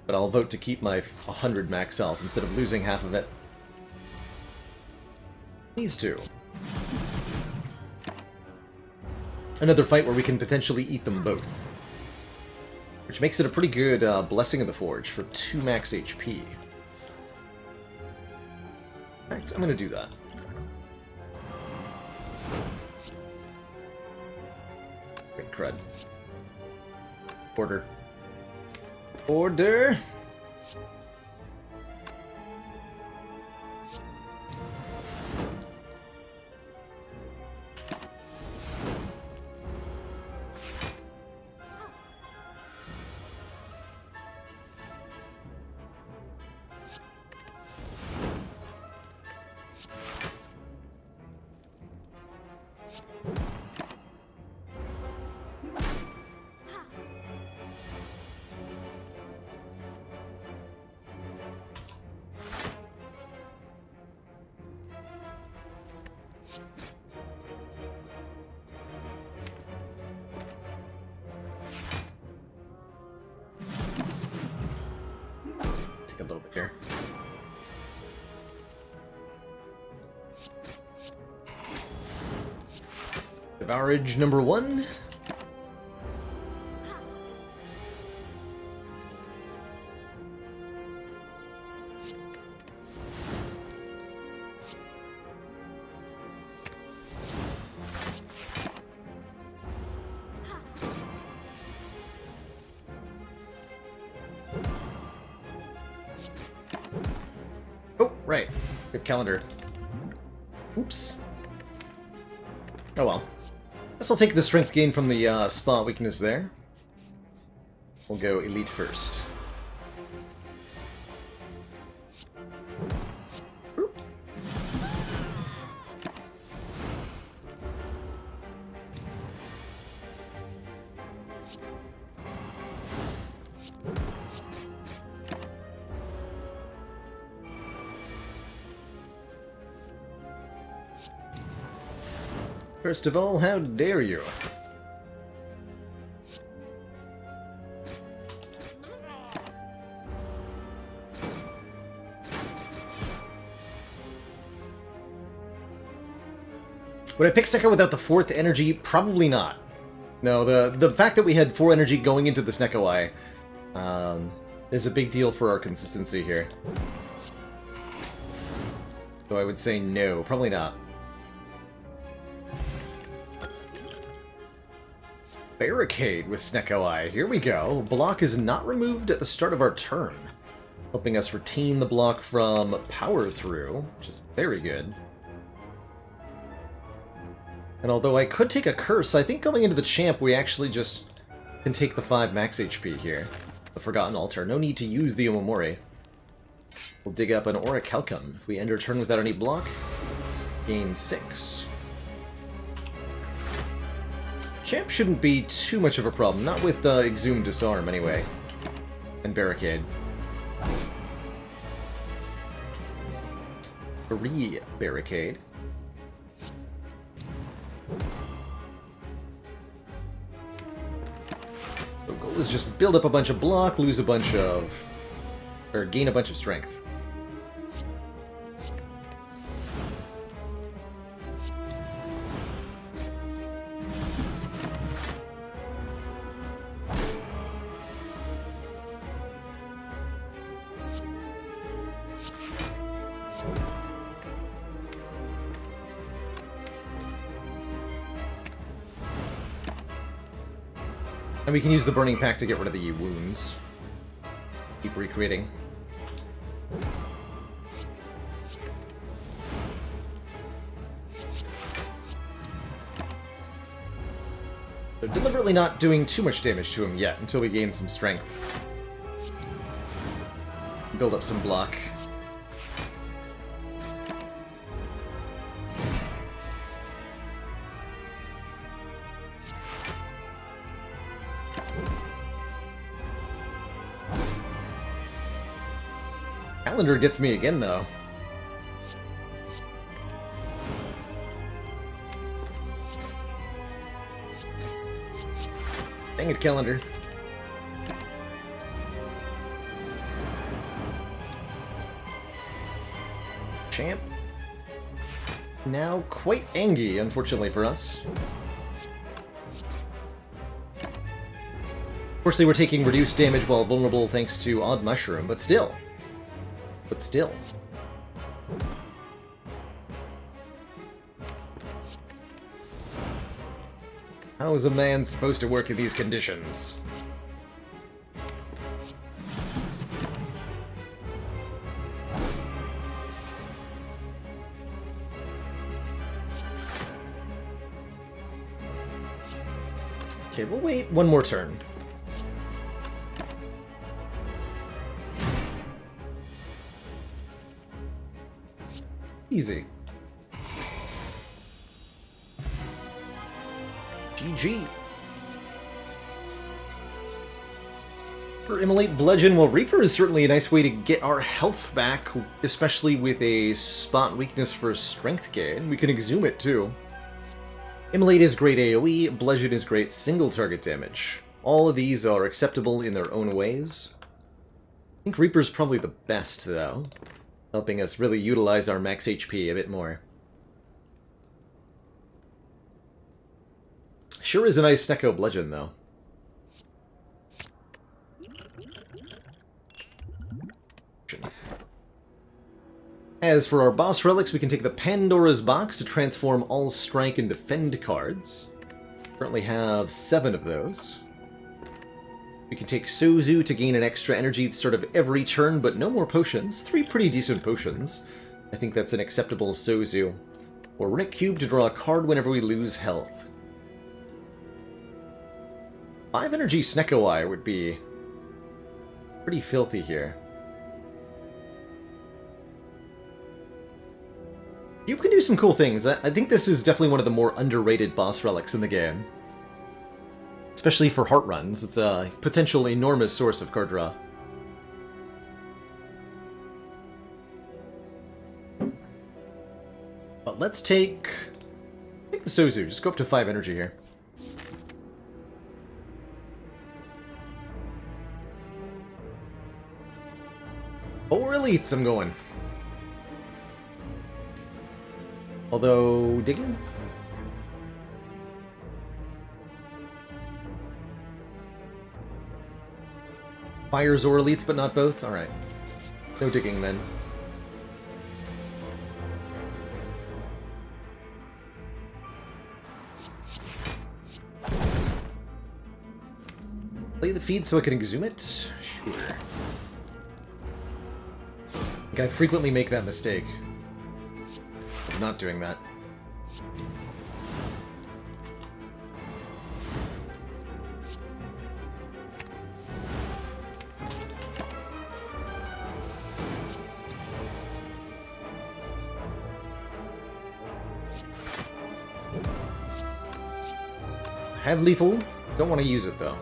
but I'll vote to keep my 100 max health instead of losing half of it. These 2. Another fight where we can potentially eat them both. Which makes it a pretty good Blessing of the Forge for 2 max HP. Alright, so I'm gonna do that. crud. Order. Order! Take a little bit here. Devourage number 1. Oh, right. Good calendar. Oops. Oh well. Guess I'll take the strength gain from the spot weakness there. We'll go elite first. Oop. First of all, how dare you? Would I pick Sekka without the 4th energy? Probably not. No, the fact that we had 4 energy going into this Nekawai is a big deal for our consistency here. So I would say no, probably not. Barricade with Sneko-Eye. Here we go. Block is not removed at the start of our turn, helping us retain the block from Power Through, which is very good. And although I could take a Curse, I think going into the Champ we actually just can take the 5 max HP here. The Forgotten Altar. No need to use the Omamori. We'll dig up an Orichalcum. If we end our turn without any block, gain 6. Champ shouldn't be too much of a problem, not with Exhume Disarm anyway. And Barricade. 3 Barricade. The goal is just build up a bunch of block, lose a bunch of... or gain a bunch of strength. And we can use the Burning Pack to get rid of the wounds. Keep recreating. They're deliberately not doing too much damage to him yet, until we gain some strength. Build up some block. Calendar gets me again, though. Dang it, Calendar. Champ. Now quite angry, unfortunately for us. Unfortunately, we're taking reduced damage while vulnerable thanks to Odd Mushroom, but still. But still. How is a man supposed to work in these conditions? Okay, we'll wait one more turn. Easy. GG. For Immolate Bludgeon, well, Reaper is certainly a nice way to get our health back, especially with a spot weakness for strength gain. We can exhume it, too. Immolate is great AoE, Bludgeon is great single target damage. All of these are acceptable in their own ways. I think Reaper's probably the best, though, helping us really utilize our max HP a bit more. Sure is a nice Snecko Bludgeon, though. As for our boss relics, we can take the Pandora's Box to transform all strike and defend cards. Currently have 7 of those. We can take Sozu to gain an extra energy at the start of every turn, but no more potions. 3 pretty decent potions. I think that's an acceptable Sozu. Or Runic Cube to draw a card whenever we lose health. 5 energy Snecko Eye would be pretty filthy here. You can do some cool things. I think this is definitely one of the more underrated boss relics in the game. Especially for heart runs. It's a potential enormous source of card draw. But let's take the Sozu. Just go up to 5 energy here. Four elites I'm going. Although, digging? Fires or elites, but not both? Alright. No digging, then. Play the feed so I can exhume it? Sure. I think I frequently make that mistake. I'm not doing that. Have lethal. Don't want to use it though.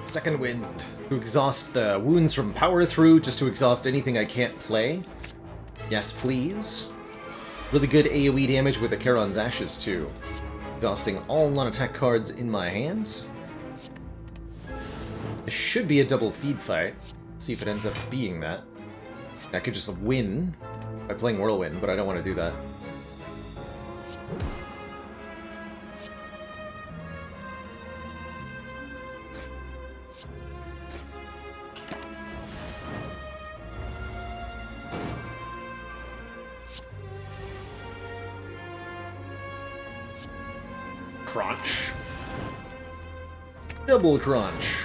Second Wind. To exhaust the wounds from Power Through, just to exhaust anything I can't play. Yes, please. Really good AoE damage with the Charon's Ashes, too. Exhausting all non-attack cards in my hand. This should be a double feed fight. Let's see if it ends up being that. I could just win by playing Whirlwind, but I don't want to do that. Crunch. Double crunch.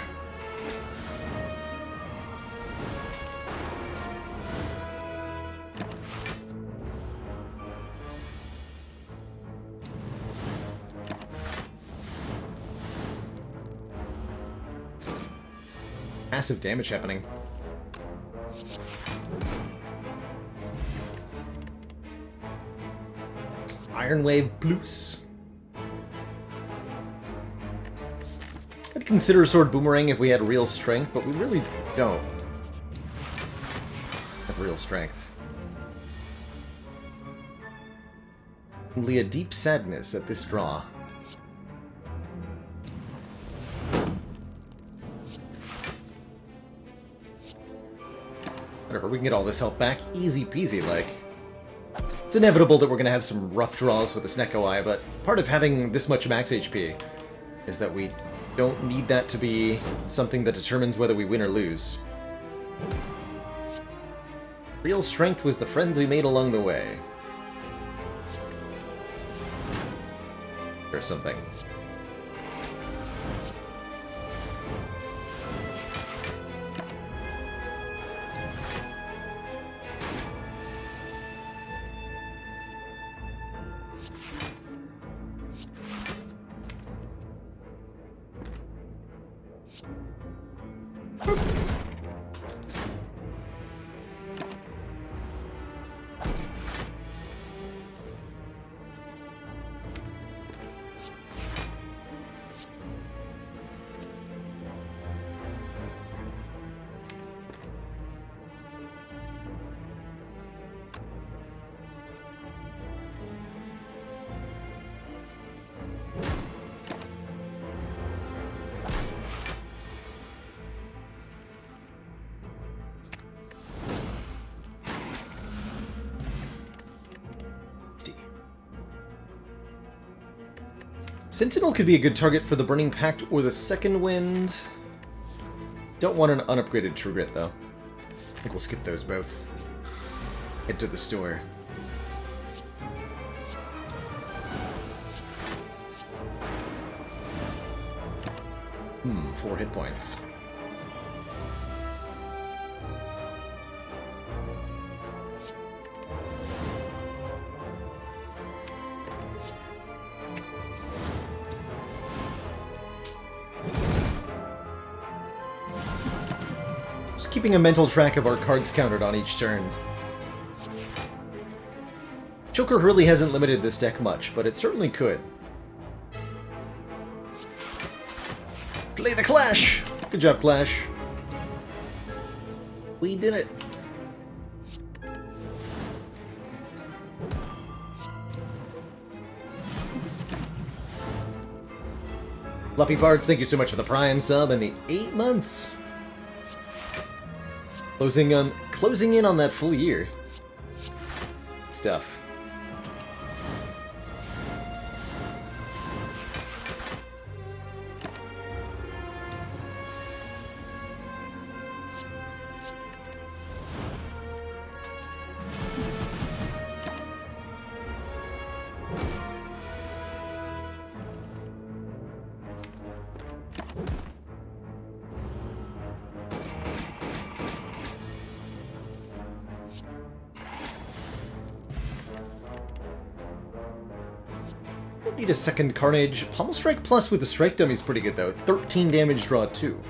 Massive damage happening. Iron Wave Blues. I'd consider Sword Boomerang if we had real strength, but we really don't have real strength. Only a deep sadness at this draw. Whatever, we can get all this health back. Easy peasy, like. It's inevitable that we're going to have some rough draws with the Snecko Eye, but part of having this much max HP is that we don't need that to be something that determines whether we win or lose. Real strength was the friends we made along the way. Or something. Sentinel could be a good target for the Burning Pact or the Second Wind. Don't want an unupgraded True Grit, though. I think we'll skip those both. Head to the store. 4 hit points. Just keeping a mental track of our cards counted on each turn. Choker really hasn't limited this deck much, but it certainly could. Play the Clash! Good job, Clash. We did it. Fluffy Parts, thank you so much for the Prime sub and the 8 months. Closing in on that full year. Stuff. Need a second Carnage. Pummel Strike Plus with the Strike Dummy is pretty good, though. 13 damage draw, too.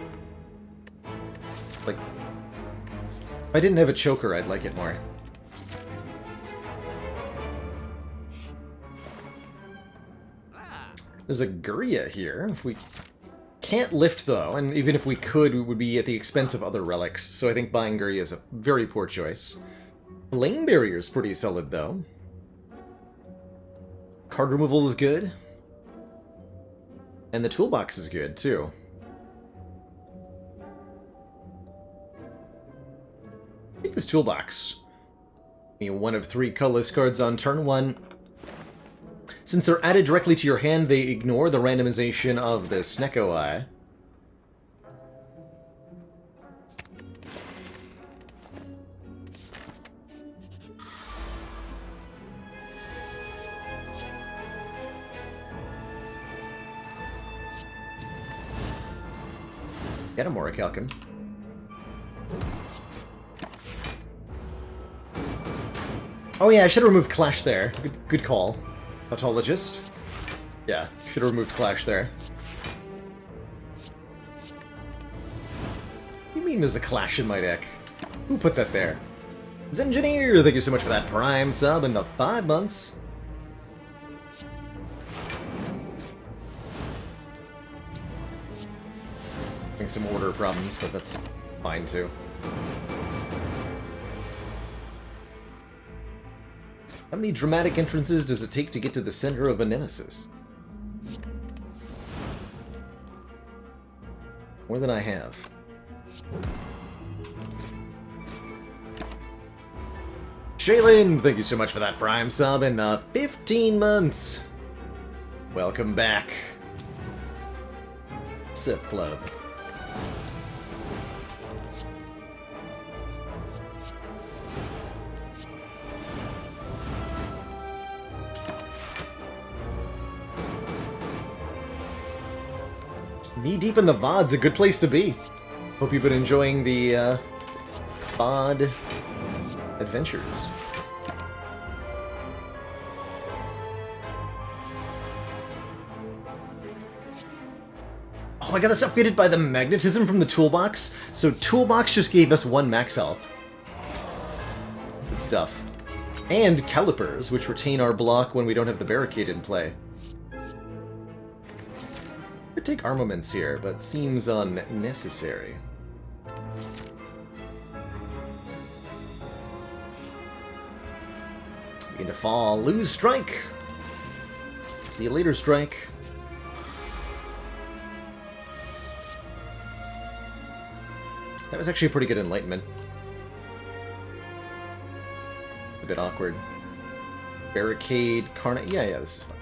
Like, if I didn't have a Choker, I'd like it more. There's a Guria here. If we can't lift, though, and even if we could, it would be at the expense of other relics, so I think buying Guria is a very poor choice. Flame Barrier is pretty solid, though. Card removal is good. And the toolbox is good, too. Take this toolbox. One of 3 colorless cards on turn 1. Since they're added directly to your hand, they ignore the randomization of the Snecko Eye. Get him, Orichalcum. Oh yeah, I should have removed Clash there. Good call. Pathologist. Yeah, should have removed Clash there. What do you mean there's a Clash in my deck? Who put that there? Zengineer, thank you so much for that Prime sub and the 5 months. Some order problems, but that's fine too. How many dramatic entrances does it take to get to the center of a nemesis? More than I have. Shaylin, thank you so much for that Prime sub and 15 months. Welcome back. Gossip Club. Knee deep in the VOD's a good place to be. Hope you've been enjoying the VOD adventures. Oh, I got this upgraded by the magnetism from the toolbox. So toolbox just gave us 1 max health. Good stuff. And calipers, which retain our block when we don't have the barricade in play. Could take armaments here, but seems unnecessary. Begin to fall. Lose strike. See you later, strike. That was actually a pretty good enlightenment. A bit awkward. Barricade, Carnage. Yeah, this is fine.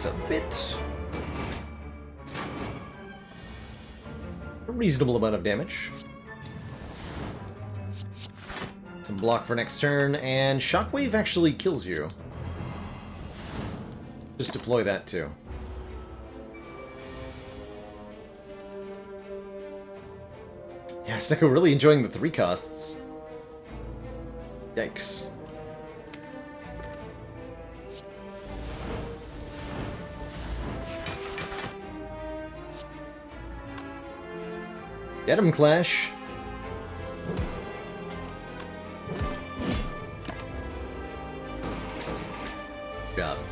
A bit. A reasonable amount of damage. Some block for next turn, and Shockwave actually kills you. Just deploy that too. Yeah, Snecko really enjoying the 3 costs. Yikes. Get him, Clash. Got him.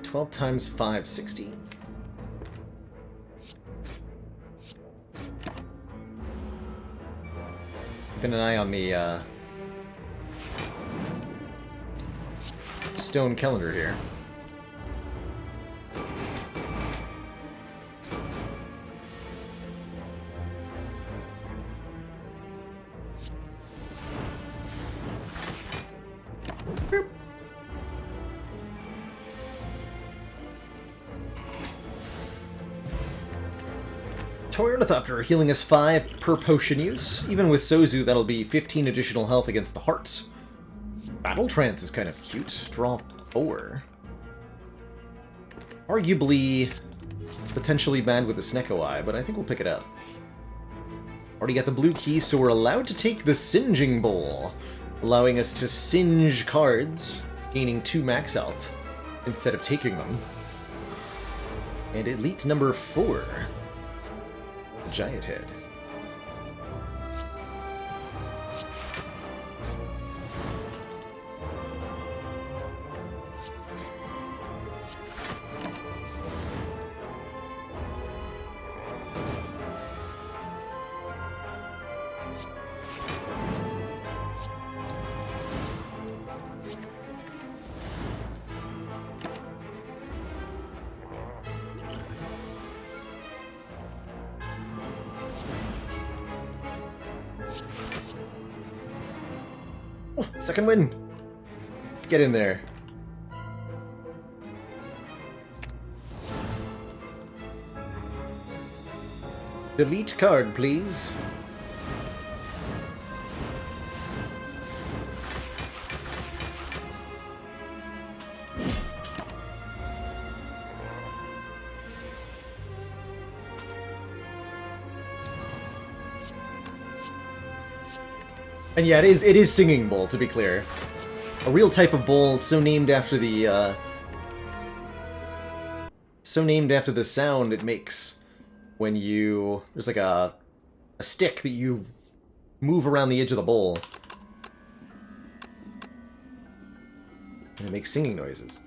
$12 times 5, 60. Keeping an eye on the stone calendar here. Boop. Toy Ornithopter healing us 5 per potion use. Even with Sozu, that'll be 15 additional health against the hearts. Battle Trance is kind of cute. Draw 4. Arguably, potentially bad with the Snecko Eye, but I think we'll pick it up. Already got the blue key, so we're allowed to take the Singeing Bowl, allowing us to singe cards, gaining 2 max health instead of taking them. And Elite number 4, Giant Head. Second win! Get in there. Delete card, please. And yeah, it is Singing Bowl, to be clear. A real type of bowl, so named after the sound it makes when you... There's like a stick that you move around the edge of the bowl. And it makes singing noises.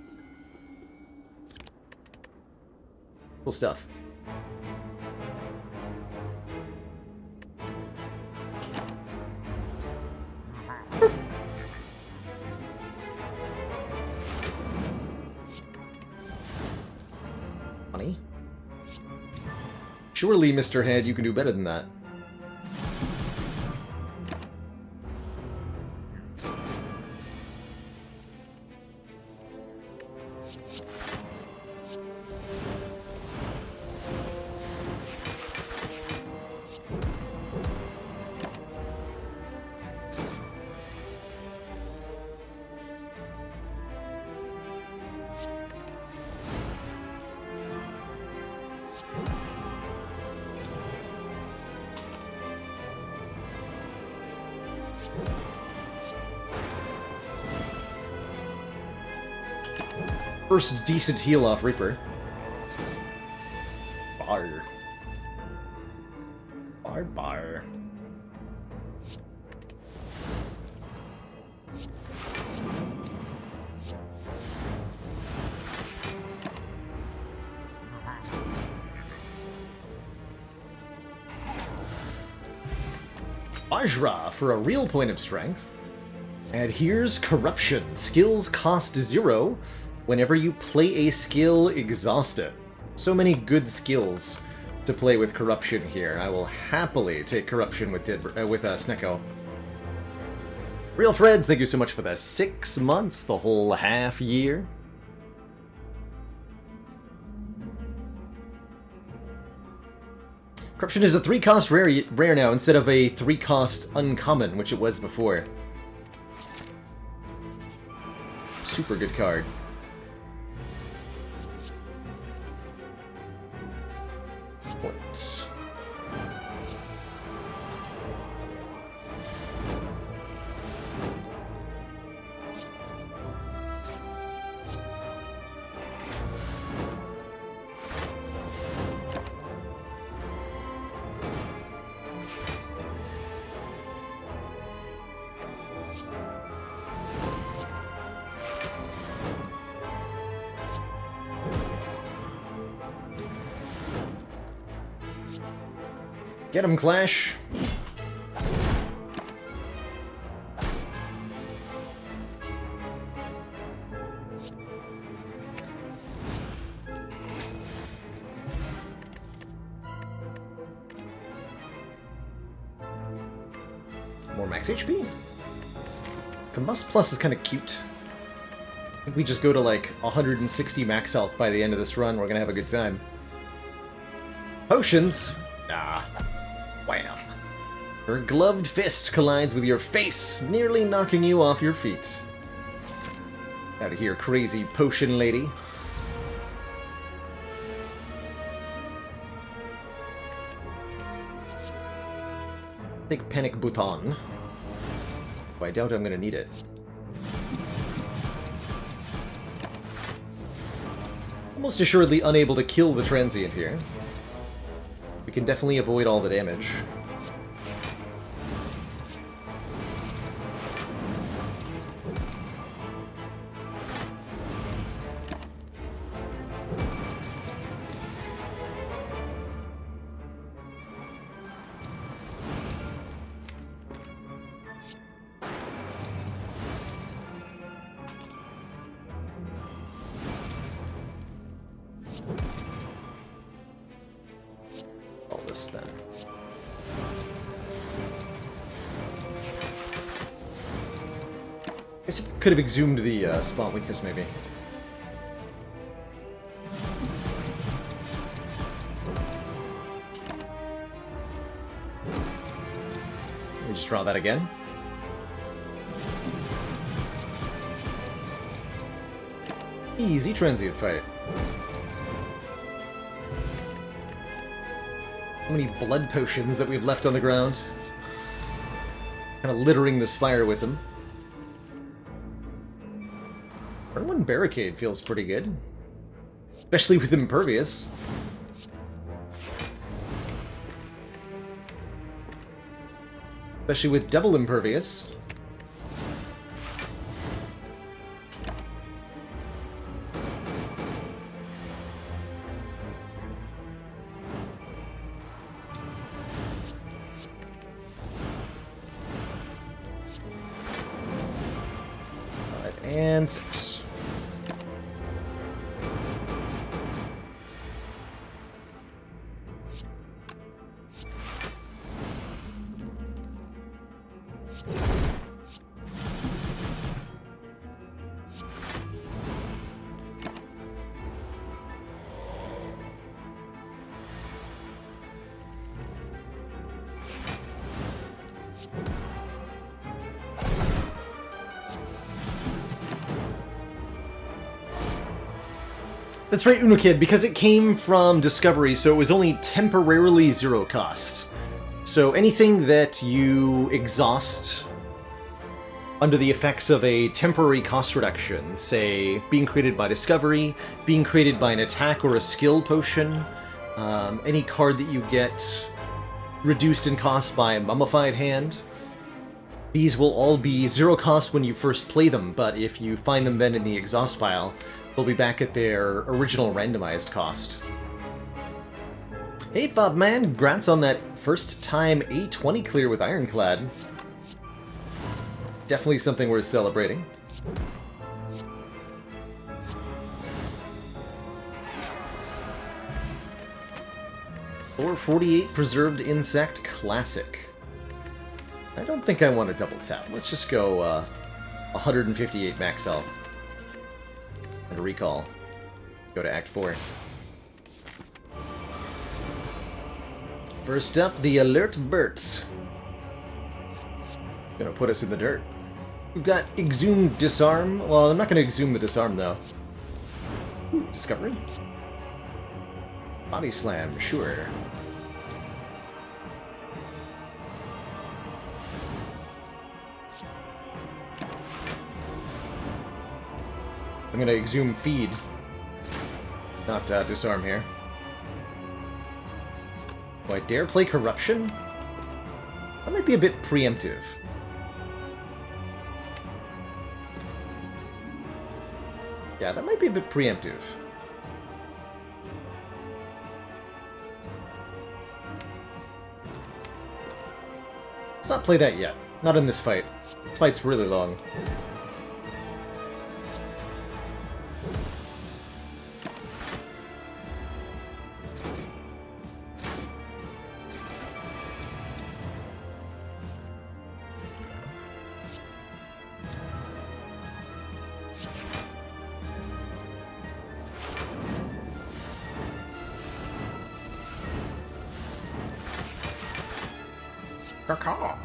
Cool stuff. Funny. Surely, Mr. Head, you can do better than that. First decent heal off Reaper. Bar. Bar, bar. Vajra for a real point of strength. And here's Corruption. Skills cost 0 whenever you play a skill exhausted. So many good skills to play with Corruption here. I will happily take Corruption with Snecko. Real Freds, thank you so much for the 6 months, the whole half year. Corruption is a 3-cost rare now instead of a 3-cost uncommon, which it was before. Super good card. What? Get him, Clash! More max HP? Combust Plus is kind of cute. I think we just go to like 160 max health by the end of this run, we're gonna have a good time. Potions? Nah. Wham. Her gloved fist collides with your face, nearly knocking you off your feet. Out of here, crazy potion lady. Take Panic Bouton. Oh, I doubt I'm gonna need it. Almost assuredly unable to kill the transient here. We can definitely avoid all the damage. Then. I guess it could have exhumed the spot weakness, maybe. Let me just draw that again. Easy transient fight. How many blood potions that we've left on the ground. Kind of littering the Spire with them. Turn 1 Barricade feels pretty good. Especially with Impervious. especially with double impervious. And 6. That's right, Unokid, because it came from Discovery, so it was only temporarily 0 cost. So anything that you exhaust under the effects of a temporary cost reduction, say being created by Discovery, being created by an attack or a skill potion, any card that you get reduced in cost by a Mummified Hand, these will all be 0 cost when you first play them, but if you find them then in the exhaust pile, they'll be back at their original randomized cost. Hey Fobman, congrats on that first time A20 clear with Ironclad. Definitely something worth celebrating. Or 48 Preserved Insect Classic. I don't think I want to double tap. Let's just go 158 max health. And a recall. Go to Act 4. First up, the Alert Burt. Gonna put us in the dirt. We've got Exhume Disarm. Well, I'm not gonna exhume the Disarm, though. Ooh, Discovery. Body Slam, sure. I'm gonna exhume Feed. Not Disarm here. Do I dare play Corruption? That might be a bit preemptive. Yeah, that might be a bit preemptive. Let's not play that yet. Not in this fight. This fight's really long. Caw.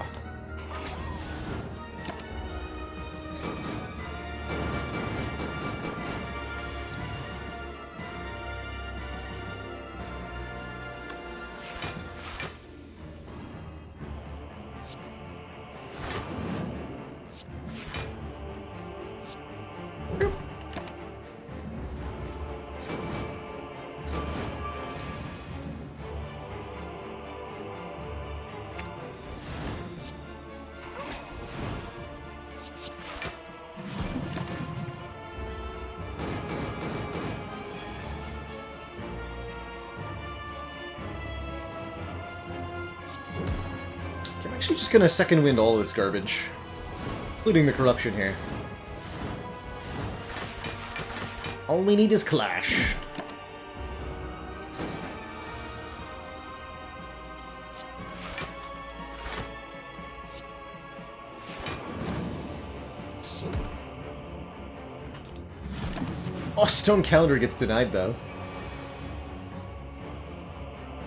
I'm actually just gonna second wind all of this garbage, including the corruption here. All we need is Clash. Oh, Stone Calendar gets denied, though.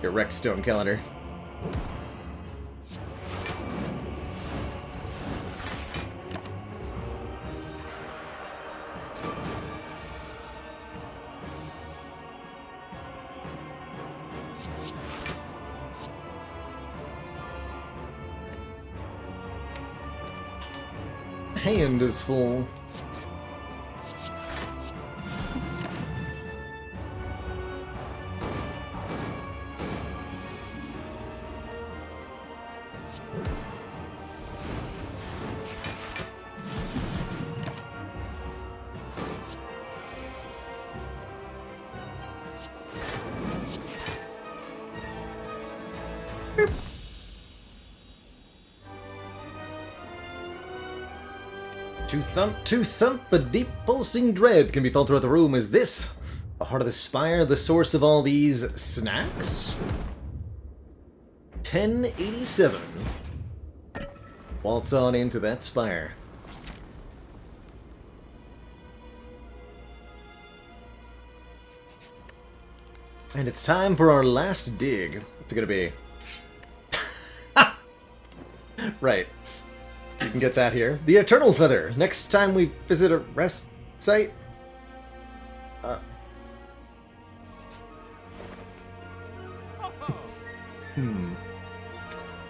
Get wrecked, Stone Calendar. Hand is full. To thump, a deep pulsing dread can be felt throughout the room. Is this the heart of the spire, the source of all these snacks? 1087. Waltz on into that spire. And it's time for our last dig. What's it gonna be? Right. You can get that here. The Eternal Feather. Next time we visit a rest site. I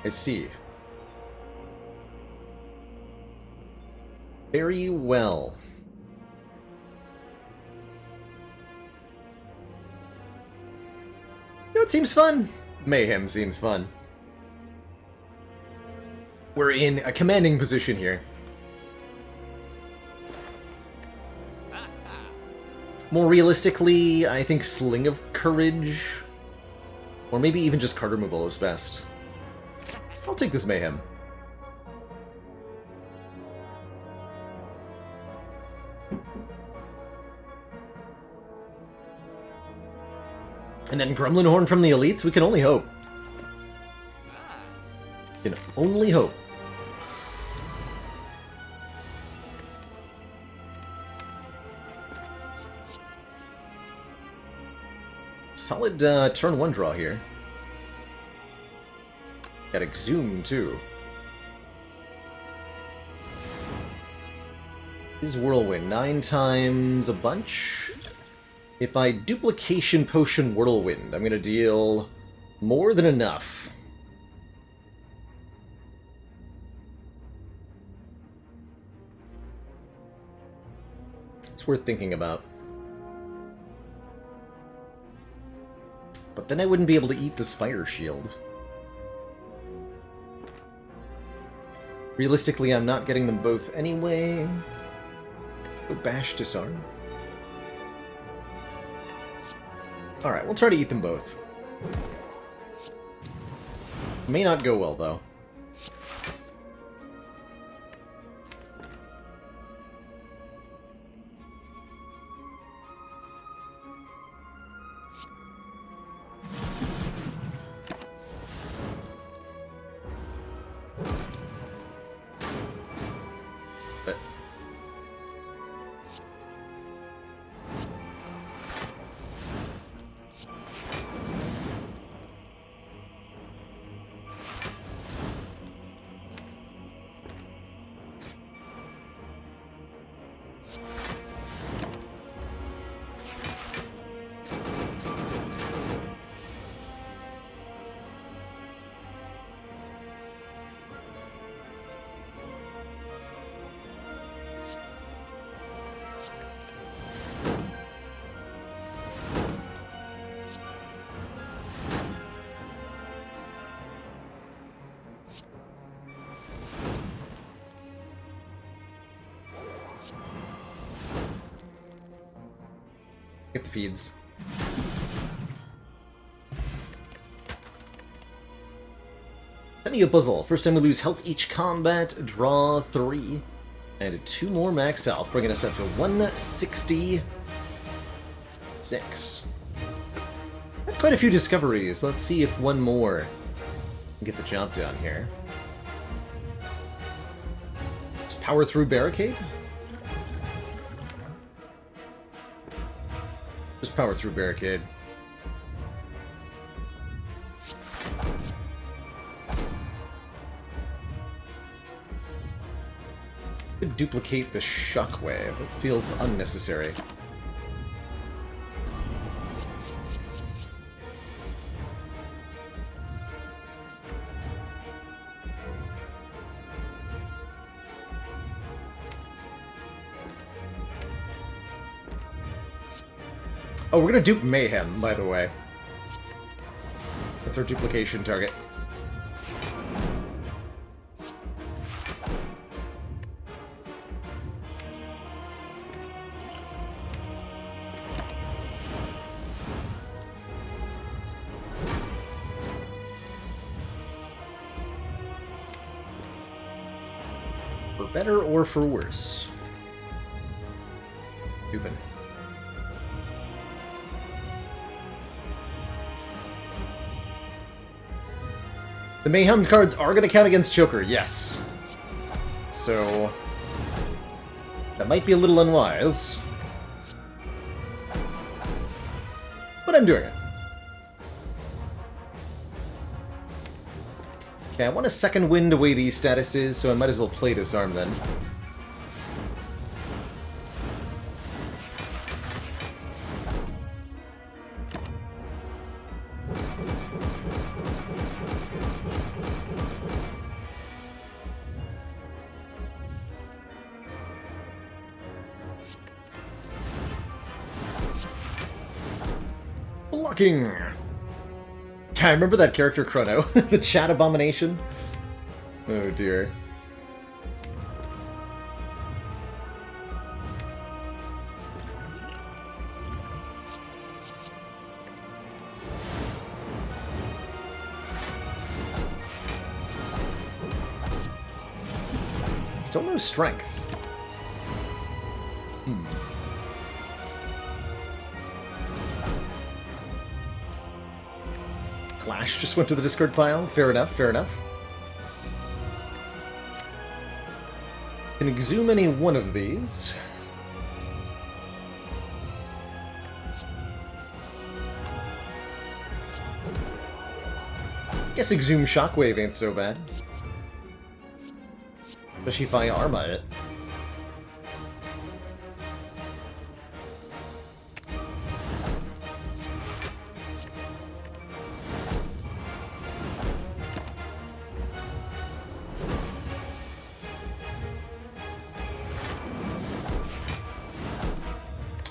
see. Very well. You know, it seems fun. Mayhem seems fun. We're in a commanding position here. More realistically, I think Sling of Courage, or maybe even just card removal is best. I'll take this Mayhem. And then Gremlin Horn from the Elites, we can only hope. Can only hope. Solid turn one draw here. Got Exhume too. Is Whirlwind 9 times a bunch? If I Duplication Potion Whirlwind, I'm gonna deal more than enough. It's worth thinking about. But then I wouldn't be able to eat the Spire Shield. Realistically, I'm not getting them both anyway. Go Bash Disarm. Alright, we'll try to eat them both. May not go well, though. Get the feeds. Penny a puzzle. First time we lose health each combat, draw 3. Added 2 more max health, bringing us up to 166. Had quite a few discoveries. Let's see if one more can get the job done here. Let's power through Barricade. Just power through Barricade. Could duplicate the Shockwave. That feels unnecessary. Oh, we're gonna dupe Mayhem, by the way. That's our duplication target. For better or for worse. Stupid. The Mayhem cards are going to count against Choker, yes. So that might be a little unwise. But I'm doing it. Okay, I want to second wind away these statuses, so I might as well play Disarm then. Blocking! Yeah, I remember that character Chrono, the chat abomination. Oh dear. Still no strength. Flash just went to the discard pile. Fair enough, fair enough. Can exhume any one of these. Guess exhume Shockwave ain't so bad. Especially if I Arma it.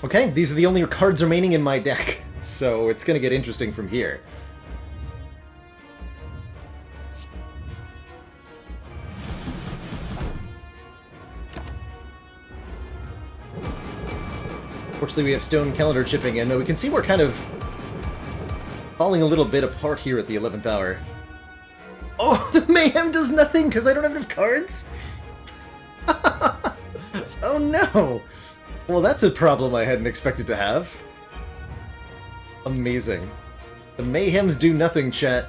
Okay, these are the only cards remaining in my deck, so it's gonna get interesting from here. Fortunately, we have Stone Calendar chipping in, but we can see we're kind of falling a little bit apart here at the 11th hour. Oh, the Mayhem does nothing because I don't have enough cards? Oh no! Well, that's a problem I hadn't expected to have. Amazing. The Mayhems do nothing, chat.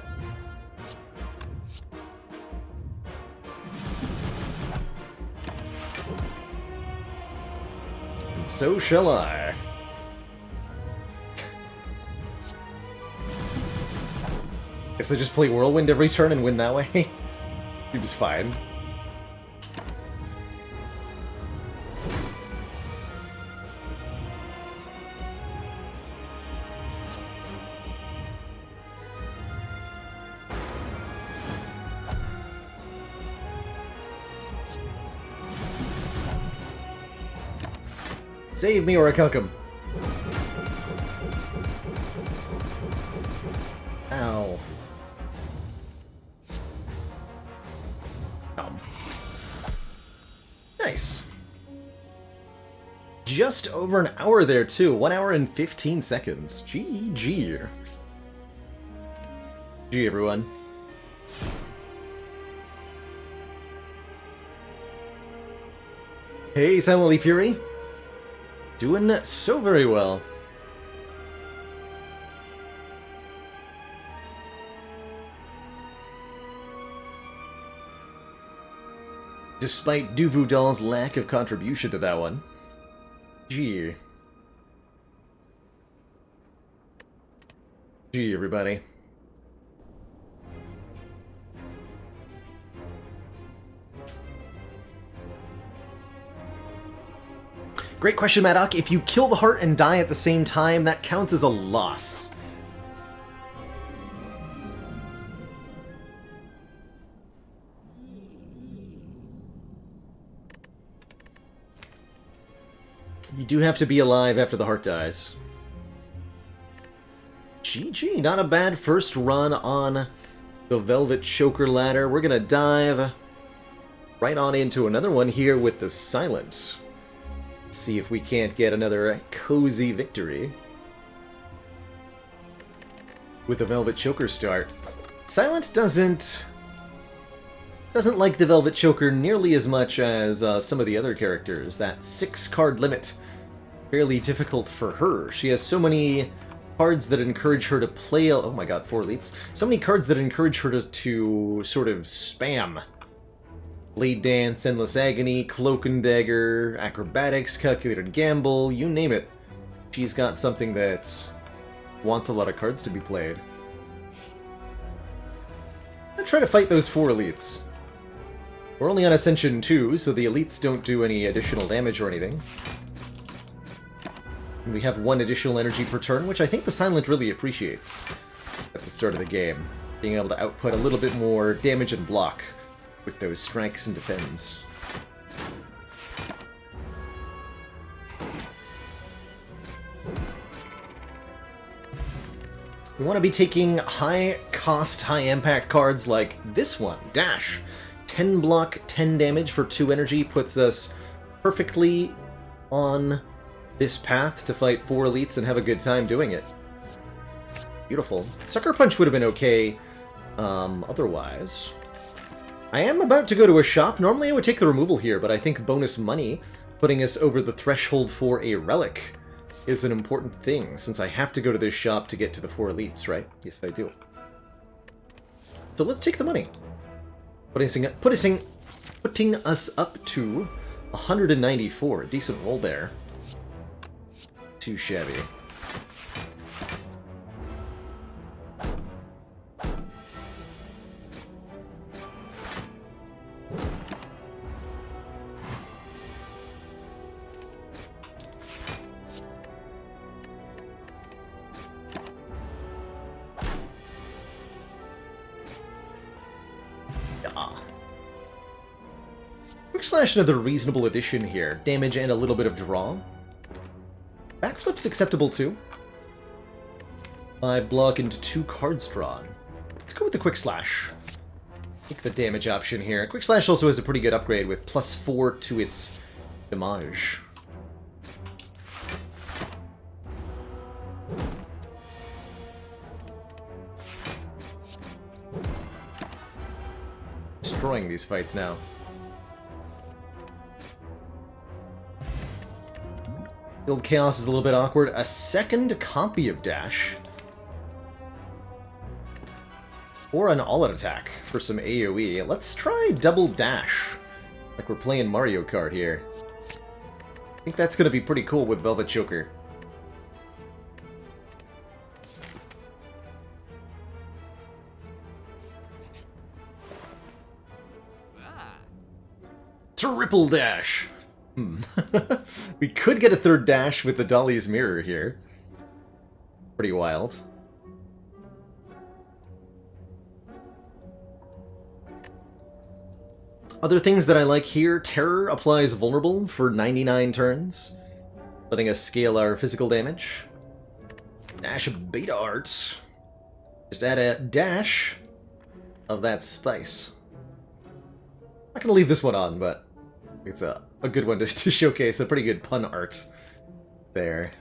And so shall I. Guess I just play Whirlwind every turn and win that way? Seems fine. Save me or I cuck him. Ow. Nice. Just over an hour there, too. 1 hour and 15 seconds. GG. GG, everyone. Hey, Silently Fury. Doing so very well. Despite Duvudal's lack of contribution to that one. Gee. Gee, everybody. Great question, Maddock. If you kill the heart and die at the same time, that counts as a loss. You do have to be alive after the heart dies. GG, not a bad first run on the Velvet Choker ladder. We're gonna dive right on into another one here with the Silent. See if we can't get another cozy victory with the Velvet Choker start. Silent doesn't like the Velvet Choker nearly as much as some of the other characters. That 6-card limit fairly difficult for her. She has so many cards that encourage her to play... Oh my god, 4 elites. So many cards that encourage her to sort of spam. Blade Dance, Endless Agony, Cloak and Dagger, Acrobatics, Calculated Gamble, you name it. She's got something that wants a lot of cards to be played. I'm try to fight those 4 elites. We're only on Ascension 2, so the elites don't do any additional damage or anything. And we have 1 additional energy per turn, which I think the Silent really appreciates at the start of the game. Being able to output a little bit more damage and block with those strikes and defends. We want to be taking high-cost, high-impact cards like this one, Dash. 10 block, 10 damage for 2 energy puts us perfectly on this path to fight 4 elites and have a good time doing it. Beautiful. Sucker Punch would have been okay otherwise. I am about to go to a shop. Normally I would take the removal here, but I think bonus money, putting us over the threshold for a relic, is an important thing, since I have to go to this shop to get to the 4 elites, right? Yes, I do. So let's take the money. Putting us up to 194. Decent roll there. Too shabby. Quick Slash, another reasonable addition here. Damage and a little bit of draw. Backflip's acceptable too. 5 block into 2 cards drawn. Let's go with the Quick Slash. Take the damage option here. Quick Slash also has a pretty good upgrade with +4 to its damage. Destroying these fights now. Guild Chaos is a little bit awkward. A second copy of Dash. Or an all-out attack for some AoE. Let's try double Dash. Like we're playing Mario Kart here. I think that's going to be pretty cool with Velvet Choker. Triple Dash! We could get a third Dash with the Dolly's Mirror here. Pretty wild. Other things that I like here, Terror applies Vulnerable for 99 turns, letting us scale our physical damage. Dash of Beta Art. Just add a dash of that spice. I'm not gonna leave this one on, but it's a good one to showcase a pretty good pun art there.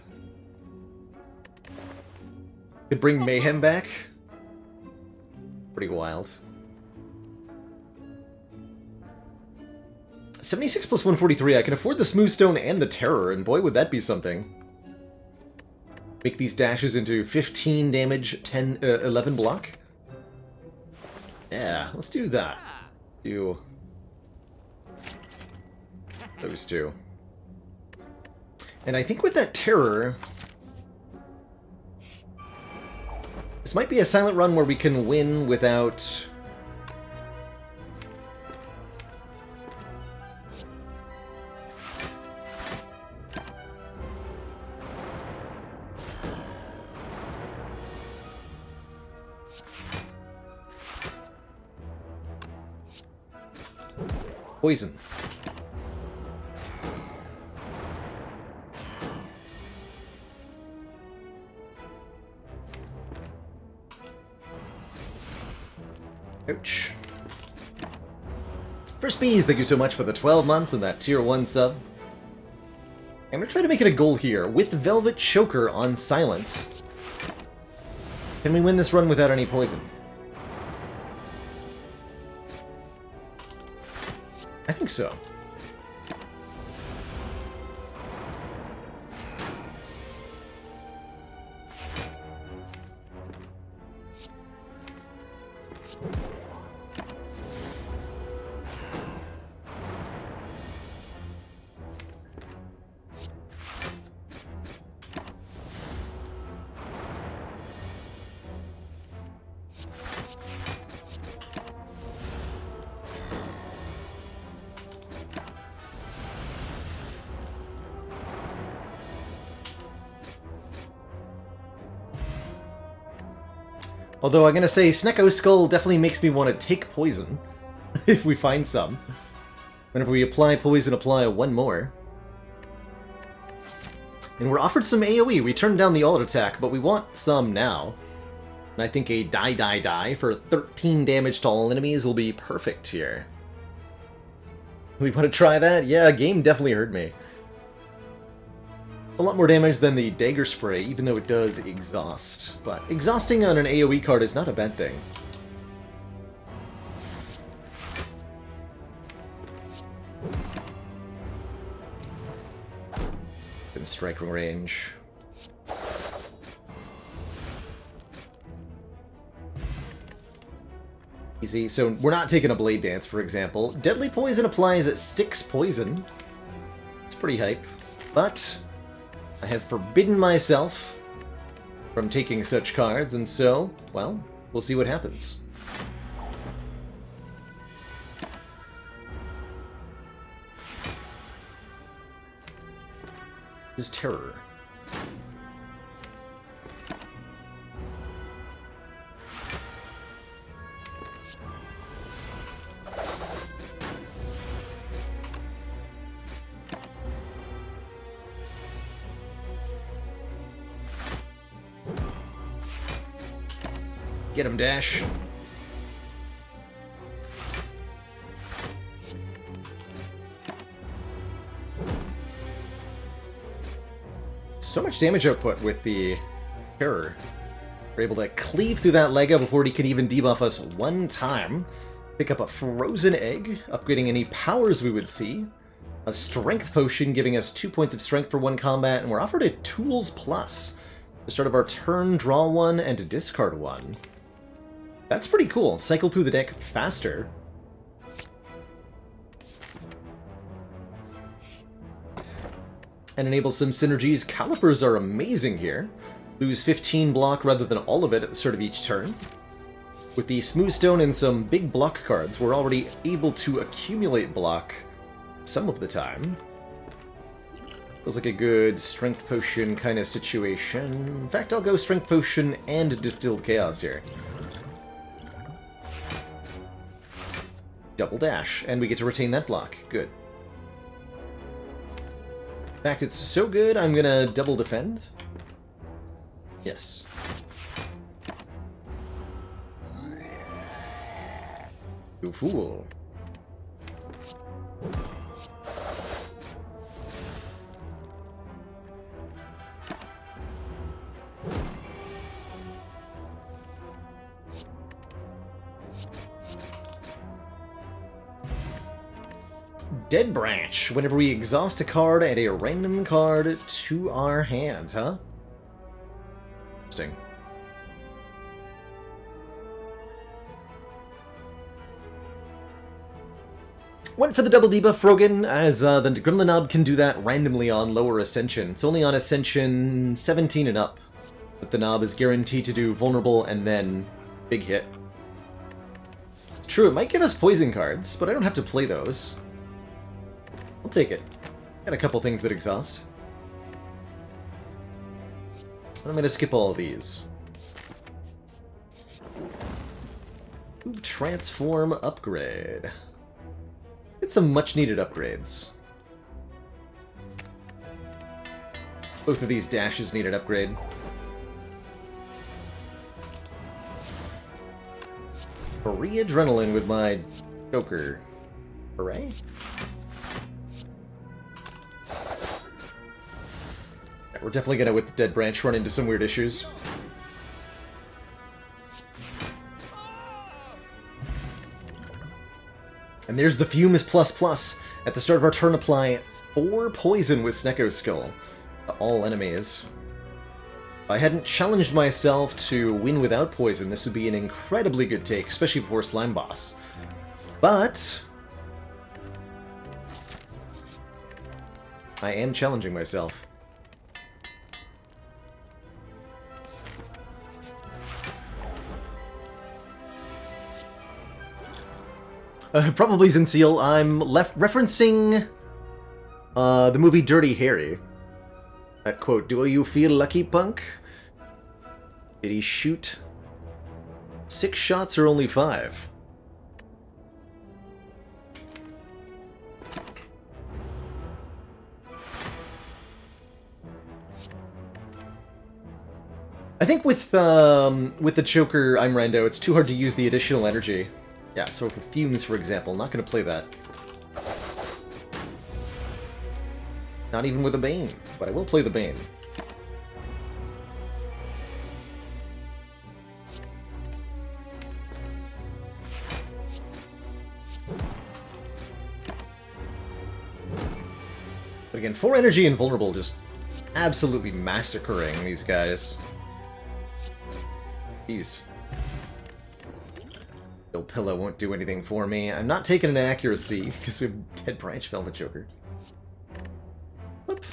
Could bring Mayhem back. Pretty wild. 76 plus 143. I can afford the Smooth Stone and the Terror, and boy, would that be something. Make these dashes into 15 damage, 11 block. Yeah, let's do that. Do those two. And I think with that Terror, this might be a silent run where we can win without... poison. Ouch. First Bees, thank you so much for the 12 months and that tier 1 sub. I'm going to try to make it a goal here. With Velvet Choker on silent, can we win this run without any poison? I think so. Although I'm gonna say Snecko Skull definitely makes me want to take poison, if we find some. Whenever we apply poison, apply one more. And we're offered some AoE. We turned down the alt attack, but we want some now. And I think a die for 13 damage to all enemies will be perfect here. We want to try that? Yeah, game definitely heard me. A lot more damage than the Dagger Spray, even though it does exhaust. But exhausting on an AoE card is not a bad thing. In striking range. Easy. So we're not taking a Blade Dance, for example. Deadly Poison applies at 6 poison. It's pretty hype. But I have forbidden myself from taking such cards, and so, well, we'll see what happens. This is Terror. Get him, Dash. So much damage output with the Terror. We're able to cleave through that Lego before he can even debuff us one time. Pick up a Frozen Egg, upgrading any powers we would see. A Strength Potion, giving us 2 points of Strength for one combat, and we're offered a Tools Plus. The start of our turn, draw one, and discard one. That's pretty cool. Cycle through the deck faster. And enable some synergies. Calipers are amazing here. Lose 15 block rather than all of it at the start of each turn. With the Smooth Stone and some big block cards, we're already able to accumulate block some of the time. Feels like a good Strength Potion kind of situation. In fact, I'll go Strength Potion and Distilled Chaos here. Double dash, and we get to retain that block. Good. In fact, it's so good, I'm gonna double defend. Yes. You fool. Dead Branch. Whenever we exhaust a card, add a random card to our hand, huh? Interesting. Went for the double debuff Rogan, as the Gremlin Knob can do that randomly on lower Ascension. It's only on Ascension 17 and up that the Knob is guaranteed to do vulnerable and then big hit. It's true, it might give us poison cards, but I don't have to play those. I'll take it. Got a couple things that exhaust. I'm going to skip all of these. Ooh, Transform upgrade. It's some much-needed upgrades. Both of these dashes need an upgrade. Free adrenaline with my Joker. Hooray. We're definitely gonna, with the Dead Branch, run into some weird issues. And there's the Fumes Plus Plus. At the start of our turn, apply 4 poison with Snecko Skull to all enemies. If I hadn't challenged myself to win without poison, this would be an incredibly good take, especially before Slime Boss. But I am challenging myself. Probably Zinseal. I'm referencing the movie Dirty Harry. That quote, "Do you feel lucky, punk?" Did he shoot 6 shots or only 5? I think with the Choker, I'm Rando, it's too hard to use the additional energy. Yeah, so for Fumes, for example, not going to play that. Not even with a Bane, but I will play the Bane. But again, 4 energy and Vulnerable just absolutely massacring these guys. Jeez. Bill Pillow won't do anything for me. I'm not taking an accuracy because we have Dead Branch Velvet Joker. Whoop.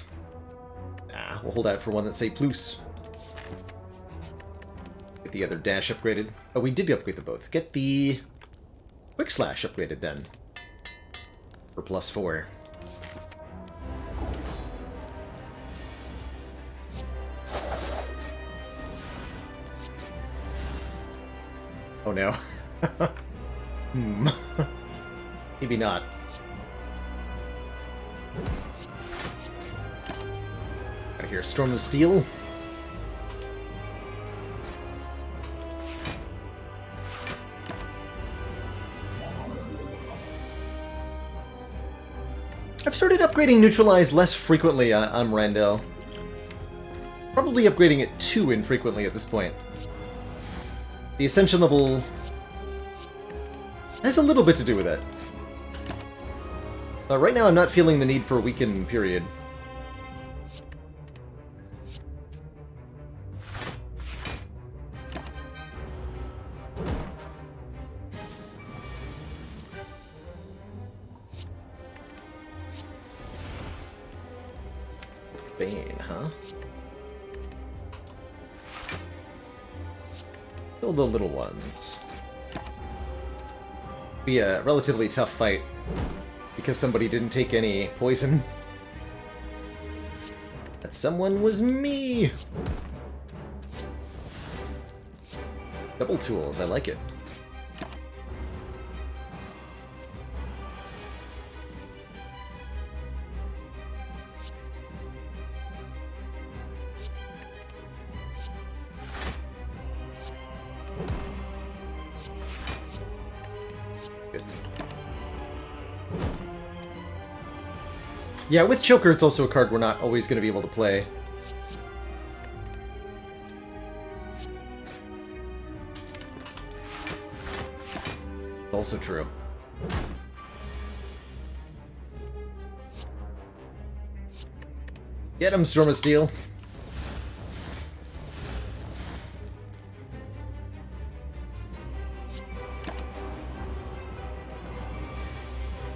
Nah, we'll hold out for one that's say plus. Get the other dash upgraded. Oh, we did upgrade them both. Get the Quick Slash upgraded then. For +4. Oh no. Maybe not. Gotta hear Storm of Steel. I've started upgrading Neutralize less frequently on Rando. Probably upgrading it too infrequently at this point. The Ascension level has a little bit to do with it. Right now I'm not feeling the need for a weaken period. Bane, huh? Kill the little ones. Be a relatively tough fight because somebody didn't take any poison. That someone was me! Double tools, I like it. Yeah, with Choker, it's also a card we're not always going to be able to play. Also true. Get him, Storm of Steel.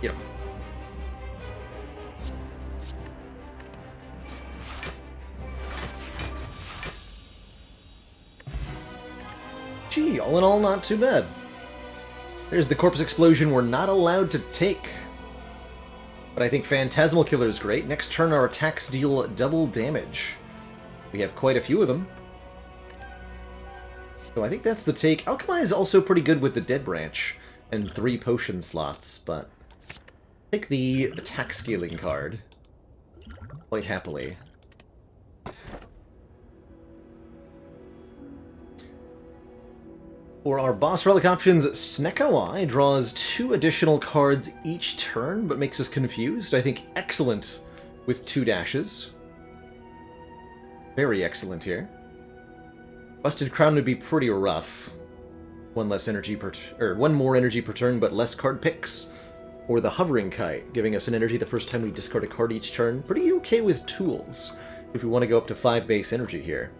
Get him. Gee, all in all, not too bad. There's the Corpse Explosion we're not allowed to take. But I think Phantasmal Killer is great. Next turn, our attacks deal double damage. We have quite a few of them. So I think that's the take. Alchemy is also pretty good with the Dead Branch and 3 potion slots, but take the attack scaling card quite happily. For our boss relic options, Snecko Eye draws 2 additional cards each turn, but makes us confused. I think excellent with 2 dashes. Very excellent here. Busted Crown would be pretty rough. 1 less energy per or 1 more energy per turn, but less card picks. Or the Hovering Kite, giving us an energy the first time we discard a card each turn. Pretty okay with tools, if we want to go up to 5 base energy here.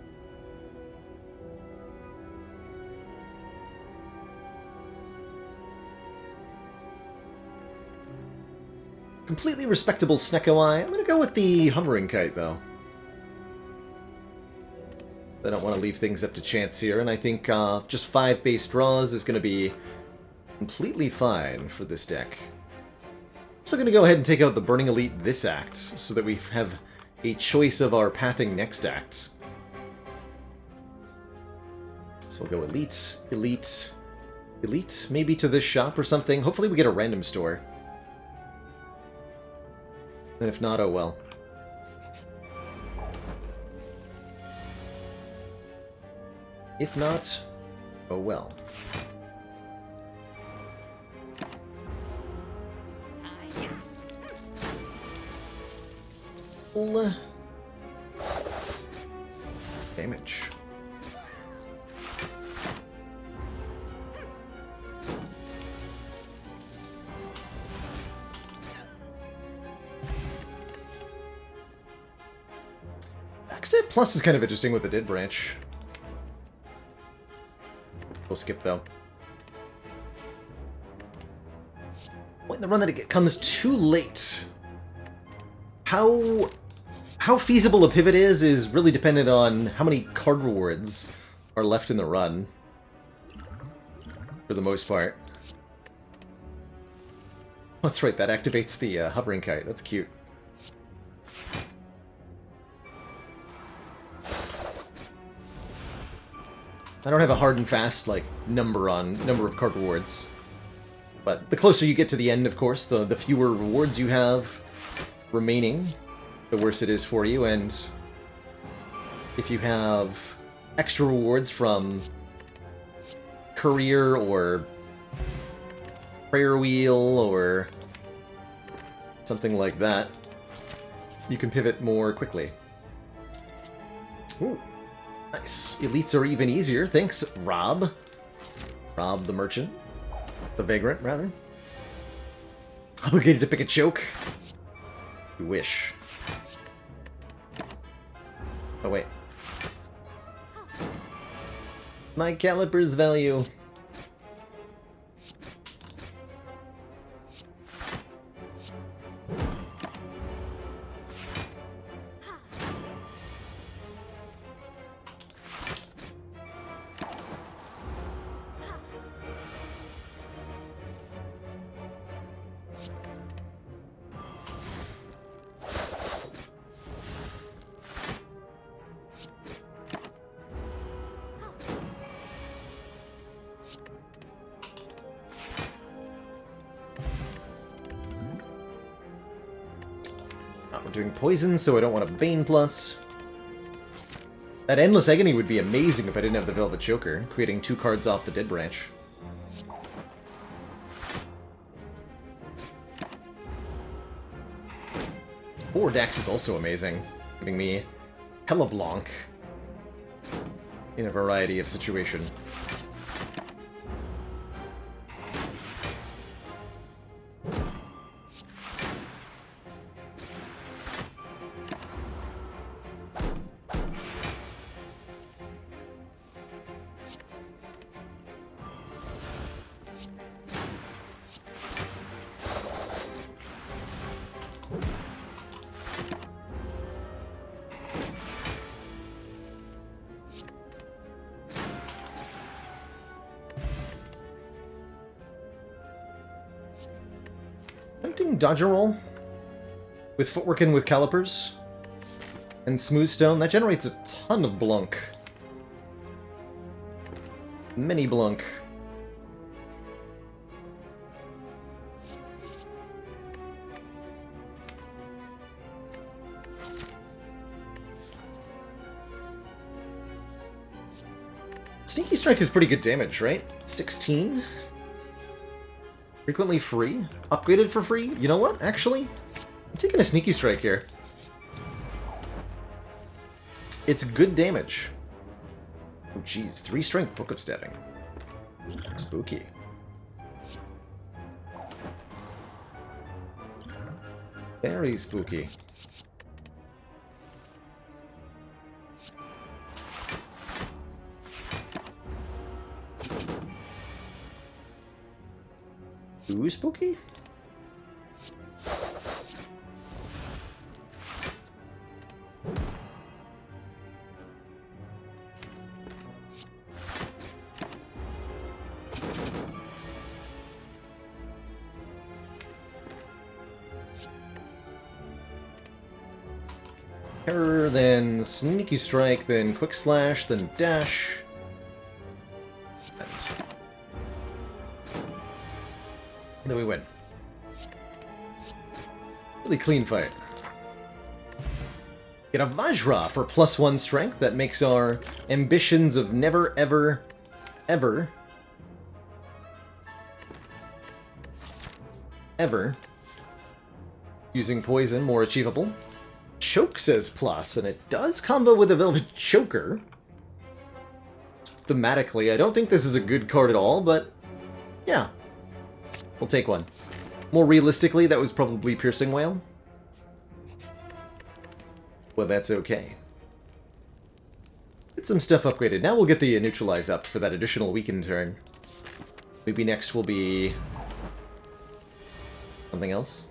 Completely respectable Snecko Eye. I'm going to go with the Hovering Kite, though. I don't want to leave things up to chance here, and I think just 5 base draws is going to be completely fine for this deck. Also going to go ahead and take out the Burning Elite this act, so that we have a choice of our pathing next act. So we'll go elite, elite, elite, maybe to this shop or something. Hopefully we get a random store. And if not, oh well. If not, oh well. Damage. Exit Plus is kind of interesting with the Dead Branch. We'll skip though. Point in the run that it comes too late. How feasible a pivot is really dependent on how many card rewards are left in the run. For the most part. That's right, that activates the hovering kite. That's cute. I don't have a hard and fast, like, number of card rewards. But the closer you get to the end, of course, the fewer rewards you have remaining, the worse it is for you, and if you have extra rewards from Courier or Prayer Wheel or something like that, you can pivot more quickly. Ooh. Nice. Elites are even easier. Thanks, Rob. Rob the merchant. The vagrant, rather. Obligated to pick a choke. You wish. Oh, wait. My caliper's value. We're doing poison, so I don't want a Bane Plus. That Endless Agony would be amazing if I didn't have the Velvet Choker, creating 2 cards off the Dead Branch. Or Dax is also amazing, giving me Hella Blanc in a variety of situations. Dodge and roll with footwork and with calipers and smooth stone. That generates a ton of blunk. Many blunk. Sneaky Strike is pretty good damage, right? 16? Frequently free? Upgraded for free? You know what, actually? I'm taking a Sneaky Strike here. It's good damage. Oh jeez, 3 strength, Book of Stabbing. Spooky. Very spooky. Ooh, spooky? Terror, then Sneaky Strike, then Quick Slash, then Dash. And then we win. Really clean fight. Get a Vajra for +1 strength. That makes our ambitions of never, ever, ever, ever using poison more achievable. Choke says plus, and it does combo with a Velvet Choker. Thematically, I don't think this is a good card at all, but yeah, we'll take one. More realistically, that was probably Piercing Whale. Well, that's okay. Get some stuff upgraded. Now we'll get the Neutralize up for that additional weakened turn. Maybe next will be something else.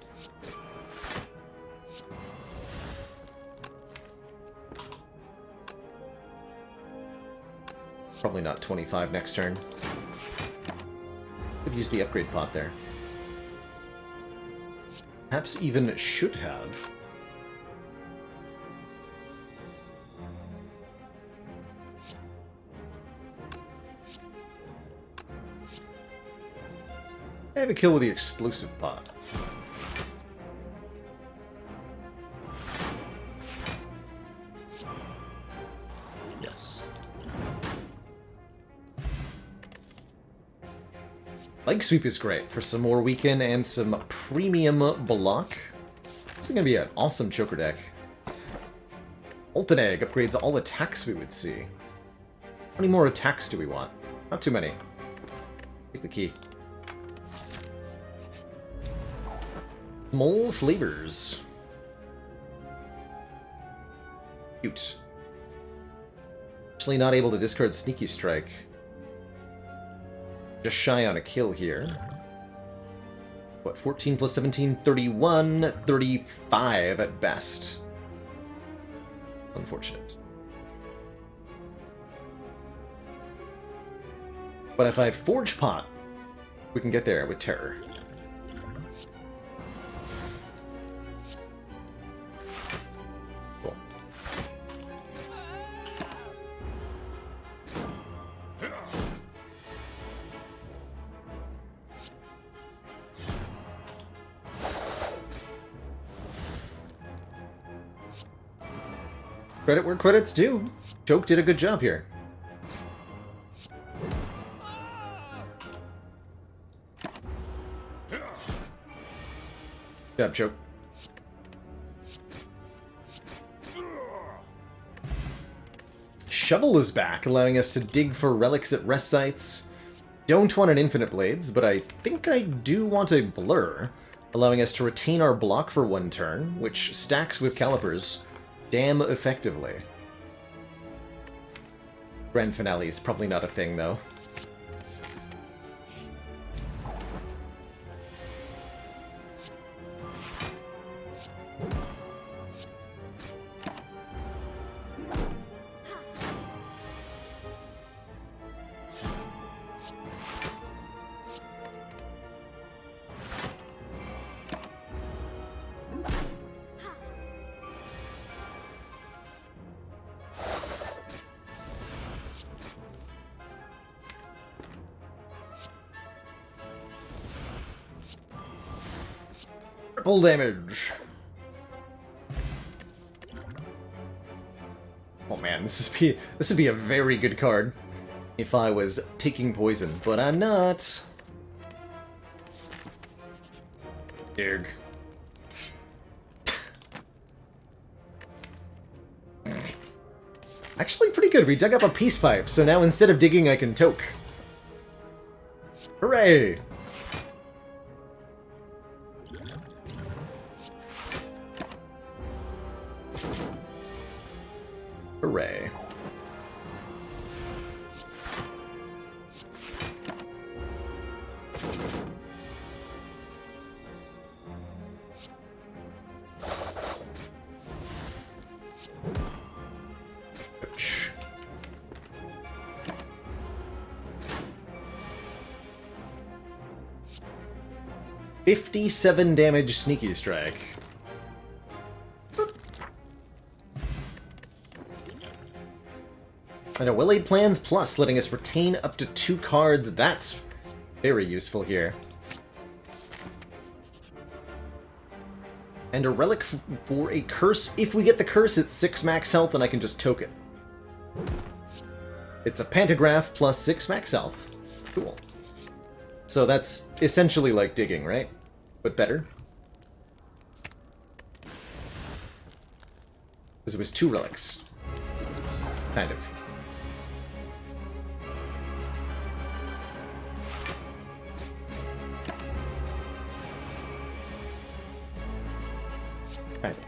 Probably not 25 next turn. Could use the upgrade pot there. Perhaps even should have. I have a kill with the explosive pot. Yes. Leg Sweep is great for some more weaken and some premium block. This is going to be an awesome choker deck. Molten Egg upgrades all attacks we would see. How many more attacks do we want? Not too many. Take the key. Small Slavers. Cute. Actually not able to discard Sneaky Strike. Just shy on a kill here. What, 14 plus 17, 31, 35 at best. Unfortunate. But if I Forge Pot, we can get there with Terror. Cool. Credit where credit's due. Choke did a good job here. Good job, Choke. Shovel is back, allowing us to dig for relics at rest sites. Don't want an Infinite Blades, but I think I do want a Blur, allowing us to retain our block for one turn, which stacks with Calipers damn effectively. Grand Finale is probably not a thing, though. Triple damage. Oh man, this would be a very good card if I was taking poison, but I'm not. Dig. Actually pretty good. We dug up a peace pipe, so now instead of digging I can toke. Hooray! Hooray. Ouch. 57 damage Sneaky Strike. And a Well-Laid Plans Plus, letting us retain up to 2 cards. That's very useful here. And a relic for a curse. If we get the curse, it's 6 max health, and I can just toke it. It's a pantograph plus 6 max health. Cool. So that's essentially like digging, right? But better. Because it was 2 relics. Kind of. Kind of.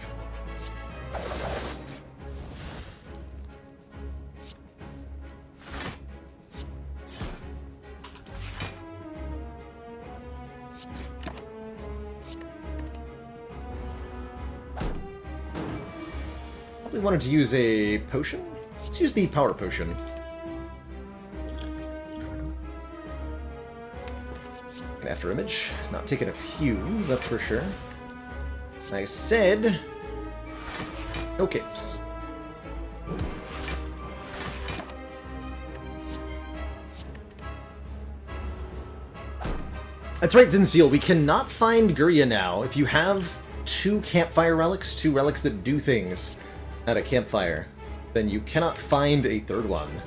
We wanted to use a potion. Let's use the power potion. An after image. Not taking a fuse, that's for sure. I said no capes. That's right, Zinsteel. We cannot find Guria now. If you have 2 campfire relics, 2 relics that do things at a campfire, then you cannot find a 3rd one.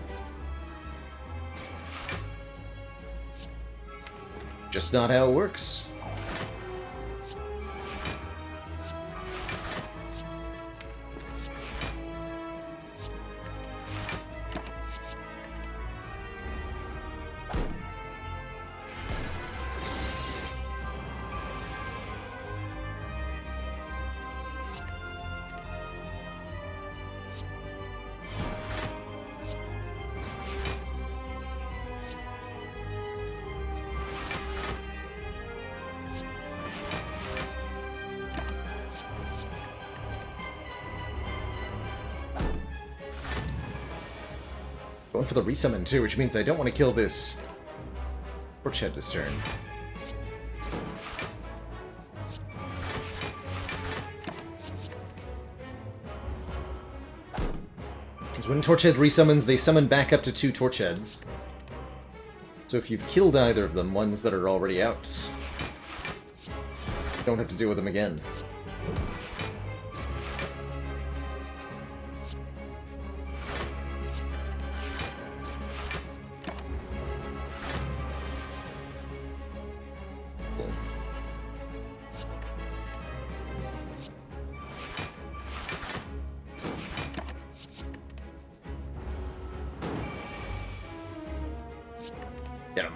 Just not how it works. Going for the resummon too, which means I don't want to kill this Torch Head this turn. Because when Torch Head resummons, they summon back up to 2 Torch Heads. So if you've killed either of them, ones that are already out, don't have to deal with them again. Get him.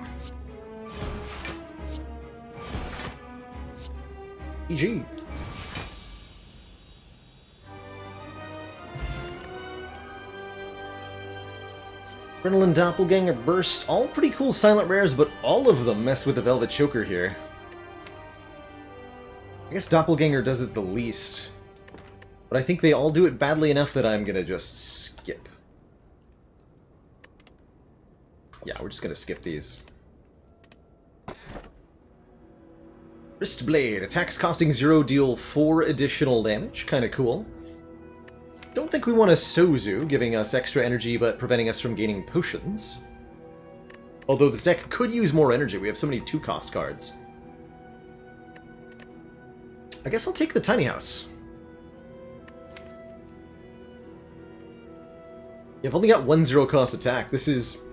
GG. Adrenaline Doppelganger Burst. All pretty cool silent rares, but all of them mess with the Velvet Choker here. I guess Doppelganger does it the least. But I think they all do it badly enough that I'm gonna just skip. Yeah, we're just gonna skip these. Wrist Blade. Attacks costing 0 deal 4 additional damage. Kinda cool. Don't think we want a Sozu, giving us extra energy but preventing us from gaining potions. Although this deck could use more energy. We have so many 2-cost cards. I guess I'll take the Tiny House. You've only got 1 0-cost attack. This is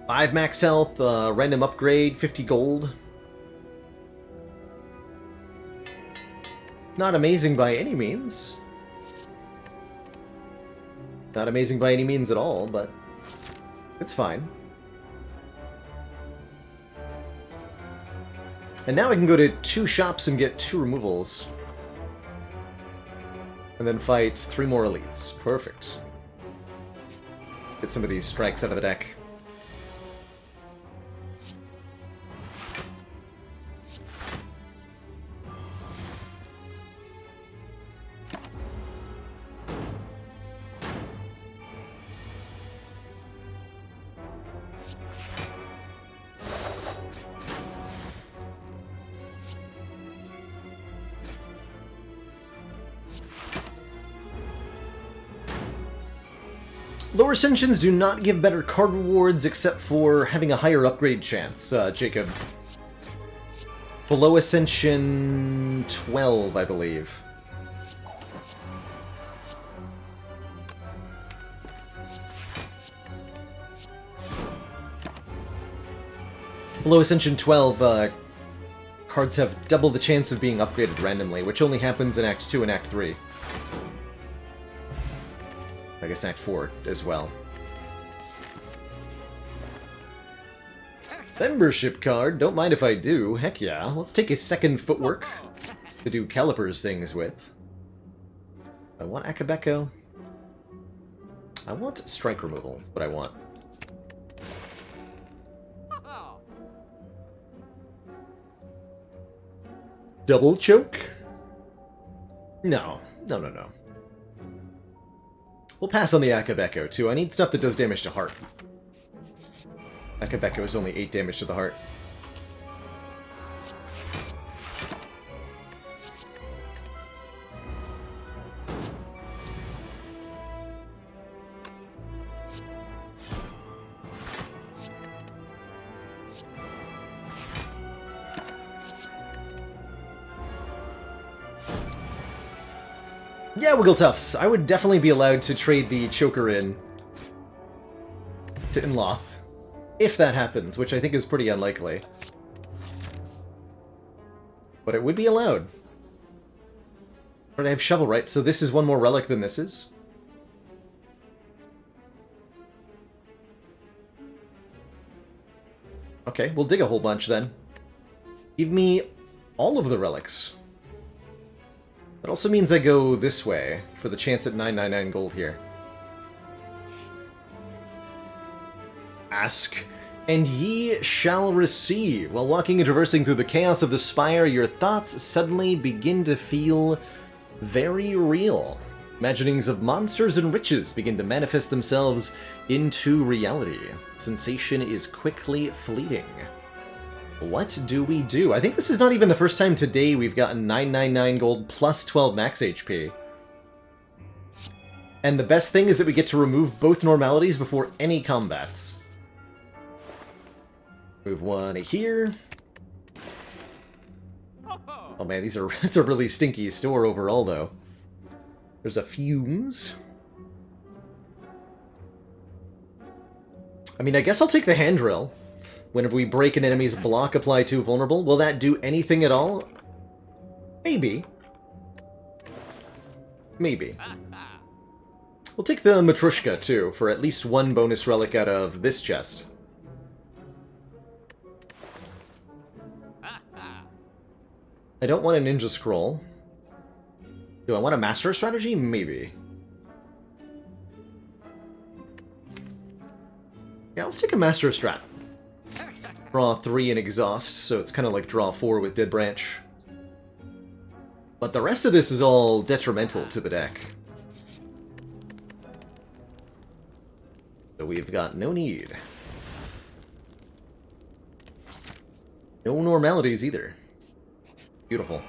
5 max health, random upgrade, 50 gold. Not amazing by any means. Not amazing by any means at all, but it's fine. And now I can go to 2 shops and get 2 removals. And then fight 3 more elites. Perfect. Get some of these strikes out of the deck. Lower Ascensions do not give better card rewards except for having a higher upgrade chance, Jacob. Below Ascension 12, I believe. Below Ascension 12, cards have double the chance of being upgraded randomly, which only happens in Act 2 and Act 3. I guess Act 4 as well. Membership card? Don't mind if I do. Heck yeah. Let's take a second footwork to do Caliper's things with. I want Akabeko. I want strike removal. That's what I want. Double choke? No. No. We'll pass on the Akabeko, too. I need stuff that does damage to heart. Akabeko is only 8 damage to the heart. Yeah, Wiggletufts. I would definitely be allowed to trade the Choker in to Inloth. If that happens, which I think is pretty unlikely. But it would be allowed. But I have Shovel Right, so this is one more relic than this is. Okay, we'll dig a whole bunch then. Give me all of the relics. That also means I go this way for the chance at 999 gold here. Ask, and ye shall receive. While walking and traversing through the chaos of the Spire, your thoughts suddenly begin to feel very real. Imaginings of monsters and riches begin to manifest themselves into reality. Sensation is quickly fleeting. What do we do? I think this is not even the first time today we've gotten 999 gold plus 12 max HP. And the best thing is that we get to remove both normalities before any combats. Move one here. Oh man, it's a really stinky store overall though. There's a fumes. I mean, I guess I'll take the hand drill. Whenever we break an enemy's block, apply 2 vulnerable. Will that do anything at all? Maybe. Maybe. We'll take the Matrushka, too, for at least 1 bonus relic out of this chest. I don't want a Ninja Scroll. Do I want a Master Strategy? Maybe. Yeah, let's take a Master Strat. Draw 3 and exhaust, so it's kind of like draw 4 with Dead Branch. But the rest of this is all detrimental to the deck. So we've got no need. No normalities either. Beautiful.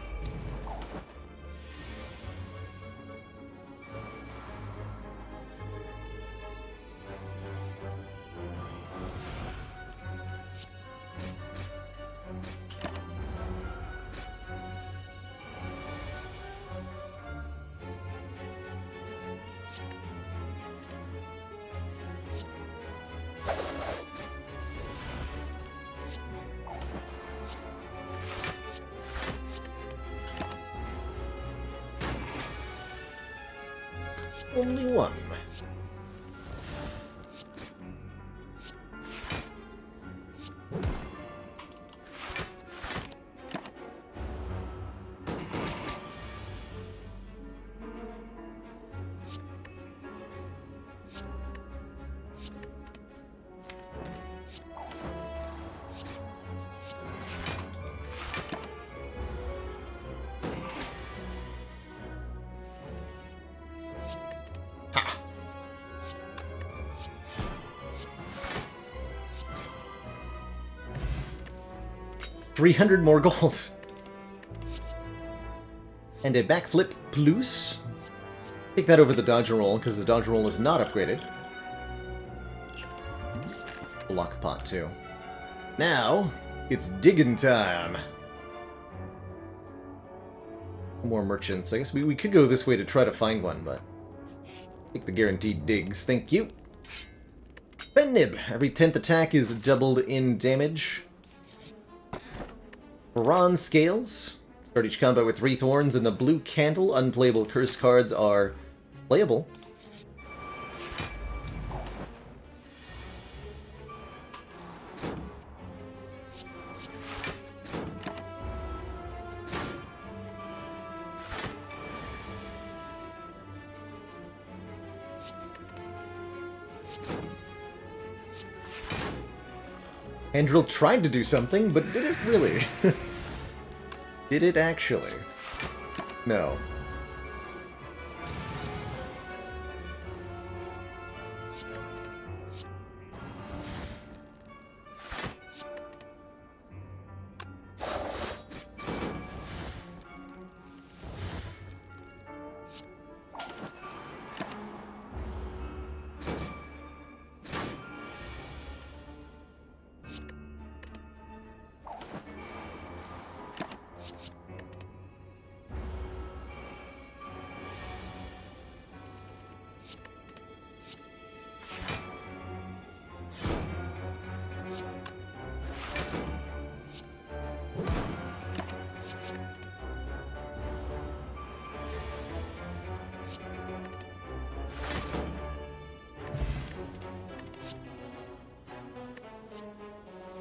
Only one. Ha! 300 more gold. And a backflip plus. Take that over the dodge and roll, because the dodge and roll is not upgraded. Block pot too. Now, it's digging time. More merchants. I guess we could go this way to try to find one, but take the guaranteed digs. Thank you. Ben Nib. Every 10th attack is doubled in damage. Bronze Scales. Start each combat with 3 thorns, and the blue candle. Unplayable curse cards are playable. Andril tried to do something, but did it really? Did it actually? No.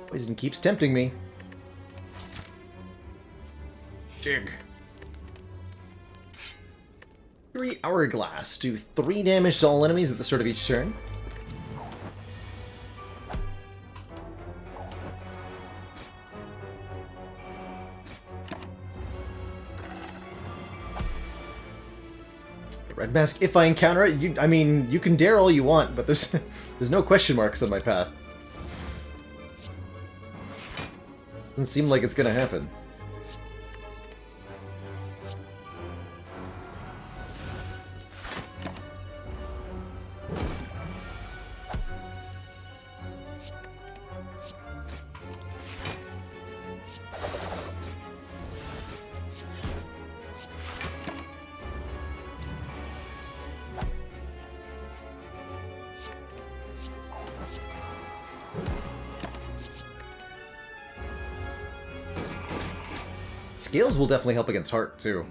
Poison keeps tempting me. Dig. Fury Hourglass. Do 3 damage to all enemies at the start of each turn. The Red Mask, if I encounter it, I mean, you can dare all you want, but there's no question marks on my path. Doesn't seem like it's gonna happen. Scales will definitely help against Heart, too.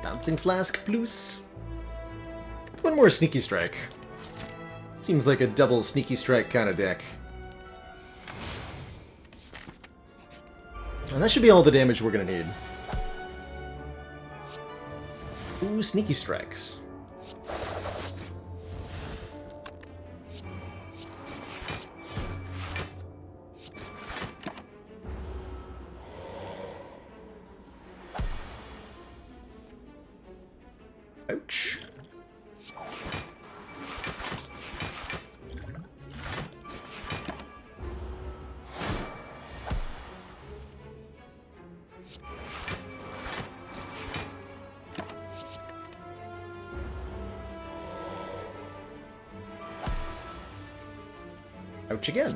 Bouncing Flask plus. One more Sneaky Strike. Seems like a double Sneaky Strike kind of deck. And that should be all the damage we're gonna need. Ooh, Sneaky Strikes. Ouch. Ouch again.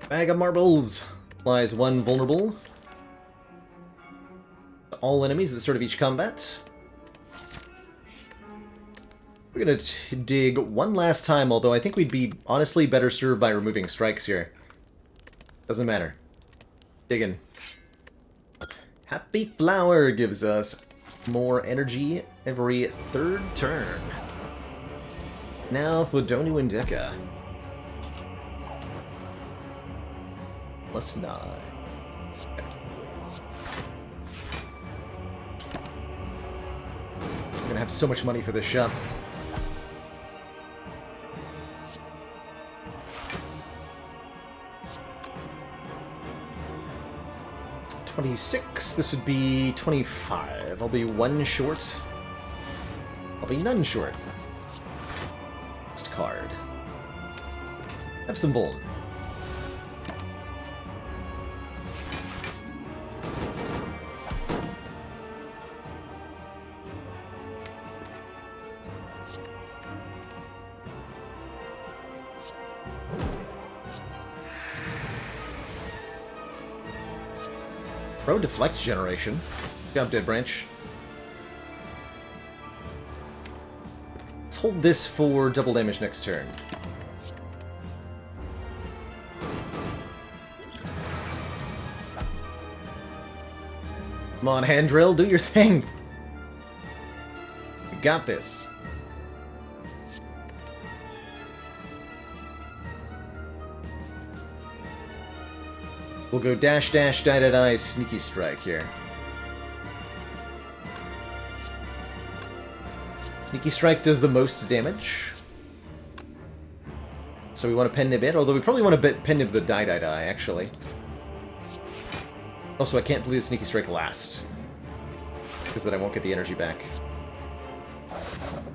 Bag of Marbles. Applies 1 vulnerable to all enemies at the start of each combat. We're gonna dig one last time, although I think we'd be honestly better served by removing strikes here. Doesn't matter. Digging. Happy Flower gives us more energy every 3rd turn. Now for Donu and Deka. +9. Okay. I'm gonna have so much money for this shop. $26. This would be 25. I'll be 1 short. I'll be none short. Next card. Have some Vuln. Pro deflect generation. Good job, Dead Branch. Let's hold this for double damage next turn. Come on, hand drill, do your thing. You got this. We'll go dash dash die die die sneaky strike here. Sneaky strike does the most damage. So we want to pen nib it, although we probably want to pen nib the die die die actually. Also, I can't play the sneaky strike last. Because then I won't get the energy back.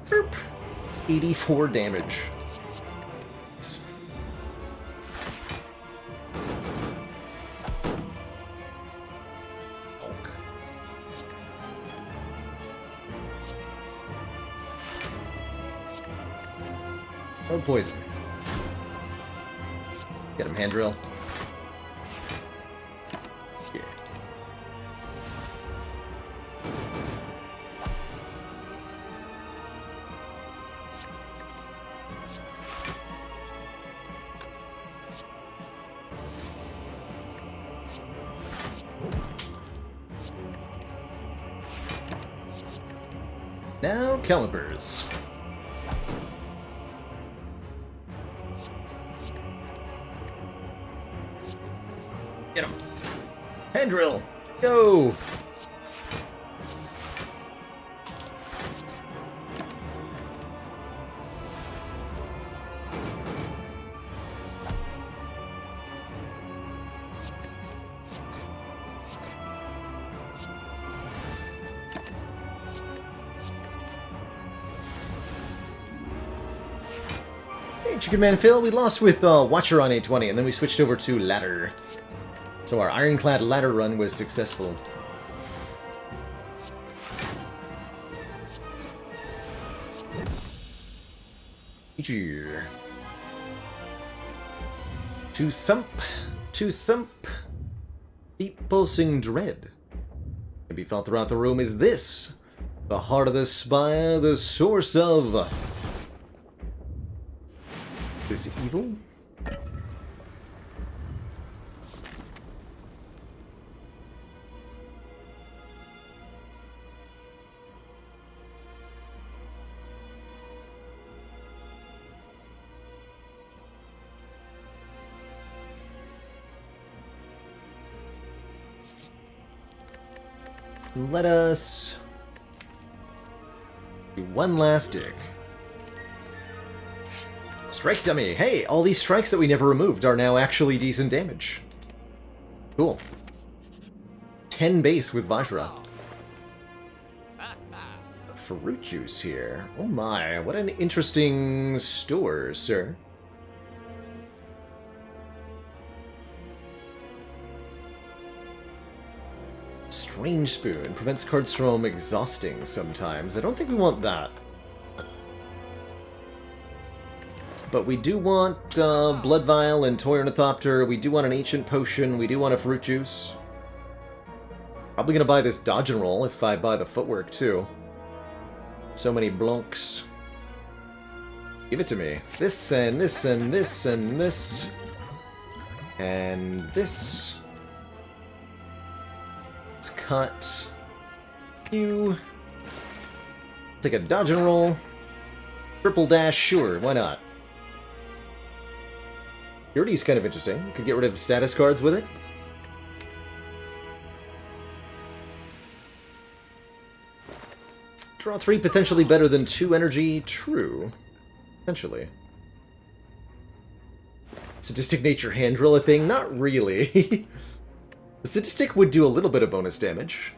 Boop. 84 damage. No poison. Get him, hand drill. Yeah. Now, calipers. Get him. Hand drill. Go. Hey, Chicken Man Phil, we lost with Watcher on 820, and then we switched over to Ladder. So our Ironclad ladder run was successful. To thump, to thump. Deep pulsing dread. Can be felt throughout the room is this. The heart of the spire, the source of this evil. Let us do one last dig. Strike dummy! Hey, all these strikes that we never removed are now actually decent damage. Cool. 10 base with Vajra. Fruit juice here. Oh my, what an interesting store, sir. Strange Spoon. Prevents cards from exhausting sometimes. I don't think we want that. But we do want Blood Vial and Toy Ornithopter. We do want an Ancient Potion. We do want a Fruit Juice. Probably gonna buy this Dodge and Roll if I buy the Footwork too. So many blunks. Give it to me. This and this and this and this. And this. Let's cut. You. Take a Dodge and Roll. Triple dash, sure, why not? Purity's kind of interesting. You could get rid of status cards with it. Draw 3 potentially better than 2 energy. True. Potentially. Sadistic Nature hand drill a thing? Not really. The Sadistic would do a little bit of bonus damage.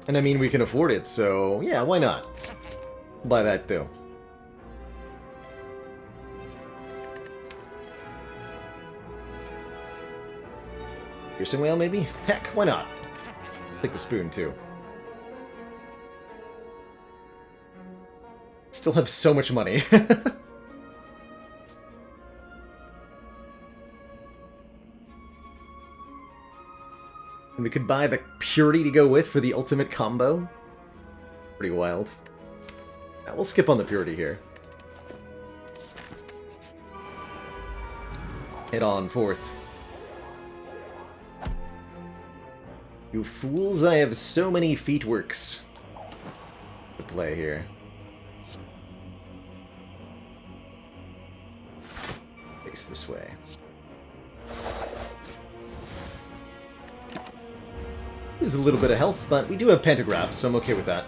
And I mean, we can afford it, so yeah, why not? Buy that too. Piercing Whale, maybe? Heck, why not? Take the spoon, too. Still have so much money. And we could buy the Purity to go with for the ultimate combo. Pretty wild. Yeah, we'll skip on the Purity here. Head on forth. You fools, I have so many feetworks to play here. Face this way. Lose a little bit of health, but we do have Pantograph, so I'm okay with that.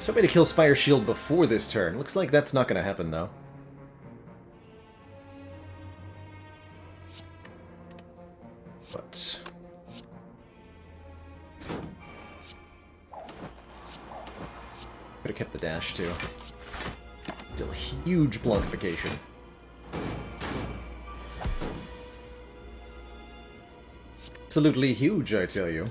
Somebody to kill Spire Shield before this turn. Looks like that's not going to happen, though. But could have kept the dash, too. Still huge blunkification. Absolutely huge, I tell you.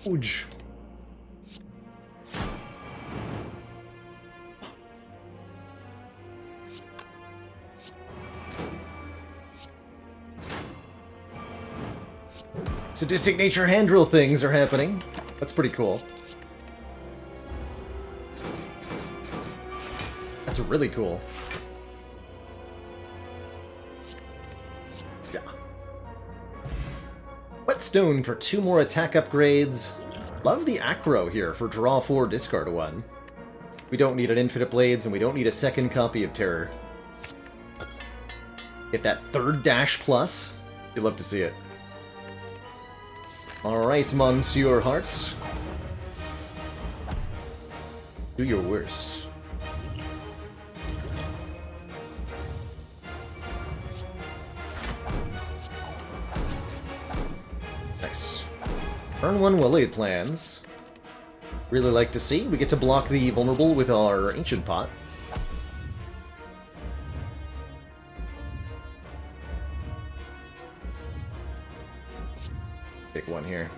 Huge. Sadistic Nature hand drill things are happening. That's pretty cool. That's really cool. Yeah. Whetstone for 2 more attack upgrades. Love the Acro here for draw 4, discard 1. We don't need an Infinite Blades, and we don't need a second copy of Terror. Get that 3rd dash plus. You'd love to see it. Alright, Monsieur Hearts. Do your worst. Nice. Turn 1 well-laid plans. Really like to see. We get to block the vulnerable with our Ancient Pot. Take one here.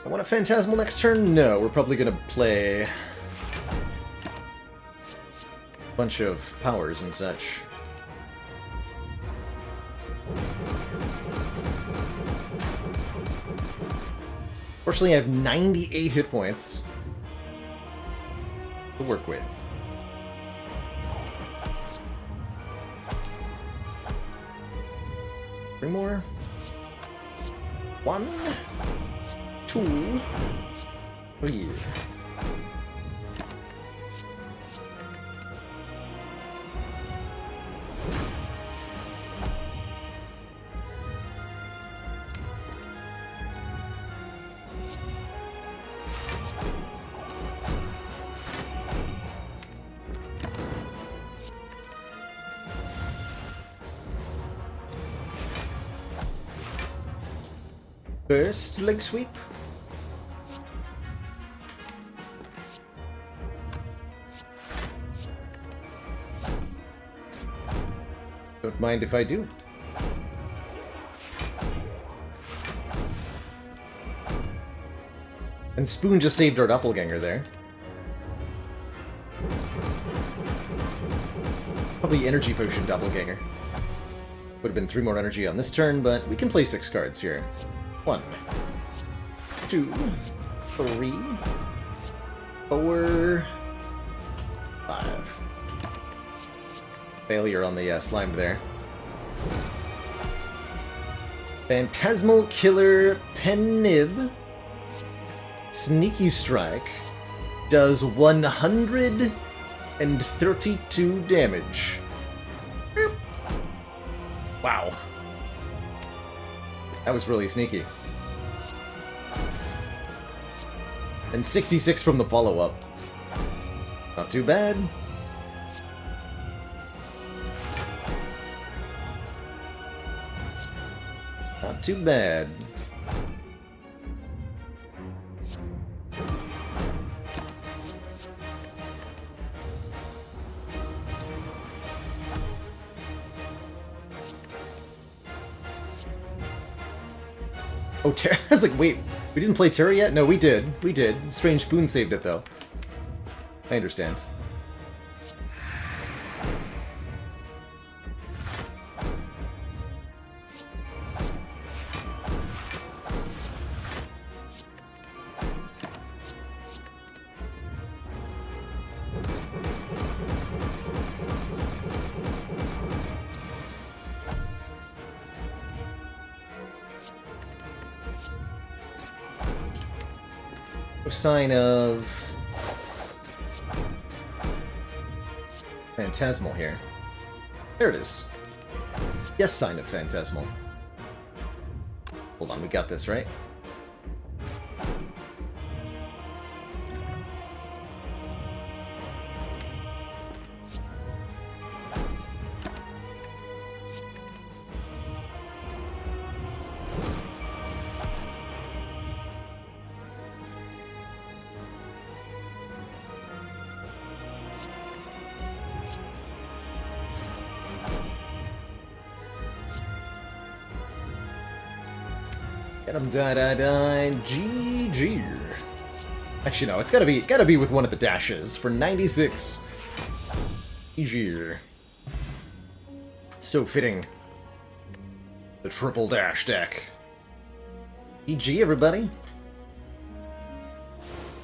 I want a Phantasmal next turn? No, we're probably gonna play a bunch of powers and such. Fortunately, I have 98 hit points to work with. Three more. 1, 2, 3. First leg sweep. Mind if I do? And Spoon just saved our doppelganger there. Probably energy potion doppelganger. Would have been 3 more energy on this turn, but we can play 6 cards here. 1, 2, 3, 4, 5. Failure on the slime there. Phantasmal Killer Penib. Sneaky Strike does 132 damage. Wow. That was really sneaky. And 66 from the follow-up. Not too bad. Not too bad. Oh, Terra. I was like, wait, we didn't play Terra yet? No, we did. We did. Strange Spoon saved it, though. I understand. No sign of Phantasmal here. There it is. Yes, sign of Phantasmal. Hold on, we got this, right? Get him, GG. Actually, no, it's gotta be with one of the dashes for 96. GG. So fitting. The triple dash deck. GG, everybody.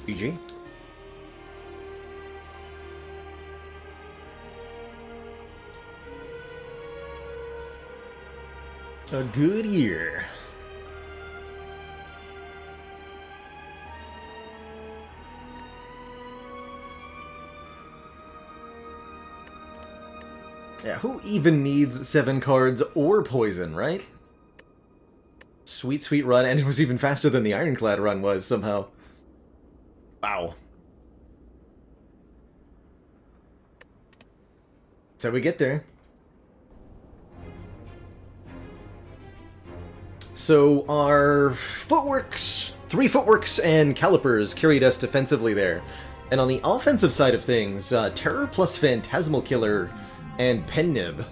GG. A good year. Yeah, who even needs 7 cards or poison, right? Sweet, sweet run, and it was even faster than the Ironclad run was, somehow. Wow. That's how we get there. So our footworks, 3 footworks and calipers carried us defensively there. And on the offensive side of things, Terror plus Phantasmal Killer and Pennib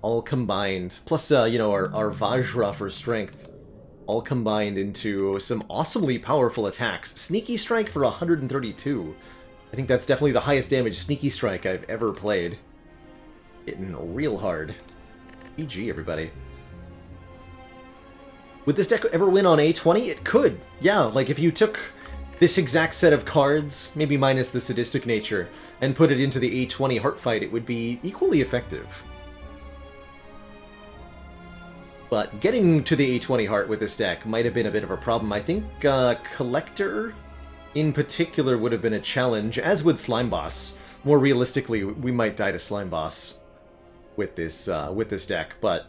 all combined, plus, you know, our Vajra for strength, all combined into some awesomely powerful attacks. Sneaky Strike for 132. I think that's definitely the highest damage Sneaky Strike I've ever played. Hitting real hard. GG, everybody. Would this deck ever win on A20? It could. Yeah, like if you took this exact set of cards, maybe minus the sadistic nature, and put it into the A20 heart fight, it would be equally effective. But getting to the A20 heart with this deck might have been a bit of a problem. I think Collector in particular would have been a challenge, as would Slime Boss. More realistically, we might die to Slime Boss with this deck, but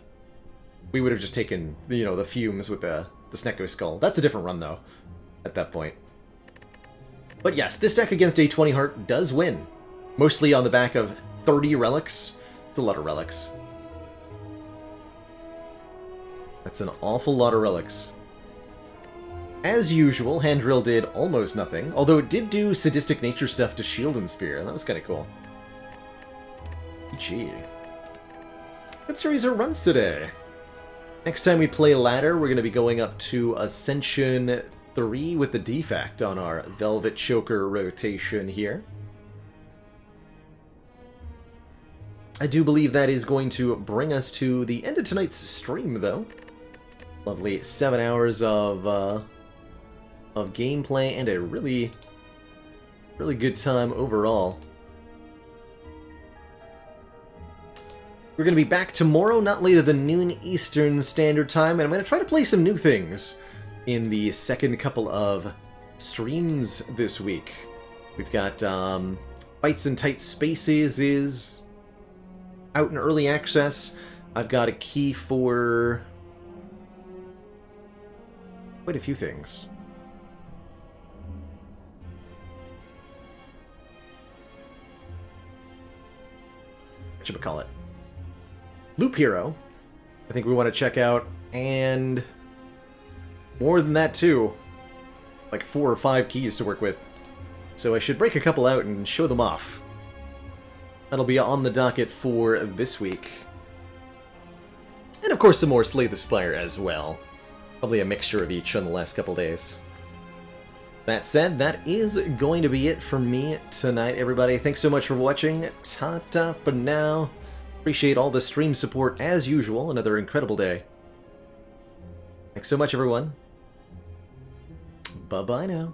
we would have just taken, you know, the fumes with the Snecko Skull. That's a different run, though, at that point. But yes, this deck against A20 Heart does win. Mostly on the back of 30 relics. It's a lot of relics. That's an awful lot of relics. As usual, Hand Drill did almost nothing, although it did do sadistic nature stuff to Shield and Spear, and that was kind of cool. GG. Good series of runs today. Next time we play ladder, we're going to be going up to Ascension 3 with the defect on our Velvet Choker rotation here. I do believe that is going to bring us to the end of tonight's stream, though. Lovely 7 hours of gameplay and a really good time overall. We're going to be back tomorrow, not later than noon Eastern Standard Time, and I'm going to try to play some new things in the second couple of streams this week. We've got Fights in Tight Spaces is out in early access. I've got a key for quite a few things. What should we call it? Loop Hero, I think we want to check out, and more than that too. Like 4 or 5 keys to work with. So I should break a couple out and show them off. That'll be on the docket for this week. And of course some more Slay the Spire as well. Probably a mixture of each on the last couple days. That said, that is going to be it for me tonight, everybody. Thanks so much for watching. Ta-ta for now. Appreciate all the stream support as usual. Another incredible day. Thanks so much, everyone. Bye-bye now.